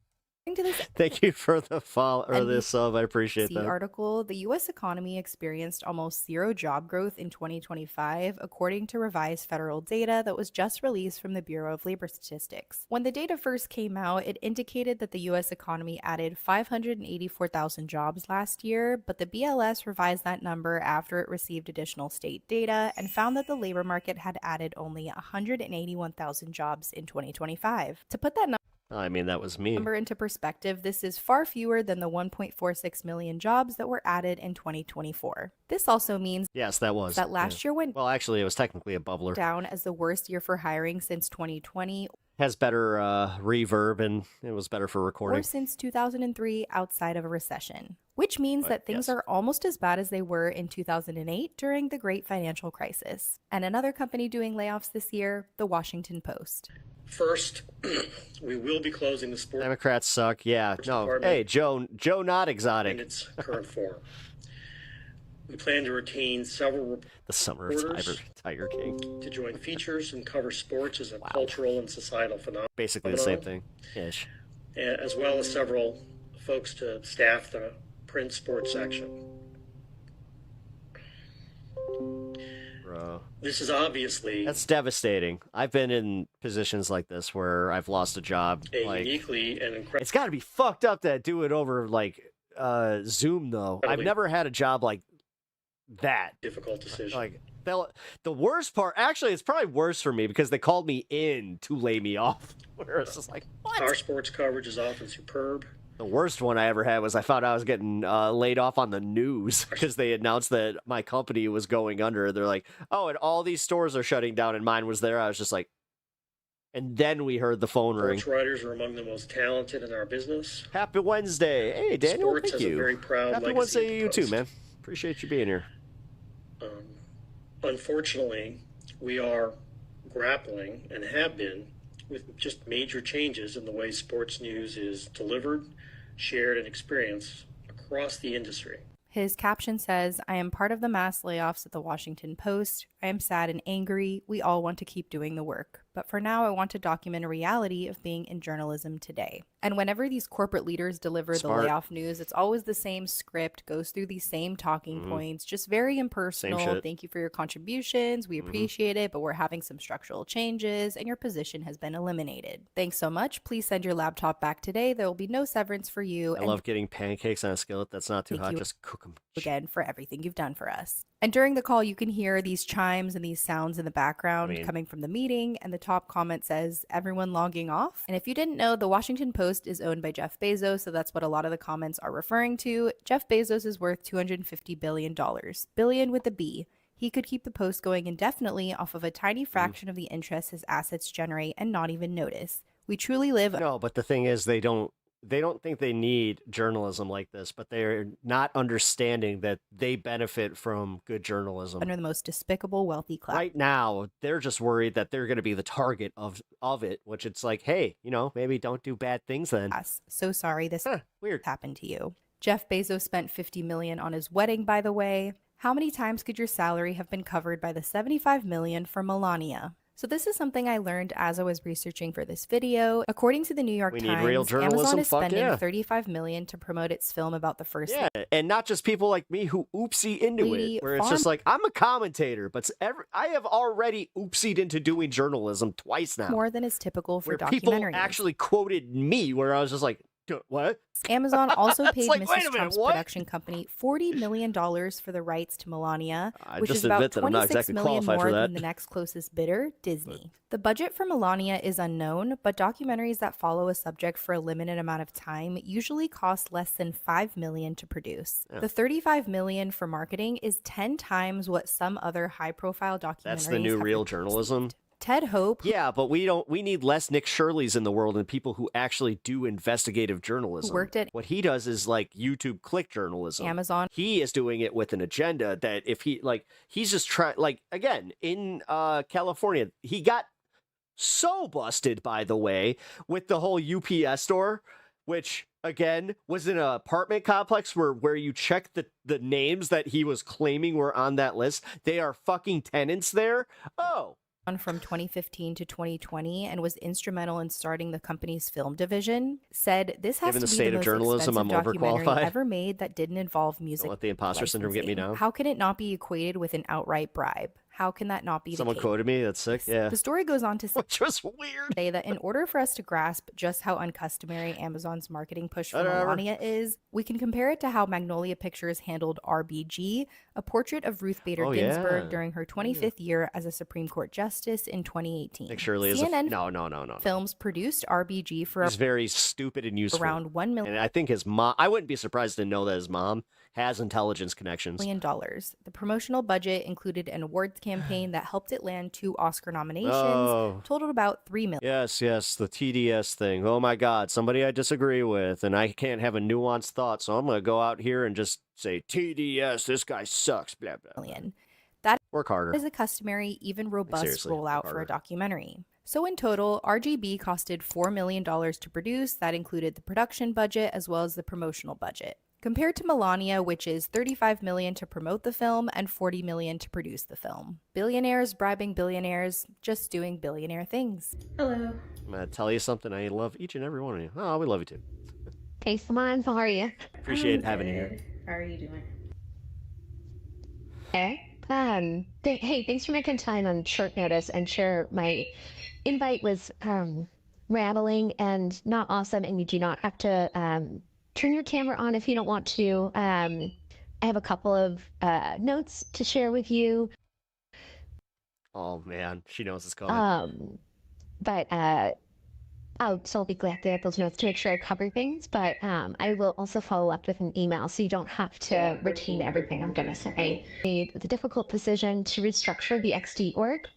to this Thank you for the follow or this sub. I appreciate that. Article, the U.S. economy experienced almost zero job growth in 2025, according to revised federal data that was just released from the Bureau of Labor Statistics. When the data first came out, it indicated that the U.S. economy added 584,000 jobs last year, but the BLS revised that number after it received additional state data and found that the labor market had added only 181,000 jobs in 2025. To put that I mean, that was me. Number into perspective, this is far fewer than the 1.46 million jobs that were added in 2024. This also means yes, that was that last year went actually it was technically a bubbler down as the worst year for hiring since 2020. Has better reverb and it was better for recording. Or since 2003 outside of a recession, which means that things are almost as bad as they were in 2008 during the great financial crisis. And another company doing layoffs this year, the Washington Post. First, we will be closing the sports. Democrats suck. Yeah, no. Hey, Joe, not exotic. In its current form. We plan to retain several the Summer of Tiger King to join features and cover sports as a cultural and societal phenomenon. Basically the same thing. Ish. As well as several folks to staff the print sports section. Bro. This is obviously... That's devastating. I've been in positions like this where I've lost a job. Uniquely and incredible... It's got to be fucked up to do it over, Zoom, though. I've never had a job like that. Difficult decision. Like, the worst part... Actually, it's probably worse for me because they called me in to lay me off. Where it's just like, what? Our sports coverage is often superb. The worst one I ever had was I found out I was getting laid off on the news because they announced that my company was going under. They're like, oh, and all these stores are shutting down, and mine was there. I was just like, and then we heard the phone ring. Sports writers are among the most talented in our business. Happy Wednesday. Hey, Daniel, sports thank you. Has a very proud Happy Wednesday to you too, man. Appreciate you being here. Unfortunately, we are grappling and have been with just major changes in the way sports news is delivered, shared, and experienced across the industry. His caption says, I am part of the mass layoffs at the Washington Post. I am sad and angry. We all want to keep doing the work. But for now, I want to document a reality of being in journalism today. And whenever these corporate leaders deliver the layoff news, it's always the same script, goes through these same talking points, just very impersonal. Thank you for your contributions. We appreciate it, but we're having some structural changes and your position has been eliminated. Thanks so much. Please send your laptop back today. There will be no severance for you. I love getting pancakes on a skillet that's not too hot. Just cook them again for everything you've done for us. And during the call, you can hear these chimes and these sounds in the background coming from the meeting. And the top comment says, everyone logging off. And if you didn't know, the Washington Post is owned by Jeff Bezos. So that's what a lot of the comments are referring to. Jeff Bezos is worth $250 billion. Billion with a B. He could keep the Post going indefinitely off of a tiny fraction of the interest his assets generate and not even notice. We truly live... No, but the thing is, they don't think they need journalism like this, but they're not understanding that they benefit from good journalism. Under the most despicable wealthy class. Right now, they're just worried that they're going to be the target of it, which it's like, hey, maybe don't do bad things then. So sorry this happened to you. Jeff Bezos spent $50 million on his wedding, by the way. How many times could your salary have been covered by the $75 million for Melania? So this is something I learned as I was researching for this video. According to the New York Times, Amazon is spending $35 million to promote its film about the first. Yeah, and not just people like me who oopsie into it, where it's just like, I'm a commentator, but I have already oopsied into doing journalism twice now. More than is typical for documentaries. People actually quoted me where I was just like, what? Amazon also paid Mrs. Trump's production company $40 million for the rights to Melania, which is about $26 million more than the next closest bidder, Disney. The budget for Melania is unknown, but documentaries that follow a subject for a limited amount of time usually cost less than $5 million to produce. The $35 million for marketing is 10 times what some other high-profile documentaries. That's the new real journalism. Ted Hope. Yeah, but we need less Nick Shirleys in the world and people who actually do investigative journalism. What he does is like YouTube click journalism. Amazon. He is doing it with an agenda that if he's just trying, again, in California, he got so busted, by the way, with the whole UPS store, which again was in an apartment complex where you check the names that he was claiming were on that list. They are fucking tenants there. Oh. From 2015 to 2020 and was instrumental in starting the company's film division, said this has to be the most expensive documentary ever made that didn't involve music. Don't let the imposter syndrome get me now. How can it not be equated with an outright bribe? How can that not be Someone quoted me? That's sick. Yeah. The story goes on to say, which was weird. Say that in order for us to grasp just how uncustomary Amazon's marketing push for Melania is, we can compare it to how Magnolia Pictures handled RBG, a portrait of Ruth Bader Ginsburg during her 25th year as a Supreme Court justice in 2018. CNN no. Films produced RBG for He's very stupid and useful. Around $1 million. And I think his mom, I wouldn't be surprised to know that his mom has intelligence connections. $1 million. The promotional budget included an awards campaign that helped it land 2 Oscar nominations, totaled about $3 million. Yes, the TDS thing. Oh my God, somebody I disagree with, and I can't have a nuanced thought, so I'm going to go out here and just say, TDS, this guy sucks, blah, blah. That work harder. Is a customary, even robust rollout for a documentary. So in total, RGB costed $4 million to produce. That included the production budget as well as the promotional budget. Compared to Melania, which is $35 million to promote the film and $40 million to produce the film. Billionaires bribing billionaires, just doing billionaire things. Hello. I'm going to tell you something. I love each and every one of you. Oh, we love you too. Hey, Simon, how are you? Appreciate having you here. How are you doing? Hey, thanks for making time on short notice and sure my invite was rambling and not awesome, and you do not have to turn your camera on if you don't want to. I have a couple of notes to share with you. Oh man, she knows it's coming. But I'll be glad to have those notes to make sure I cover things. But I will also follow up with an email, so you don't have to retain everything I'm going to say. I made the difficult decision to restructure the XD org.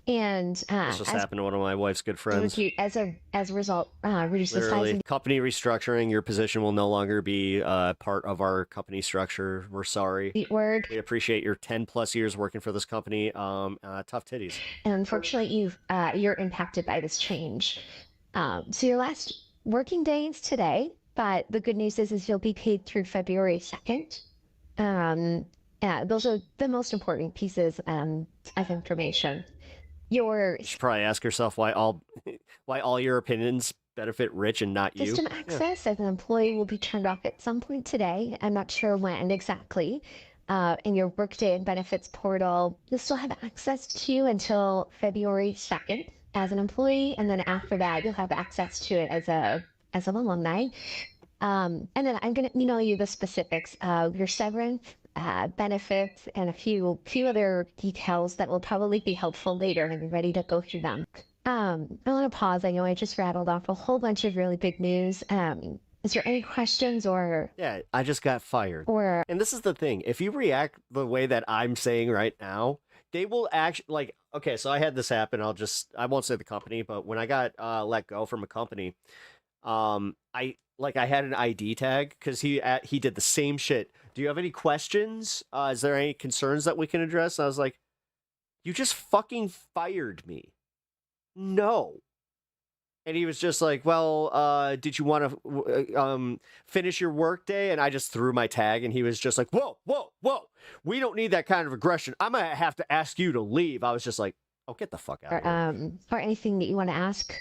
And this just happened to one of my wife's good friends. As a result, reduce the size of company restructuring. Your position will no longer be part of our company structure. We're sorry. The org. We appreciate your 10+ years working for this company. Tough titties. And unfortunately, you're impacted by this change. So your last working day is today, but the good news is you'll be paid through February 2nd. Those are the most important pieces of information. your You should probably ask yourself why all your opinions benefit rich and not you. system access as an employee will be turned off at some point today. I'm not sure when exactly. In your Workday and benefits portal, you'll still have access to until February 2nd as an employee, and then after that, you'll have access to it as an alumni. And then I'm going to email you the specifics of your severance, benefits, and a few other details that will probably be helpful later, and I'm ready to go through them. I want to pause. I know I just rattled off a whole bunch of really big news. Is there any questions or... Yeah, I just got fired. Or... And this is the thing. If you react the way that I'm saying right now, they will actually, like, okay, so I had this happen. I won't say the company, but when I got let go from a company, I had an ID tag because he did the same shit. Do you have any questions? Is there any concerns that we can address? And I was like, you just fucking fired me. No. And he was just like, well, did you want to finish your workday? And I just threw my tag, and he was just like, whoa, whoa, whoa. We don't need that kind of aggression. I'm going to have to ask you to leave. I was just like, oh, get the fuck out of here. Or anything that you want to ask?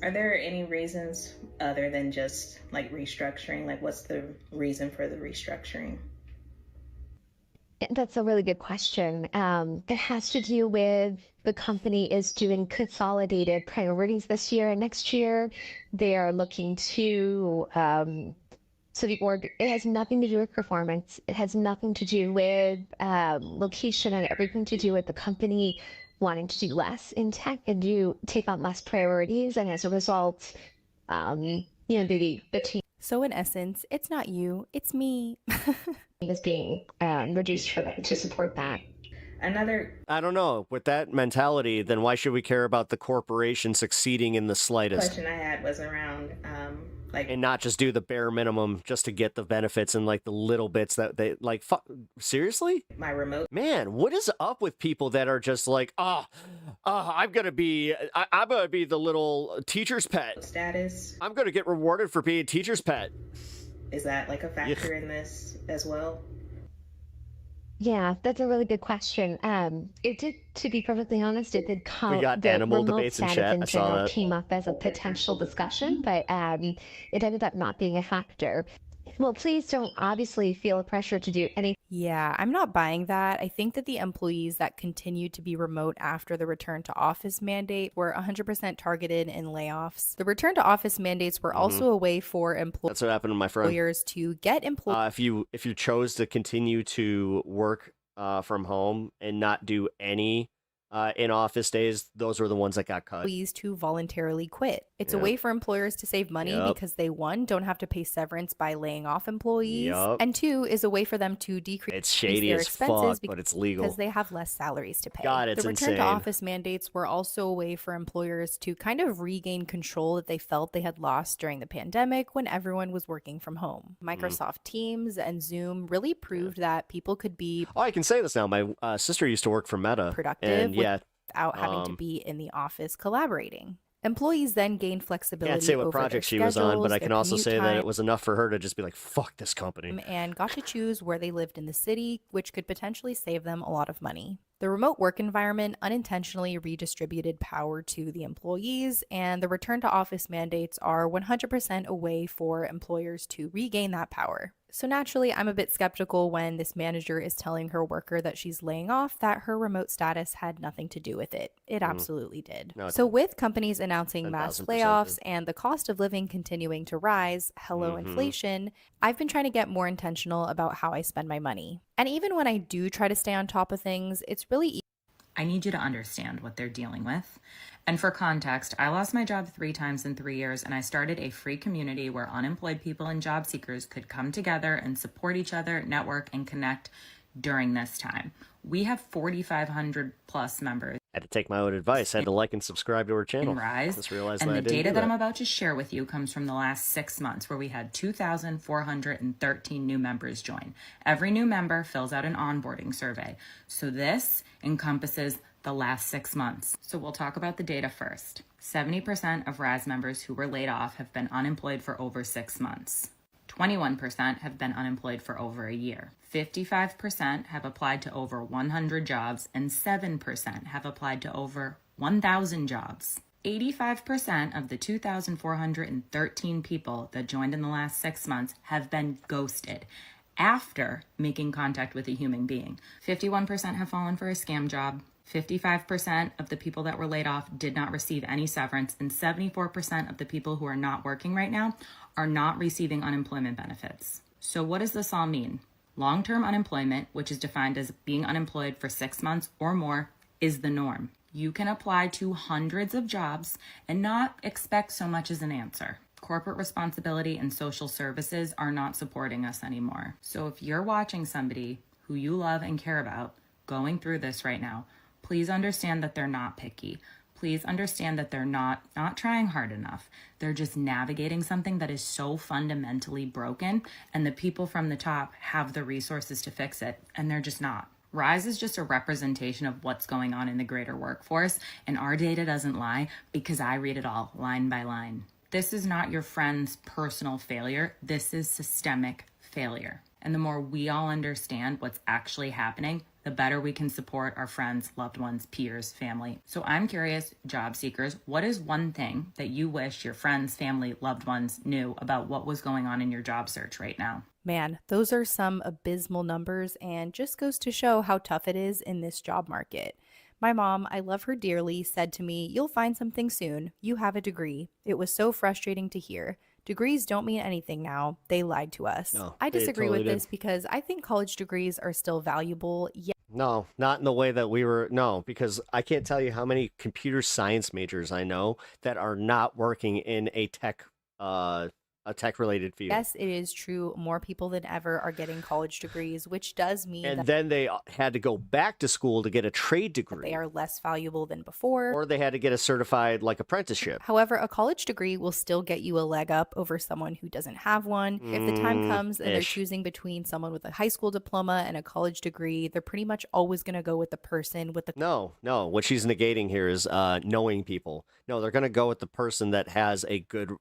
Are there any reasons other than just like restructuring? Like, what's the reason for the restructuring? That's a really good question. It has to do with the company is doing consolidated priorities this year and next year. They are looking to, so the org, it has nothing to do with performance. It has nothing to do with location and everything to do with the company wanting to do less in tech and take on less priorities. And as a result, the team. So in essence, it's not you, it's me. is being reduced to support that. I don't know. With that mentality, then why should we care about the corporation succeeding in the slightest? Question I had was around and not just do the bare minimum just to get the benefits and like the little bits that they like. Seriously? My remote. Man, what is up with people that are just like, I'm gonna be the little teacher's pet. Status. I'm gonna get rewarded for being teacher's pet. Is that like a factor in this as well? Yeah, that's a really good question. It did, to be perfectly honest, it did come. We got the animal remote debates in status chat. in I saw general that. came up as a potential discussion, but it ended up not being a factor. Well, please don't obviously feel a pressure to do anything. Yeah, I'm not buying that. I think that the employees that continued to be remote after the return to office mandate were 100% targeted in layoffs. The return to office mandates were also a way for That's what happened to my friend. employers to get employees. If you chose to continue to work from home and not do any in office days, those were the ones that got cut. Employees to voluntarily quit. It's a way for employers to save money because they, one, don't have to pay severance by laying off employees, and two, is a way for them to decrease shady their as expenses fuck, but it's legal because they have less salaries to pay. God, it's the return insane. to office mandates were also a way for employers to kind of regain control that they felt they had lost during the pandemic when everyone was working from home. Microsoft Teams and Zoom really proved that people could be I can say this now. My sister used to work for Meta. productive and without having to be in the office collaborating. Employees then gained flexibility. Can't say what over project their she was on, but schedules, I can their also commute say that time, it was enough for her to just be like, fuck this company. and got to choose where they lived in the city, which could potentially save them a lot of money. The remote work environment unintentionally redistributed power to the employees, and the return to office mandates are 100% a way for employers to regain that power. So naturally, I'm a bit skeptical when this manager is telling her worker that she's laying off that her remote status had nothing to do with it. It absolutely did. No, So with companies announcing mass 10,000% layoffs did. and the cost of living continuing to rise, hello inflation, I've been trying to get more intentional about how I spend my money. And even when I do try to stay on top of things, it's really easy. I need you to understand what they're dealing with. And for context, I lost my job 3 times in 3 years, and I started a free community where unemployed people and job seekers could come together and support each other, network, and connect during this time. We have 4,500 plus members. I had to take my own advice. I had to like and subscribe to her channel. Rise. Just realized And that I the didn't data do that I'm about to share with you comes from the last 6 months, where we had 2,413 new members join. Every new member fills out an onboarding survey. So this encompasses the last 6 months. So we'll talk about the data first. 70% of RAS members who were laid off have been unemployed for over 6 months. 21% have been unemployed for over a year. 55% have applied to over 100 jobs, and 7% have applied to over 1,000 jobs. 85% of the 2,413 people that joined in the last 6 months have been ghosted after making contact with a human being. 51% have fallen for a scam job. 55% of the people that were laid off did not receive any severance, and 74% of the people who are not working right now are not receiving unemployment benefits. So what does this all mean? Long-term unemployment, which is defined as being unemployed for 6 months or more, is the norm. You can apply to hundreds of jobs and not expect so much as an answer. Corporate responsibility and social services are not supporting us anymore. So if you're watching somebody who you love and care about going through this right now, please understand that they're not picky. Please understand that they're not trying hard enough. They're just navigating something that is so fundamentally broken, and the people from the top have the resources to fix it, and they're just not. Rise is just a representation of what's going on in the greater workforce, and our data doesn't lie because I read it all line by line. This is not your friend's personal failure. This is systemic failure. And the more we all understand what's actually happening, the better we can support our friends, loved ones, peers, family. So I'm curious, job seekers, what is one thing that you wish your friends, family, loved ones knew about what was going on in your job search right now? Man, those are some abysmal numbers and just goes to show how tough it is in this job market. My mom, I love her dearly, said to me, "You'll find something soon. You have a degree." It was so frustrating to hear. Degrees don't mean anything now. They lied to us. No, I they disagree totally with did. this because I think college degrees are still valuable. No, not in the way that we were. No, because I can't tell you how many computer science majors I know that are not working in a tech-related field. Yes, it is true. More people than ever are getting college degrees, which does mean And that then they had to go back to school to get a trade degree. they are less valuable than before. Or they had to get a certified apprenticeship. However, a college degree will still get you a leg up over someone who doesn't have one. If the time comes and they're choosing between someone with a high school diploma and a college degree, they're pretty much always going to go with the person with the... No. What she's negating here is knowing people. No, they're going to go with the person that has a good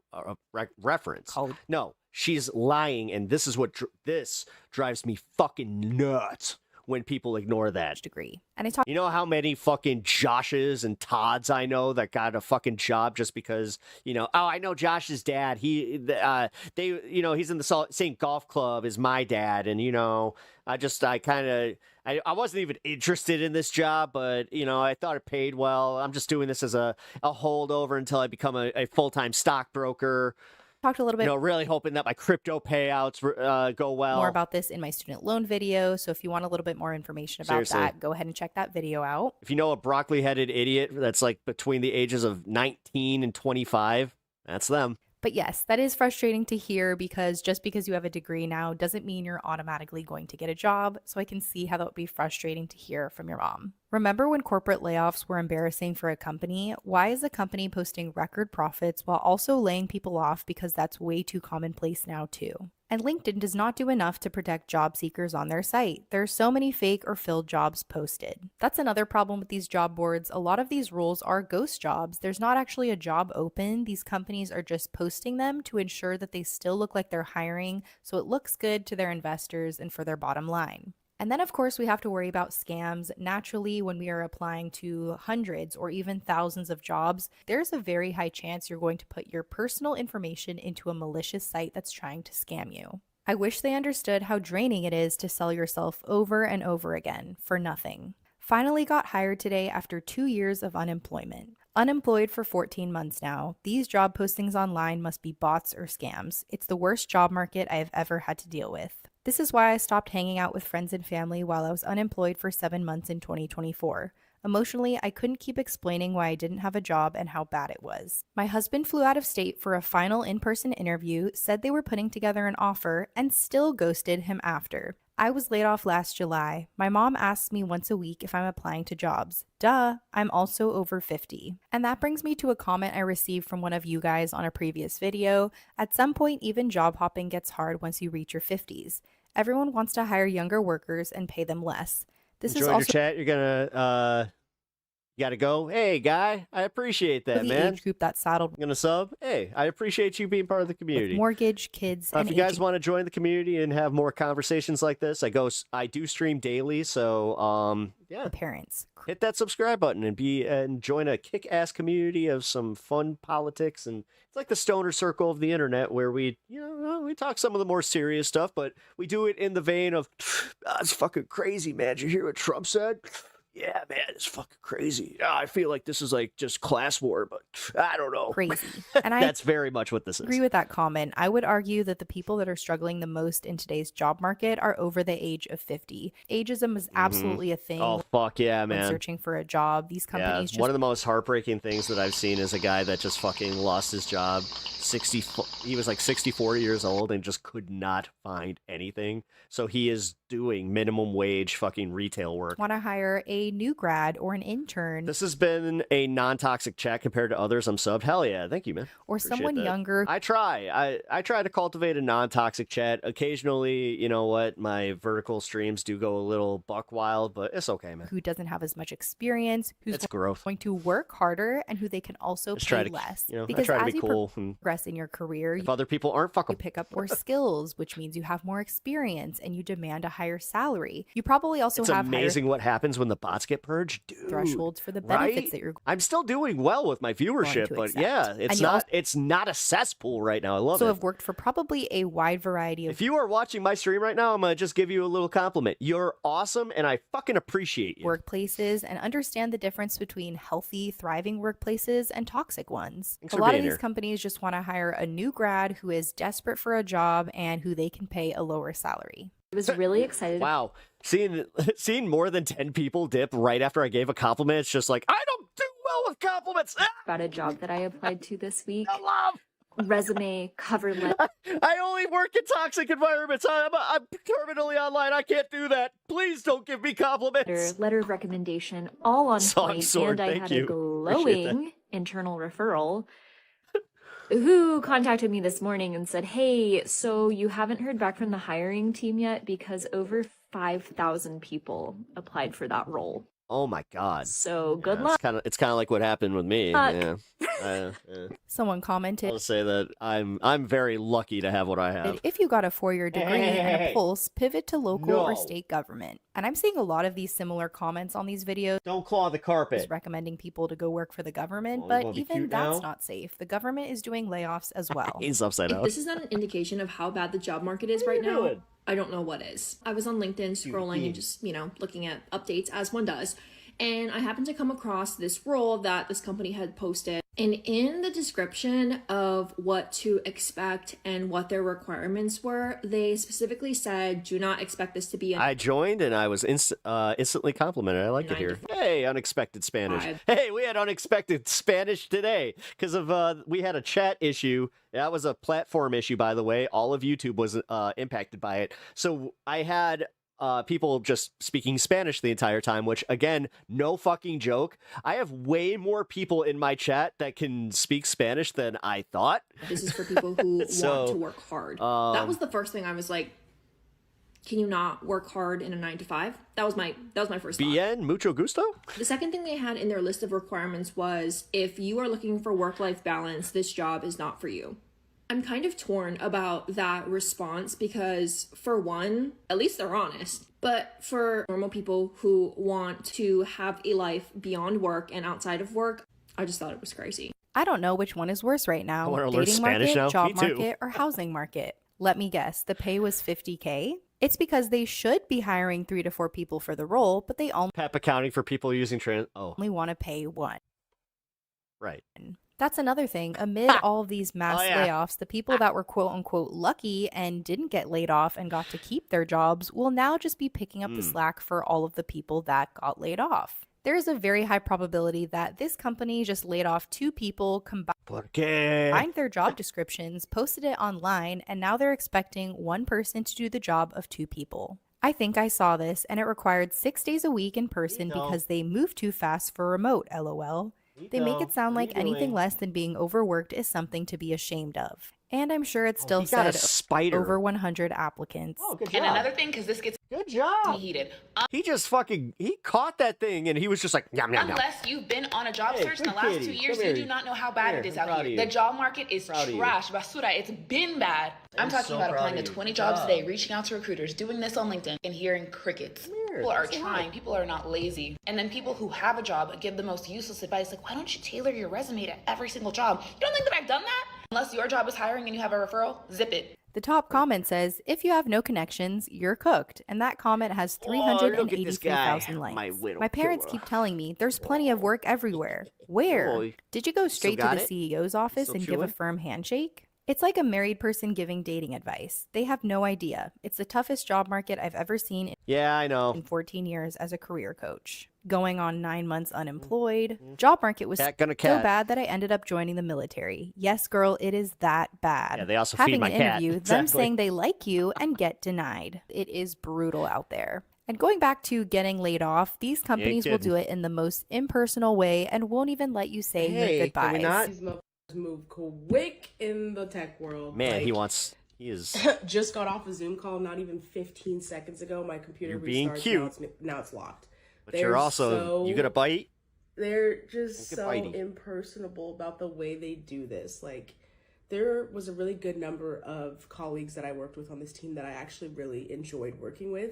reference. No, she's lying, and this is what this drives me fucking nuts when people ignore that degree. And I talk. You know how many fucking Joshes and Todds I know that got a fucking job just because I know Josh's dad. He's in the same golf club as my dad, and I wasn't even interested in this job, but I thought it paid well. I'm just doing this as a holdover until I become a full-time stockbroker. Talked a little bit, really hoping that my crypto payouts go well. More about this in my student loan video. So if you want a little bit more information about that, go ahead and check that video out. If you know a broccoli-headed idiot that's between the ages of 19 and 25, that's them. But yes, that is frustrating to hear because just because you have a degree now doesn't mean you're automatically going to get a job. So I can see how that would be frustrating to hear from your mom. Remember when corporate layoffs were embarrassing for a company? Why is a company posting record profits while also laying people off because that's way too commonplace now too? And LinkedIn does not do enough to protect job seekers on their site. There are so many fake or filled jobs posted. That's another problem with these job boards. A lot of these roles are ghost jobs. There's not actually a job open. These companies are just posting them to ensure that they still look like they're hiring, so it looks good to their investors and for their bottom line. And then, of course, we have to worry about scams. Naturally, when we are applying to hundreds or even thousands of jobs, there's a very high chance you're going to put your personal information into a malicious site that's trying to scam you. I wish they understood how draining it is to sell yourself over and over again for nothing. Finally got hired today after 2 years of unemployment. Unemployed for 14 months now. These job postings online must be bots or scams. It's the worst job market I have ever had to deal with. This is why I stopped hanging out with friends and family while I was unemployed for 7 months in 2024. Emotionally, I couldn't keep explaining why I didn't have a job and how bad it was. My husband flew out of state for a final in-person interview, said they were putting together an offer, and still ghosted him after. I was laid off last July. My mom asks me once a week if I'm applying to jobs. Duh, I'm also over 50. And that brings me to a comment I received from one of you guys on a previous video. At some point, even job hopping gets hard once you reach your 50s. Everyone wants to hire younger workers and pay them less. This Enjoyed is also your chat. You're gonna You got to go, hey, guy, I appreciate that, the man. Age group that saddled I'm going to sub. Hey, I appreciate you being part of the community. Mortgage, kids, and if you guys want to join the community and have more conversations like this, I do stream daily, so yeah. Parents. Hit that subscribe button and join a kick-ass community of some fun politics, and it's like the stoner circle of the internet where we talk some of the more serious stuff, but we do it in the vein of, it's fucking crazy, man. Did you hear what Trump said? Yeah, man, it's fucking crazy. I feel like this is like just class war, but I don't know. Crazy. And that's very much what this is. I agree with that comment. I would argue that the people that are struggling the most in today's job market are over the age of 50. Ageism is absolutely a thing. Oh, fuck yeah, man. Searching for a job. These companies just... One of the most heartbreaking things that I've seen is a guy that just fucking lost his job. He was like 64 years old and just could not find anything. So he is doing minimum wage fucking retail work. Want to hire a new grad or an intern. This has been a non-toxic chat compared to others I'm subbed. Hell yeah, thank you, man. Or Appreciate someone that. younger. I try to cultivate a non-toxic chat. Occasionally, you know what, my vertical streams do go a little buck wild, but it's okay, man. Who doesn't have as much experience, who's growth. Going to work harder, and who they can also pay less. Because as to be you cool progress in your career, if other people aren't, fuck 'em. You pick up more skills, which means you have more experience, and you demand a higher salary. You probably also have amazing what happens when the bots get purged, dude. Thresholds for the benefits right? that you're. I'm still doing well with my viewership, but yeah, it's not a cesspool right now. I love it. So I've worked for probably a wide variety of. If you are watching my stream right now, I'm gonna just give you a little compliment. You're awesome, and I fucking appreciate you. Workplaces, and understand the difference between healthy, thriving workplaces and toxic ones. Thanks a for lot of being these here. companies just want to hire a new grad who is desperate for a job and who they can pay a lower salary. I was really excited. Wow. Seeing more than 10 people dip right after I gave a compliment, it's just like, I don't do well with compliments. About a job that I applied to this week. I love. Resume, cover letter. I only work in toxic environments. I'm terminally online. I can't do that. Please don't give me compliments. Letter of recommendation, all on point. Sword, and I thank had you. a glowing internal referral who contacted me this morning and said, hey, so you haven't heard back from the hiring team yet because over 5,000 people applied for that role. Oh my God. So good luck. It's kind of like what happened with me. Yeah. Someone commented. I'll say that I'm very lucky to have what I have. If you got a 4-year degree and a pulse, pivot to local or state government. And I'm seeing a lot of these similar comments on these videos. Don't claw the carpet. Recommending people to go work for the government, but even that's not safe. The government is doing layoffs as well. He's upside down. If this is not an indication of how bad the job market is right now, I don't know what is. I was on LinkedIn scrolling and just, looking at updates as one does. And I happened to come across this role that this company had posted. And in the description of what to expect and what their requirements were, they specifically said, do not expect this to be I joined and I was instantly complimented. I like it here. Hey, unexpected Spanish. Hey, we had unexpected Spanish today because of we had a chat issue. That was a platform issue, by the way. All of YouTube was impacted by it. So I had people just speaking Spanish the entire time, which, again, no fucking joke. I have way more people in my chat that can speak Spanish than I thought. This is for people who want to work hard. That was the first thing I was like, can you not work hard in a 9-to-5? That was my first thought. Bien, mucho gusto? The second thing they had in their list of requirements was, if you are looking for work-life balance, this job is not for you. I'm kind of torn about that response because, for one, at least they're honest. But for normal people who want to have a life beyond work and outside of work, I just thought it was crazy. I don't know which one is worse right now. I want to learn Dating Spanish market, now. job Me too. market, or housing market. Let me guess. The pay was $50K. It's because they should be hiring 3 to 4 people for the role, but they only PEP accounting for people using want to pay 1. Right. That's another thing. Amid all of these mass layoffs, the people that were quote unquote lucky and didn't get laid off and got to keep their jobs will now just be picking up the slack for all of the people that got laid off. There is a very high probability that this company just laid off 2 people, combined their job descriptions, posted it online, and now they're expecting 1 person to do the job of 2 people. I think I saw this, and it required 6 days a week in person because they moved too fast for remote, LOL. They make it sound like anything less than being overworked is something to be ashamed of. And I'm sure it still said over 100 applicants. Oh, good job. And another thing, because this gets good job. Heated. He just fucking, he caught that thing and he was just like, yum, yum, yum. Unless you've been on a job search in the last 2 years, you do not know how bad it is out here. The job market is trash. Basura, it's been bad. I'm talking about applying to 20 jobs a day, reaching out to recruiters, doing this on LinkedIn, and hearing crickets. People are trying. People are not lazy. And then people who have a job give the most useless advice, like, why don't you tailor your resume to every single job? You don't think that I've done that? Unless your job is hiring and you have a referral, zip it. The top comment says, if you have no connections, you're cooked. And that comment has 383,000 likes. My parents keep telling me there's plenty of work everywhere. Where? Did you go straight to the CEO's office and give a firm handshake? It's like a married person giving dating advice. They have no idea. It's the toughest job market I've ever seen in 14 years as a career coach. Going on 9 months unemployed. Job market was so bad that I ended up joining the military. Yes, girl, it is that bad. Yeah, they also Having feed my an cat. interview, Exactly. them saying they like you and get denied. It is brutal out there. And going back to getting laid off, these companies will do it in the most impersonal way and won't even let you say your goodbyes. These motherfuckers move quick in the tech world. Man, Like, he is. just got off a Zoom call not even 15 seconds ago. My computer You're being restarts. cute. Now it's locked. But you're also, you gonna bite? They're just Get so bitey. impersonable about the way they do this. Like, there was a really good number of colleagues that I worked with on this team that I actually really enjoyed working with.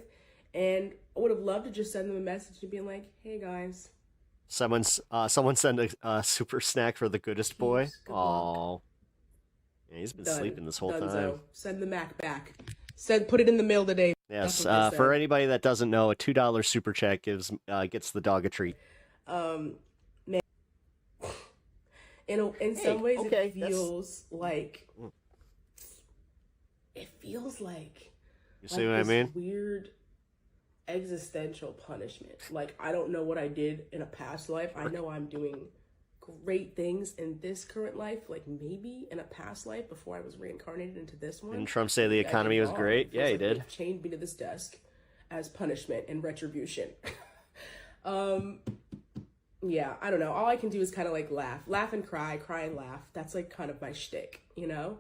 And I would have loved to just send them a message and be like, hey guys. Someone send a super snack for the goodest boy. Oh, yeah, he's been sleeping this whole time. Send the Mac back. Put it in the mail today. Yes, for anybody that doesn't know, a $2 super chat gets the dog a treat. Man, in some ways it feels like You see what I mean? Weird existential punishment. Like, I don't know what I did in a past life. I know I'm doing great things in this current life, like maybe in a past life before I was reincarnated into this one. Didn't Trump say the economy was great? Yeah, he did. They've chained me to this desk as punishment and retribution. Yeah, I don't know. All I can do is kind of like laugh and cry and laugh. That's like kind of my shtick, you know?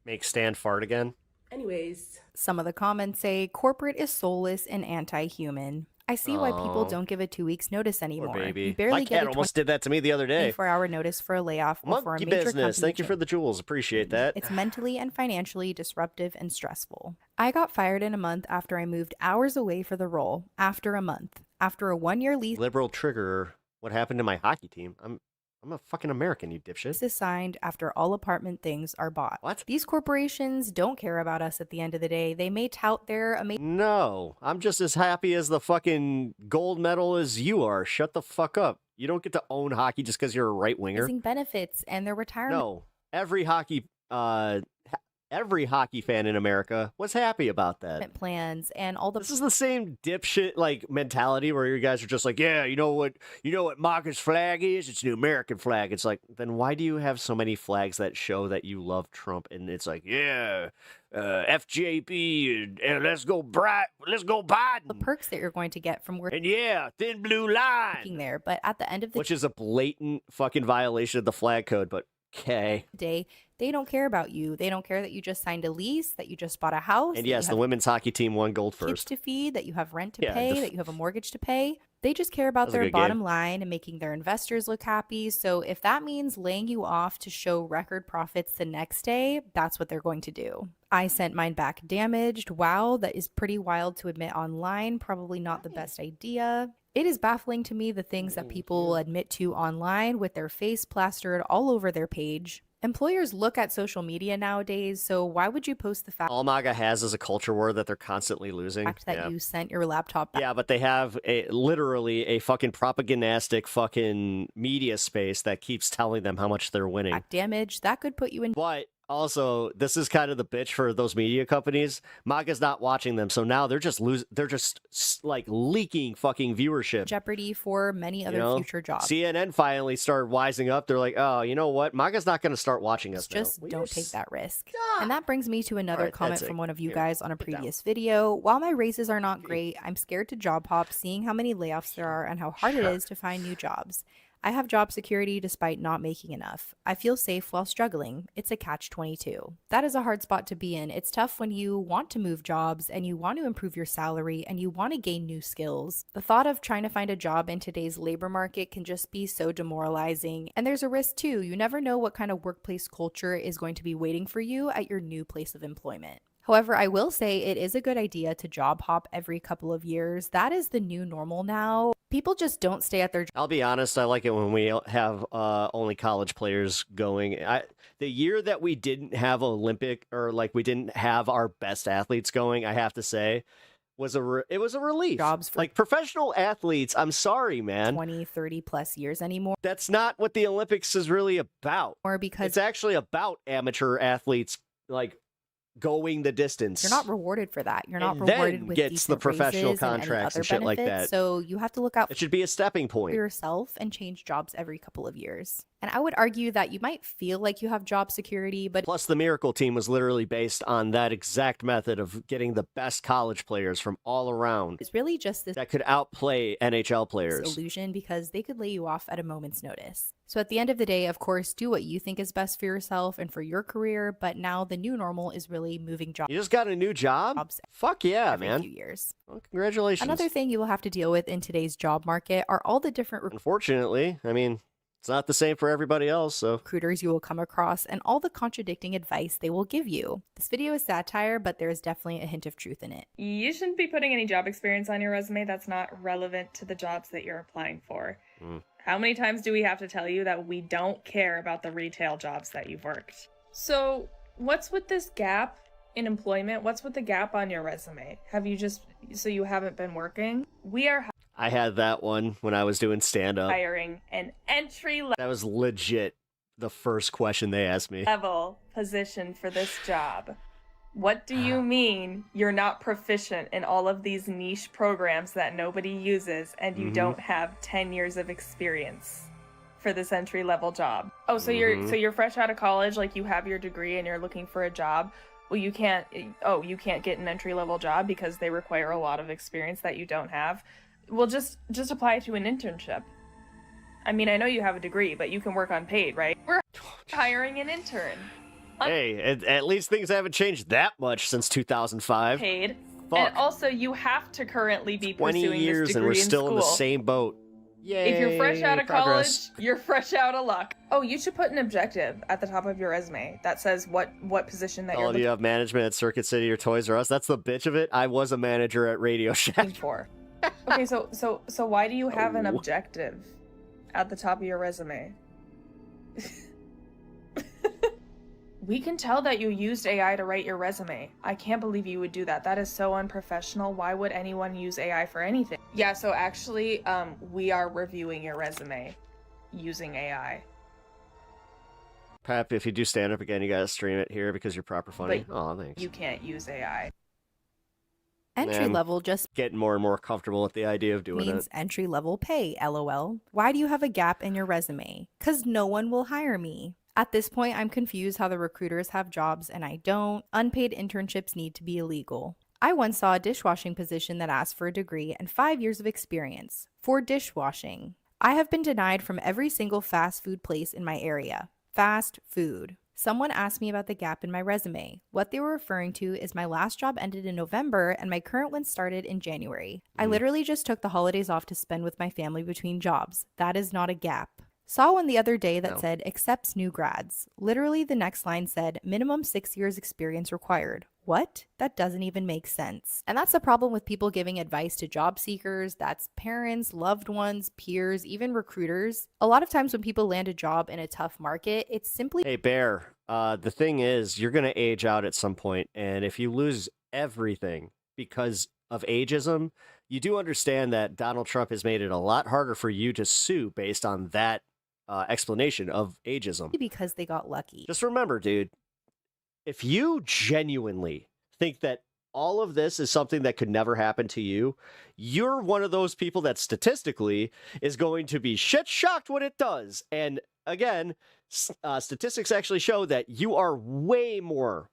Make Stan fart again. Anyways. Some of the comments say, corporate is soulless and anti-human. I see why people don't give a 2 weeks notice anymore. Poor baby. You barely My get cat almost did that to me the other day. 24-hour notice for a layoff or for a Monkey major business. company Thank you for the jewels. Appreciate that. It's mentally and financially disruptive and stressful. I got fired in a month after I moved hours away for the role. After a month. After a 1-year lease. Liberal trigger. What happened to my hockey team? I'm a fucking American, you dipshit. Is signed after all apartment things are bought. What? These corporations don't care about us at the end of the day. They may tout their amazing. No, I'm just as happy as the fucking gold medal as you are. Shut the fuck up. You don't get to own hockey just because you're a right winger. Benefits and their retirement. No, every hockey fan in America was happy about that. Plans and all the. This is the same dipshit like mentality where you guys are just like, yeah, you know what MAGA's flag is? It's the American flag. It's like, then why do you have so many flags that show that you love Trump? And it's like, yeah, FJB and let's go Biden. The perks that you're going to get from working. And yeah, thin blue line. There, but at the end of the which is a blatant fucking violation of the flag code, but okay. Day, they don't care about you. They don't care that you just signed a lease, that you just bought a house. And yes, the women's hockey team won gold kids first. To feed, that you have rent to pay, that you have a mortgage to pay. They just care about their bottom line and making their investors look happy. So if that means laying you off to show record profits the next day, that's what they're going to do. I sent mine back damaged. Wow, that is pretty wild to admit online. Probably not the best idea. It is baffling to me the things that people admit to online with their face plastered all over their page. Employers look at social media nowadays, so why would you post the fact all MAGA has is a culture war that they're constantly losing. That you sent your laptop back? Yeah, but they have literally a fucking propagandistic fucking media space that keeps telling them how much they're winning. Back damage, that could put you in. But also, this is kind of the bitch for those media companies. MAGA's not watching them, so now they're just like leaking fucking viewership. Jeopardy for many other future jobs. CNN finally started wising up. They're like, oh, you know what? MAGA's not going to start watching us now. Just don't take that risk. And that brings me to another comment from one of you guys on a previous video. While my raises are not great, I'm scared to job hop, seeing how many layoffs there are and how hard it is to find new jobs. I have job security despite not making enough. I feel safe while struggling. It's a catch-22. That is a hard spot to be in. It's tough when you want to move jobs and you want to improve your salary and you want to gain new skills. The thought of trying to find a job in today's labor market can just be so demoralizing. And there's a risk too. You never know what kind of workplace culture is going to be waiting for you at your new place of employment. However, I will say it is a good idea to job hop every couple of years. That is the new normal now. People just don't stay at their I'll be honest, I like it when we have only college players going. The year that we didn't have Olympic, or like we didn't have our best athletes going, I have to say, it was a relief. Jobs for like professional athletes, I'm sorry, man. 20, 30 plus years anymore. That's not what the Olympics is really about. Or because it's actually about amateur athletes like going the distance. You're not rewarded for that. You're not And rewarded then with gets the decent professional raises and any contracts other and shit like benefits. that. So you have to look out It should be a stepping for point. yourself and change jobs every couple of years. And I would argue that you might feel like you have job security, but Plus, the Miracle Team was literally based on that exact method of getting the best college players from all around. It's really just this that could outplay NHL players. illusion because they could lay you off at a moment's notice. So at the end of the day, of course, do what you think is best for yourself and for your career, but now the new normal is really moving jobs. You just got a new job? Fuck yeah, every man. few years. Well, congratulations. Another thing you will have to deal with in today's job market are all the different Unfortunately, I mean, it's not the same for everybody else, so. recruiters you will come across and all the contradicting advice they will give you. This video is satire, but there is definitely a hint of truth in it. You shouldn't be putting any job experience on your resume that's not relevant to the jobs that you're applying for. How many times do we have to tell you that we don't care about the retail jobs that you've worked? So what's with this gap in employment? What's with the gap on your resume? Have you just, so you haven't been working? We are I had that one when I was doing stand-up. hiring an entry That was legit the first question they asked me. level position for this job. What do you mean you're not proficient in all of these niche programs that nobody uses and you don't have 10 years of experience for this entry level job? Oh, so you're fresh out of college, like you have your degree and you're looking for a job. Well, you can't get an entry level job because they require a lot of experience that you don't have. Well, just apply to an internship. I mean, I know you have a degree, but you can work unpaid, right? We're hiring an intern. Hey, at least things haven't changed that much since 2005. Paid. Fuck. And also, you have to currently be 20 pursuing years this and degree we're still in the school. same boat. Yay, If you're fresh out of progress. college, you're fresh out of luck. Oh, you should put an objective at the top of your resume that says what position that Oh, you're do you have management at Circuit City or Toys R Us? That's the bitch of it. I was a manager at Radio Shack. looking for. Okay, so why do you have an objective at the top of your resume? We can tell that you used AI to write your resume. I can't believe you would do that. That is so unprofessional. Why would anyone use AI for anything? Yeah, so actually, we are reviewing your resume using AI. Pep, if you do stand up again, you gotta stream it here because you're proper funny. But Oh, thanks. you can't use AI. Entry Man, level just getting more and more comfortable with the idea of doing means it. entry level pay, lol. Why do you have a gap in your resume? Because no one will hire me. At this point, I'm confused how the recruiters have jobs and I don't. Unpaid internships need to be illegal. I once saw a dishwashing position that asked for a degree and 5 years of experience for dishwashing. I have been denied from every single fast food place in my area. Fast food. Someone asked me about the gap in my resume. What they were referring to is my last job ended in November and my current one started in January. I literally just took the holidays off to spend with my family between jobs. That is not a gap. Saw one the other day that said accepts new grads. Literally the next line said minimum 6 years experience required. What? That doesn't even make sense. And that's the problem with people giving advice to job seekers. That's parents, loved ones, peers, even recruiters. A lot of times when people land a job in a tough market, it's simply Hey, Bear, the thing is, you're gonna age out at some point, and if you lose everything because of ageism, you do understand that Donald Trump has made it a lot harder for you to sue based on that explanation of ageism. because they got lucky. Just remember, dude, if you genuinely think that all of this is something that could never happen to you, you're one of those people that statistically is going to be shit shocked when it does. And again, statistics actually show that you are way more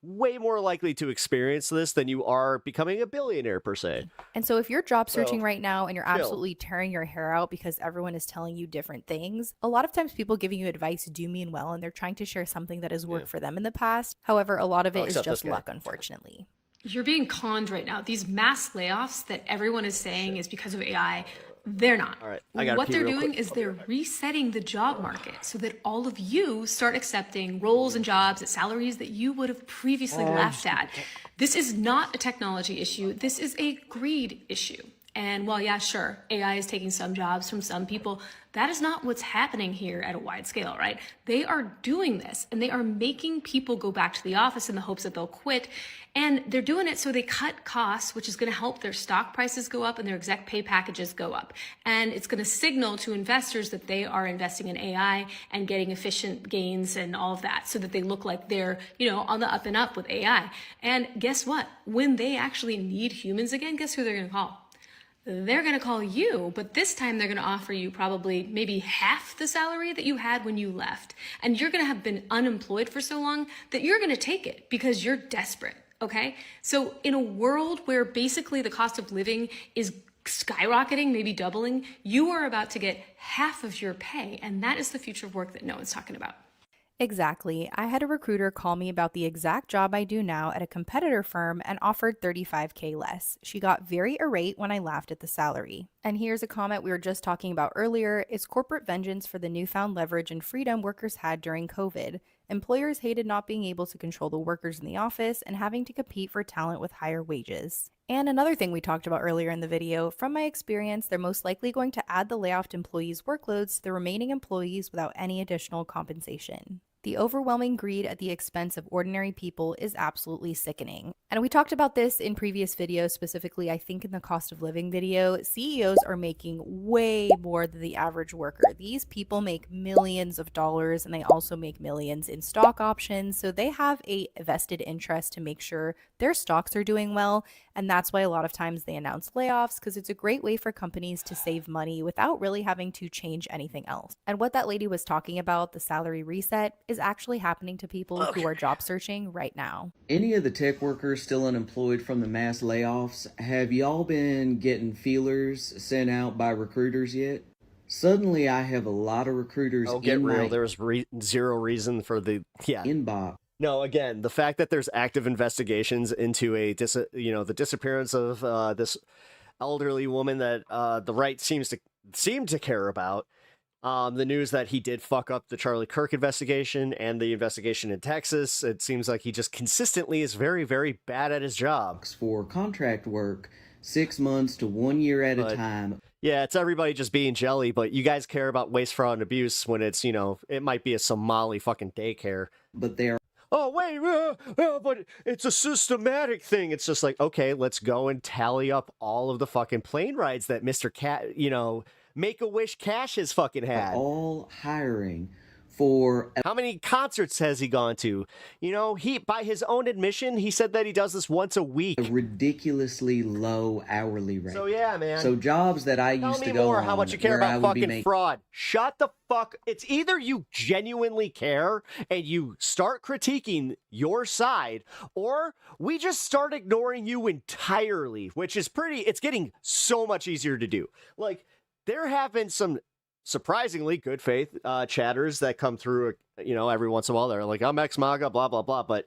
likely to experience this than you are becoming a billionaire per se. And so if you're job searching right now and you're absolutely tearing your hair out because everyone is telling you different things, a lot of times people giving you advice do mean well, and they're trying to share something that has worked for them in the past. However, a lot of it is just luck, unfortunately. You're being conned right now. These mass layoffs that everyone is saying is because of AI, they're not. All right, What they're doing is they're resetting the job market so that all of you start accepting roles and jobs at salaries that you would have previously left at. This is not a technology issue. This is a greed issue. And while, yeah, sure, AI is taking some jobs from some people, that is not what's happening here at a wide scale, right? They are doing this, and they are making people go back to the office in the hopes that they'll quit. And they're doing it so they cut costs, which is going to help their stock prices go up and their exec pay packages go up. And it's going to signal to investors that they are investing in AI and getting efficient gains and all of that, so that they look like they're, on the up and up with AI. And guess what? When they actually need humans again, guess who they're going to call? They're going to call you, but this time they're going to offer you probably maybe half the salary that you had when you left. And you're going to have been unemployed for so long that you're going to take it because you're desperate, okay? So in a world where basically the cost of living is skyrocketing, maybe doubling, you are about to get half of your pay. And that is the future of work that no one's talking about. Exactly. I had a recruiter call me about the exact job I do now at a competitor firm and offered $35K less. She got very irate when I laughed at the salary. And here's a comment we were just talking about earlier: is corporate vengeance for the newfound leverage and freedom workers had during COVID. Employers hated not being able to control the workers in the office and having to compete for talent with higher wages. And another thing we talked about earlier in the video, from my experience, they're most likely going to add the layoffed employees' workloads to the remaining employees without any additional compensation. The overwhelming greed at the expense of ordinary people is absolutely sickening. And we talked about this in previous videos, specifically I think in the cost of living video. CEOs are making way more than the average worker. These people make millions of dollars, and they also make millions in stock options, so they have a vested interest to make sure their stocks are doing well. And that's why a lot of times they announce layoffs, because it's a great way for companies to save money without really having to change anything else. And what that lady was talking about, the salary reset, is actually happening to people who are job searching right now. Any of the tech workers still unemployed from the mass layoffs, have y'all been getting feelers sent out by recruiters yet? Suddenly I have a lot of recruiters get real. There was zero reason for the inbox. No, again, the fact that there's active investigations into the disappearance of this elderly woman that the right seem to care about. The news that he did fuck up the Charlie Kirk investigation and the investigation in Texas. It seems like he just consistently is very, very bad at his job. For contract work, 6 months to 1 year at a time. Yeah, it's everybody just being jelly, but you guys care about waste, fraud, and abuse when it's, it might be a Somali fucking daycare. But they are. Oh, wait, but it's a systematic thing. It's just like, okay, let's go and tally up all of the fucking plane rides that Mr. Make-A-Wish Kash has fucking had. All hiring for... How many concerts has he gone to? He, by his own admission, he said that he does this once a week. A ridiculously low hourly rate. So yeah, man. So jobs that I used to go on... how much you care about fucking fraud. Shut the fuck... It's either you genuinely care and you start critiquing your side, or we just start ignoring you entirely, which is it's getting so much easier to do. Like... There have been some surprisingly good faith chatters that come through, every once in a while. They're like, I'm ex-MAGA, blah, blah, blah. But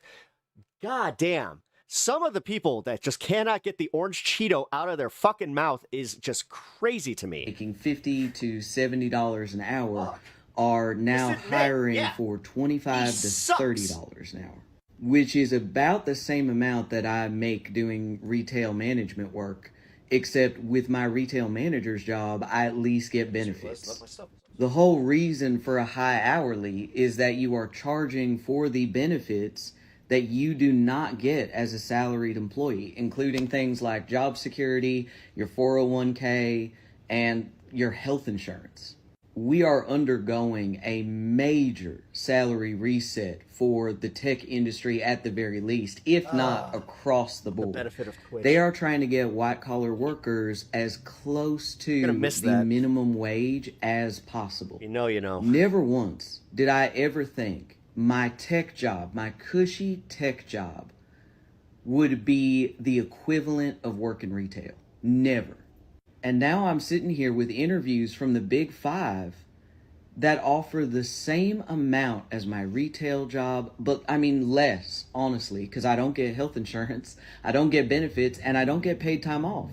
goddamn, some of the people that just cannot get the orange Cheeto out of their fucking mouth is just crazy to me. Making $50 to $70 an hour are now hiring for $25 to $30 an hour, which is about the same amount that I make doing retail management work. Except with my retail manager's job, I at least get benefits. The whole reason for a high hourly is that you are charging for the benefits that you do not get as a salaried employee, including things like job security, your 401k, and your health insurance. we are undergoing a major salary reset for the tech industry at the very least, if not across the board. The benefit of Twitch. They are trying to get white-collar workers as close to the minimum wage as possible. You know. Never once did I ever think my tech job, my cushy tech job, would be the equivalent of working retail. Never. And now I'm sitting here with interviews from the Big Five that offer the same amount as my retail job, but I mean less, honestly, because I don't get health insurance, I don't get benefits, and I don't get paid time off.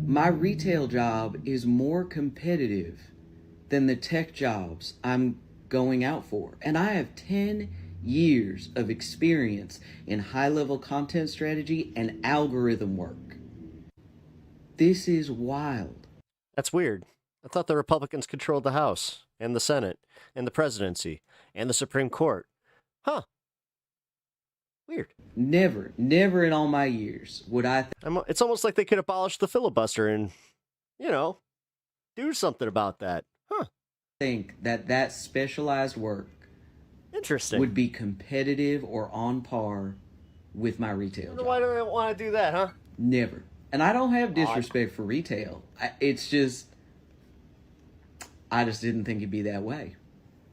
My retail job is more competitive than the tech jobs I'm going out for. And I have 10 years of experience in high-level content strategy and algorithm work. This is wild. That's weird. I thought the Republicans controlled the House and the Senate and the presidency and the Supreme Court. Huh. Weird. Never in all my years would I... It's almost like they could abolish the filibuster and, do something about that. Huh. Think that specialized work interesting would be competitive or on par with my retail job. Why do they want to do that, huh? Never. And I don't have disrespect for retail. It's just, I just didn't think it'd be that way.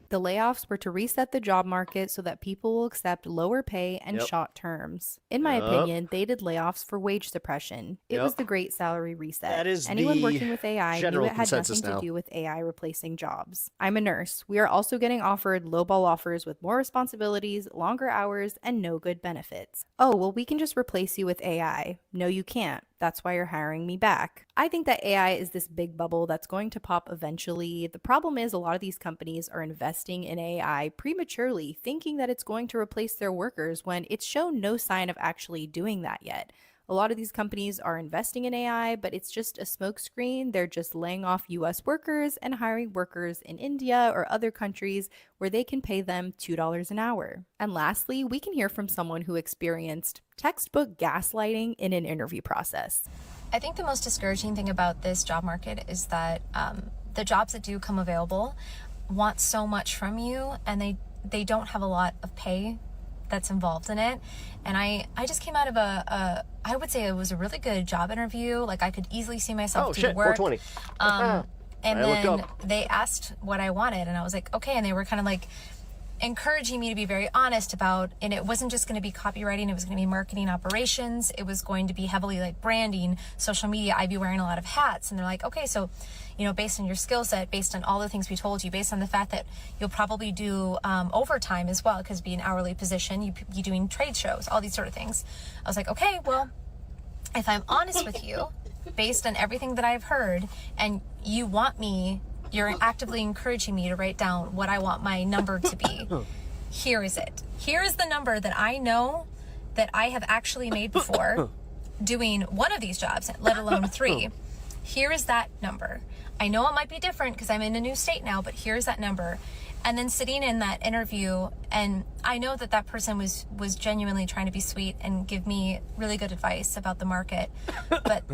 The layoffs were to reset the job market so that people will accept lower pay and short terms. In my opinion, they did layoffs for wage suppression. It was the great salary reset. That is anyone working with AI knew it had nothing now. to do with AI replacing jobs. I'm a nurse. We are also getting offered lowball offers with more responsibilities, longer hours, and no good benefits. Oh, well, we can just replace you with AI. No, you can't. That's why you're hiring me back. I think that AI is this big bubble that's going to pop eventually. The problem is a lot of these companies are investing in AI prematurely, thinking that it's going to replace their workers when it's shown no sign of actually doing that yet. A lot of these companies are investing in AI, but it's just a smokescreen. They're just laying off US workers and hiring workers in India or other countries where they can pay them $2 an hour. And lastly, we can hear from someone who experienced textbook gaslighting in an interview process. I think the most discouraging thing about this job market is that the jobs that do come available want so much from you, and they don't have a lot of pay that's involved in it. And I just came out of I would say it was a really good job interview. Like, I could easily see myself do the work. 420. And then they asked what I wanted, and I was like, okay. And they were kind of like encouraging me to be very honest about, and it wasn't just going to be copywriting, it was going to be marketing operations, it was going to be heavily like branding, social media. I'd be wearing a lot of hats. And they're like, okay, so based on your skill set, based on all the things we told you, based on the fact that you'll probably do overtime as well, because be an hourly position, you'd be doing trade shows, all these sort of things. I was like, okay, well, if I'm honest with you, based on everything that I've heard, and you're actively encouraging me to write down what I want my number to be. Here is it. Here is the number that I know that I have actually made before doing one of these jobs, let alone 3. Here is that number. I know it might be different because I'm in a new state now, but here's that number. And then sitting in that interview, and I know that person was genuinely trying to be sweet and give me really good advice about the market. But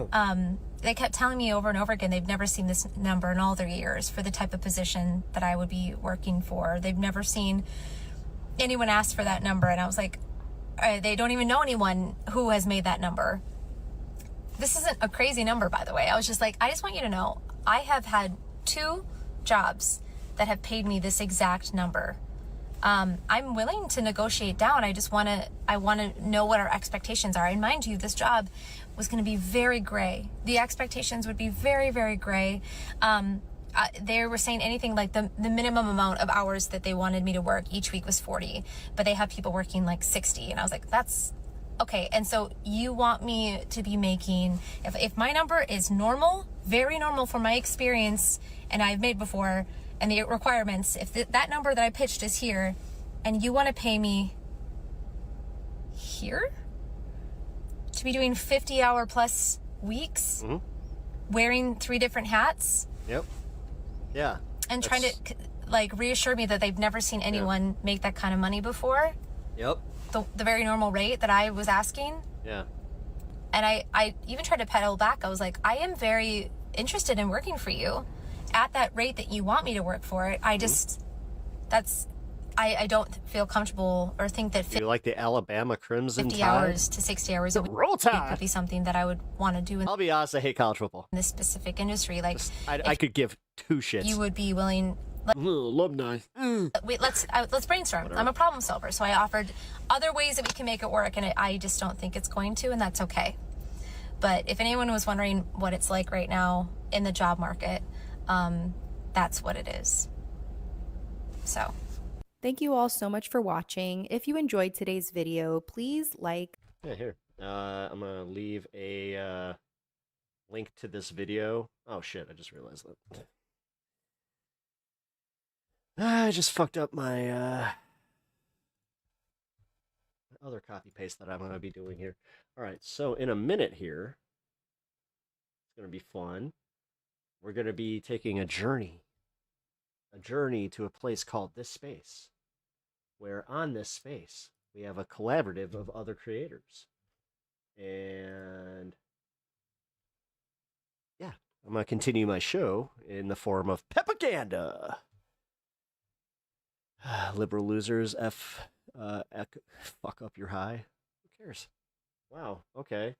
they kept telling me over and over again they've never seen this number in all their years for the type of position that I would be working for. They've never seen anyone ask for that number. And I was like, they don't even know anyone who has made that number. This isn't a crazy number, by the way. I was just like, I just want you to know, I have had 2 jobs that have paid me this exact number. I'm willing to negotiate down. I want to know what our expectations are. And mind you, this job was going to be very gray. The expectations would be very, very gray. They were saying anything like the minimum amount of hours that they wanted me to work each week was 40, but they have people working like 60. And I was like, that's okay. And so you want me to be making, if my number is normal, very normal for my experience and I've made before, and the requirements, if that number that I pitched is here, and you want to pay me here to be doing 50-hour plus weeks, wearing 3 different hats, yeah, and trying to like reassure me that they've never seen anyone make that kind of money before, the very normal rate that I was asking, and I even tried to pedal back. I was like, I am very interested in working for you. at that rate that you want me to work for it, I just, I don't feel comfortable or think that You like the Alabama Crimson 50 Tide? hours to 60 hours a week Roll Tide could be something that I would want to do in I'll be honest, I hate college football. this specific industry. Like, I could give two shits. you would be willing. Alumni. Wait, let's brainstorm. Whatever. I'm a problem solver, so I offered other ways that we can make it work, and I just don't think it's going to, and that's okay. But if anyone was wondering what it's like right now in the job market, that's what it is. So. Thank you all so much for watching. If you enjoyed today's video, please like. Yeah, here. I'm gonna leave a link to this video. Oh shit! I just realized that. I just fucked up my other copy paste that I'm gonna be doing here. All right, so in a minute here, it's gonna be fun. We're gonna be taking a journey to a place called This Space, where on this space we have a collaborative of other creators. And yeah, I'm going to continue my show in the form of propaganda. Liberal losers, fuck up your high. Who cares? Wow, okay.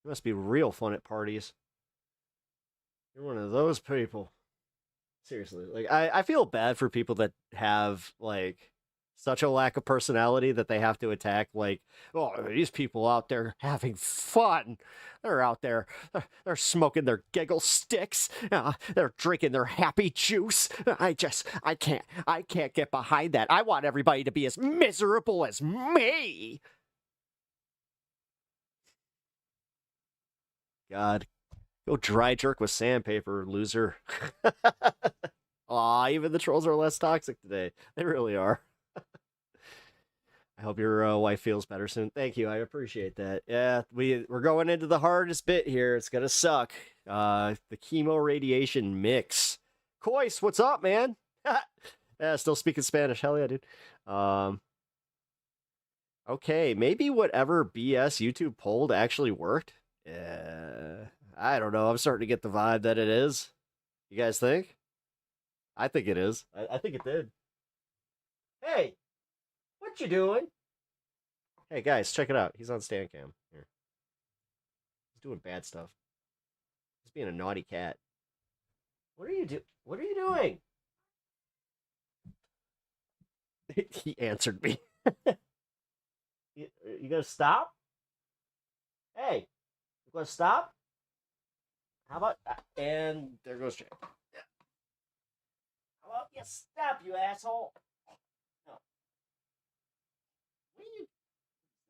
You must be real fun at parties. You're one of those people. Seriously, like I feel bad for people that have like such a lack of personality that they have to attack, like, oh, these people out there having fun. They're out there, they're smoking their giggle sticks. They're drinking their happy juice. I can't get behind that. I want everybody to be as miserable as me. God, go dry jerk with sandpaper, loser. Aw, even the trolls are less toxic today. They really are. I hope your wife feels better soon. Thank you. I appreciate that. Yeah, we're going into the hardest bit here. It's gonna suck. The chemo radiation mix. Coyce, what's up, man? Yeah, still speaking Spanish. Hell yeah, dude. Okay, maybe whatever BS YouTube polled actually worked. I don't know. I'm starting to get the vibe that it is. You guys think? I think it is. I think it did. Hey, what you doing? Hey guys, check it out. He's on StanCam. Here. He's doing bad stuff. He's being a naughty cat. What are you doing? He answered me. You gonna stop? Hey, you gonna stop? How about and there goes Jay. Yeah. How about you stop, you asshole? No. What are you?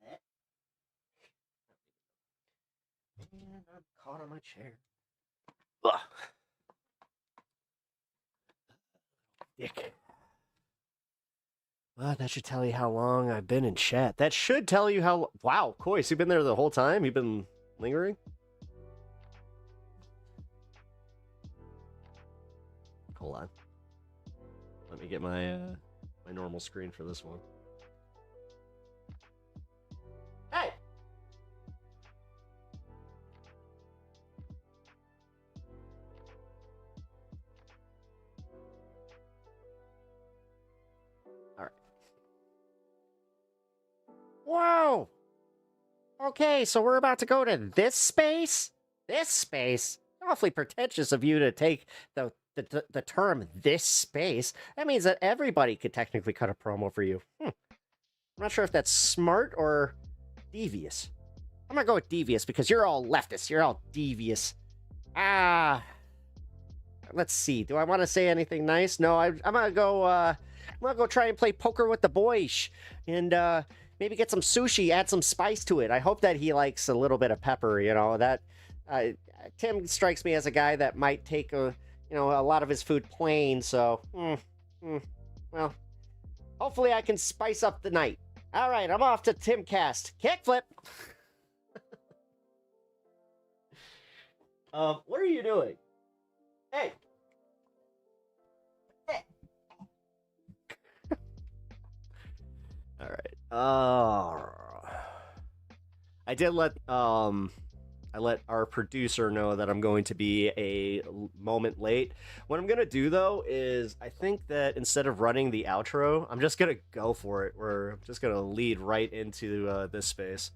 That? And I'm caught on my chair. Ugh. Dick. Well, that should tell you how long I've been in chat. That should tell you how... Wow, Coyce, you've been there the whole time? You've been lingering? Hold on. Let me get my my normal screen for this one. Hey! All right. Whoa! Okay, so we're about to go to this space? This space? Awfully pretentious of you to take the term "this space." That means that everybody could technically cut a promo for you. I'm not sure if that's smart or devious. I'm gonna go with devious because you're all leftists. You're all devious. Let's see. Do I want to say anything nice? No, I'm gonna go. I'm gonna go try and play poker with the boys and maybe get some sushi. Add some spice to it. I hope that he likes a little bit of pepper. You know that. Tim strikes me as a guy that might take a lot of his food plain, so, well, hopefully I can spice up the night. All right, I'm off to Timcast. Kickflip! What are you doing? Hey! Hey! All right. I did let, our producer know that I'm going to be a moment late. What I'm gonna do though is I think that instead of running the outro, I'm just gonna go for it. I'm just gonna lead right into this space.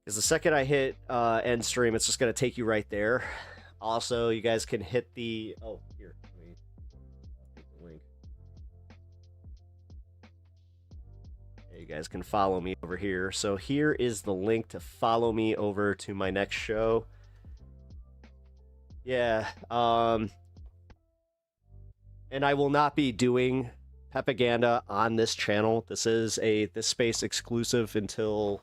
Because the second I hit end stream, it's just gonna take you right there. Also, you guys can hit the here. Let me take the link. You guys can follow me over here. So here is the link to follow me over to my next show. Yeah, and I will not be doing propaganda on this channel. This is this space exclusive until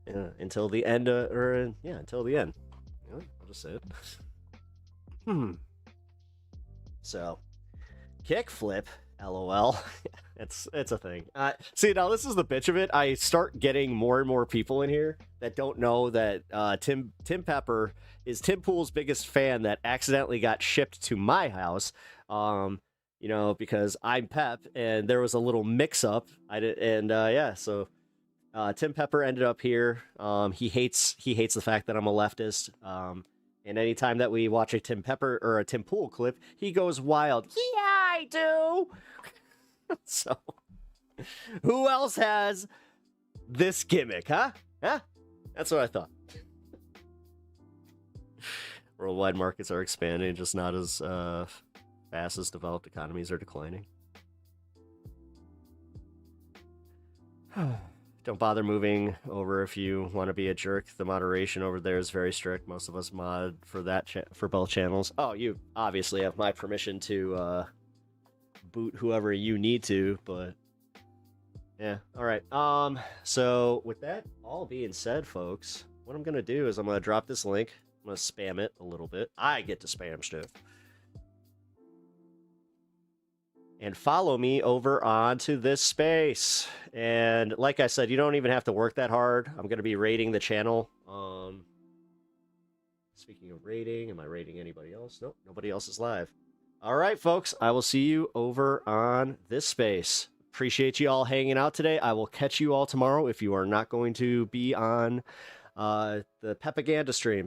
the end, until the end. I'll just say it. So, kickflip, LOL. It's a thing. See, now this is the bitch of it. I start getting more and more people in here that don't know that Tim Pepper is Tim Pool's biggest fan that accidentally got shipped to my house. Because I'm Pep, and there was a little mix-up. So Tim Pepper ended up here. He hates the fact that I'm a leftist. And anytime that we watch a Tim Pepper or a Tim Pool clip, he goes wild. Yeah, I do. So, who else has this gimmick, huh? That's what I thought. Worldwide markets are expanding, just not as fast as developed economies are declining. Don't bother moving over if you want to be a jerk. The moderation over there is very strict. Most of us mod for for both channels. Oh, you obviously have my permission to boot whoever you need to, but yeah. All right. So with that all being said, folks, what I'm gonna do is I'm gonna drop this link. I'm gonna spam it a little bit. I get to spam stuff. And follow me over onto this space. And like I said, you don't even have to work that hard. I'm going to be rating the channel. Speaking of rating, am I rating anybody else? Nope, nobody else is live. All right, folks, I will see you over on this space. Appreciate you all hanging out today. I will catch you all tomorrow if you are not going to be on the propaganda streams.